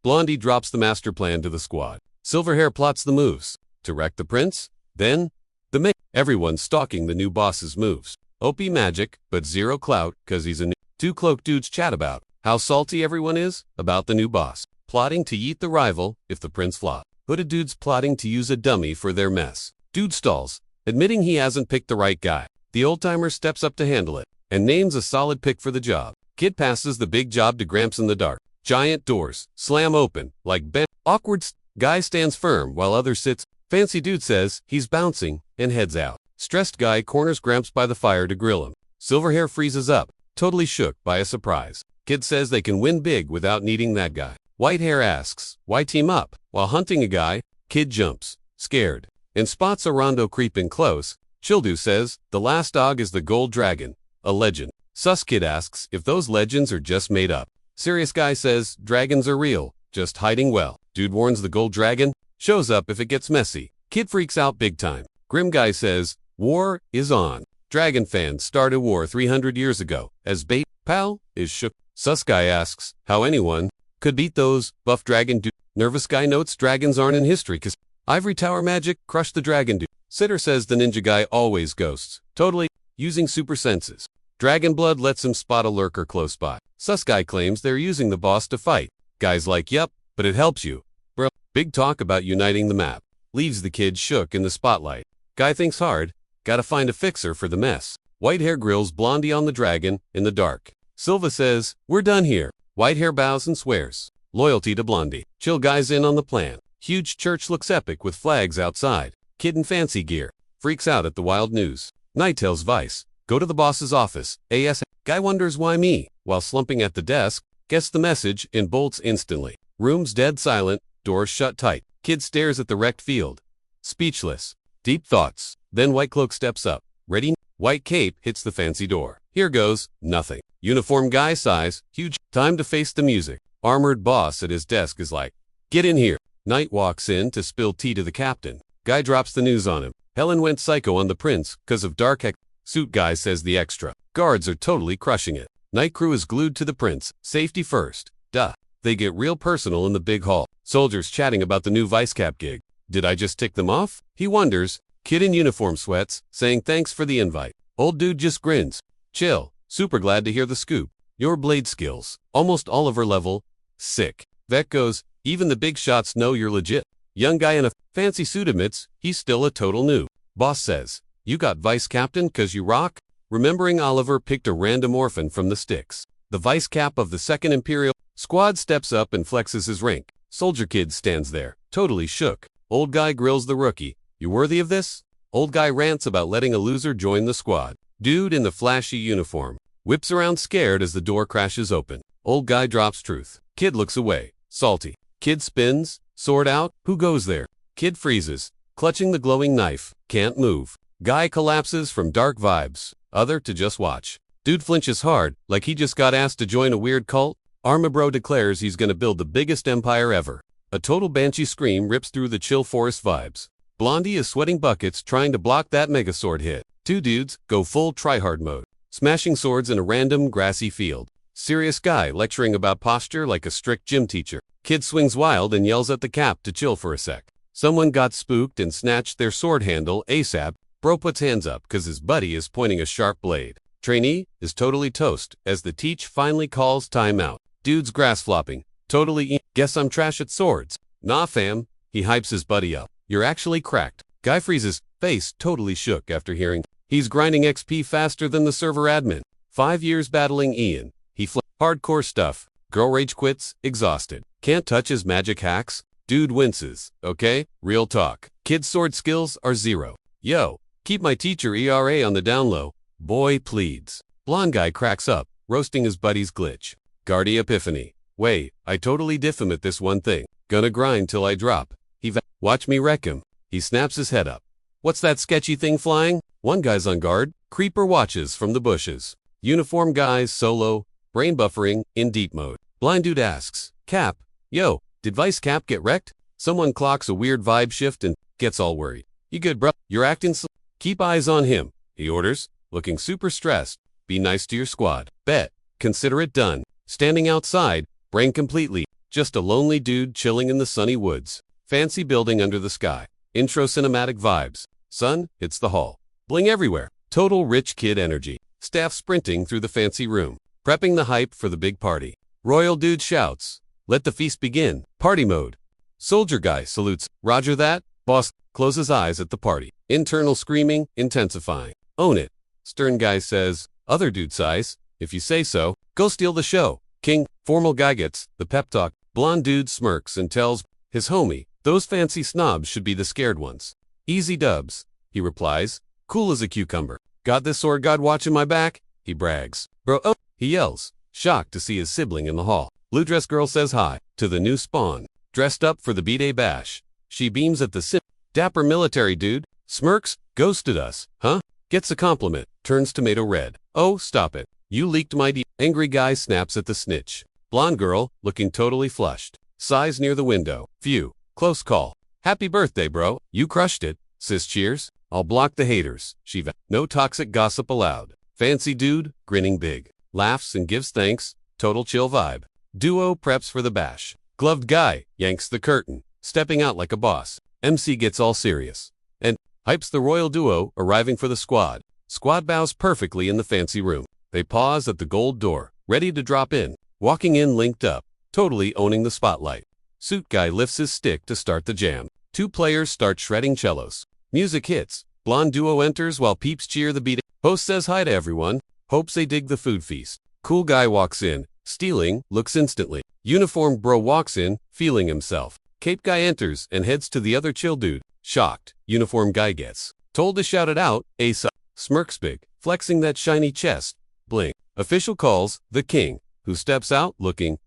Blondie drops the master plan to the squad. Silverhair plots the moves. To wreck the prince? Then, the Mage. Everyone stalking the new boss's moves. OP magic, but zero clout, cause he's a new. Two cloaked dudes chat about how salty everyone is about the new boss. Plotting to yeet the rival if the prince flop. Hooded dudes plotting to use a dummy for their mess. Dude stalls, admitting he hasn't picked the right guy. The old-timer steps up to handle it, and names a solid pick for the job. Kid passes the big job to Gramps in the dark. Giant doors slam open, like Ben. Awkward guy stands firm while other sits. Fancy dude says he's bouncing and heads out. Stressed guy corners Gramps by the fire to grill him. Silverhair freezes up, totally shook by a surprise. Kid says they can win big without needing that guy. Whitehair asks, why team up? While hunting a guy, Kid jumps, scared, and spots a rondo creeping close. Childu says, the last dog is the gold dragon, a legend. Sus Kid asks if those legends are just made up. Serious guy says, dragons are real, just hiding well. Dude warns the gold dragon, shows up if it gets messy. Kid freaks out big time. Grim guy says, war is on. Dragon fans start a war 300 years ago. As bait, pal is shook. Sus guy asks how anyone could beat those buff dragon dude. Nervous guy notes dragons aren't in history cause ivory tower magic crushed the dragon dude. Sitter says the ninja guy always ghosts, totally, using super senses. Dragon blood lets him spot a lurker close by. Sus guy claims they're using the boss to fight. Guy's like, yep, but it helps you. Bro, big talk about uniting the map. Leaves the kid shook in the spotlight. Guy thinks hard, gotta find a fixer for the mess. Whitehair grills Blondie on the dragon in the dark. Silva says, we're done here. Whitehair bows and swears. Loyalty to Blondie. Chill guy's in on the plan. Huge church looks epic with flags outside. Kid in fancy gear. Freaks out at the wild news. Night tells Vice, go to the boss's office. AS. Guy wonders why me. While slumping at the desk, gets the message and bolts instantly. Room's dead silent, doors shut tight. Kid stares at the wrecked field. Speechless. Deep thoughts. Then White Cloak steps up. Ready? White cape hits the fancy door. Here goes, nothing. Uniform guy size, huge. Time to face the music. Armored boss at his desk is like, get in here. Knight walks in to spill tea to the captain. Guy drops the news on him. Helen went psycho on the prince cause of dark suit guy says the extra. Guards are totally crushing it. Night crew is glued to the prince. Safety first. Duh. They get real personal in the big hall. Soldiers chatting about the new vice cap gig. Did I just tick them off? He wonders. Kid in uniform sweats, saying thanks for the invite. Old dude just grins. Chill. Super glad to hear the scoop. Your blade skills. Almost Oliver level. Sick. Vet goes, even the big shots know you're legit. Young guy in a fancy suit admits he's still a total noob. Boss says, you got vice captain cause you rock? Remembering Oliver picked a random orphan from the sticks. The vice cap of the 2nd Imperial squad steps up and flexes his rank. Soldier kid stands there, totally shook. Old guy grills the rookie. You worthy of this? Old guy rants about letting a loser join the squad. Dude in the flashy uniform whips around scared as the door crashes open. Old guy drops truth. Kid looks away, salty. Kid spins, sword out. Who goes there? Kid freezes, clutching the glowing knife. Can't move. Guy collapses from dark vibes. Other to just watch. Dude flinches hard, like he just got asked to join a weird cult. Armabro declares he's gonna build the biggest empire ever. A total banshee scream rips through the chill forest vibes. Blondie is sweating buckets trying to block that megasword hit. Two dudes go full tryhard mode. smashing swords in a random grassy field. Serious guy lecturing about posture like a strict gym teacher. Kid swings wild and yells at the cap to chill for a sec. Someone got spooked and snatched their sword handle ASAP. Bro puts hands up cause his buddy is pointing a sharp blade. Trainee is totally toast as the teach finally calls time out. Dude's grass flopping. Totally guess I'm trash at swords. Nah fam, he hypes his buddy up. You're actually cracked. Guy freezes, face totally shook after hearing. He's grinding XP faster than the server admin. 5 years battling Ian. He hardcore stuff. Girl rage quits, exhausted. Can't touch his magic hacks. Dude winces, okay? Real talk. Kid's sword skills are 0. Yo, keep my teacher ERA on the down low. Boy pleads. Blonde guy cracks up, roasting his buddy's glitch. Guardy epiphany. Wait, I totally diff him at this one thing. Gonna grind till I drop. Watch me wreck him. He snaps his head up. What's that sketchy thing flying? One guy's on guard. Creeper watches from the bushes. Uniform guys solo, brain buffering, in deep mode. Blind dude asks, Cap, yo, did Vice Cap get wrecked? Someone clocks a weird vibe shift and gets all worried. You good, bro? You're acting Keep eyes on him, he orders, looking super stressed. Be nice to your squad. Bet. Consider it done. Standing outside, brain completely, just a lonely dude chilling in the sunny woods. Fancy building under the sky. Intro cinematic vibes. Sun hits the hall. Bling everywhere. Total rich kid energy. Staff sprinting through the fancy room. Prepping the hype for the big party. Royal dude shouts. Let the feast begin. Party mode. Soldier guy salutes. Roger that. Boss closes eyes at the party. Internal screaming intensifying. Own it. Stern guy says. Other dude sighs. If you say so. Go steal the show. King. Formal guy gets the pep talk. Blonde dude smirks and tells his homie. Those fancy snobs should be the scared ones. Easy dubs, he replies. Cool as a cucumber. Got this sword god watching my back? He brags. Bro, oh, he yells, shocked to see his sibling in the hall. Blue dress girl says hi to the new spawn. Dressed up for the B-Day bash. She beams at the dapper military dude. Smirks, ghosted us, huh? Gets a compliment, turns tomato red. Oh, stop it. You leaked my Angry guy snaps at the snitch. Blonde girl, looking totally flushed. Sighs near the window. Phew. Close call. Happy birthday, bro. You crushed it. Sis cheers. I'll block the haters. Shiva. No toxic gossip allowed. Fancy dude, grinning big. Laughs and gives thanks. Total chill vibe. Duo preps for the bash. Gloved guy, yanks the curtain. Stepping out like a boss. MC gets all serious. And hypes the royal duo, arriving for the squad. Squad bows perfectly in the fancy room. They pause at the gold door, ready to drop in. Walking in linked up. Totally owning the spotlight. Suit guy lifts his stick to start the jam. 2 players start shredding cellos. Music hits. Blonde duo enters while peeps cheer the beat. Host says hi to everyone. Hopes they dig the food feast. Cool guy walks in. Stealing, looks instantly. Uniform bro walks in, feeling himself. Cape guy enters and heads to the other chill dude. Shocked. Uniform guy gets told to shout it out. Ace smirks big, flexing that shiny chest. Bling. Official calls the king, who steps out looking.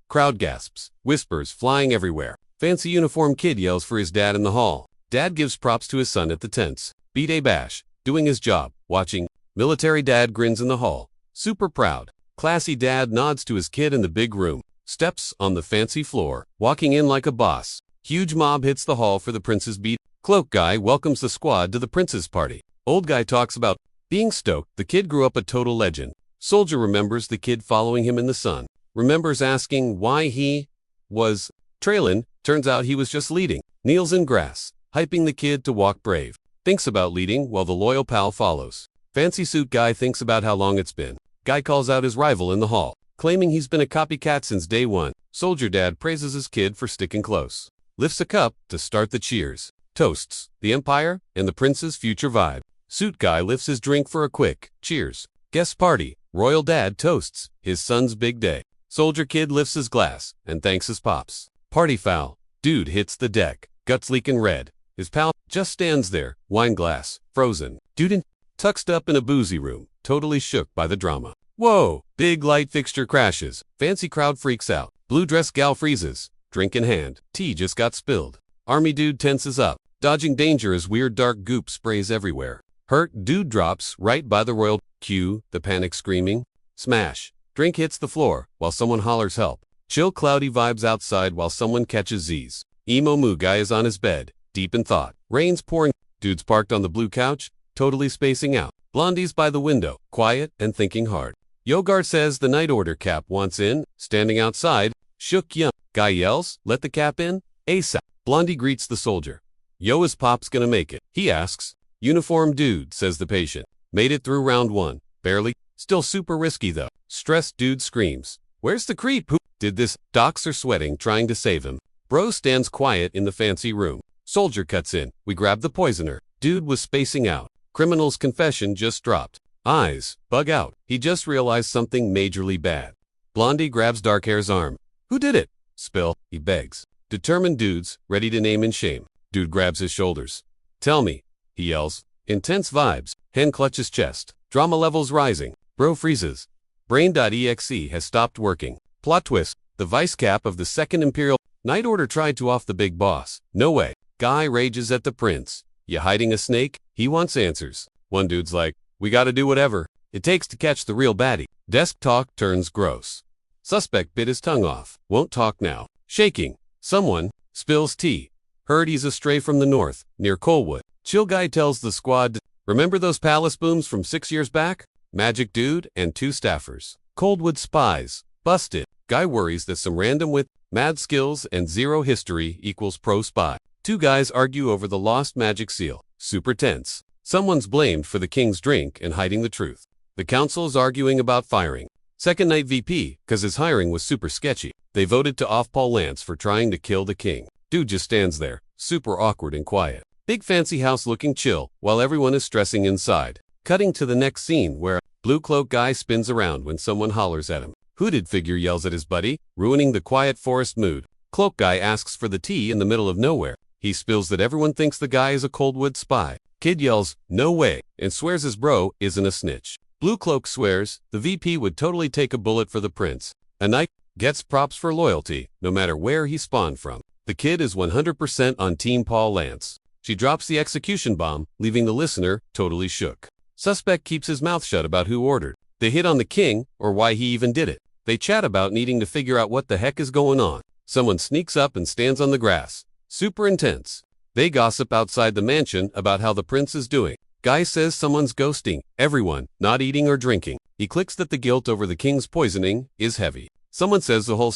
Crowd gasps, whispers flying everywhere. Fancy uniform kid yells for his dad in the hall. Dad gives props to his son at the tents. B-Day bash, doing his job, watching. Military dad grins in the hall. Super proud. Classy dad nods to his kid in the big room. Steps on the fancy floor, walking in like a boss. Huge mob hits the hall for the prince's beat. Cloak guy welcomes the squad to the prince's party. Old guy talks about being stoked. The kid grew up a total legend. Soldier remembers the kid following him in the sun. Remembers asking why he was trailin'. Turns out he was just leading. Kneels in grass, hyping the kid to walk brave. Thinks about leading while the loyal pal follows. Fancy suit guy thinks about how long it's been. Guy calls out his rival in the hall, claiming he's been a copycat since day one. Soldier dad praises his kid for sticking close. Lifts a cup to start the cheers. Toasts the empire and the prince's future vibe. Suit guy lifts his drink for a quick cheers. Guest party. Royal dad toasts his son's big day. Soldier kid lifts his glass and thanks his pops. Party foul. Dude hits the deck, guts leaking red. His pal just stands there, wine glass, frozen. Dude tucked up in a boozy room, totally shook by the drama. Whoa! Big light fixture crashes. Fancy crowd freaks out. Blue dress gal freezes, drink in hand. Tea just got spilled. Army dude tenses up, dodging danger as weird dark goop sprays everywhere. Hurt dude drops right by the royal. Cue the panic screaming. Smash. Drink hits the floor while someone hollers help. Chill cloudy vibes outside while someone catches Z's. Emo moo guy is on his bed, deep in thought. Rain's pouring. Dude's parked on the blue couch, totally spacing out. Blondie's by the window, quiet and thinking hard. Yogar says the night order cap wants in, standing outside. Shook young guy yells, let the cap in, ASAP. Blondie greets the soldier. Yo, is Pop's gonna make it? He asks. Uniform dude, says the patient. Made it through round 1. Barely. Still super risky though. Stressed dude screams. Where's the creep who did this? Docs are sweating, trying to save him. Bro stands quiet in the fancy room. Soldier cuts in. We grab the poisoner. Dude was spacing out. Criminal's confession just dropped. Eyes bug out. He just realized something majorly bad. Blondie grabs Darkhair's arm. Who did it? Spill, he begs. Determined dudes, ready to name and shame. Dude grabs his shoulders. Tell me, he yells. Intense vibes. Hand clutches chest. Drama levels rising. Bro freezes. Brain.exe has stopped working. Plot twist. The vice cap of the 2nd Imperial Night Order tried to off the big boss. No way. Guy rages at the prince. You hiding a snake? He wants answers. One dude's like, we gotta do whatever it takes to catch the real baddie. Desk talk turns gross. Suspect bit his tongue off. Won't talk now. Shaking. Someone spills tea. Heard he's a stray from the north, near Coalwood. Chill guy tells the squad, remember those palace booms from 6 years back? Magic dude and 2 staffers. Coldwood spies. Busted. Guy worries that some random with mad skills and 0 history equals pro spy. 2 guys argue over the lost magic seal. Super tense. Someone's blamed for the king's drink and hiding the truth. The council is arguing about firing Second Night VP because his hiring was super sketchy. They voted to off Paul Lance for trying to kill the king. Dude just stands there, super awkward and quiet. Big fancy house looking chill while everyone is stressing inside. Cutting to the next scene where a blue cloak guy spins around when someone hollers at him. Hooded figure yells at his buddy, ruining the quiet forest mood. Cloak guy asks for the tea in the middle of nowhere. He spills that everyone thinks the guy is a Coldwood spy. Kid yells, no way, and swears his bro isn't a snitch. Blue cloak swears the VP would totally take a bullet for the prince. A knight gets props for loyalty, no matter where he spawned from. The kid is 100% on Team Paul Lance. She drops the execution bomb, leaving the listener totally shook. Suspect keeps his mouth shut about who ordered. They hit on the king, or why he even did it. They chat about needing to figure out what the heck is going on. Someone sneaks up and stands on the grass. Super intense. They gossip outside the mansion about how the prince is doing. Guy says someone's ghosting everyone, not eating or drinking. He clicks that the guilt over the king's poisoning is heavy. Someone says the whole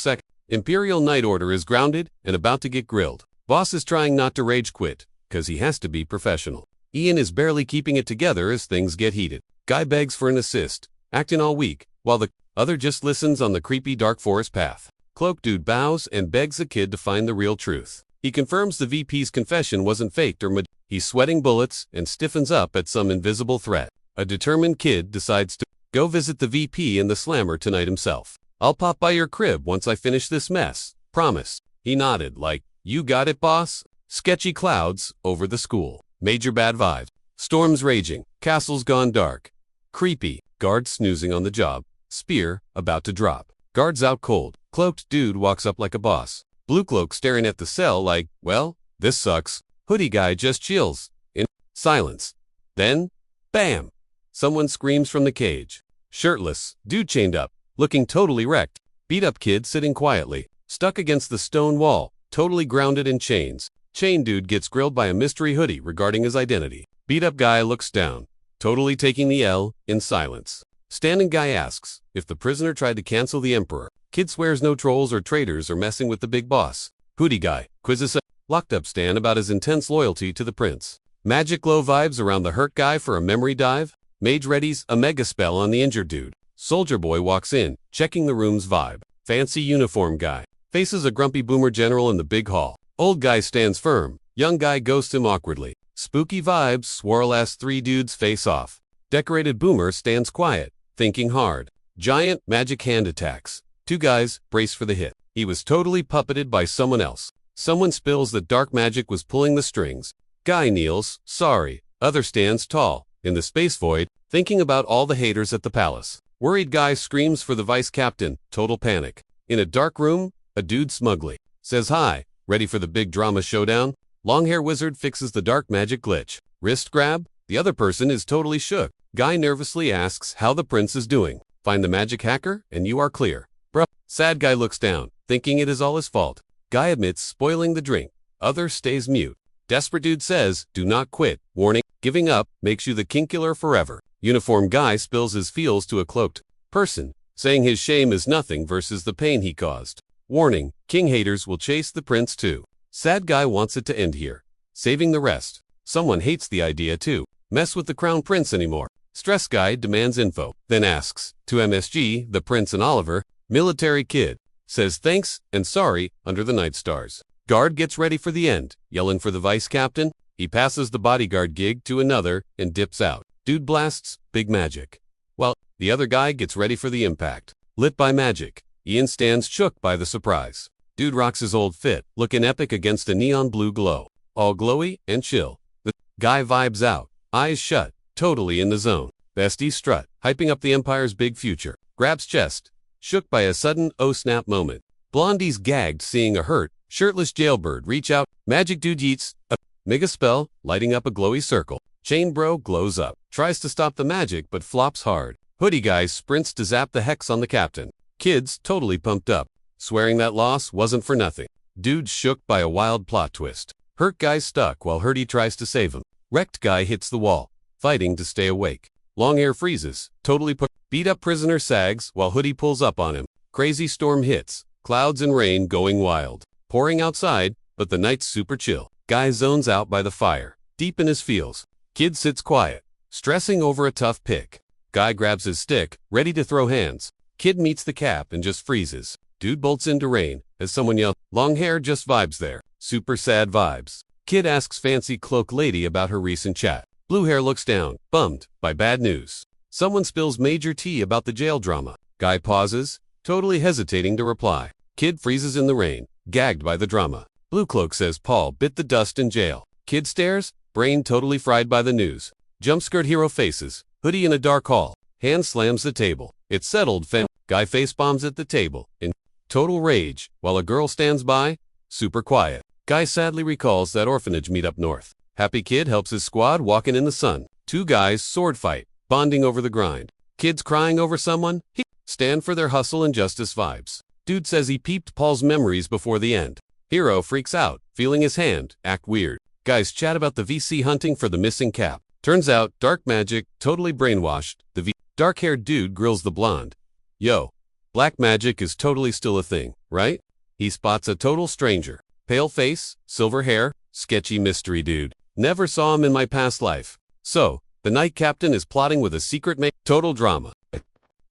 Imperial Night Order is grounded and about to get grilled. Boss is trying not to rage quit, cause he has to be professional. Ian is barely keeping it together as things get heated. Guy begs for an assist, acting all weak, while the other just listens on the creepy dark forest path. Cloak dude bows and begs the kid to find the real truth. He confirms the VP's confession wasn't faked or he's sweating bullets and stiffens up at some invisible threat. A determined kid decides to go visit the VP and the slammer tonight himself. I'll pop by your crib once I finish this mess. Promise. He nodded like, you got it, boss? Sketchy clouds over the school. Major bad vibe. Storms raging. Castle's gone dark. Creepy. Guard snoozing on the job. Spear about to drop. Guard's out cold. Cloaked dude walks up like a boss. Blue cloak staring at the cell like, well, this sucks. Hoodie guy just chills. In silence. Then, bam! Someone screams from the cage. Shirtless. Dude chained up. Looking totally wrecked. Beat up kid sitting quietly. Stuck against the stone wall. Totally grounded in chains. Chain dude gets grilled by a mystery hoodie regarding his identity. Beat up guy looks down. Totally taking the L in silence. Standing guy asks if the prisoner tried to cancel the emperor. Kid swears no trolls or traitors are messing with the big boss. Hoodie guy quizzes a locked up Stan about his intense loyalty to the prince. Magic glow vibes around the hurt guy for a memory dive. Mage readies a mega spell on the injured dude. Soldier boy walks in, checking the room's vibe. Fancy uniform guy faces a grumpy boomer general in the big hall. Old guy stands firm. Young guy ghosts him awkwardly. Spooky vibes swirl as 3 dudes face off. Decorated boomer stands quiet, thinking hard. Giant magic hand attacks. 2 guys brace for the hit. He was totally puppeted by someone else. Someone spills that dark magic was pulling the strings. Guy kneels, sorry. Other stands tall, in the space void, thinking about all the haters at the palace. Worried guy screams for the vice captain, total panic. In a dark room, a dude smugly says hi, ready for the big drama showdown. Long hair wizard fixes the dark magic glitch. Wrist grab, the other person is totally shook. Guy nervously asks how the prince is doing. Find the magic hacker and you are clear. Bruh. Sad guy looks down, thinking it is all his fault. Guy admits spoiling the drink. Other stays mute. Desperate dude says, do not quit. Warning. Giving up makes you the king killer forever. Uniform guy spills his feels to a cloaked person, saying his shame is nothing versus the pain he caused. Warning, king haters will chase the prince too. Sad guy wants it to end here, saving the rest. Someone hates the idea too. Mess with the crown prince anymore. Stress guy demands info, then asks, to MSG, the prince and Oliver, military kid, says thanks and sorry under the night stars. Guard gets ready for the end, yelling for the vice captain. He passes the bodyguard gig to another and dips out. Dude blasts, big magic. Well, the other guy gets ready for the impact. Lit by magic. Ian stands shook by the surprise. Dude rocks his old fit, looking epic against a neon blue glow. All glowy and chill. The guy vibes out, eyes shut, totally in the zone. Bestie strut, hyping up the Empire's big future. Grabs chest, shook by a sudden oh snap moment. Blondie's gagged seeing a hurt, shirtless jailbird reach out. Magic dude yeets a mega spell, lighting up a glowy circle. Chain bro glows up, tries to stop the magic but flops hard. Hoodie guy sprints to zap the hex on the captain. Kids totally pumped up, swearing that loss wasn't for nothing. Dude shook by a wild plot twist. Hurt guy stuck while Hurdy tries to save him. Wrecked guy hits the wall, fighting to stay awake. Long hair freezes, totally beat up prisoner sags while Hoodie pulls up on him. Crazy storm hits, clouds and rain going wild. Pouring outside, but the night's super chill. Guy zones out by the fire, deep in his feels. Kid sits quiet, stressing over a tough pick. Guy grabs his stick, ready to throw hands. Kid meets the cap and just freezes. Dude bolts into rain as someone yells, long hair just vibes there. Super sad vibes. Kid asks fancy cloak lady about her recent chat. Blue hair looks down, bummed by bad news. Someone spills major tea about the jail drama. Guy pauses, totally hesitating to reply. Kid freezes in the rain, gagged by the drama. Blue cloak says Paul bit the dust in jail. Kid stares, brain totally fried by the news. Jumpskirt hero faces, Hoodie in a dark hall. Hand slams the table. It's settled, Guy face bombs at the table, in total rage, while a girl stands by, super quiet. Guy sadly recalls that orphanage meet up north. Happy kid helps his squad walking in the sun. Two guys sword fight, bonding over the grind. Kids crying over someone, stand for their hustle and justice vibes. Dude says he peeped Paul's memories before the end. Hero freaks out, feeling his hand, act weird. Guys chat about the VC hunting for the missing cap. Turns out, dark magic, totally brainwashed. The dark-haired dude grills the blonde. Yo, black magic is totally still a thing, right? He spots a total stranger. Pale face, silver hair, sketchy mystery dude. Never saw him in my past life. So, the night captain is plotting with a secret mage. Total drama.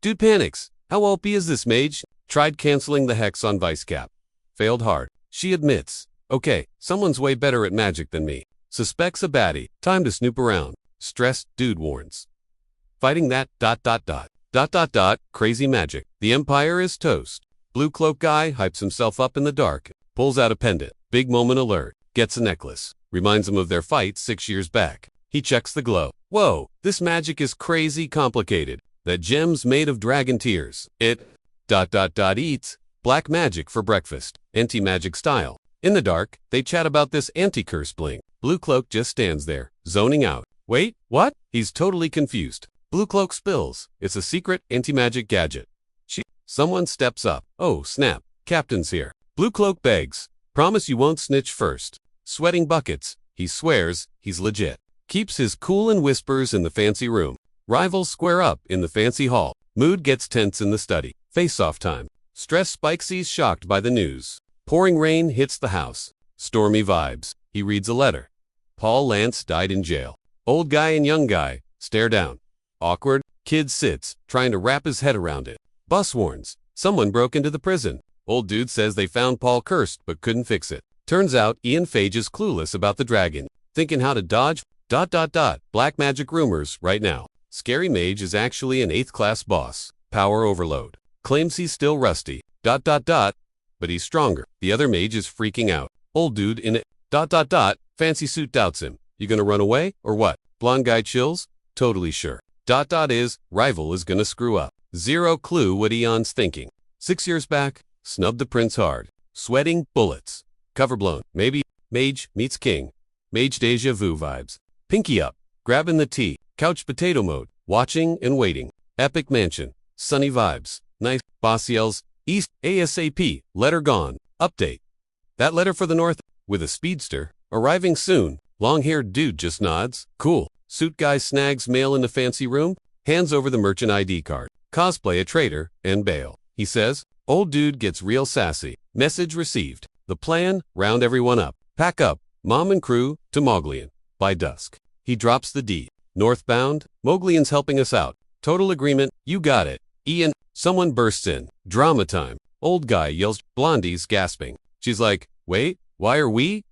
Dude panics. How OP is this mage? Tried canceling the hex on vice cap. Failed hard. She admits, okay, someone's way better at magic than me. Suspects a baddie. Time to snoop around. Stressed dude warns. Fighting that ... crazy magic. The Empire is toast. Blue cloak guy hypes himself up in the dark. Pulls out a pendant. Big moment alert. Gets a necklace. Reminds him of their fight 6 years back. He checks the glow. Whoa, this magic is crazy complicated. That gem's made of dragon tears. It ... eats black magic for breakfast. Anti-magic style. In the dark, they chat about this anti-curse bling. Blue cloak just stands there, zoning out. Wait, what? He's totally confused. Blue cloak spills. It's a secret anti-magic gadget. Someone steps up. Oh, snap. Captain's here. Blue cloak begs. Promise you won't snitch first. Sweating buckets. He swears he's legit. Keeps his cool and whispers in the fancy room. Rivals square up in the fancy hall. Mood gets tense in the study. Face-off time. Stress spikes. He's shocked by the news. Pouring rain hits the house. Stormy vibes. He reads a letter. Paul Lance died in jail. Old guy and young guy stare down. Awkward. Kid sits, trying to wrap his head around it. Bus warns. Someone broke into the prison. Old dude says they found Paul cursed but couldn't fix it. Turns out Ian Phage is clueless about the dragon. Thinking how to dodge ... Black magic rumors right now. Scary mage is actually an 8th class boss. Power overload. Claims he's still rusty ... but he's stronger. The other mage is freaking out. Old dude in a ... fancy suit doubts him. You gonna run away or what? Blonde guy chills. Totally sure. ... is rival is gonna screw up. Zero clue what Eon's thinking. 6 years back, snubbed the prince hard. Sweating bullets. Cover blown. Maybe mage meets king. Mage deja vu vibes. Pinky up. Grabbing the tea. Couch potato mode. Watching and waiting. Epic mansion. Sunny vibes. Nice. Boss yells. East ASAP. Letter gone. Update. That letter for the north with a speedster arriving soon. Long-haired dude just nods. Cool. Suit guy snags mail in the fancy room, hands over the merchant ID card. Cosplay a traitor, and bail. He says, old dude gets real sassy. Message received. The plan, round everyone up. Pack up, mom and crew, to Moglian. By dusk. He drops the deed. Northbound, Moglian's helping us out. Total agreement, you got it. Ian, someone bursts in. Drama time. Old guy yells, Blondie's gasping. She's like, wait, why are we, ...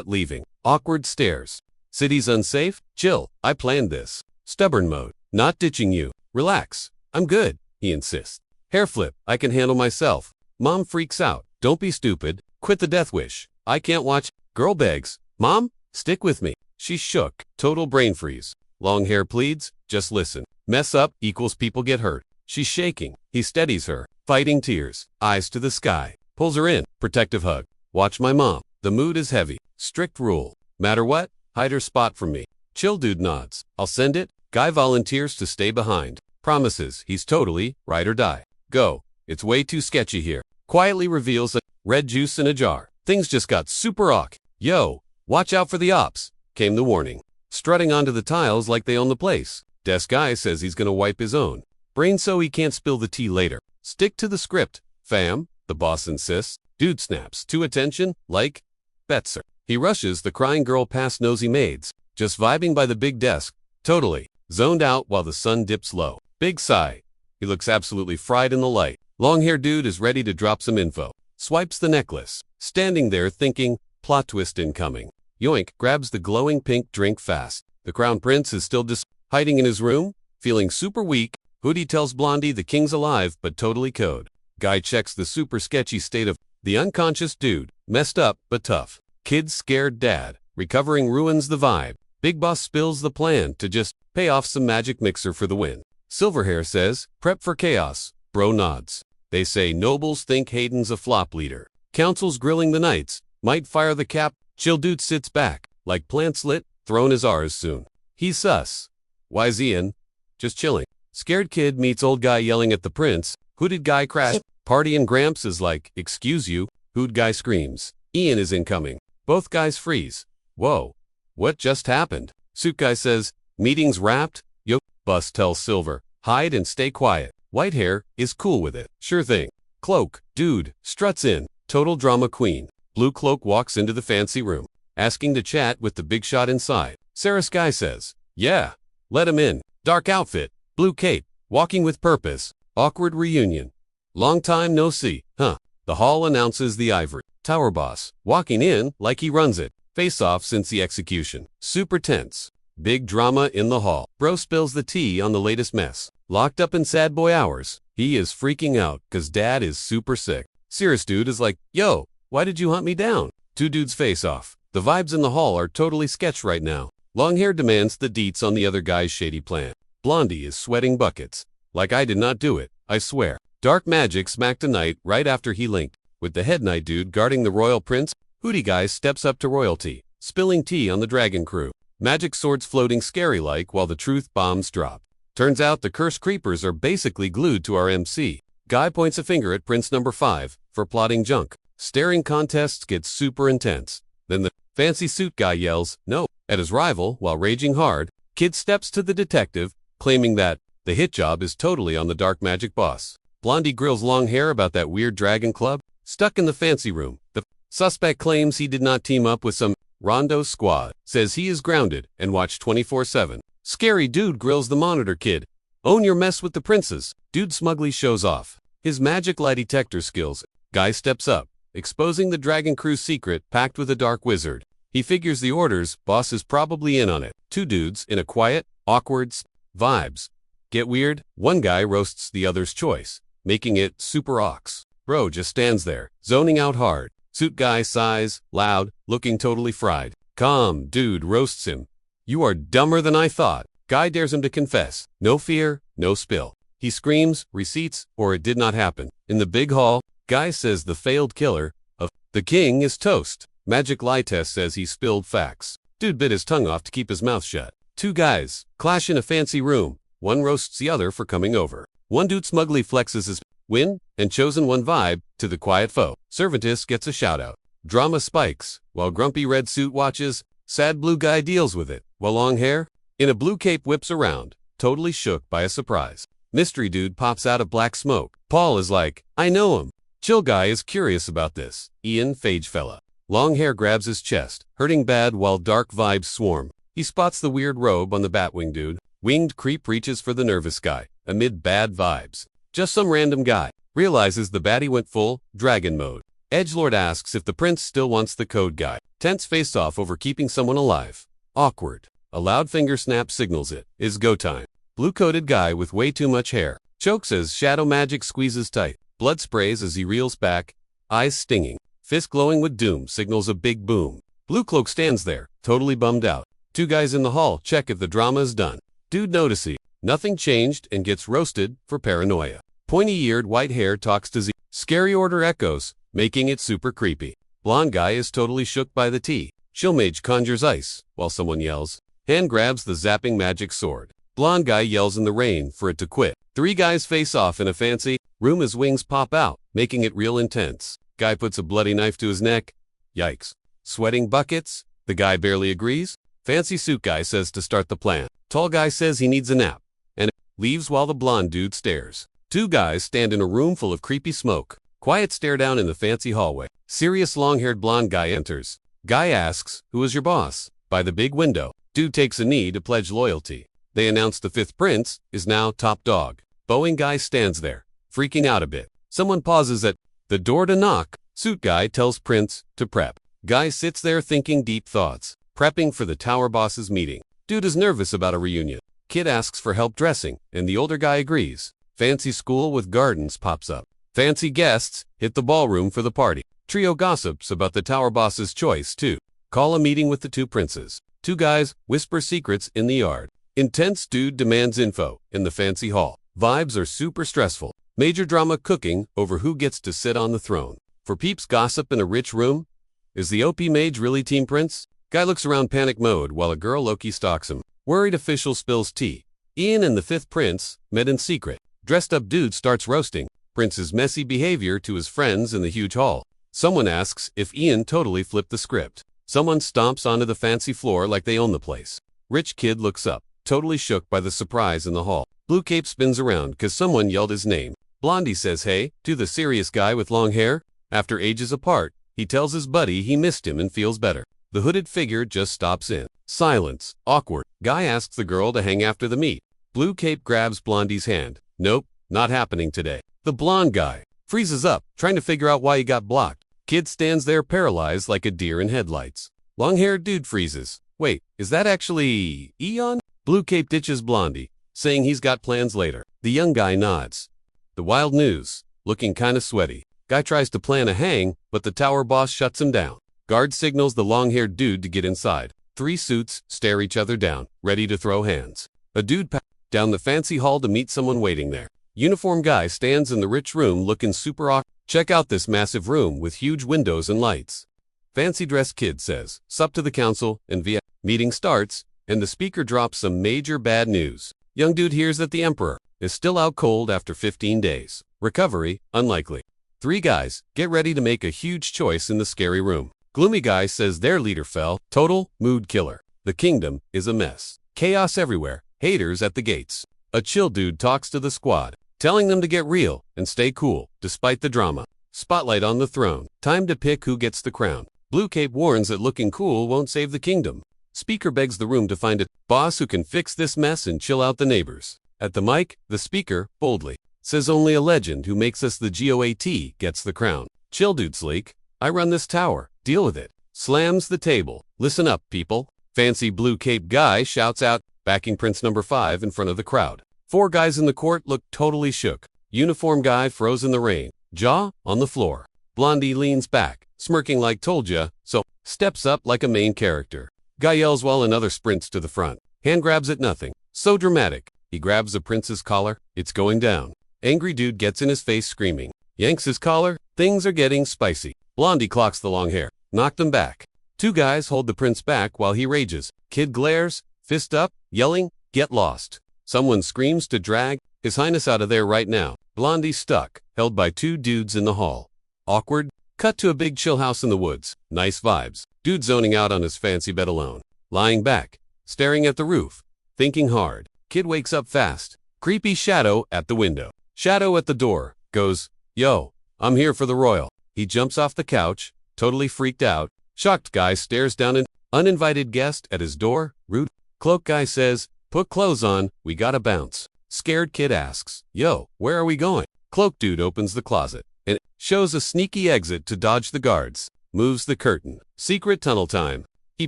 leaving. Awkward stares. City's unsafe? Chill, I planned this. Stubborn mode. Not ditching you. Relax. I'm good, he insists. Hair flip, I can handle myself. Mom freaks out. Don't be stupid. Quit the death wish. I can't watch. Girl begs. Mom, stick with me. She's shook. Total brain freeze. Long hair pleads. Just listen. Mess up equals people get hurt. She's shaking. He steadies her. Fighting tears. Eyes to the sky. Pulls her in. Protective hug. Watch my mom. The mood is heavy. Strict rule. Matter what? Hide her spot from me. Chill dude nods. I'll send it. Guy volunteers to stay behind. Promises he's totally ride or die. Go. It's way too sketchy here. Quietly reveals a red juice in a jar. Things just got super awk. Yo, watch out for the ops, came the warning. Strutting onto the tiles like they own the place. Desk guy says he's gonna wipe his own. Brain so he can't spill the tea later. Stick to the script, fam, the boss insists. Dude snaps to attention, like, Betzer. He rushes the crying girl past nosy maids, just vibing by the big desk, totally, zoned out while the sun dips low. Big sigh. He looks absolutely fried in the light. Long-haired dude is ready to drop some info. Swipes the necklace. Standing there thinking, plot twist incoming. Yoink grabs the glowing pink drink fast. The crown prince is still hiding in his room, feeling super weak. Hoodie tells Blondie the king's alive but totally code. Guy checks the super sketchy state of the unconscious dude. Messed up but tough. Kid scared dad. Recovering ruins the vibe. Big boss spills the plan to just pay off some magic mixer for the win. Silverhair says, prep for chaos. Bro nods. They say nobles think Hayden's a flop leader. Council's grilling the knights. Might fire the cap. Chill dude sits back. Like plants lit. Throne is ours soon. He's sus. Why's Ian? Just chilling. Scared kid meets old guy yelling at the prince. Hooded guy crash. Party and Gramps is like, excuse you. Hood guy screams. Ian is incoming. Both guys freeze. Whoa. What just happened? Suit guy says, meeting's wrapped. Yo. Bus tells Silver. Hide and stay quiet. White hair is cool with it. Sure thing. Cloak, dude, struts in. Total drama queen. Blue cloak walks into the fancy room, asking to chat with the big shot inside. Sarah Sky says, yeah, let him in. Dark outfit, blue cape, walking with purpose. Awkward reunion. Long time no see, huh? The hall announces the ivory tower boss, walking in like he runs it. Face off since the execution. Super tense. Big drama in the hall. Bro spills the tea on the latest mess. Locked up in sad boy hours. He is freaking out cause dad is super sick. Serious dude is like, yo, why did you hunt me down? Two dudes face off. The vibes in the hall are totally sketch right now. Long hair demands the deets on the other guy's shady plan. Blondie is sweating buckets. Like I did not do it, I swear. Dark magic smacked a knight right after he linked. With the head knight dude guarding the royal prince, Hootie guy steps up to royalty, spilling tea on the dragon crew. Magic swords floating scary-like while the truth bombs drop. Turns out the cursed creepers are basically glued to our MC. Guy points a finger at Prince number 5 for plotting junk. Staring contests get super intense. Then the fancy suit guy yells, no, at his rival while raging hard. Kid steps to the detective, claiming that the hit job is totally on the dark magic boss. Blondie grills long hair about that weird dragon club. Stuck in the fancy room, the suspect claims he did not team up with some Rondo squad. Says he is grounded and watched 24/7. Scary dude grills the monitor kid. Own your mess with the princes. Dude smugly shows off his magic lie detector skills. Guy steps up, exposing the dragon crew's secret packed with a dark wizard. He figures the orders, boss is probably in on it. Two dudes in a quiet, awkward vibes. Get weird? One guy roasts the other's choice, making it super ox. Bro just stands there, zoning out hard. Suit guy sighs, loud, looking totally fried. Calm, dude roasts him. You are dumber than I thought. Guy dares him to confess. No fear, no spill. He screams, receipts, or it did not happen. In the big hall, Guy says the failed killer of the king is toast. Magic lie test says he spilled facts. Dude bit his tongue off to keep his mouth shut. Two guys clash in a fancy room. One roasts the other for coming over. One dude smugly flexes his win and chosen one vibe to the quiet foe. Servantess gets a shout out. Drama spikes while grumpy red suit watches. Sad blue guy deals with it, while long hair in a blue cape whips around, totally shook by a surprise. Mystery dude pops out of black smoke. Paul is like, I know him. Chill guy is curious about this. Ian Phage fella. Long hair grabs his chest, hurting bad while dark vibes swarm. He spots the weird robe on the Batwing dude. Winged creep reaches for the nervous guy, amid bad vibes. Just some random guy. Realizes the baddie went full dragon mode. Edgelord asks if the prince still wants the code guy. Tense face-off over keeping someone alive. Awkward. A loud finger snap signals it is go time. Blue-coated guy with way too much hair. Chokes as shadow magic squeezes tight. Blood sprays as he reels back. Eyes stinging. Fist glowing with doom signals a big boom. Blue cloak stands there, totally bummed out. Two guys in the hall check if the drama is done. Dude notices nothing changed and gets roasted for paranoia. Pointy-eared white hair talks to Z. Scary order echoes, making it super creepy. Blonde guy is totally shook by the tea. Chill mage conjures ice, while someone yells. Hand grabs the zapping magic sword. Blonde guy yells in the rain for it to quit. Three guys face off in a fancy room as wings pop out, making it real intense. Guy puts a bloody knife to his neck. Yikes. Sweating buckets. The guy barely agrees. Fancy suit guy says to start the plan. Tall guy says he needs a nap, and leaves while the blonde dude stares. Two guys stand in a room full of creepy smoke. Quiet stare down in the fancy hallway. Serious long-haired blonde guy enters. Guy asks, who is your boss? By the big window. Dude takes a knee to pledge loyalty. They announce the fifth prince is now top dog. Bowing guy stands there, freaking out a bit. Someone pauses at the door to knock. Suit guy tells prince to prep. Guy sits there thinking deep thoughts, prepping for the tower boss's meeting. Dude is nervous about a reunion. Kid asks for help dressing, and the older guy agrees. Fancy school with gardens pops up. Fancy guests hit the ballroom for the party. Trio gossips about the tower boss's choice too. Call a meeting with the two princes. Two guys whisper secrets in the yard. Intense dude demands info in the fancy hall. Vibes are super stressful. Major drama cooking over who gets to sit on the throne. For peeps gossip in a rich room. Is the OP mage really team prince? Guy looks around panic mode while a girl Loki stalks him. Worried official spills tea. Ian and the fifth prince met in secret. Dressed up dude starts roasting Prince's messy behavior to his friends in the huge hall. Someone asks if Ian totally flipped the script. Someone stomps onto the fancy floor like they own the place. Rich kid looks up, totally shook by the surprise in the hall. Blue cape spins around cause someone yelled his name. Blondie says hey to the serious guy with long hair. After ages apart, he tells his buddy he missed him and feels better. The hooded figure just stops in. Silence. Awkward. Guy asks the girl to hang after the meet. Blue cape grabs Blondie's hand. Nope, not happening today. The blonde guy freezes up, trying to figure out why he got blocked. Kid stands there paralyzed like a deer in headlights. Long-haired dude freezes. Wait, is that actually Eon? Blue cape ditches Blondie, saying he's got plans later. The young guy nods. The wild news, looking kinda sweaty. Guy tries to plan a hang, but the tower boss shuts him down. Guard signals the long-haired dude to get inside. Three suits stare each other down, ready to throw hands. A dude passes down the fancy hall to meet someone waiting there. Uniform guy stands in the rich room looking super awkward. Check out this massive room with huge windows and lights. Fancy dressed kid says, sup to the council, and via meeting starts, and the speaker drops some major bad news. Young dude hears that the emperor is still out cold after 15 days. Recovery, unlikely. Three guys get ready to make a huge choice in the scary room. Gloomy guy says their leader fell. Total mood killer. The kingdom is a mess. Chaos everywhere. Haters at the gates. A chill dude talks to the squad, telling them to get real and stay cool, despite the drama. Spotlight on the throne. Time to pick who gets the crown. Blue cape warns that looking cool won't save the kingdom. Speaker begs the room to find a boss who can fix this mess and chill out the neighbors. At the mic, the speaker, boldly, says only a legend who makes us the GOAT gets the crown. Chill dude sleek. I run this tower. Deal with it. Slams the table. Listen up, people. Fancy blue cape guy shouts out, backing Prince number 5 in front of the crowd. Four guys in the court look totally shook. Uniform guy froze in the rain, jaw on the floor. Blondie leans back, smirking like told ya, so steps up like a main character. Guy yells while another sprints to the front. Hand grabs at nothing. So dramatic. He grabs the prince's collar. It's going down. Angry dude gets in his face screaming. Yanks his collar. Things are getting spicy. Blondie clocks the long hair. Knocked him back. Two guys hold the prince back while he rages. Kid glares, fist up, yelling, get lost. Someone screams to drag His Highness out of there right now. Blondie stuck, held by two dudes in the hall. Awkward. Cut to a big chill house in the woods. Nice vibes. Dude zoning out on his fancy bed alone. Lying back, staring at the roof, thinking hard. Kid wakes up fast. Creepy shadow at the window. Shadow at the door. Goes, "Yo, I'm here for the royal." He jumps off the couch, totally freaked out. Shocked guy stares down an uninvited guest at his door. Rude. Cloak guy says, "Put clothes on, we gotta bounce." Scared kid asks, "Yo, where are we going?" Cloak dude opens the closet and shows a sneaky exit to dodge the guards. Moves the curtain. Secret tunnel time. He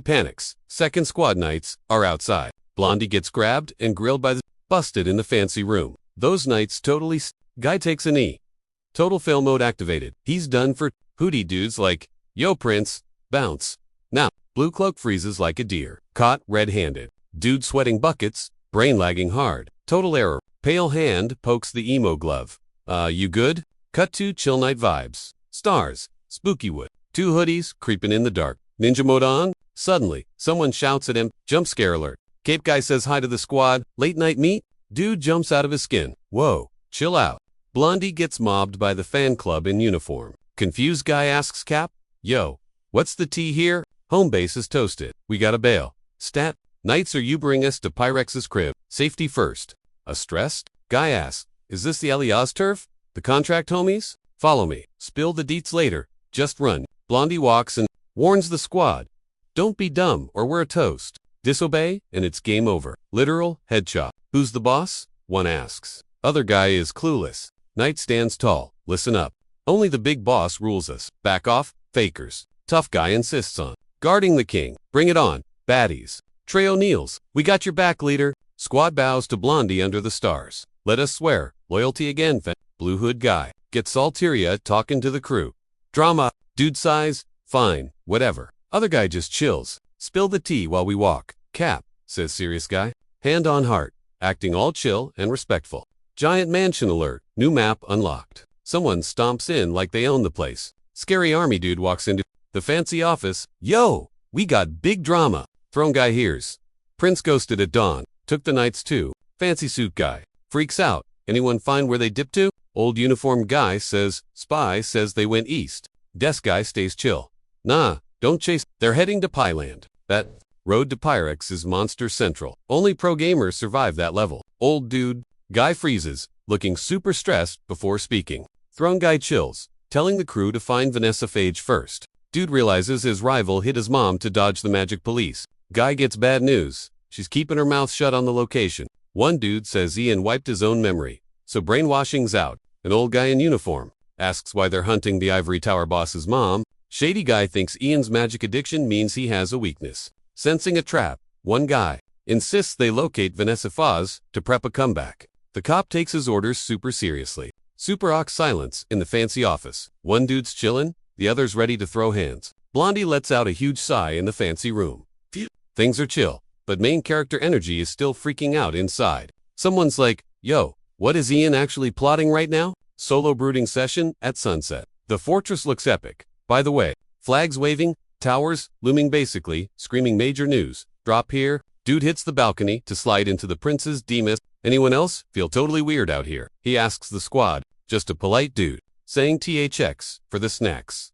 panics. Second squad knights are outside. Blondie gets grabbed and grilled by the busted in the fancy room. Those knights totally guy takes a knee. Total fail mode activated. He's done for hootie dudes like, "Yo prince, bounce." Now, blue cloak freezes like a deer. Caught red-handed. Dude sweating buckets, brain lagging hard. Total error. Pale hand pokes the emo glove. You good? Cut to chill night vibes. Stars. Spooky wood. Two hoodies creeping in the dark. Ninja mode on. Suddenly, someone shouts at him. Jump scare alert. Cape guy says hi to the squad. Late night meet? Dude jumps out of his skin. Whoa, chill out. Blondie gets mobbed by the fan club in uniform. Confused guy asks Cap, "Yo, what's the tea here?" Home base is toasted. We gotta bail. Stat. Knights are you bring us to Pyrex's crib. Safety first. A stressed guy asks, "Is this the Elias turf? The contract homies? Follow me. Spill the deets later. Just run." Blondie walks and warns the squad. Don't be dumb or we're a toast. Disobey and it's game over. Literal headshot. Who's the boss? One asks. Other guy is clueless. Knight stands tall. Listen up. Only the big boss rules us. Back off, fakers. Tough guy insists on guarding the king. Bring it on, baddies. Trey O'Neill's. We got your back, leader. Squad bows to Blondie under the stars. Let us swear. Loyalty again, Blue hood guy. Gets Salteria talking to the crew. Drama. Dude sighs. Fine, whatever. Other guy just chills. Spill the tea while we walk. Cap, says serious guy. Hand on heart. Acting all chill and respectful. Giant mansion alert. New map unlocked. Someone stomps in like they own the place. Scary army dude walks into the fancy office. Yo, we got big drama. Throne guy hears. Prince ghosted at dawn. Took the knights too. Fancy suit guy. Freaks out. Anyone find where they dipped to? Old uniform guy says. Spy says they went east. Desk guy stays chill. Nah, don't chase. They're heading to Pyland. That road to Pyrex is monster central. Only pro gamers survive that level. Old dude. Guy freezes, looking super stressed before speaking. Throne guy chills, telling the crew to find Vanessa Phage first. Dude realizes his rival hit his mom to dodge the magic police. Guy gets bad news. She's keeping her mouth shut on the location. One dude says Ian wiped his own memory, so brainwashing's out. An old guy in uniform asks why they're hunting the Ivory Tower boss's mom. Shady guy thinks Ian's magic addiction means he has a weakness. Sensing a trap, one guy insists they locate Vanessa Foz to prep a comeback. The cop takes his orders super seriously. Super awk silence in the fancy office. One dude's chillin', the other's ready to throw hands. Blondie lets out a huge sigh in the fancy room. Phew. Things are chill, but main character energy is still freaking out inside. Someone's like, "Yo, what is Ian actually plotting right now?" Solo brooding session at sunset. The fortress looks epic. By the way, flags waving, towers looming basically, screaming major news. Drop here. Dude hits the balcony to slide into the prince's demas. Anyone else feel totally weird out here? He asks the squad. Just a polite dude. Saying THX for the snacks.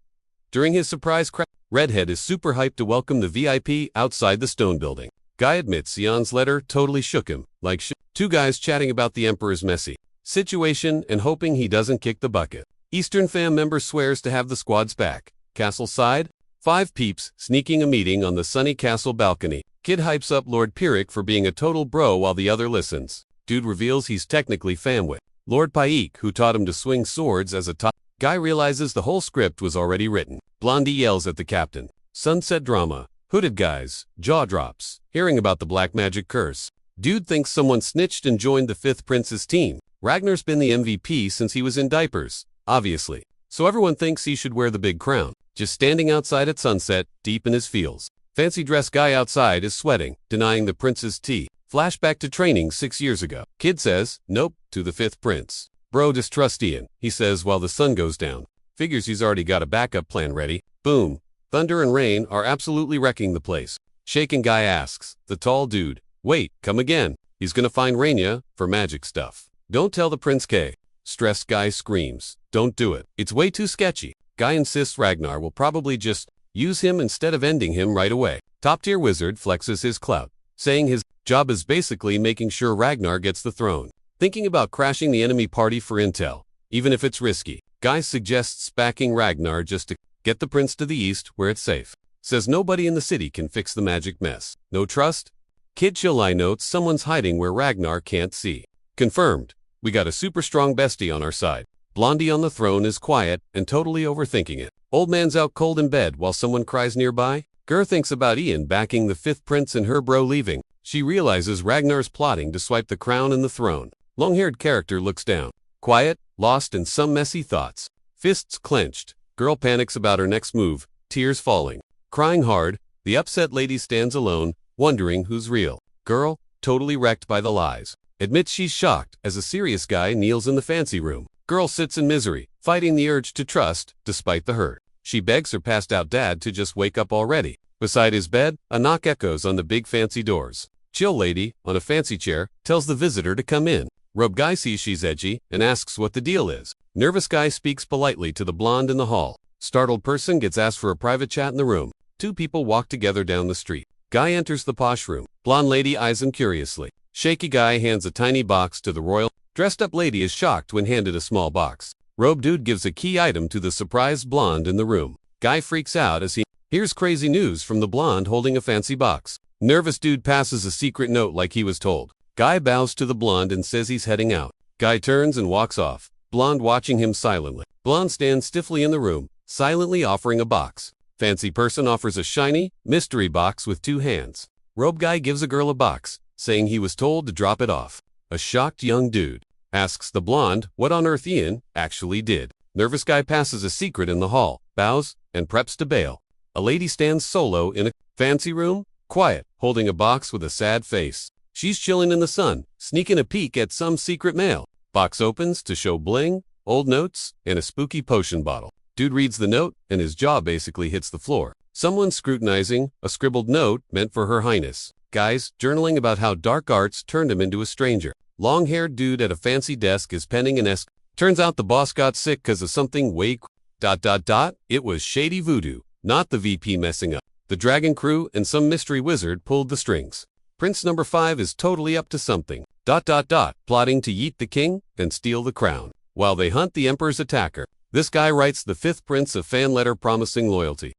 During his surprise crash, Redhead is super hyped to welcome the VIP outside the stone building. Guy admits Sion's letter totally shook him. Like two guys chatting about the Emperor's messy situation and hoping he doesn't kick the bucket. Eastern fam member swears to have the squad's back. Castle side? 5 peeps sneaking a meeting on the sunny castle balcony. Kid hypes up Lord Pyrrhic for being a total bro while the other listens. Dude reveals he's technically fam with Lord Pyek, who taught him to swing swords as a top. Guy realizes the whole script was already written. Blondie yells at the captain. Sunset drama. Hooded guys. Jaw drops. Hearing about the black magic curse. Dude thinks someone snitched and joined the 5th Prince's team. Ragnar's been the MVP since he was in diapers, obviously. So everyone thinks he should wear the big crown. Just standing outside at sunset, deep in his feels. Fancy dress guy outside is sweating, denying the prince's tea. Flashback to training 6 years ago. Kid says, nope, to the 5th prince. Bro distrusts Ian, he says while the sun goes down. Figures he's already got a backup plan ready. Boom. Thunder and rain are absolutely wrecking the place. Shaken guy asks, the tall dude, wait, come again. He's gonna find Rainia for magic stuff. Don't tell the Prince K. Stressed guy screams, don't do it. It's way too sketchy. Guy insists Ragnar will probably just use him instead of ending him right away. Top-tier wizard flexes his clout, saying his job is basically making sure Ragnar gets the throne. Thinking about crashing the enemy party for intel, even if it's risky. Guy suggests backing Ragnar just to get the prince to the east where it's safe. Says nobody in the city can fix the magic mess. No trust? Kid Chilai notes someone's hiding where Ragnar can't see. Confirmed. We got a super strong bestie on our side. Blondie on the throne is quiet and totally overthinking it. Old man's out cold in bed while someone cries nearby. Gur thinks about Ian backing the fifth prince and her bro leaving. She realizes Ragnar's plotting to swipe the crown and the throne. Long-haired character looks down. Quiet, lost in some messy thoughts. Fists clenched. Girl panics about her next move, tears falling. Crying hard, the upset lady stands alone, wondering who's real. Girl, totally wrecked by the lies. Admits she's shocked as a serious guy kneels in the fancy room. Girl sits in misery, fighting the urge to trust, despite the hurt. She begs her passed-out dad to just wake up already. Beside his bed, a knock echoes on the big fancy doors. Chill lady, on a fancy chair, tells the visitor to come in. Robe guy sees she's edgy and asks what the deal is. Nervous guy speaks politely to the blonde in the hall. Startled person gets asked for a private chat in the room. Two people walk together down the street. Guy enters the posh room. Blonde lady eyes him curiously. Shaky guy hands a tiny box to the royal. Dressed-up lady is shocked when handed a small box. Robe dude gives a key item to the surprised blonde in the room. Guy freaks out as he hears crazy news from the blonde holding a fancy box. Nervous dude passes a secret note like he was told. Guy bows to the blonde and says he's heading out. Guy turns and walks off. Blonde watching him silently. Blonde stands stiffly in the room, silently offering a box. Fancy person offers a shiny, mystery box with two hands. Robe guy gives a girl a box, saying he was told to drop it off. A shocked young dude asks the blonde what on earth Ian actually did. Nervous guy passes a secret in the hall, bows, and preps to bail. A lady stands solo in a fancy room, quiet, holding a box with a sad face. She's chilling in the sun, sneaking a peek at some secret mail. Box opens to show bling, old notes, and a spooky potion bottle. Dude reads the note, and his jaw basically hits the floor. Someone's scrutinizing a scribbled note meant for Her Highness. Guys journaling about how dark arts turned him into a stranger. Long-haired dude at a fancy desk is penning an esque. Turns out the boss got sick because of something way ... It was shady voodoo, not the VP messing up. The dragon crew and some mystery wizard pulled the strings. Prince number 5 is totally up to something. ... Plotting to yeet the king and steal the crown. While they hunt the emperor's attacker. This guy writes the 5th prince a fan letter promising loyalty.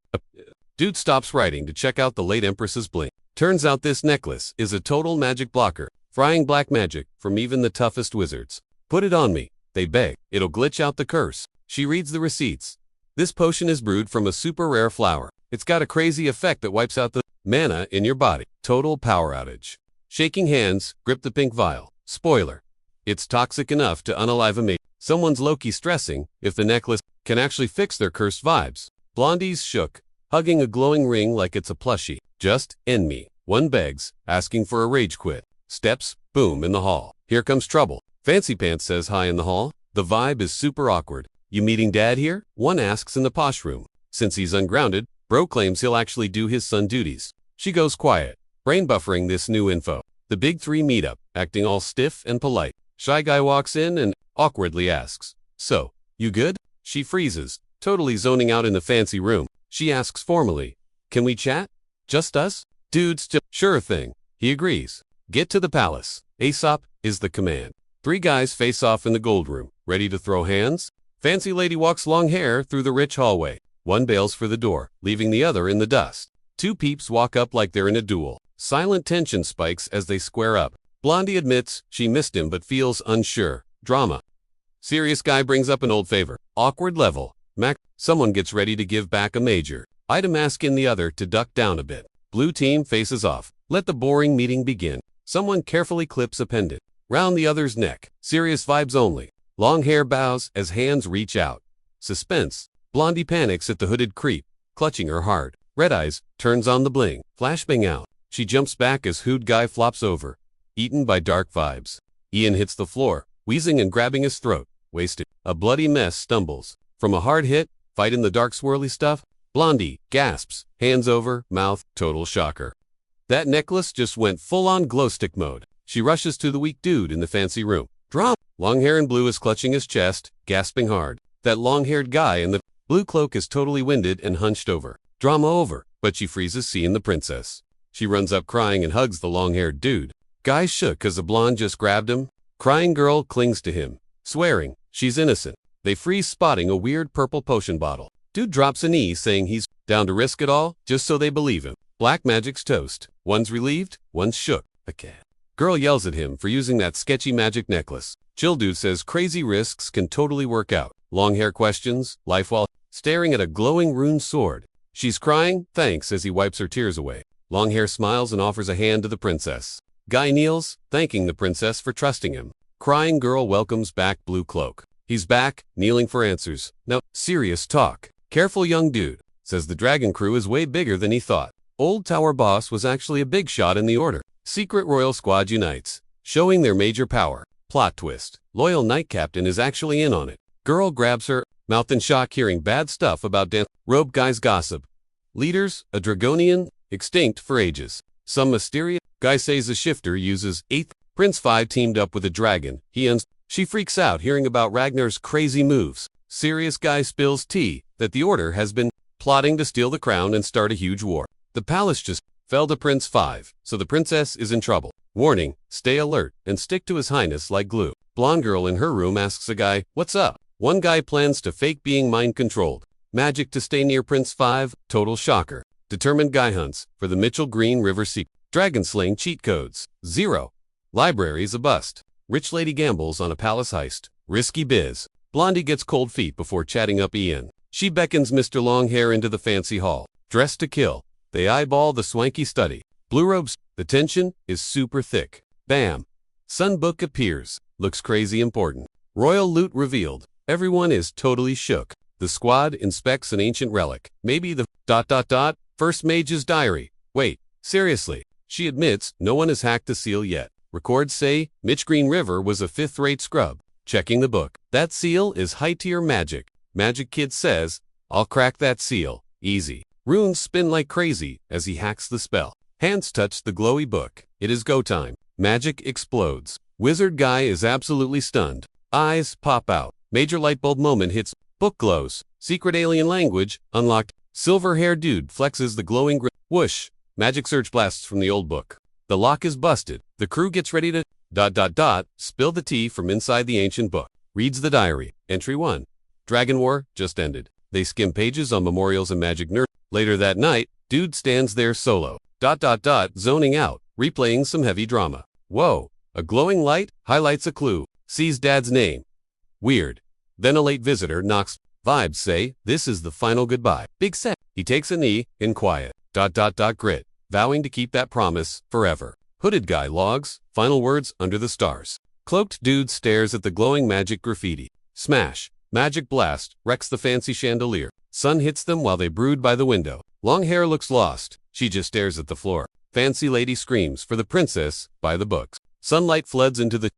Dude stops writing to check out the late empress's bling. Turns out this necklace is a total magic blocker, frying black magic from even the toughest wizards. Put it on me, they beg. It'll glitch out the curse. She reads the receipts. This potion is brewed from a super rare flower. It's got a crazy effect that wipes out the mana in your body. Total power outage. Shaking hands, grip the pink vial. Spoiler. It's toxic enough to unalive a mage. Someone's low-key stressing if the necklace can actually fix their cursed vibes. Blondie's shook, hugging a glowing ring like it's a plushie. Just end me. One begs, asking for a rage quit. Steps, boom, in the hall. Here comes trouble. Fancy Pants says hi in the hall. The vibe is super awkward. You meeting dad here? One asks in the posh room. Since he's ungrounded, bro claims he'll actually do his son duties. She goes quiet, brain buffering this new info. The big three meet up, acting all stiff and polite. Shy guy walks in and awkwardly asks, "So, you good?" She freezes, totally zoning out in the fancy room. She asks formally, "Can we chat? Just us?" Dude's still, "Sure thing." He agrees. Get to the palace. ASAP is the command. Three guys face off in the gold room, ready to throw hands. Fancy lady walks long hair through the rich hallway. One bails for the door, leaving the other in the dust. Two peeps walk up like they're in a duel. Silent tension spikes as they square up. Blondie admits she missed him but feels unsure. Drama. Serious guy brings up an old favor. Awkward level. Someone gets ready to give back a major item, asking the other to duck down a bit. Blue team faces off. Let the boring meeting begin. Someone carefully clips a pendant round the other's neck. Serious vibes only. Long hair bows as hands reach out. Suspense. Blondie panics at the hooded creep, clutching her hard. Red eyes, turns on the bling. Flashbang out. She jumps back as hood guy flops over, eaten by dark vibes. Ian hits the floor, wheezing and grabbing his throat. Wasted. A bloody mess stumbles. From a hard hit, fight in the dark swirly stuff. Blondie gasps, hands over, mouth, total shocker. That necklace just went full-on glow stick mode. She rushes to the weak dude in the fancy room. Drop. Long hair in blue is clutching his chest, gasping hard. That long-haired guy in the Blue Cloak is totally winded and hunched over. Drama over, but she freezes seeing the princess. She runs up crying and hugs the long-haired dude. Guy shook cause a blonde just grabbed him. Crying girl clings to him, swearing she's innocent. They freeze spotting a weird purple potion bottle. Dude drops a knee saying he's down to risk it all, just so they believe him. Black Magic's toast. One's relieved, one's shook. Okay. Girl yells at him for using that sketchy magic necklace. Chill dude says crazy risks can totally work out. Long hair questions, life while staring at a glowing rune sword. She's crying, thanks, as he wipes her tears away. Long hair smiles and offers a hand to the princess. Guy kneels, thanking the princess for trusting him. Crying girl welcomes back Blue Cloak. He's back, kneeling for answers. Now, serious talk. Careful young dude. Says the dragon crew is way bigger than he thought. Old Tower Boss was actually a big shot in the order. Secret Royal Squad unites, showing their major power. Plot twist. Loyal Knight Captain is actually in on it. Girl grabs her, mouth in shock hearing bad stuff about Robe Guy's gossip. Leaders, a Dragonian, extinct for ages. Some mysterious guy says a shifter uses 8th. Prince 5 teamed up with a dragon. She freaks out hearing about Ragnar's crazy moves. Serious guy spills tea that the Order has been plotting to steal the crown and start a huge war. The palace just fell to Prince 5, so the princess is in trouble. Warning, stay alert and stick to His Highness like glue. Blonde girl in her room asks a guy, what's up? One guy plans to fake being mind-controlled. Magic to stay near Prince 5, total shocker. Determined guy hunts for the Mitchell Green River secret. Dragon slaying cheat codes. 0. Library's a bust. Rich lady gambles on a palace heist. Risky biz. Blondie gets cold feet before chatting up Ian. She beckons Mr. Longhair into the fancy hall. Dressed to kill. They eyeball the swanky study. Blue robes. The tension is super thick. Bam. Sunbook appears. Looks crazy important. Royal loot revealed. Everyone is totally shook. The squad inspects an ancient relic. Maybe the ... First Mage's diary. Wait, seriously. She admits no one has hacked the seal yet. Records say Mitch Green River was a 5th-rate scrub. Checking the book. That seal is high-tier magic. Magic Kid says, I'll crack that seal. Easy. Runes spin like crazy as he hacks the spell. Hands touch the glowy book. It is go time. Magic explodes. Wizard guy is absolutely stunned. Eyes pop out. Major lightbulb moment hits. Book glows. Secret alien language unlocked. Silver-haired dude flexes the glowing whoosh. Magic surge blasts from the old book. The lock is busted. The crew gets ready to ... spill the tea from inside the ancient book. Reads the diary. Entry 1. Dragon War just ended. They skim pages on memorials and magic nerd. Later that night, dude stands there solo. ... zoning out, replaying some heavy drama. Whoa. A glowing light highlights a clue. Sees dad's name. Weird. Then a late visitor knocks. Vibes say, this is the final goodbye. Big set. He takes a knee, in quiet. ... Grit. Vowing to keep that promise, forever. Hooded guy logs, final words under the stars. Cloaked dude stares at the glowing magic graffiti. Smash. Magic blast, wrecks the fancy chandelier. Sun hits them while they brood by the window. Long hair looks lost. She just stares at the floor. Fancy lady screams for the princess, by the books. Sunlight floods into the ...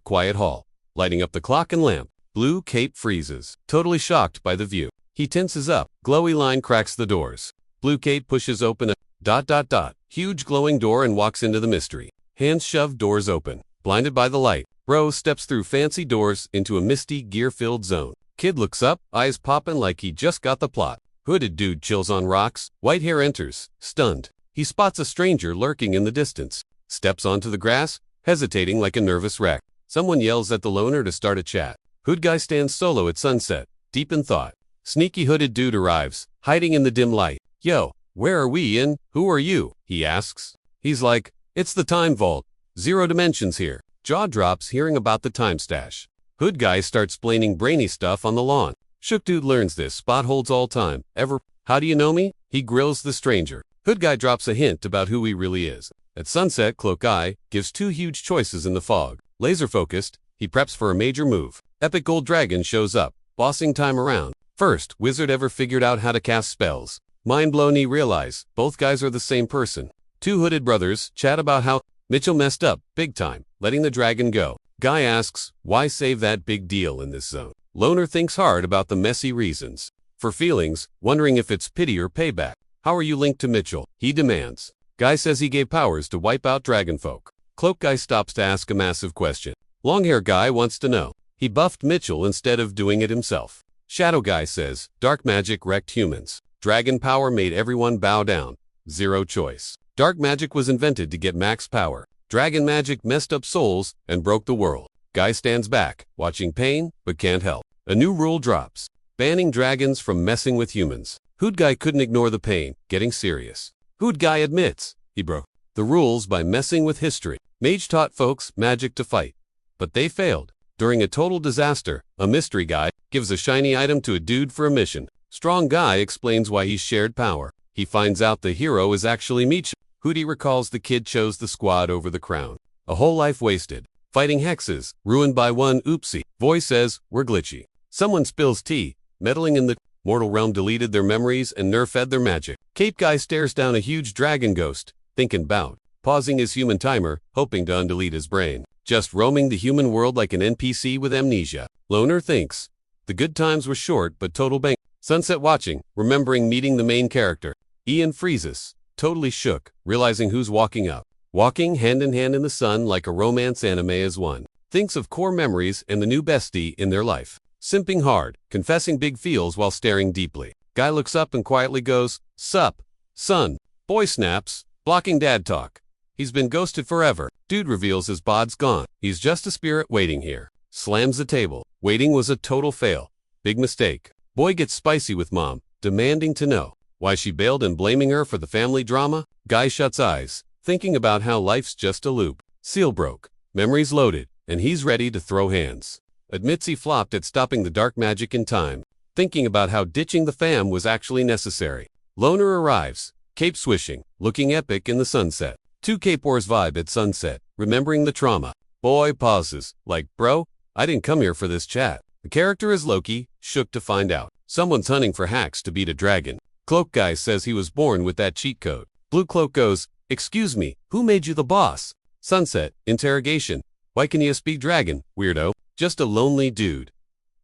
quiet hall. Lighting up the clock and lamp. Blue cape freezes. Totally shocked by the view. He tenses up. Glowy line cracks the doors. Blue cape pushes open a ... huge glowing door and walks into the mystery. Hands shove doors open. Blinded by the light, Rose steps through fancy doors into a misty, gear-filled zone. Kid looks up, eyes popping like he just got the plot. Hooded dude chills on rocks. White hair enters, stunned. He spots a stranger lurking in the distance. Steps onto the grass, hesitating like a nervous wreck. Someone yells at the loner to start a chat. Hood guy stands solo at sunset, deep in thought. Sneaky hooded dude arrives, hiding in the dim light. Yo, where are we in? Who are you? He asks. He's like, it's the time vault. 0 dimensions here. Jaw drops hearing about the time stash. Hood guy starts splaining brainy stuff on the lawn. Shook dude learns this spot holds all time. Ever? How do you know me? He grills the stranger. Hood guy drops a hint about who he really is. At sunset, Cloak Guy gives 2 huge choices in the fog. Laser focused, he preps for a major move. Epic gold dragon shows up, bossing time around. First, wizard ever figured out how to cast spells. Mind blown, he realize both guys are the same person. 2 hooded brothers chat about how Mitchell messed up, big time, letting the dragon go. Guy asks, why save that big deal in this zone? Loner thinks hard about the messy reasons. For feelings, wondering if it's pity or payback. How are you linked to Mitchell? He demands. Guy says he gave powers to wipe out dragonfolk. Cloak Guy stops to ask a massive question. Longhair Guy wants to know. He buffed Mitchell instead of doing it himself. Shadow Guy says, dark magic wrecked humans. Dragon power made everyone bow down. Zero choice. Dark magic was invented to get max power. Dragon magic messed up souls and broke the world. Guy stands back, watching pain, but can't help. A new rule drops, banning dragons from messing with humans. Hood Guy couldn't ignore the pain, getting serious. Hood Guy admits he broke the rules by messing with history. Mage taught folks magic to fight, but they failed. During a total disaster, a mystery guy gives a shiny item to a dude for a mission. Strong Guy explains why he shared power. He finds out the hero is actually Mage. Hootie recalls the kid chose the squad over the crown. A whole life wasted. Fighting hexes, ruined by one oopsie. Voice says, we're glitchy. Someone spills tea. Meddling in the mortal realm deleted their memories and nerfed their magic. Cape Guy stares down a huge dragon ghost, thinking bout. Pausing his human timer, hoping to undelete his brain. Just roaming the human world like an NPC with amnesia. Loner thinks. The good times were short but total bang. Sunset watching, remembering meeting the main character. Ian freezes, totally shook, realizing who's walking up. Walking hand in hand in the sun like a romance anime as one. Thinks of core memories and the new bestie in their life. Simping hard, confessing big feels while staring deeply. Guy looks up and quietly goes, sup, son. Boy snaps, blocking dad talk. He's been ghosted forever. Dude reveals his bod's gone. He's just a spirit waiting here. Slams the table. Waiting was a total fail. Big mistake. Boy gets spicy with mom, demanding to know why she bailed and blaming her for the family drama. Guy shuts eyes, thinking about how life's just a loop. Seal broke. Memories loaded, and he's ready to throw hands. Admits he flopped at stopping the dark magic in time, thinking about how ditching the fam was actually necessary. Loner arrives, cape swishing, looking epic in the sunset. 2 Cape Wars vibe at sunset, remembering the trauma. Boy pauses, like, bro, I didn't come here for this chat. The character is Loki, shook to find out. Someone's hunting for hacks to beat a dragon. Cloak Guy says he was born with that cheat code. Blue Cloak goes, excuse me, who made you the boss? Sunset, interrogation. Why can you speak dragon, weirdo? Just a lonely dude.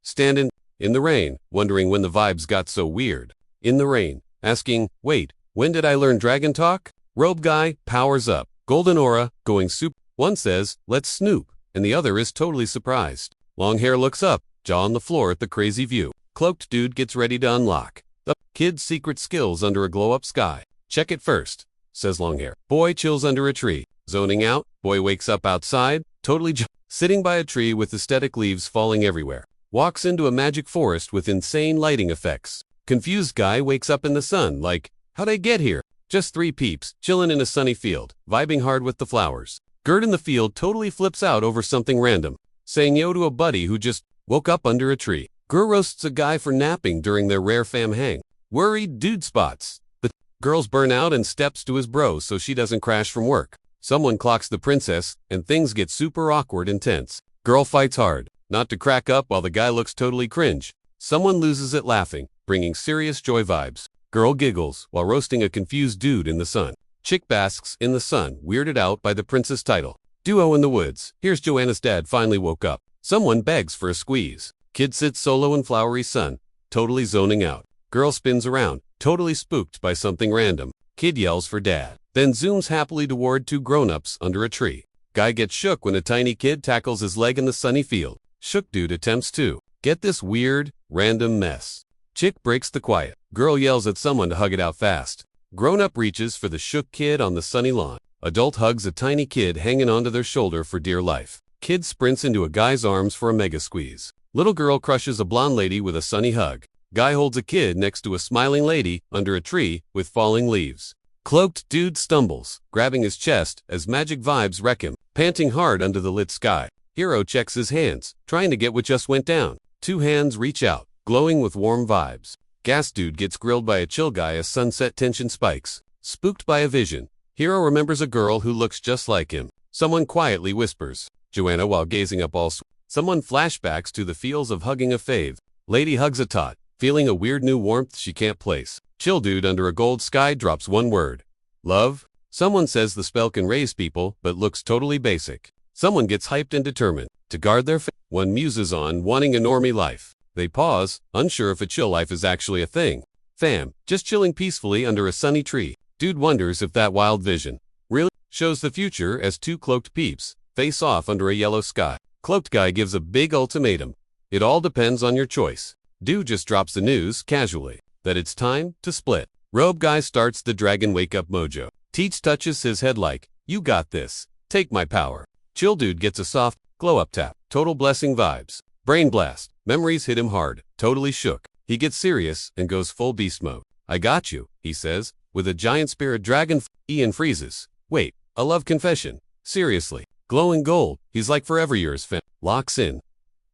Standing in the rain, wondering when the vibes got so weird. In the rain, asking, wait, when did I learn dragon talk? Robe Guy powers up. Golden aura, going soup. One says, let's snoop, and the other is totally surprised. Long hair looks up, jaw on the floor at the crazy view. Cloaked dude gets ready to unlock the kid's secret skills under a glow-up sky. Check it first, says long hair. Boy chills under a tree. Zoning out, boy wakes up outside, totally sitting by a tree with aesthetic leaves falling everywhere. Walks into a magic forest with insane lighting effects. Confused guy wakes up in the sun like, how'd I get here? Just 3 peeps, chillin' in a sunny field, vibing hard with the flowers. Gert in the field totally flips out over something random, saying yo to a buddy who just woke up under a tree. Gur roasts a guy for napping during their rare fam hang. Worried dude spots. The girls burn out and steps to his bro so she doesn't crash from work. Someone clocks the princess, and things get super awkward and tense. Girl fights hard, not to crack up while the guy looks totally cringe. Someone loses it laughing, bringing serious joy vibes. Girl giggles while roasting a confused dude in the sun. Chick basks in the sun, weirded out by the princess title. Duo in the woods. Here's Joanna's dad finally woke up. Someone begs for a squeeze. Kid sits solo in flowery sun, totally zoning out. Girl spins around, totally spooked by something random. Kid yells for dad, then zooms happily toward 2 grown-ups under a tree. Guy gets shook when a tiny kid tackles his leg in the sunny field. Shook dude attempts to get this weird, random mess. Chick breaks the quiet. Girl yells at someone to hug it out fast. Grown-up reaches for the shook kid on the sunny lawn. Adult hugs a tiny kid hanging onto their shoulder for dear life. Kid sprints into a guy's arms for a mega squeeze. Little girl crushes a blonde lady with a sunny hug. Guy holds a kid next to a smiling lady under a tree with falling leaves. Cloaked dude stumbles, grabbing his chest as magic vibes wreck him, panting hard under the lit sky. Hero checks his hands, trying to get what just went down. 2 hands reach out, glowing with warm vibes. Gas dude gets grilled by a chill guy as sunset tension spikes. Spooked by a vision, Hero remembers a girl who looks just like him. Someone quietly whispers, Joanna, while gazing up all Someone flashbacks to the feels of hugging a fave. Lady hugs a tot, feeling a weird new warmth she can't place. Chill dude under a gold sky drops one word. Love? Someone says the spell can raise people, but looks totally basic. Someone gets hyped and determined to guard their One muses on wanting a normie life. They pause, unsure if a chill life is actually a thing. Fam, just chilling peacefully under a sunny tree. Dude wonders if that wild vision really shows the future as 2 cloaked peeps face off under a yellow sky. Cloaked guy gives a big ultimatum. It all depends on your choice. Dude just drops the news, casually, that it's time to split. Robe guy starts the dragon wake up mojo. Teach touches his head like, you got this. Take my power. Chill dude gets a soft, glow up tap. Total blessing vibes. Brain blast. Memories hit him hard. Totally shook. He gets serious and goes full beast mode. I got you, he says, with a giant spirit dragon. Ian freezes. Wait, a love confession. Seriously. Glowing gold. He's like forever yours, fam. Locks in.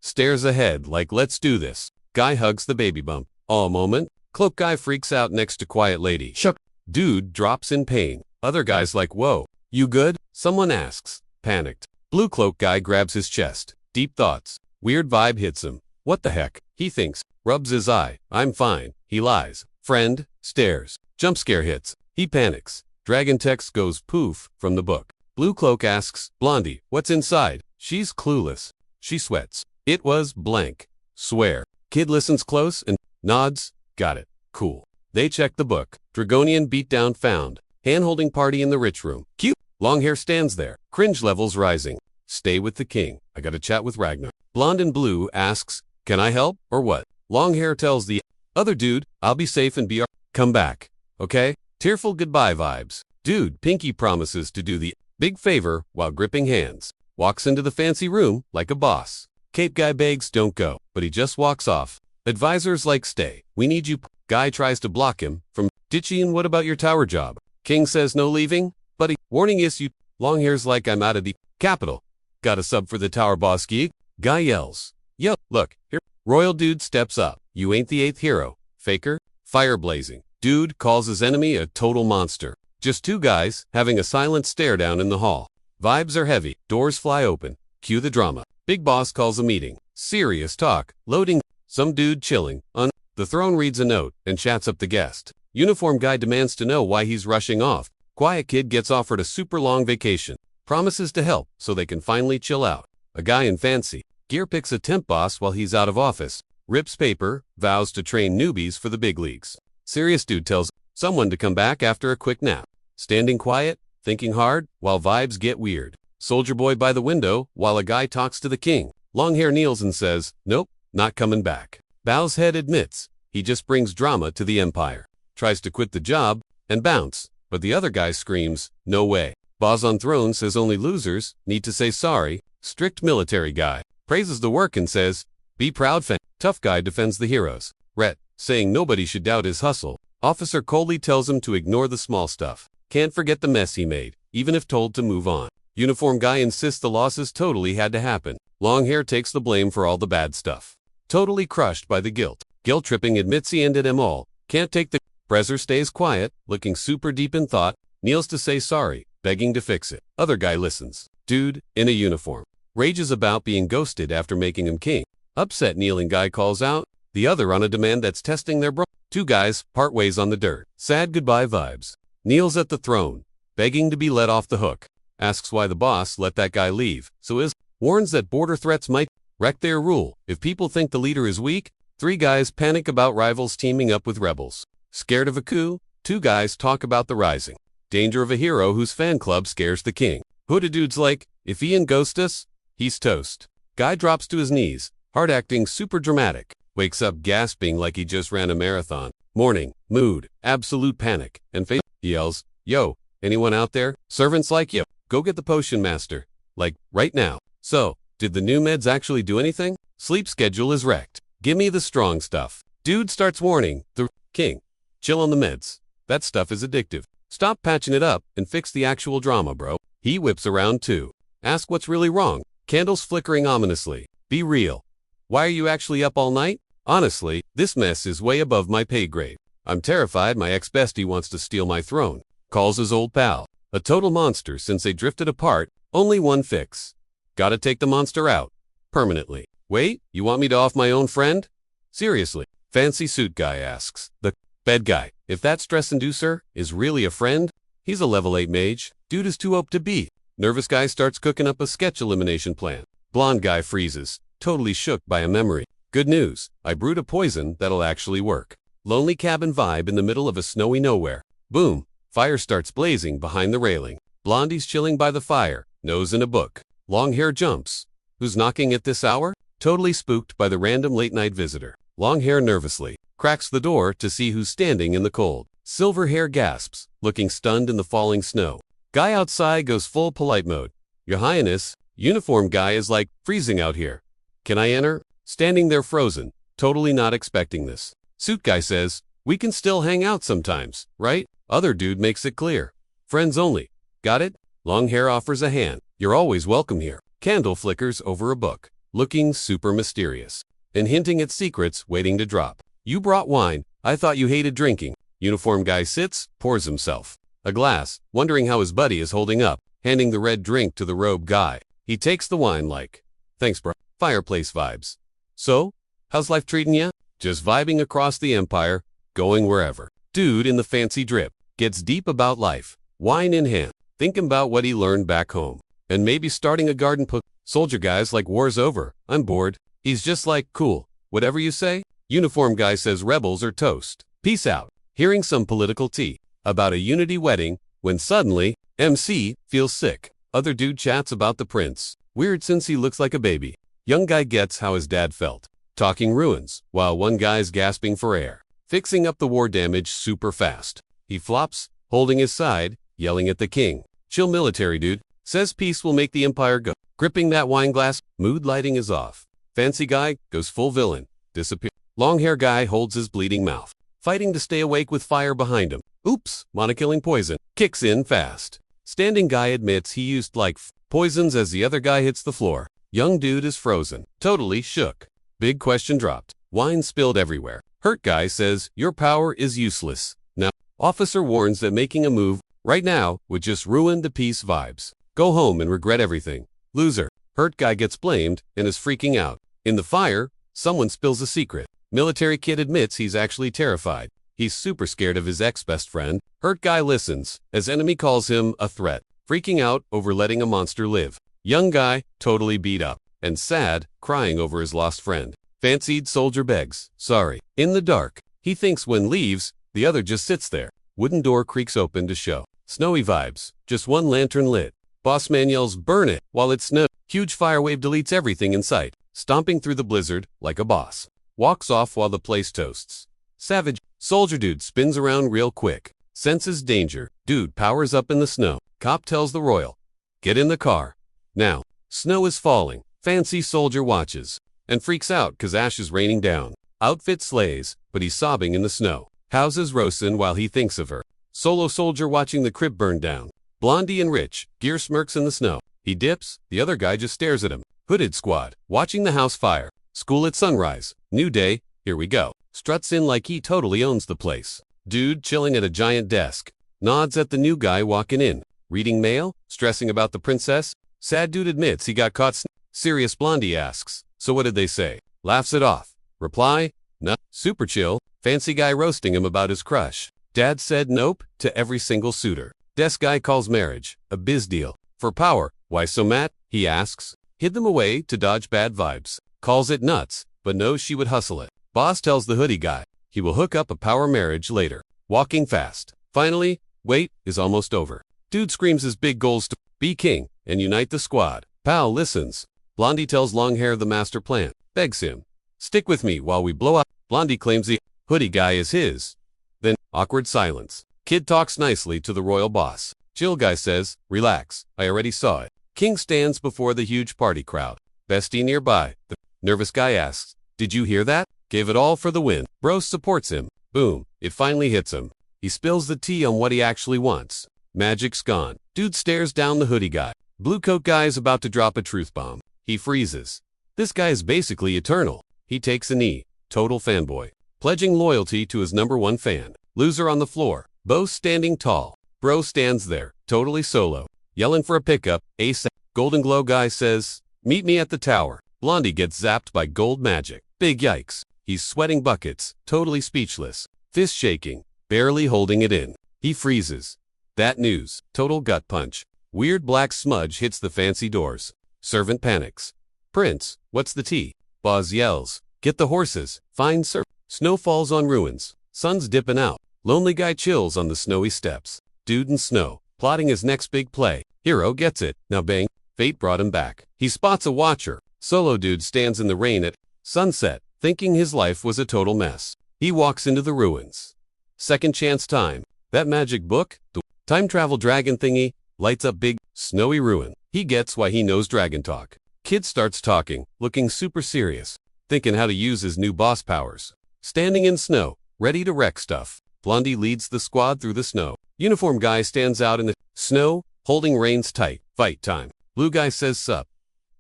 Stares ahead like let's do this. Guy hugs the baby bump. All moment. Cloak guy freaks out next to quiet lady. Shook. Dude drops in pain. Other guy's like, whoa, you good? Someone asks. Panicked. Blue cloak guy grabs his chest. Deep thoughts. Weird vibe hits him. What the heck? He thinks. Rubs his eye. I'm fine. He lies. Friend. Stares. Jump scare hits. He panics. Dragon text goes poof from the book. Blue cloak asks, Blondie, what's inside? She's clueless. She sweats. It was blank. Swear. Kid listens close and nods. Got it. Cool. They check the book. Dragonian beatdown found. Hand-holding party in the rich room. Cute. Long hair stands there. Cringe levels rising. Stay with the king. I gotta chat with Ragnar. Blonde and blue asks, can I help or what? Long hair tells the other dude, I'll be safe and be come back. Okay? Tearful goodbye vibes. Dude, Pinky promises to do the big favor while gripping hands. Walks into the fancy room like a boss. Cape guy begs don't go, but he just walks off. Advisors like stay. We need you. Guy tries to block him from ditchy and what about your tower job? King says no leaving? Buddy, warning is you. Long hair's like I'm out of the capital. Got a sub for the tower boss geek? Guy yells. Yo, look, here. Royal dude steps up. You ain't the 8th hero. Faker. Fire blazing. Dude calls his enemy a total monster. Just two guys having a silent stare down in the hall. Vibes are heavy. Doors fly open. Cue the drama. Big boss calls a meeting. Serious talk. Loading. Some dude chilling. On the throne reads a note and chats up the guest. Uniform guy demands to know why he's rushing off. Quiet kid gets offered a super long vacation. Promises to help so they can finally chill out. A guy in fancy gear picks a temp boss while he's out of office. Rips paper. Vows to train newbies for the big leagues. Serious dude tells someone to come back after a quick nap. Standing quiet, thinking hard, while vibes get weird. Soldier boy by the window while a guy talks to the king. Long hair kneels and says, nope, not coming back. Bow's head admits, he just brings drama to the empire. Tries to quit the job and bounce, but the other guy screams, no way. Boss on throne says only losers need to say sorry. Strict military guy praises the work and says, be proud fam. Tough guy defends the heroes. Rhett, saying nobody should doubt his hustle. Officer coldly tells him to ignore the small stuff. Can't forget the mess he made, even if told to move on. Uniform guy insists the losses totally had to happen. Long hair takes the blame for all the bad stuff. Totally crushed by the guilt. Guilt tripping admits he ended them all. Can't take the Prezzer stays quiet, looking super deep in thought, kneels to say sorry, begging to fix it. Other guy listens. Dude, in a uniform, rages about being ghosted after making him king. Upset kneeling guy calls out, the other on a demand that's testing their Two guys part ways on the dirt. Sad goodbye vibes. Kneels at the throne, begging to be let off the hook. Asks why the boss let that guy leave. So is warns that border threats might wreck their rule. If people think the leader is weak, three guys panic about rivals teaming up with rebels. Scared of a coup, two guys talk about the rising danger of a hero whose fan club scares the king. Hooded dude's like, if Ian ghosts us, he's toast. Guy drops to his knees, hard acting super dramatic. Wakes up gasping like he just ran a marathon. Morning, mood, absolute panic, and face yells, yo, anyone out there? Servants like, yo, go get the potion master. Like, right now. So, did the new meds actually do anything? Sleep schedule is wrecked. Give me the strong stuff. Dude starts warning, the king. Chill on the meds. That stuff is addictive. Stop patching it up and fix the actual drama, bro. He whips around too. Ask what's really wrong. Candles flickering ominously. Be real. Why are you actually up all night? Honestly, this mess is way above my pay grade. I'm terrified my ex-bestie wants to steal my throne. Calls his old pal. A total monster since they drifted apart, only one fix. Gotta take the monster out. Permanently. Wait, you want me to off my own friend? Seriously. Fancy suit guy asks. The bed guy, if that stress inducer is really a friend, he's a level 8 mage. Dude is too OP to beat. Nervous guy starts cooking up a sketch elimination plan. Blonde guy freezes, totally shook by a memory. Good news, I brewed a poison that'll actually work. Lonely cabin vibe in the middle of a snowy nowhere. Boom, fire starts blazing behind the railing. Blondie's chilling by the fire, nose in a book. Long hair jumps. Who's knocking at this hour? Totally spooked by the random late night visitor. Long hair nervously cracks the door to see who's standing in the cold. Silver hair gasps, looking stunned in the falling snow. Guy outside goes full polite mode. Your Highness, uniform guy is like, freezing out here. Can I enter? Standing there frozen, totally not expecting this. Suit guy says, we can still hang out sometimes, right? Other dude makes it clear. Friends only. Got it? Long hair offers a hand. You're always welcome here. Candle flickers over a book, looking super mysterious, and hinting at secrets waiting to drop. You brought wine. I thought you hated drinking. Uniform guy sits, pours himself a glass, wondering how his buddy is holding up, handing the red drink to the robe guy. He takes the wine like, thanks bro. Fireplace vibes. So, how's life treating ya? Just vibing across the empire, going wherever. Dude in the fancy drip gets deep about life, wine in hand, thinking about what he learned back home, and maybe starting a garden Soldier guy's like, war's over, I'm bored. He's just like, cool, whatever you say. Uniform guy says rebels are toast. Peace out. Hearing some political tea about a unity wedding, when suddenly, MC feels sick. Other dude chats about the prince. Weird since he looks like a baby. Young guy gets how his dad felt. Talking ruins, while one guy's gasping for air. Fixing up the war damage super fast. He flops, holding his side, yelling at the king. Chill military dude. Says peace will make the empire go. Gripping that wine glass, mood lighting is off. Fancy guy goes full villain. Disappear. Long hair guy holds his bleeding mouth, fighting to stay awake with fire behind him. Oops, mono-killing poison. Kicks in fast. Standing guy admits he used like poisons as the other guy hits the floor. Young dude is frozen, totally shook. Big question dropped. Wine spilled everywhere. Hurt guy says, your power is useless. Now, officer warns that making a move right now would just ruin the peace vibes. Go home and regret everything. Loser. Hurt guy gets blamed and is freaking out. In the fire, someone spills a secret. Military kid admits he's actually terrified. He's super scared of his ex-best friend. Hurt guy listens, as enemy calls him a threat, freaking out over letting a monster live. Young guy, totally beat up, and sad, crying over his lost friend. Fancied soldier begs, sorry. In the dark, he thinks when leaves, the other just sits there. Wooden door creaks open to show. Snowy vibes, just one lantern lit. Boss man yells, burn it, while it snows. Huge fire wave deletes everything in sight, stomping through the blizzard like a boss. Walks off while the place toasts. Savage. Soldier dude spins around real quick. Senses danger. Dude powers up in the snow. Cop tells the royal, get in the car. Now, snow is falling. Fancy soldier watches and freaks out cause ash is raining down. Outfit slays, but he's sobbing in the snow. Houses roastin' while he thinks of her. Solo soldier watching the crib burn down. Blondie and rich, gear smirks in the snow. He dips, the other guy just stares at him. Hooded squad, watching the house fire. School at sunrise. New day, here we go. Struts in like he totally owns the place. Dude chilling at a giant desk. Nods at the new guy walking in. Reading mail? Stressing about the princess? Sad dude admits he got caught. Serious blondie asks, so what did they say? Laughs it off. Reply? No. Super chill. Fancy guy roasting him about his crush. Dad said nope to every single suitor. Desk guy calls marriage a biz deal. For power, why so mad? He asks. Hid them away to dodge bad vibes. Calls it nuts, but knows she would hustle it. Boss tells the hoodie guy he will hook up a power marriage later. Walking fast. Finally, wait is almost over. Dude screams his big goals to be king and unite the squad. Pal listens. Blondie tells long hair the master plan. Begs him, stick with me while we blow up. Blondie claims the hoodie guy is his. Then, awkward silence. Kid talks nicely to the royal boss. Chill guy says, relax, I already saw it. King stands before the huge party crowd. Bestie nearby. The nervous guy asks, did you hear that? Gave it all for the win. Bro supports him. Boom, it finally hits him. He spills the tea on what he actually wants. Magic's gone. Dude stares down the hoodie guy. Blue coat guy is about to drop a truth bomb. He freezes. This guy is basically eternal. He takes a knee. Total fanboy. Pledging loyalty to his #1 fan. Loser on the floor. Bo standing tall. Bro stands there, totally solo. Yelling for a pickup. Ace. Golden glow guy says, meet me at the tower. Blondie gets zapped by gold magic. Big yikes. He's sweating buckets, totally speechless. Fist shaking, barely holding it in. He freezes. That news. Total gut punch. Weird black smudge hits the fancy doors. Servant panics. Prince, what's the tea? Boss yells, get the horses. Fine sir. Snow falls on ruins. Sun's dipping out. Lonely guy chills on the snowy steps. Dude in snow, plotting his next big play. Hero gets it. Now bang. Fate brought him back. He spots a watcher. Solo dude stands in the rain at sunset, thinking his life was a total mess. He walks into the ruins. Second chance time. That magic book, the time travel dragon thingy, lights up big, snowy ruin. He gets why he knows dragon talk. Kid starts talking, looking super serious, thinking how to use his new boss powers. Standing in snow, ready to wreck stuff. Blondie leads the squad through the snow. Uniform guy stands out in the snow, holding reins tight. Fight time. Blue guy says sup.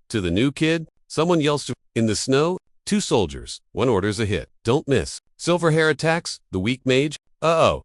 To the new kid, someone yells to in the snow. 2 soldiers. One orders a hit. Don't miss. Silver hair attacks the weak mage. Uh-oh.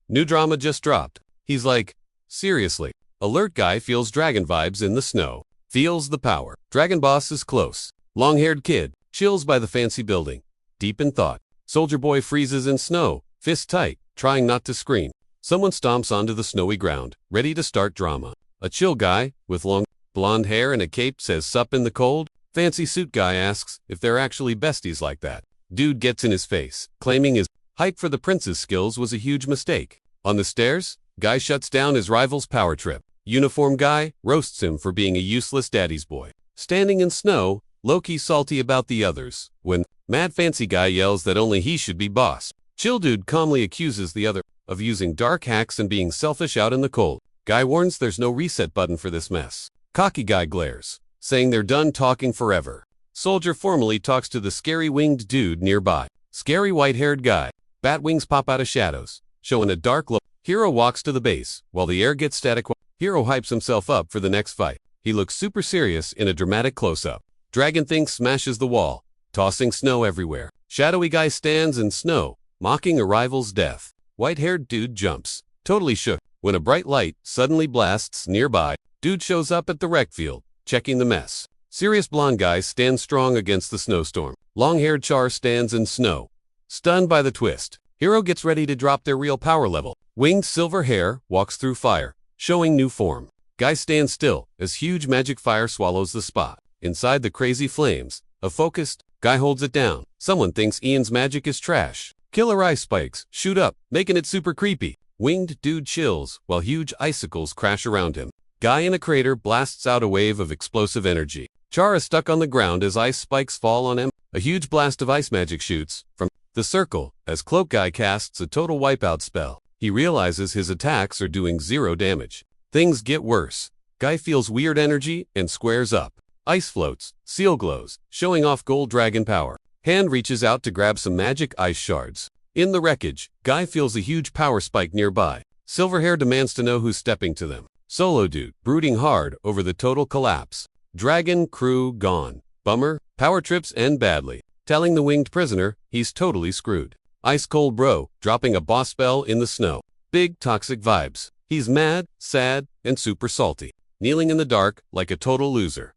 New drama just dropped. He's like, seriously. Alert guy feels dragon vibes in the snow. Feels the power. Dragon boss is close. Long-haired kid chills by the fancy building. Deep in thought. Soldier boy freezes in snow, fist tight, trying not to scream. Someone stomps onto the snowy ground, ready to start drama. A chill guy with long blonde hair and a cape says sup in the cold. Fancy suit guy asks if they're actually besties like that. Dude gets in his face, claiming his hype for the prince's skills was a huge mistake. On the stairs, guy shuts down his rival's power trip. Uniform guy roasts him for being a useless daddy's boy. Standing in snow, low-key salty about the others, when mad fancy guy yells that only he should be boss. Chill dude calmly accuses the other of using dark hacks and being selfish out in the cold. Guy warns there's no reset button for this mess. Cocky guy glares, saying they're done talking forever. Soldier formally talks to the scary winged dude nearby. Scary white-haired guy. Bat wings pop out of shadows, showing a dark look. Hero walks to the base, while the air gets static. Hero hypes himself up for the next fight. He looks super serious in a dramatic close-up. Dragon thing smashes the wall, tossing snow everywhere. Shadowy guy stands in snow, mocking a rival's death. White-haired dude jumps, totally shook, when a bright light suddenly blasts nearby. Dude shows up at the rec field, checking the mess. Serious blonde guy stands strong against the snowstorm. Long-haired char stands in snow, stunned by the twist. Hero gets ready to drop their real power level. Winged silver hair walks through fire, showing new form. Guy stands still as huge magic fire swallows the spot. Inside the crazy flames, a focused guy holds it down. Someone thinks Ian's magic is trash. Killer ice spikes shoot up, making it super creepy. Winged dude chills while huge icicles crash around him. Guy in a crater blasts out a wave of explosive energy. Char is stuck on the ground as ice spikes fall on him. A huge blast of ice magic shoots from the circle as Cloak Guy casts a total wipeout spell. He realizes his attacks are doing 0 damage. Things get worse. Guy feels weird energy and squares up. Ice floats, seal glows, showing off gold dragon power. Hand reaches out to grab some magic ice shards. In the wreckage, Guy feels a huge power spike nearby. Silverhair demands to know who's stepping to them. Solo dude, brooding hard over the total collapse. Dragon crew gone. Bummer, power trips end badly. Telling the winged prisoner he's totally screwed. Ice cold bro, dropping a boss spell in the snow. Big toxic vibes. He's mad, sad, and super salty. Kneeling in the dark like a total loser.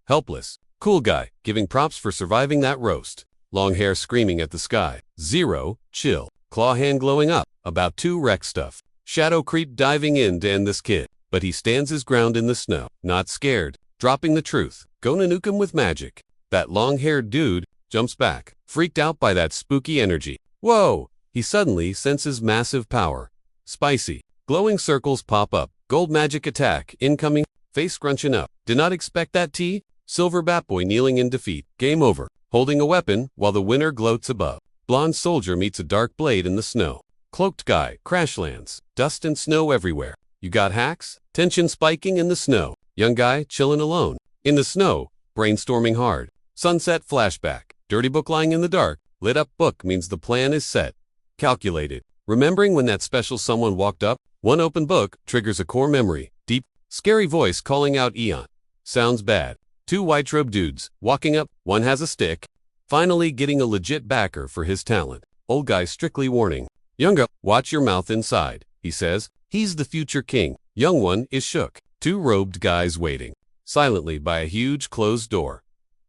Helpless. Cool guy, giving props for surviving that roast. Long hair screaming at the sky. 0, chill. Claw hand glowing up, about to wreck stuff. Shadow creep diving in to end this kid. But he stands his ground in the snow, not scared. Dropping the truth. Gonna nuke him with magic. That long-haired dude jumps back, freaked out by that spooky energy. Whoa! He suddenly senses massive power. Spicy. Glowing circles pop up. Gold magic attack incoming. Face scrunching up. Did not expect that T? Silver Batboy kneeling in defeat. Game over. Holding a weapon while the winner gloats above. Blonde soldier meets a dark blade in the snow. Cloaked guy crash lands. Dust and snow everywhere. You got hacks? Tension spiking in the snow. Young guy chillin' alone. In the snow, brainstorming hard. Sunset flashback. Dirty book lying in the dark. Lit up book means the plan is set. Calculated. Remembering when that special someone walked up? One open book triggers a core memory. Deep, scary voice calling out Eon. Sounds bad. 2 white robe dudes walking up. One has a stick. Finally getting a legit backer for his talent. Old guy strictly warning. Young guy, watch your mouth inside, he says. He's the future king. Young one is shook. 2 robed guys waiting silently by a huge closed door.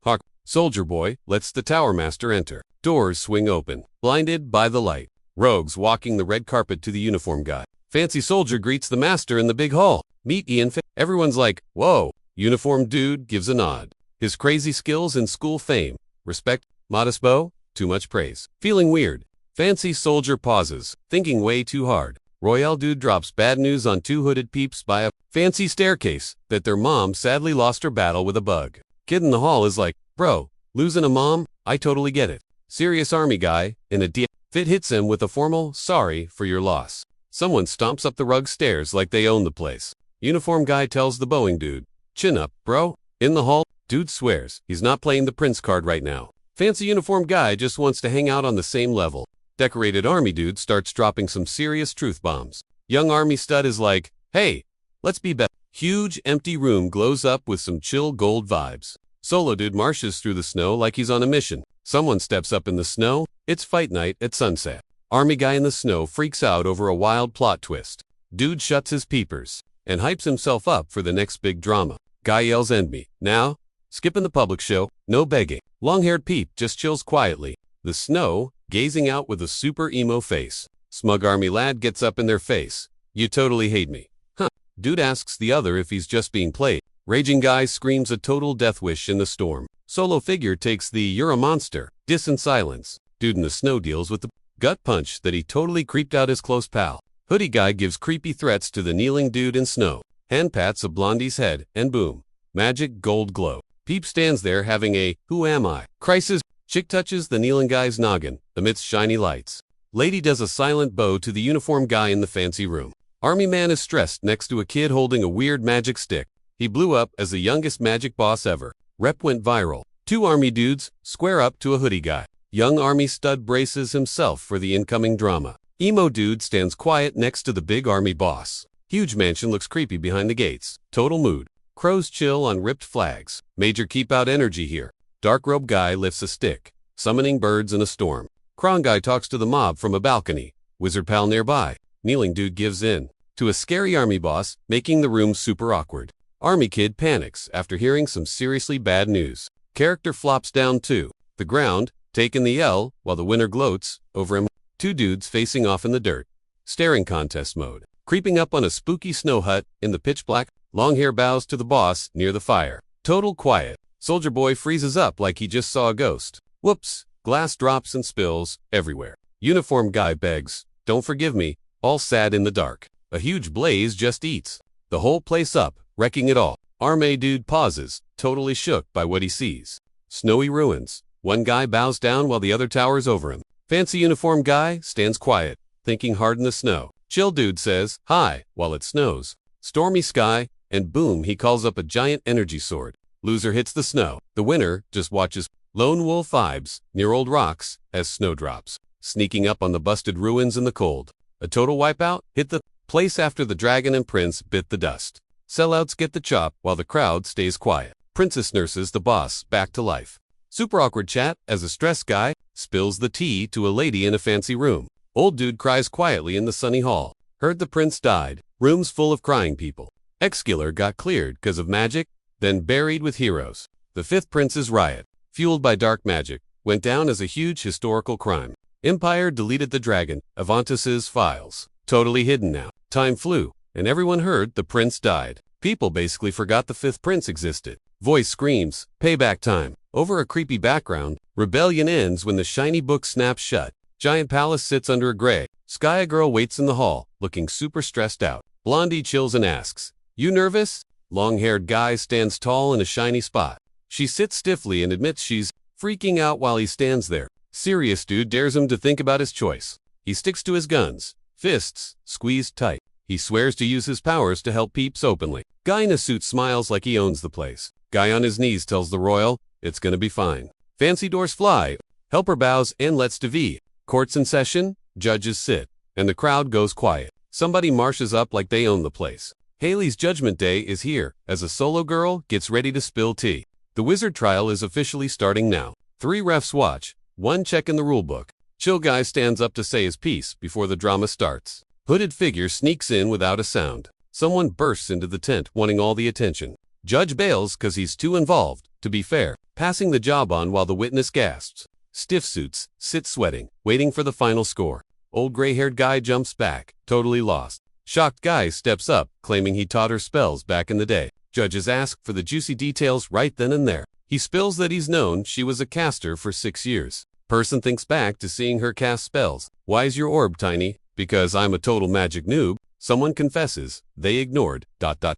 Hark, soldier boy lets the tower master enter. Doors swing open, blinded by the light. Rogues walking the red carpet to the uniform guy. Fancy soldier greets the master in the big hall. Meet Ian. Everyone's like, whoa. Uniformed dude gives a nod. His crazy skills and school fame. Respect. Modest bow. Too much praise. Feeling weird. Fancy soldier pauses, thinking way too hard. Royale dude drops bad news on 2 hooded peeps by a fancy staircase that their mom sadly lost her battle with a bug. Kid in the hall is like, bro, losing a mom? I totally get it. Serious army guy in a fit hits him with a formal, sorry for your loss. Someone stomps up the rug stairs like they own the place. Uniform guy tells the bowing dude, chin up, bro. In the hall, dude swears he's not playing the prince card right now. Fancy uniform guy just wants to hang out on the same level. Decorated army dude starts dropping some serious truth bombs. Young army stud is like, hey, let's be better. Huge empty room glows up with some chill gold vibes. Solo dude marches through the snow like he's on a mission. Someone steps up in the snow. It's fight night at sunset. Army guy in the snow freaks out over a wild plot twist. Dude shuts his peepers and hypes himself up for the next big drama. Guy yells end me. Now, skipping the public show, no begging. Long-haired peep just chills quietly. The snow, gazing out with a super emo face. Smug army lad gets up in their face. You totally hate me. Huh. Dude asks the other if he's just being played. Raging guy screams a total death wish in the storm. Solo figure takes the you're a monster diss in silence. Dude in the snow deals with the gut punch that he totally creeped out his close pal. Hoodie guy gives creepy threats to the kneeling dude in snow. Hand pats a blondie's head and boom. Magic gold glow. Peep stands there having a who am I crisis. Chick touches the kneeling guy's noggin amidst shiny lights. Lady does a silent bow to the uniform guy in the fancy room. Army man is stressed next to a kid holding a weird magic stick. He blew up as the youngest magic boss ever. Rep went viral. Two army dudes square up to a hoodie guy. Young army stud braces himself for the incoming drama. Emo dude stands quiet next to the big army boss. Huge mansion looks creepy behind the gates. Total mood. Crows chill on ripped flags. Major keep out energy here. Dark robe guy lifts a stick, summoning birds in a storm. Cron guy talks to the mob from a balcony. Wizard pal nearby. Kneeling dude gives in to a scary army boss, making the room super awkward. Army kid panics after hearing some seriously bad news. Character flops down to the ground, taking the L while the winner gloats over him. Two dudes facing off in the dirt. Staring contest mode. Creeping up on a spooky snow hut in the pitch black. Long hair bows to the boss near the fire. Total quiet. Soldier boy freezes up like he just saw a ghost. Whoops. Glass drops and spills everywhere. Uniform guy begs, don't forgive me, all sad in the dark. A huge blaze just eats the whole place up, wrecking it all. Army dude pauses, totally shook by what he sees. Snowy ruins. One guy bows down while the other towers over him. Fancy uniform guy stands quiet, thinking hard in the snow. Chill dude says, hi, while it snows. Stormy sky, and boom, he calls up a giant energy sword. Loser hits the snow. The winner just watches. Lone wolf vibes near old rocks as snow drops, sneaking up on the busted ruins in the cold. A total wipeout hit the place after the dragon and prince bit the dust. Sellouts get the chop while the crowd stays quiet. Princess nurses the boss back to life. Super awkward chat as a stressed guy spills the tea to a lady in a fancy room. Old dude cries quietly in the sunny hall. Heard the prince died. Rooms full of crying people. Ex-killer got cleared because of magic, then buried with heroes. The fifth prince's riot, fueled by dark magic, went down as a huge historical crime. Empire deleted the dragon, Avantis's files. Totally hidden now. Time flew, and everyone heard the prince died. People basically forgot the fifth prince existed. Voice screams, payback time. Over a creepy background, rebellion ends when the shiny book snaps shut. Giant palace sits under a gray. Sky girl waits in the hall, looking super stressed out. Blondie chills and asks, you nervous? Long-haired guy stands tall in a shiny spot. She sits stiffly and admits she's freaking out while he stands there. Serious dude dares him to think about his choice. He sticks to his guns, fists squeezed tight. He swears to use his powers to help peeps openly. Guy in a suit smiles like he owns the place. Guy on his knees tells the royal, it's gonna be fine. Fancy doors fly. Helper bows and lets to V. Court's in session, judges sit, and the crowd goes quiet. Somebody marches up like they own the place. Haley's judgment day is here as a solo girl gets ready to spill tea. The wizard trial is officially starting now. 3 refs watch, 1 check in the rulebook. Chill guy stands up to say his piece before the drama starts. Hooded figure sneaks in without a sound. Someone bursts into the tent wanting all the attention. Judge bails cause he's too involved, to be fair, passing the job on while the witness gasps. Stiff suits sit sweating, waiting for the final score. Old gray-haired guy jumps back, totally lost. Shocked guy steps up, claiming he taught her spells back in the day. Judges ask for the juicy details right then and there. He spills that he's known she was a caster for 6 years. Person thinks back to seeing her cast spells. Why is your orb tiny? Because I'm a total magic noob. Someone confesses they ignored ... the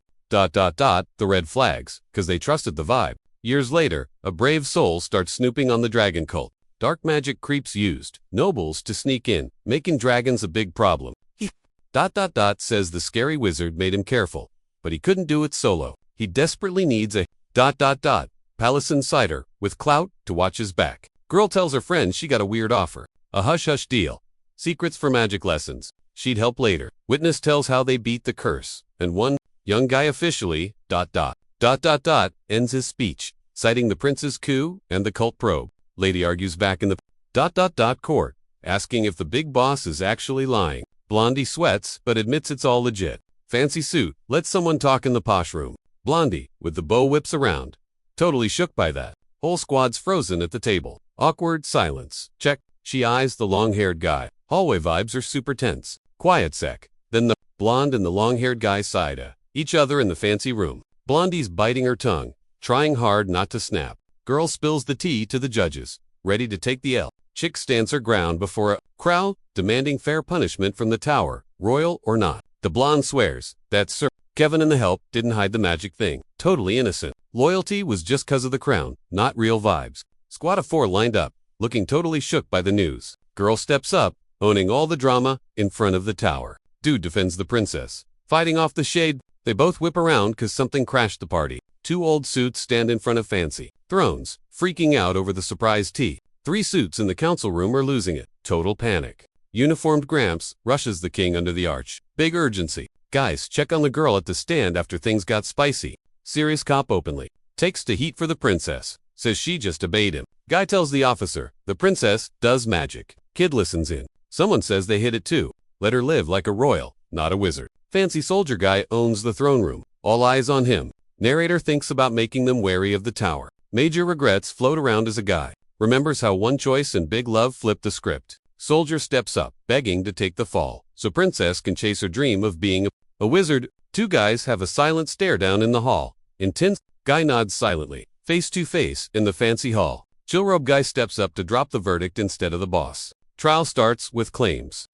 red flags, cause they trusted the vibe. Years later, a brave soul starts snooping on the dragon cult. Dark magic creeps used nobles to sneak in, making dragons a big problem. He says the scary wizard made him careful, but he couldn't do it solo. He desperately needs a palace insider with clout to watch his back. Girl tells her friend she got a weird offer. A hush-hush deal. Secrets for magic lessons. She'd help later. Witness tells how they beat the curse. And one young guy officially ends his speech, citing the prince's coup and the cult probe. Lady argues back in the court, asking if the big boss is actually lying. Blondie sweats, but admits it's all legit. Fancy suit, lets someone talk in the posh room. Blondie, with the bow whips around. Totally shook by that. Whole squad's frozen at the table. Awkward silence. Check. She eyes the long-haired guy. Hallway vibes are super tense. Quiet sec. Then the blonde and the long-haired guy side each other in the fancy room. Blondie's biting her tongue, trying hard not to snap. Girl spills the tea to the judges, ready to take the L. Chick stands her ground before a crowd, demanding fair punishment from the tower, royal or not. The blonde swears that Sir Kevin and the help didn't hide the magic thing. Totally innocent. Loyalty was just 'cause of the crown, not real vibes. Squad of 4 lined up, looking totally shook by the news. Girl steps up, owning all the drama, in front of the tower. Dude defends the princess. Fighting off the shade, they both whip around 'cause something crashed the party. 2 old suits stand in front of fancy thrones, freaking out over the surprise tea. 3 suits in the council room are losing it. Total panic. Uniformed Gramps rushes the king under the arch. Big urgency. Guys, check on the girl at the stand after things got spicy. Serious cop openly. Takes to heat for the princess. Says she just obeyed him. Guy tells the officer, the princess does magic. Kid listens in. Someone says they hit it too. Let her live like a royal, not a wizard. Fancy soldier guy owns the throne room. All eyes on him. Narrator thinks about making them wary of the tower. Major regrets float around as a guy. Remembers how one choice and big love flipped the script. Soldier steps up, begging to take the fall, so princess can chase her dream of being a wizard. 2 guys have a silent stare down in the hall. Intense. Guy nods silently, face to face, in the fancy hall. Chillrobe guy steps up to drop the verdict instead of the boss. Trial starts with claims.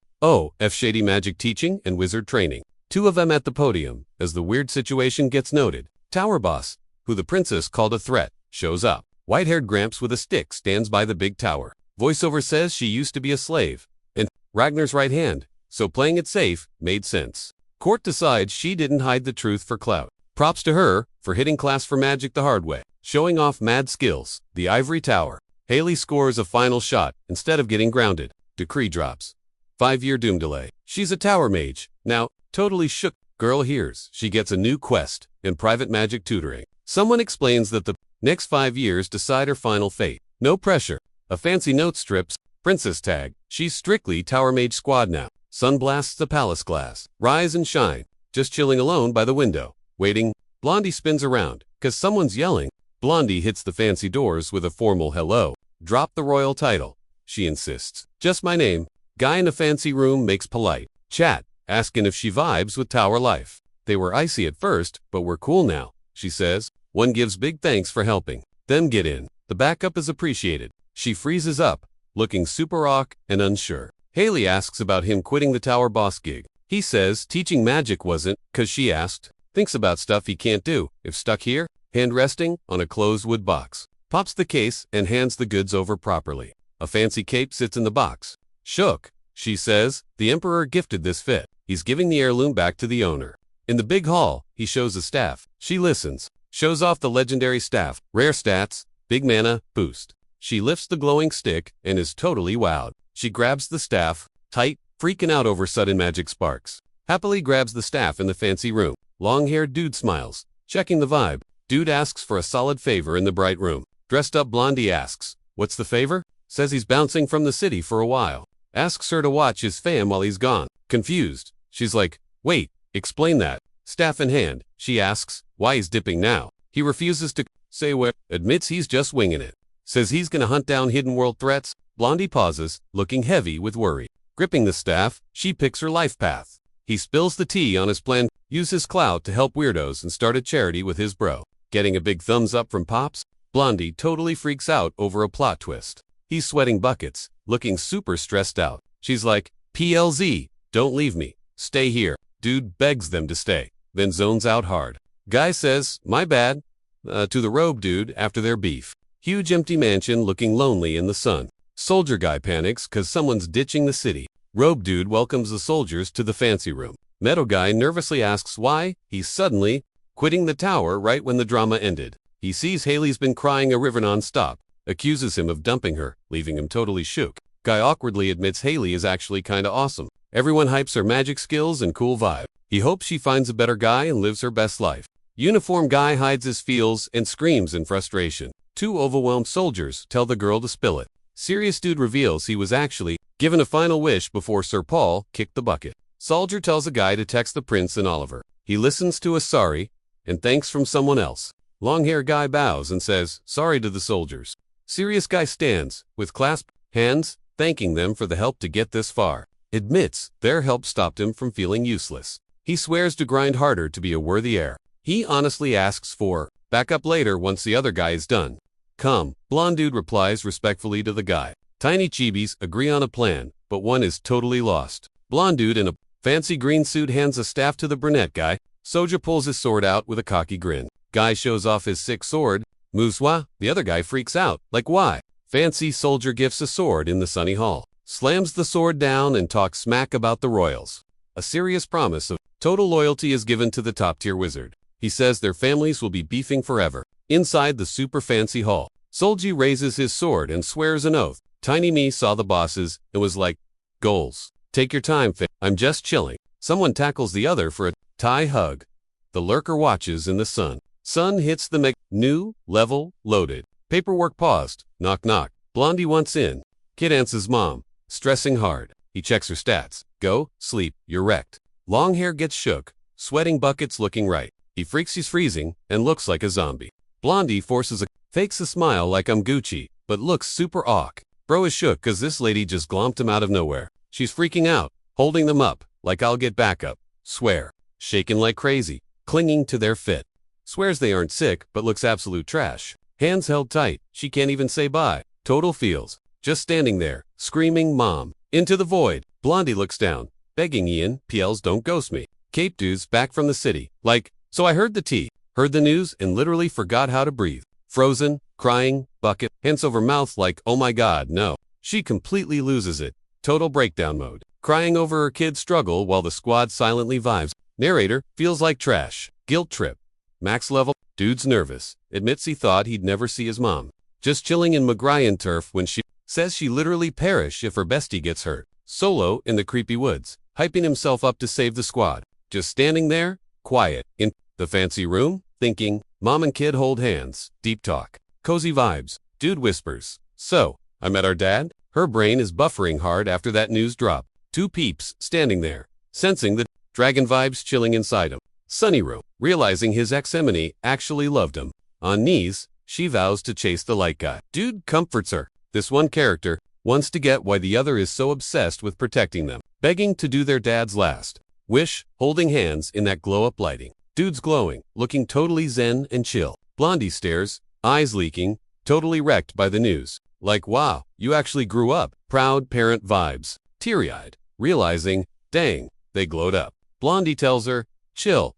Shady magic teaching and wizard training. 2 of them at the podium, as the weird situation gets noted. Tower boss, who the princess called a threat, shows up. White-haired Gramps with a stick stands by the big tower. Voiceover says she used to be a slave, and Ragnar's right hand, so playing it safe made sense. Court decides she didn't hide the truth for clout. Props to her for hitting class for magic the hard way, showing off mad skills. The ivory tower. Haley scores a final shot instead of getting grounded. Decree drops. 5-year doom delay. She's a tower mage. Now, totally shook. Girl hears she gets a new quest in private magic tutoring. Someone explains that the next 5 years decide her final fate. No pressure. A fancy note strips. Princess tag. She's strictly tower mage squad now. Sun blasts the palace glass. Rise and shine. Just chilling alone by the window. Waiting. Blondie spins around, 'cause someone's yelling. Blondie hits the fancy doors with a formal hello. Drop the royal title. She insists. Just my name. Guy in a fancy room makes polite chat, asking if she vibes with tower life. They were icy at first, but we're cool now, she says. One gives big thanks for helping them get in. The backup is appreciated. She freezes up, looking super rock and unsure. Haley asks about him quitting the tower boss gig. He says teaching magic wasn't, 'cause she asked. Thinks about stuff he can't do if stuck here. Hand resting on a closed wood box. Pops the case and hands the goods over properly. A fancy cape sits in the box. Shook, she says. The emperor gifted this fit. He's giving the heirloom back to the owner. In the big hall, he shows the staff. She listens. Shows off the legendary staff. Rare stats. Big mana boost. She lifts the glowing stick and is totally wowed. She grabs the staff, tight, freaking out over sudden magic sparks. Happily grabs the staff in the fancy room. Long-haired dude smiles, checking the vibe. Dude asks for a solid favor in the bright room. Dressed up Blondie asks, what's the favor? Says he's bouncing from the city for a while. Asks her to watch his fam while he's gone. Confused, she's like, wait, explain that. Staff in hand, she asks, why he's dipping now. He refuses to say where, admits he's just winging it. Says he's gonna hunt down hidden world threats. Blondie pauses, looking heavy with worry. Gripping the staff, she picks her life path. He spills the tea on his plan, use his clout to help weirdos and start a charity with his bro. Getting a big thumbs up from Pops, Blondie totally freaks out over a plot twist. He's sweating buckets, looking super stressed out. She's like, PLZ, don't leave me, stay here. Dude begs them to stay, then zones out hard. Guy says, my bad, to the robe dude after their beef. Huge empty mansion looking lonely in the sun. Soldier guy panics cause someone's ditching the city. Robe dude welcomes the soldiers to the fancy room. Meadow guy nervously asks why he's suddenly quitting the tower right when the drama ended. He sees Haley's been crying a river non-stop, accuses him of dumping her, leaving him totally shook. Guy awkwardly admits Haley is actually kinda awesome. Everyone hypes her magic skills and cool vibe. He hopes she finds a better guy and lives her best life. Uniform guy hides his feels and screams in frustration. Two overwhelmed soldiers tell the girl to spill it. Serious dude reveals he was actually given a final wish before Sir Paul kicked the bucket. Soldier tells a guy to text the prince and Oliver. He listens to a sorry and thanks from someone else. Long-hair guy bows and says sorry to the soldiers. Serious guy stands with clasped hands, thanking them for the help to get this far. Admits their help stopped him from feeling useless. He swears to grind harder to be a worthy heir. He honestly asks for backup later once the other guy is done. Come, blonde dude replies respectfully to the guy. Tiny chibis agree on a plan, but one is totally lost. Blonde dude in a fancy green suit hands a staff to the brunette guy. Soldier pulls his sword out with a cocky grin. Guy shows off his sick sword. Muswa, the other guy freaks out. Like why? Fancy soldier gifts a sword in the sunny hall. Slams the sword down and talks smack about the royals. A serious promise of total loyalty is given to the top-tier wizard. He says their families will be beefing forever. Inside the super fancy hall, Solji raises his sword and swears an oath. Tiny me saw the bosses and was like, goals. Take your time, I'm just chilling. Someone tackles the other for a tie hug. The lurker watches in the sun. Sun hits the new level loaded. Paperwork paused. Knock knock. Blondie wants in. Kid answers mom. Stressing hard. He checks her stats. Go, sleep, you're wrecked. Long hair gets shook. Sweating buckets looking right. He freaks he's freezing and looks like a zombie. Blondie fakes a smile like I'm Gucci, but looks super awk. Bro is shook cause this lady just glomped him out of nowhere. She's freaking out, holding them up, like I'll get back up. Swear. Shaking like crazy, clinging to their fit. Swears they aren't sick, but looks absolute trash. Hands held tight, she can't even say bye. Total feels. Just standing there, screaming mom. Into the void. Blondie looks down, begging Ian, PLs don't ghost me. Cape dudes back from the city, like, so I heard the tea, heard the news, and literally forgot how to breathe. Frozen, crying, bucket, hands over mouth like, oh my god, no. She completely loses it. Total breakdown mode. Crying over her kid's struggle while the squad silently vibes. Narrator, feels like trash. Guilt trip. Max level, dude's nervous. Admits he thought he'd never see his mom. Just chilling in McGryan turf when she says she literally perish if her bestie gets hurt. Solo in the creepy woods, hyping himself up to save the squad. Just standing there, quiet, in the fancy room, thinking, mom and kid hold hands, deep talk. Cozy vibes, dude whispers. So, I met our dad? Her brain is buffering hard after that news drop. Two peeps, standing there, sensing the dragon vibes chilling inside him. Sunny room, realizing his ex-enemy actually loved him. On knees, she vows to chase the light guy. Dude comforts her. This one character wants to get why the other is so obsessed with protecting them. Begging to do their dad's last wish, holding hands in that glow-up lighting. Dude's glowing, looking totally zen and chill. Blondie stares, eyes leaking, totally wrecked by the news. Like, wow, you actually grew up. Proud parent vibes. Teary-eyed, realizing, dang, they glowed up. Blondie tells her, chill,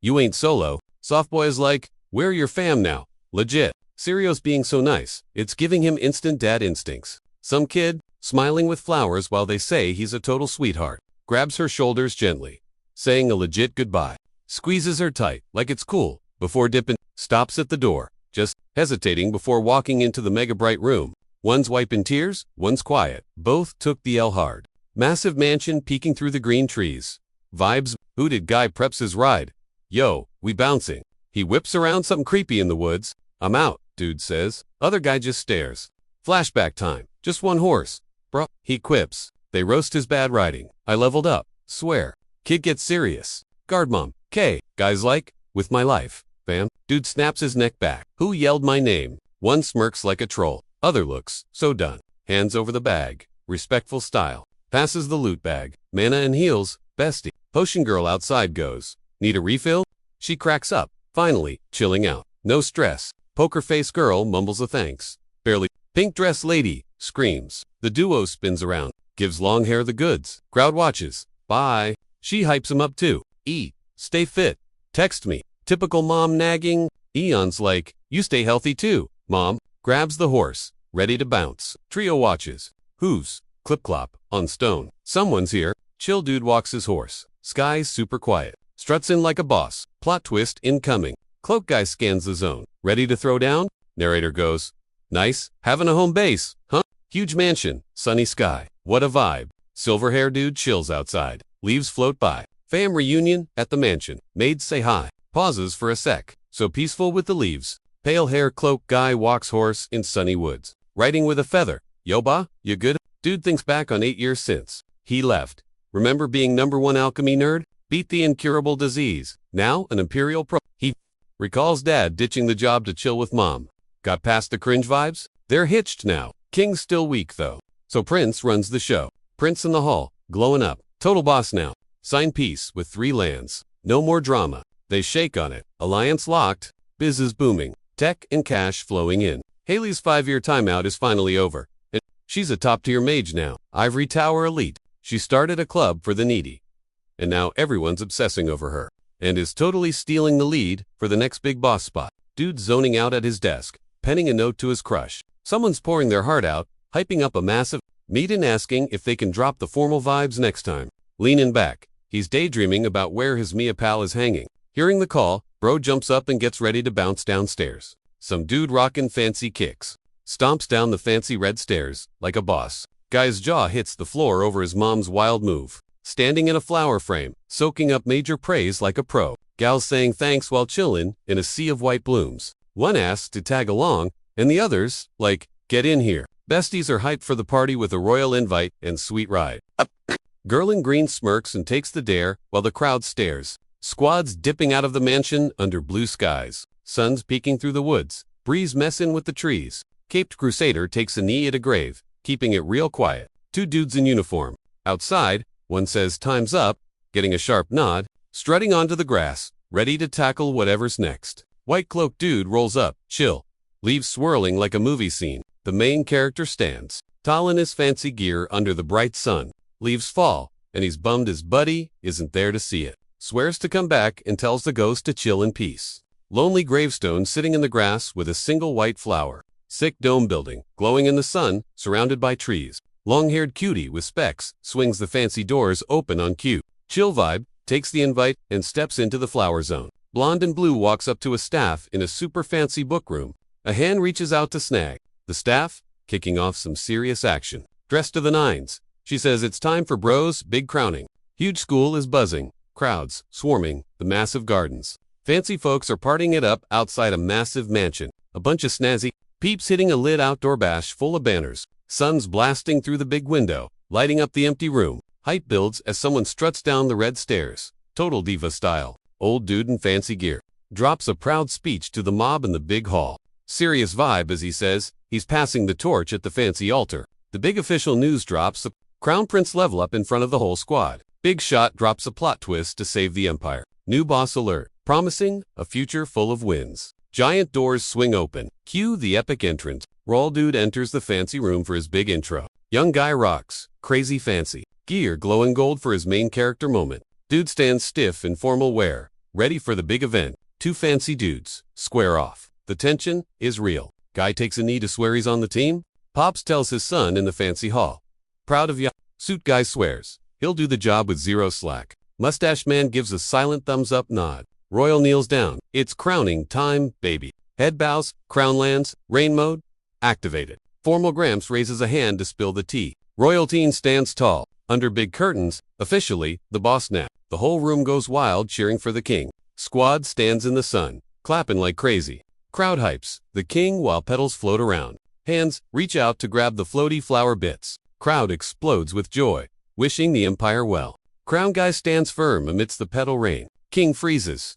you ain't solo. Softboy is like, we're your fam now. Legit. Sirio's being so nice, it's giving him instant dad instincts. Some kid, smiling with flowers while they say he's a total sweetheart, grabs her shoulders gently, saying a legit goodbye. Squeezes her tight, like it's cool, before dipping, stops at the door, just hesitating before walking into the mega bright room. One's wiping tears, one's quiet. Both took the L hard. Massive mansion peeking through the green trees. Vibes, booted guy preps his ride. Yo, we bouncing. He whips around something creepy in the woods. I'm out, dude says. Other guy just stares. Flashback time. Just one horse. Bruh, he quips. They roast his bad riding. I leveled up. Swear. Kid gets serious. Guard mom. K. Guy's like, with my life, fam. Dude snaps his neck back. Who yelled my name? One smirks like a troll. Other looks, so done. Hands over the bag. Respectful style. Passes the loot bag. Mana and heals. Bestie. Potion girl outside goes. Need a refill? She cracks up. Finally, chilling out. No stress. Poker face girl mumbles a thanks. Barely. Pink dress lady screams. The duo spins around. Gives long hair the goods. Crowd watches. Bye. She hypes him up too. Eat. Stay fit. Text me. Typical mom nagging. Eon's like, you stay healthy too, mom. Grabs the horse. ready to bounce. Trio watches. Hooves. Clip-clop. On stone. Someone's here. Chill dude walks his horse. Sky's super quiet. Struts in like a boss. Plot twist incoming. Cloak guy scans the zone. Ready to throw down? Narrator goes, nice. Having a home base, huh? Huge mansion. Sunny sky. What a vibe. Silver hair dude chills outside. Leaves float by. Fam reunion at the mansion. Maids say hi. Pauses for a sec. So peaceful with the leaves. Pale hair cloak guy walks horse in sunny woods. Writing with a feather. Yo ba, you good? Dude thinks back on 8 years since he left. Remember being #1 alchemy nerd? Beat the incurable disease. Now an imperial pro. He recalls dad ditching the job to chill with mom. Got past the cringe vibes? They're hitched now. King's still weak though. So Prince runs the show. Prince in the hall, glowing up. Total boss now. Sign peace with 3 lands. No more drama. They shake on it. Alliance locked. Biz is booming. Tech and cash flowing in. Haley's 5-year timeout is finally over. And she's a top-tier mage now. Ivory Tower elite. She started a club for the needy. And now everyone's obsessing over her. And is totally stealing the lead for the next big boss spot. Dude zoning out at his desk, penning a note to his crush. Someone's pouring their heart out, hyping up a massive meet and asking if they can drop the formal vibes next time. Leaning back, he's daydreaming about where his Mia pal is hanging. Hearing the call, bro jumps up and gets ready to bounce downstairs. Some dude rockin' fancy kicks. Stomps down the fancy red stairs, like a boss. Guy's jaw hits the floor over his mom's wild move. Standing in a flower frame, soaking up major praise like a pro. Gals saying thanks while chillin' in a sea of white blooms. One asks to tag along, and the others, like, get in here. Besties are hyped for the party with a royal invite and sweet ride. Girl in green smirks and takes the dare while the crowd stares. Squads dipping out of the mansion under blue skies. Suns peeking through the woods. Breeze messin' with the trees. Caped crusader takes a knee at a grave, keeping it real quiet. 2 dudes in uniform. Outside, one says time's up, getting a sharp nod, strutting onto the grass, ready to tackle whatever's next. White cloak dude rolls up, chill. Leaves swirling like a movie scene. The main character stands, tall in his fancy gear under the bright sun. Leaves fall, and he's bummed his buddy isn't there to see it. Swears to come back and tells the ghost to chill in peace. Lonely gravestone sitting in the grass with a single white flower. Sick dome building, glowing in the sun, surrounded by trees. Long-haired cutie with specs swings the fancy doors open on cue. Chill vibe, takes the invite and steps into the flower zone. Blonde and blue walks up to a staff in a super fancy book room. A hand reaches out to snag the staff, kicking off some serious action. Dressed to the nines, she says it's time for bros, big crowning. Huge school is buzzing. Crowds swarming the massive gardens. Fancy folks are partying it up outside a massive mansion. A bunch of snazzy peeps hitting a lit outdoor bash full of banners. Sun's blasting through the big window, lighting up the empty room. Hype builds as someone struts down the red stairs. Total diva style. Old dude in fancy gear. Drops a proud speech to the mob in the big hall. Serious vibe as he says he's passing the torch at the fancy altar. The big official news drops a Crown Prince level up in front of the whole squad. Big shot drops a plot twist to save the empire. New boss alert. Promising a future full of wins. Giant doors swing open. Cue the epic entrance. Raw dude enters the fancy room for his big intro. Young guy rocks. Crazy fancy. Gear glowing gold for his main character moment. Dude stands stiff in formal wear. Ready for the big event. 2 fancy dudes. Square off. The tension is real. Guy takes a knee to swear he's on the team. Pops tells his son in the fancy hall. Proud of ya. Suit guy swears. He'll do the job with 0 slack. Mustache man gives a silent thumbs up nod. Royal kneels down. It's crowning time, baby. Head bows, crown lands, rain mode, activated. Formal Gramps raises a hand to spill the tea. Royal teen stands tall. Under big curtains, officially, the boss nap. The whole room goes wild cheering for the king. Squad stands in the sun, clapping like crazy. Crowd hypes the king while petals float around. Hands reach out to grab the floaty flower bits. Crowd explodes with joy, wishing the empire well. Crown guy stands firm amidst the petal rain. King freezes.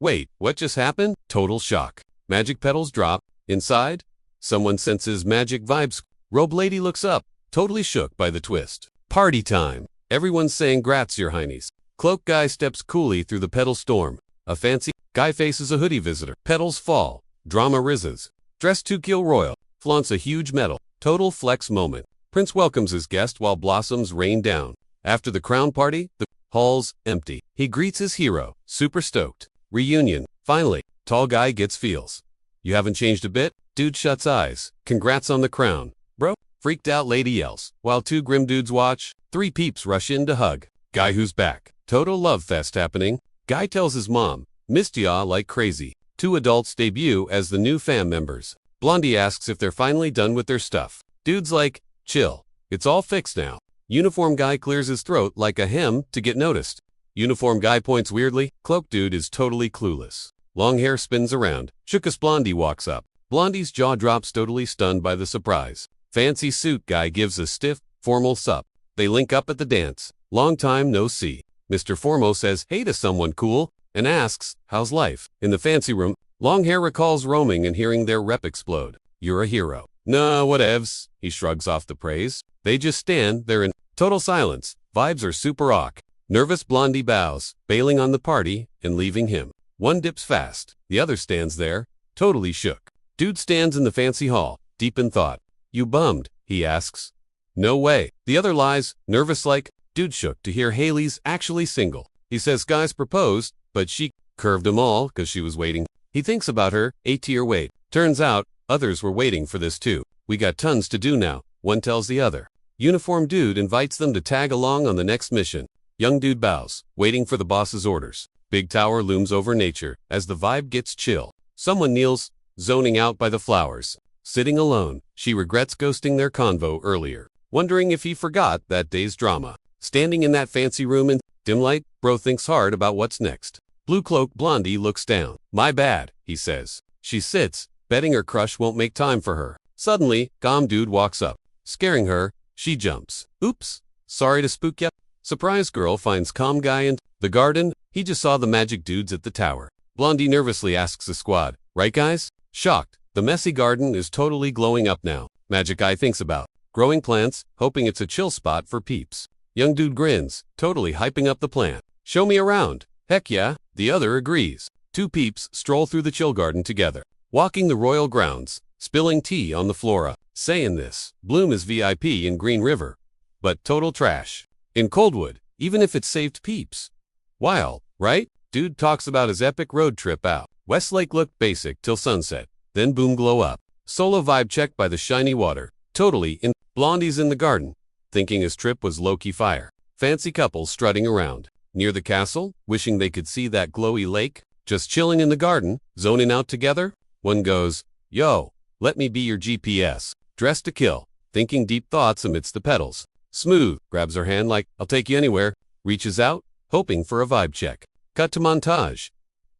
Wait, what just happened? Total shock. Magic petals drop. Inside, someone senses magic vibes. Robe lady looks up, totally shook by the twist. Party time. Everyone's saying grats, your heinies. Cloak guy steps coolly through the petal storm. A fancy guy faces a hoodie visitor. Petals fall. Drama rises. Dressed to kill royal. Flaunts a huge medal. Total flex moment. Prince welcomes his guest while blossoms rain down. After the crown party, the hall's empty. He greets his hero, super stoked. Reunion. Finally, tall guy gets feels. You haven't changed a bit? Dude shuts eyes. Congrats on the crown, bro. Freaked out lady yells. While two grim dudes watch, three peeps rush in to hug. Guy who's back. Total love fest happening. Guy tells his mom, missed ya like crazy. Two adults debut as the new fam members. Blondie asks if they're finally done with their stuff. Dude's like, chill. It's all fixed now. Uniform guy clears his throat like a hem to get noticed. Uniform guy points weirdly. Cloak dude is totally clueless. Long hair spins around. Shookus Blondie walks up. Blondie's jaw drops, totally stunned by the surprise. Fancy suit guy gives a stiff, formal sup. They link up at the dance. Long time no see. Mr. Formo says hey to someone cool and asks, how's life? In the fancy room, long hair recalls roaming and hearing their rep explode. You're a hero. Nah, whatevs. He shrugs off the praise. They just stand there in total silence. Vibes are super awk. Nervous Blondie bows, bailing on the party and leaving him. One dips fast. The other stands there, totally shook. Dude stands in the fancy hall, deep in thought. You bummed? He asks. No way. The other lies, nervous like. Dude shook to hear Haley's actually single. He says guys proposed, but she curved them all because she was waiting. He thinks about her, 8-year wait. Turns out, others were waiting for this too. We got tons to do now, one tells the other. Uniform dude invites them to tag along on the next mission. Young dude bows, waiting for the boss's orders. Big tower looms over nature as the vibe gets chill. Someone kneels, zoning out by the flowers. Sitting alone, she regrets ghosting their convo earlier, wondering if he forgot that day's drama. Standing in that fancy room in dim light, bro thinks hard about what's next. Blue cloak Blondie looks down. My bad, he says. She sits, betting her crush won't make time for her. Suddenly, calm dude walks up. Scaring her, she jumps. Oops, sorry to spook ya. Surprise girl finds calm guy in the garden. He just saw the magic dudes at the tower. Blondie nervously asks the squad, right guys? Shocked, the messy garden is totally glowing up now. Magic guy thinks about growing plants, hoping it's a chill spot for peeps. Young dude grins, totally hyping up the plant. Show me around. Heck yeah, the other agrees. Two peeps stroll through the chill garden together, walking the royal grounds, spilling tea on the flora. Saying this, Bloom is VIP in Green River, but total trash in Coldwood, even if it saved peeps. Wild, right? Dude talks about his epic road trip out. Westlake looked basic till sunset, then boom glow up. Solo vibe checked by the shiny water. Totally in. Blondie's in the garden, thinking his trip was low-key fire. Fancy couples strutting around. Near the castle, wishing they could see that glowy lake. Just chilling in the garden, zoning out together. One goes, yo, let me be your GPS. Dressed to kill, thinking deep thoughts amidst the petals. Smooth, grabs her hand like, I'll take you anywhere. Reaches out, hoping for a vibe check. Cut to montage.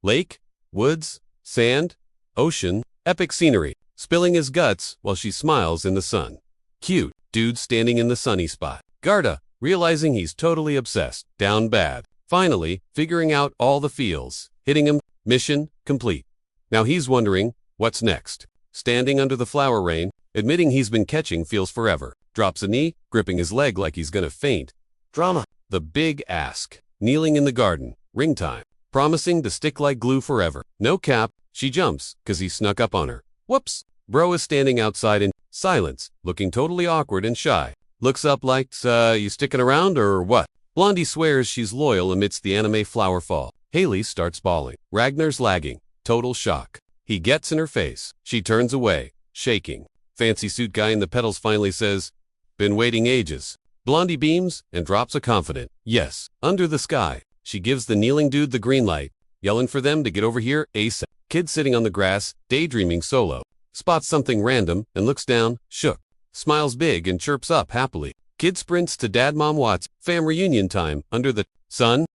Lake, woods, sand, ocean, epic scenery. Spilling his guts while she smiles in the sun. Cute, dude standing in the sunny spot. Garda, realizing he's totally obsessed. Down bad. Finally, figuring out all the feels. Hitting him, mission complete. Now he's wondering, what's next? Standing under the flower rain, admitting he's been catching feels forever. Drops a knee, gripping his leg like he's gonna faint. Drama. The big ask. Kneeling in the garden. Ring time. Promising to stick like glue forever. No cap. She jumps, cause he snuck up on her. Whoops. Bro is standing outside in silence, looking totally awkward and shy. Looks up like, you sticking around or what? Blondie swears she's loyal amidst the anime flower fall. Haley starts bawling. Ragnar's lagging. Total shock. He gets in her face. She turns away, shaking. Fancy suit guy in the petals finally says, been waiting ages. Blondie beams and drops a confident yes. Under the sky, she gives the kneeling dude the green light, yelling for them to get over here ASAP. Kid sitting on the grass, daydreaming solo. Spots something random and looks down, shook. Smiles big and chirps up happily. Kid sprints to dad mom Watts, fam reunion time, under the sun.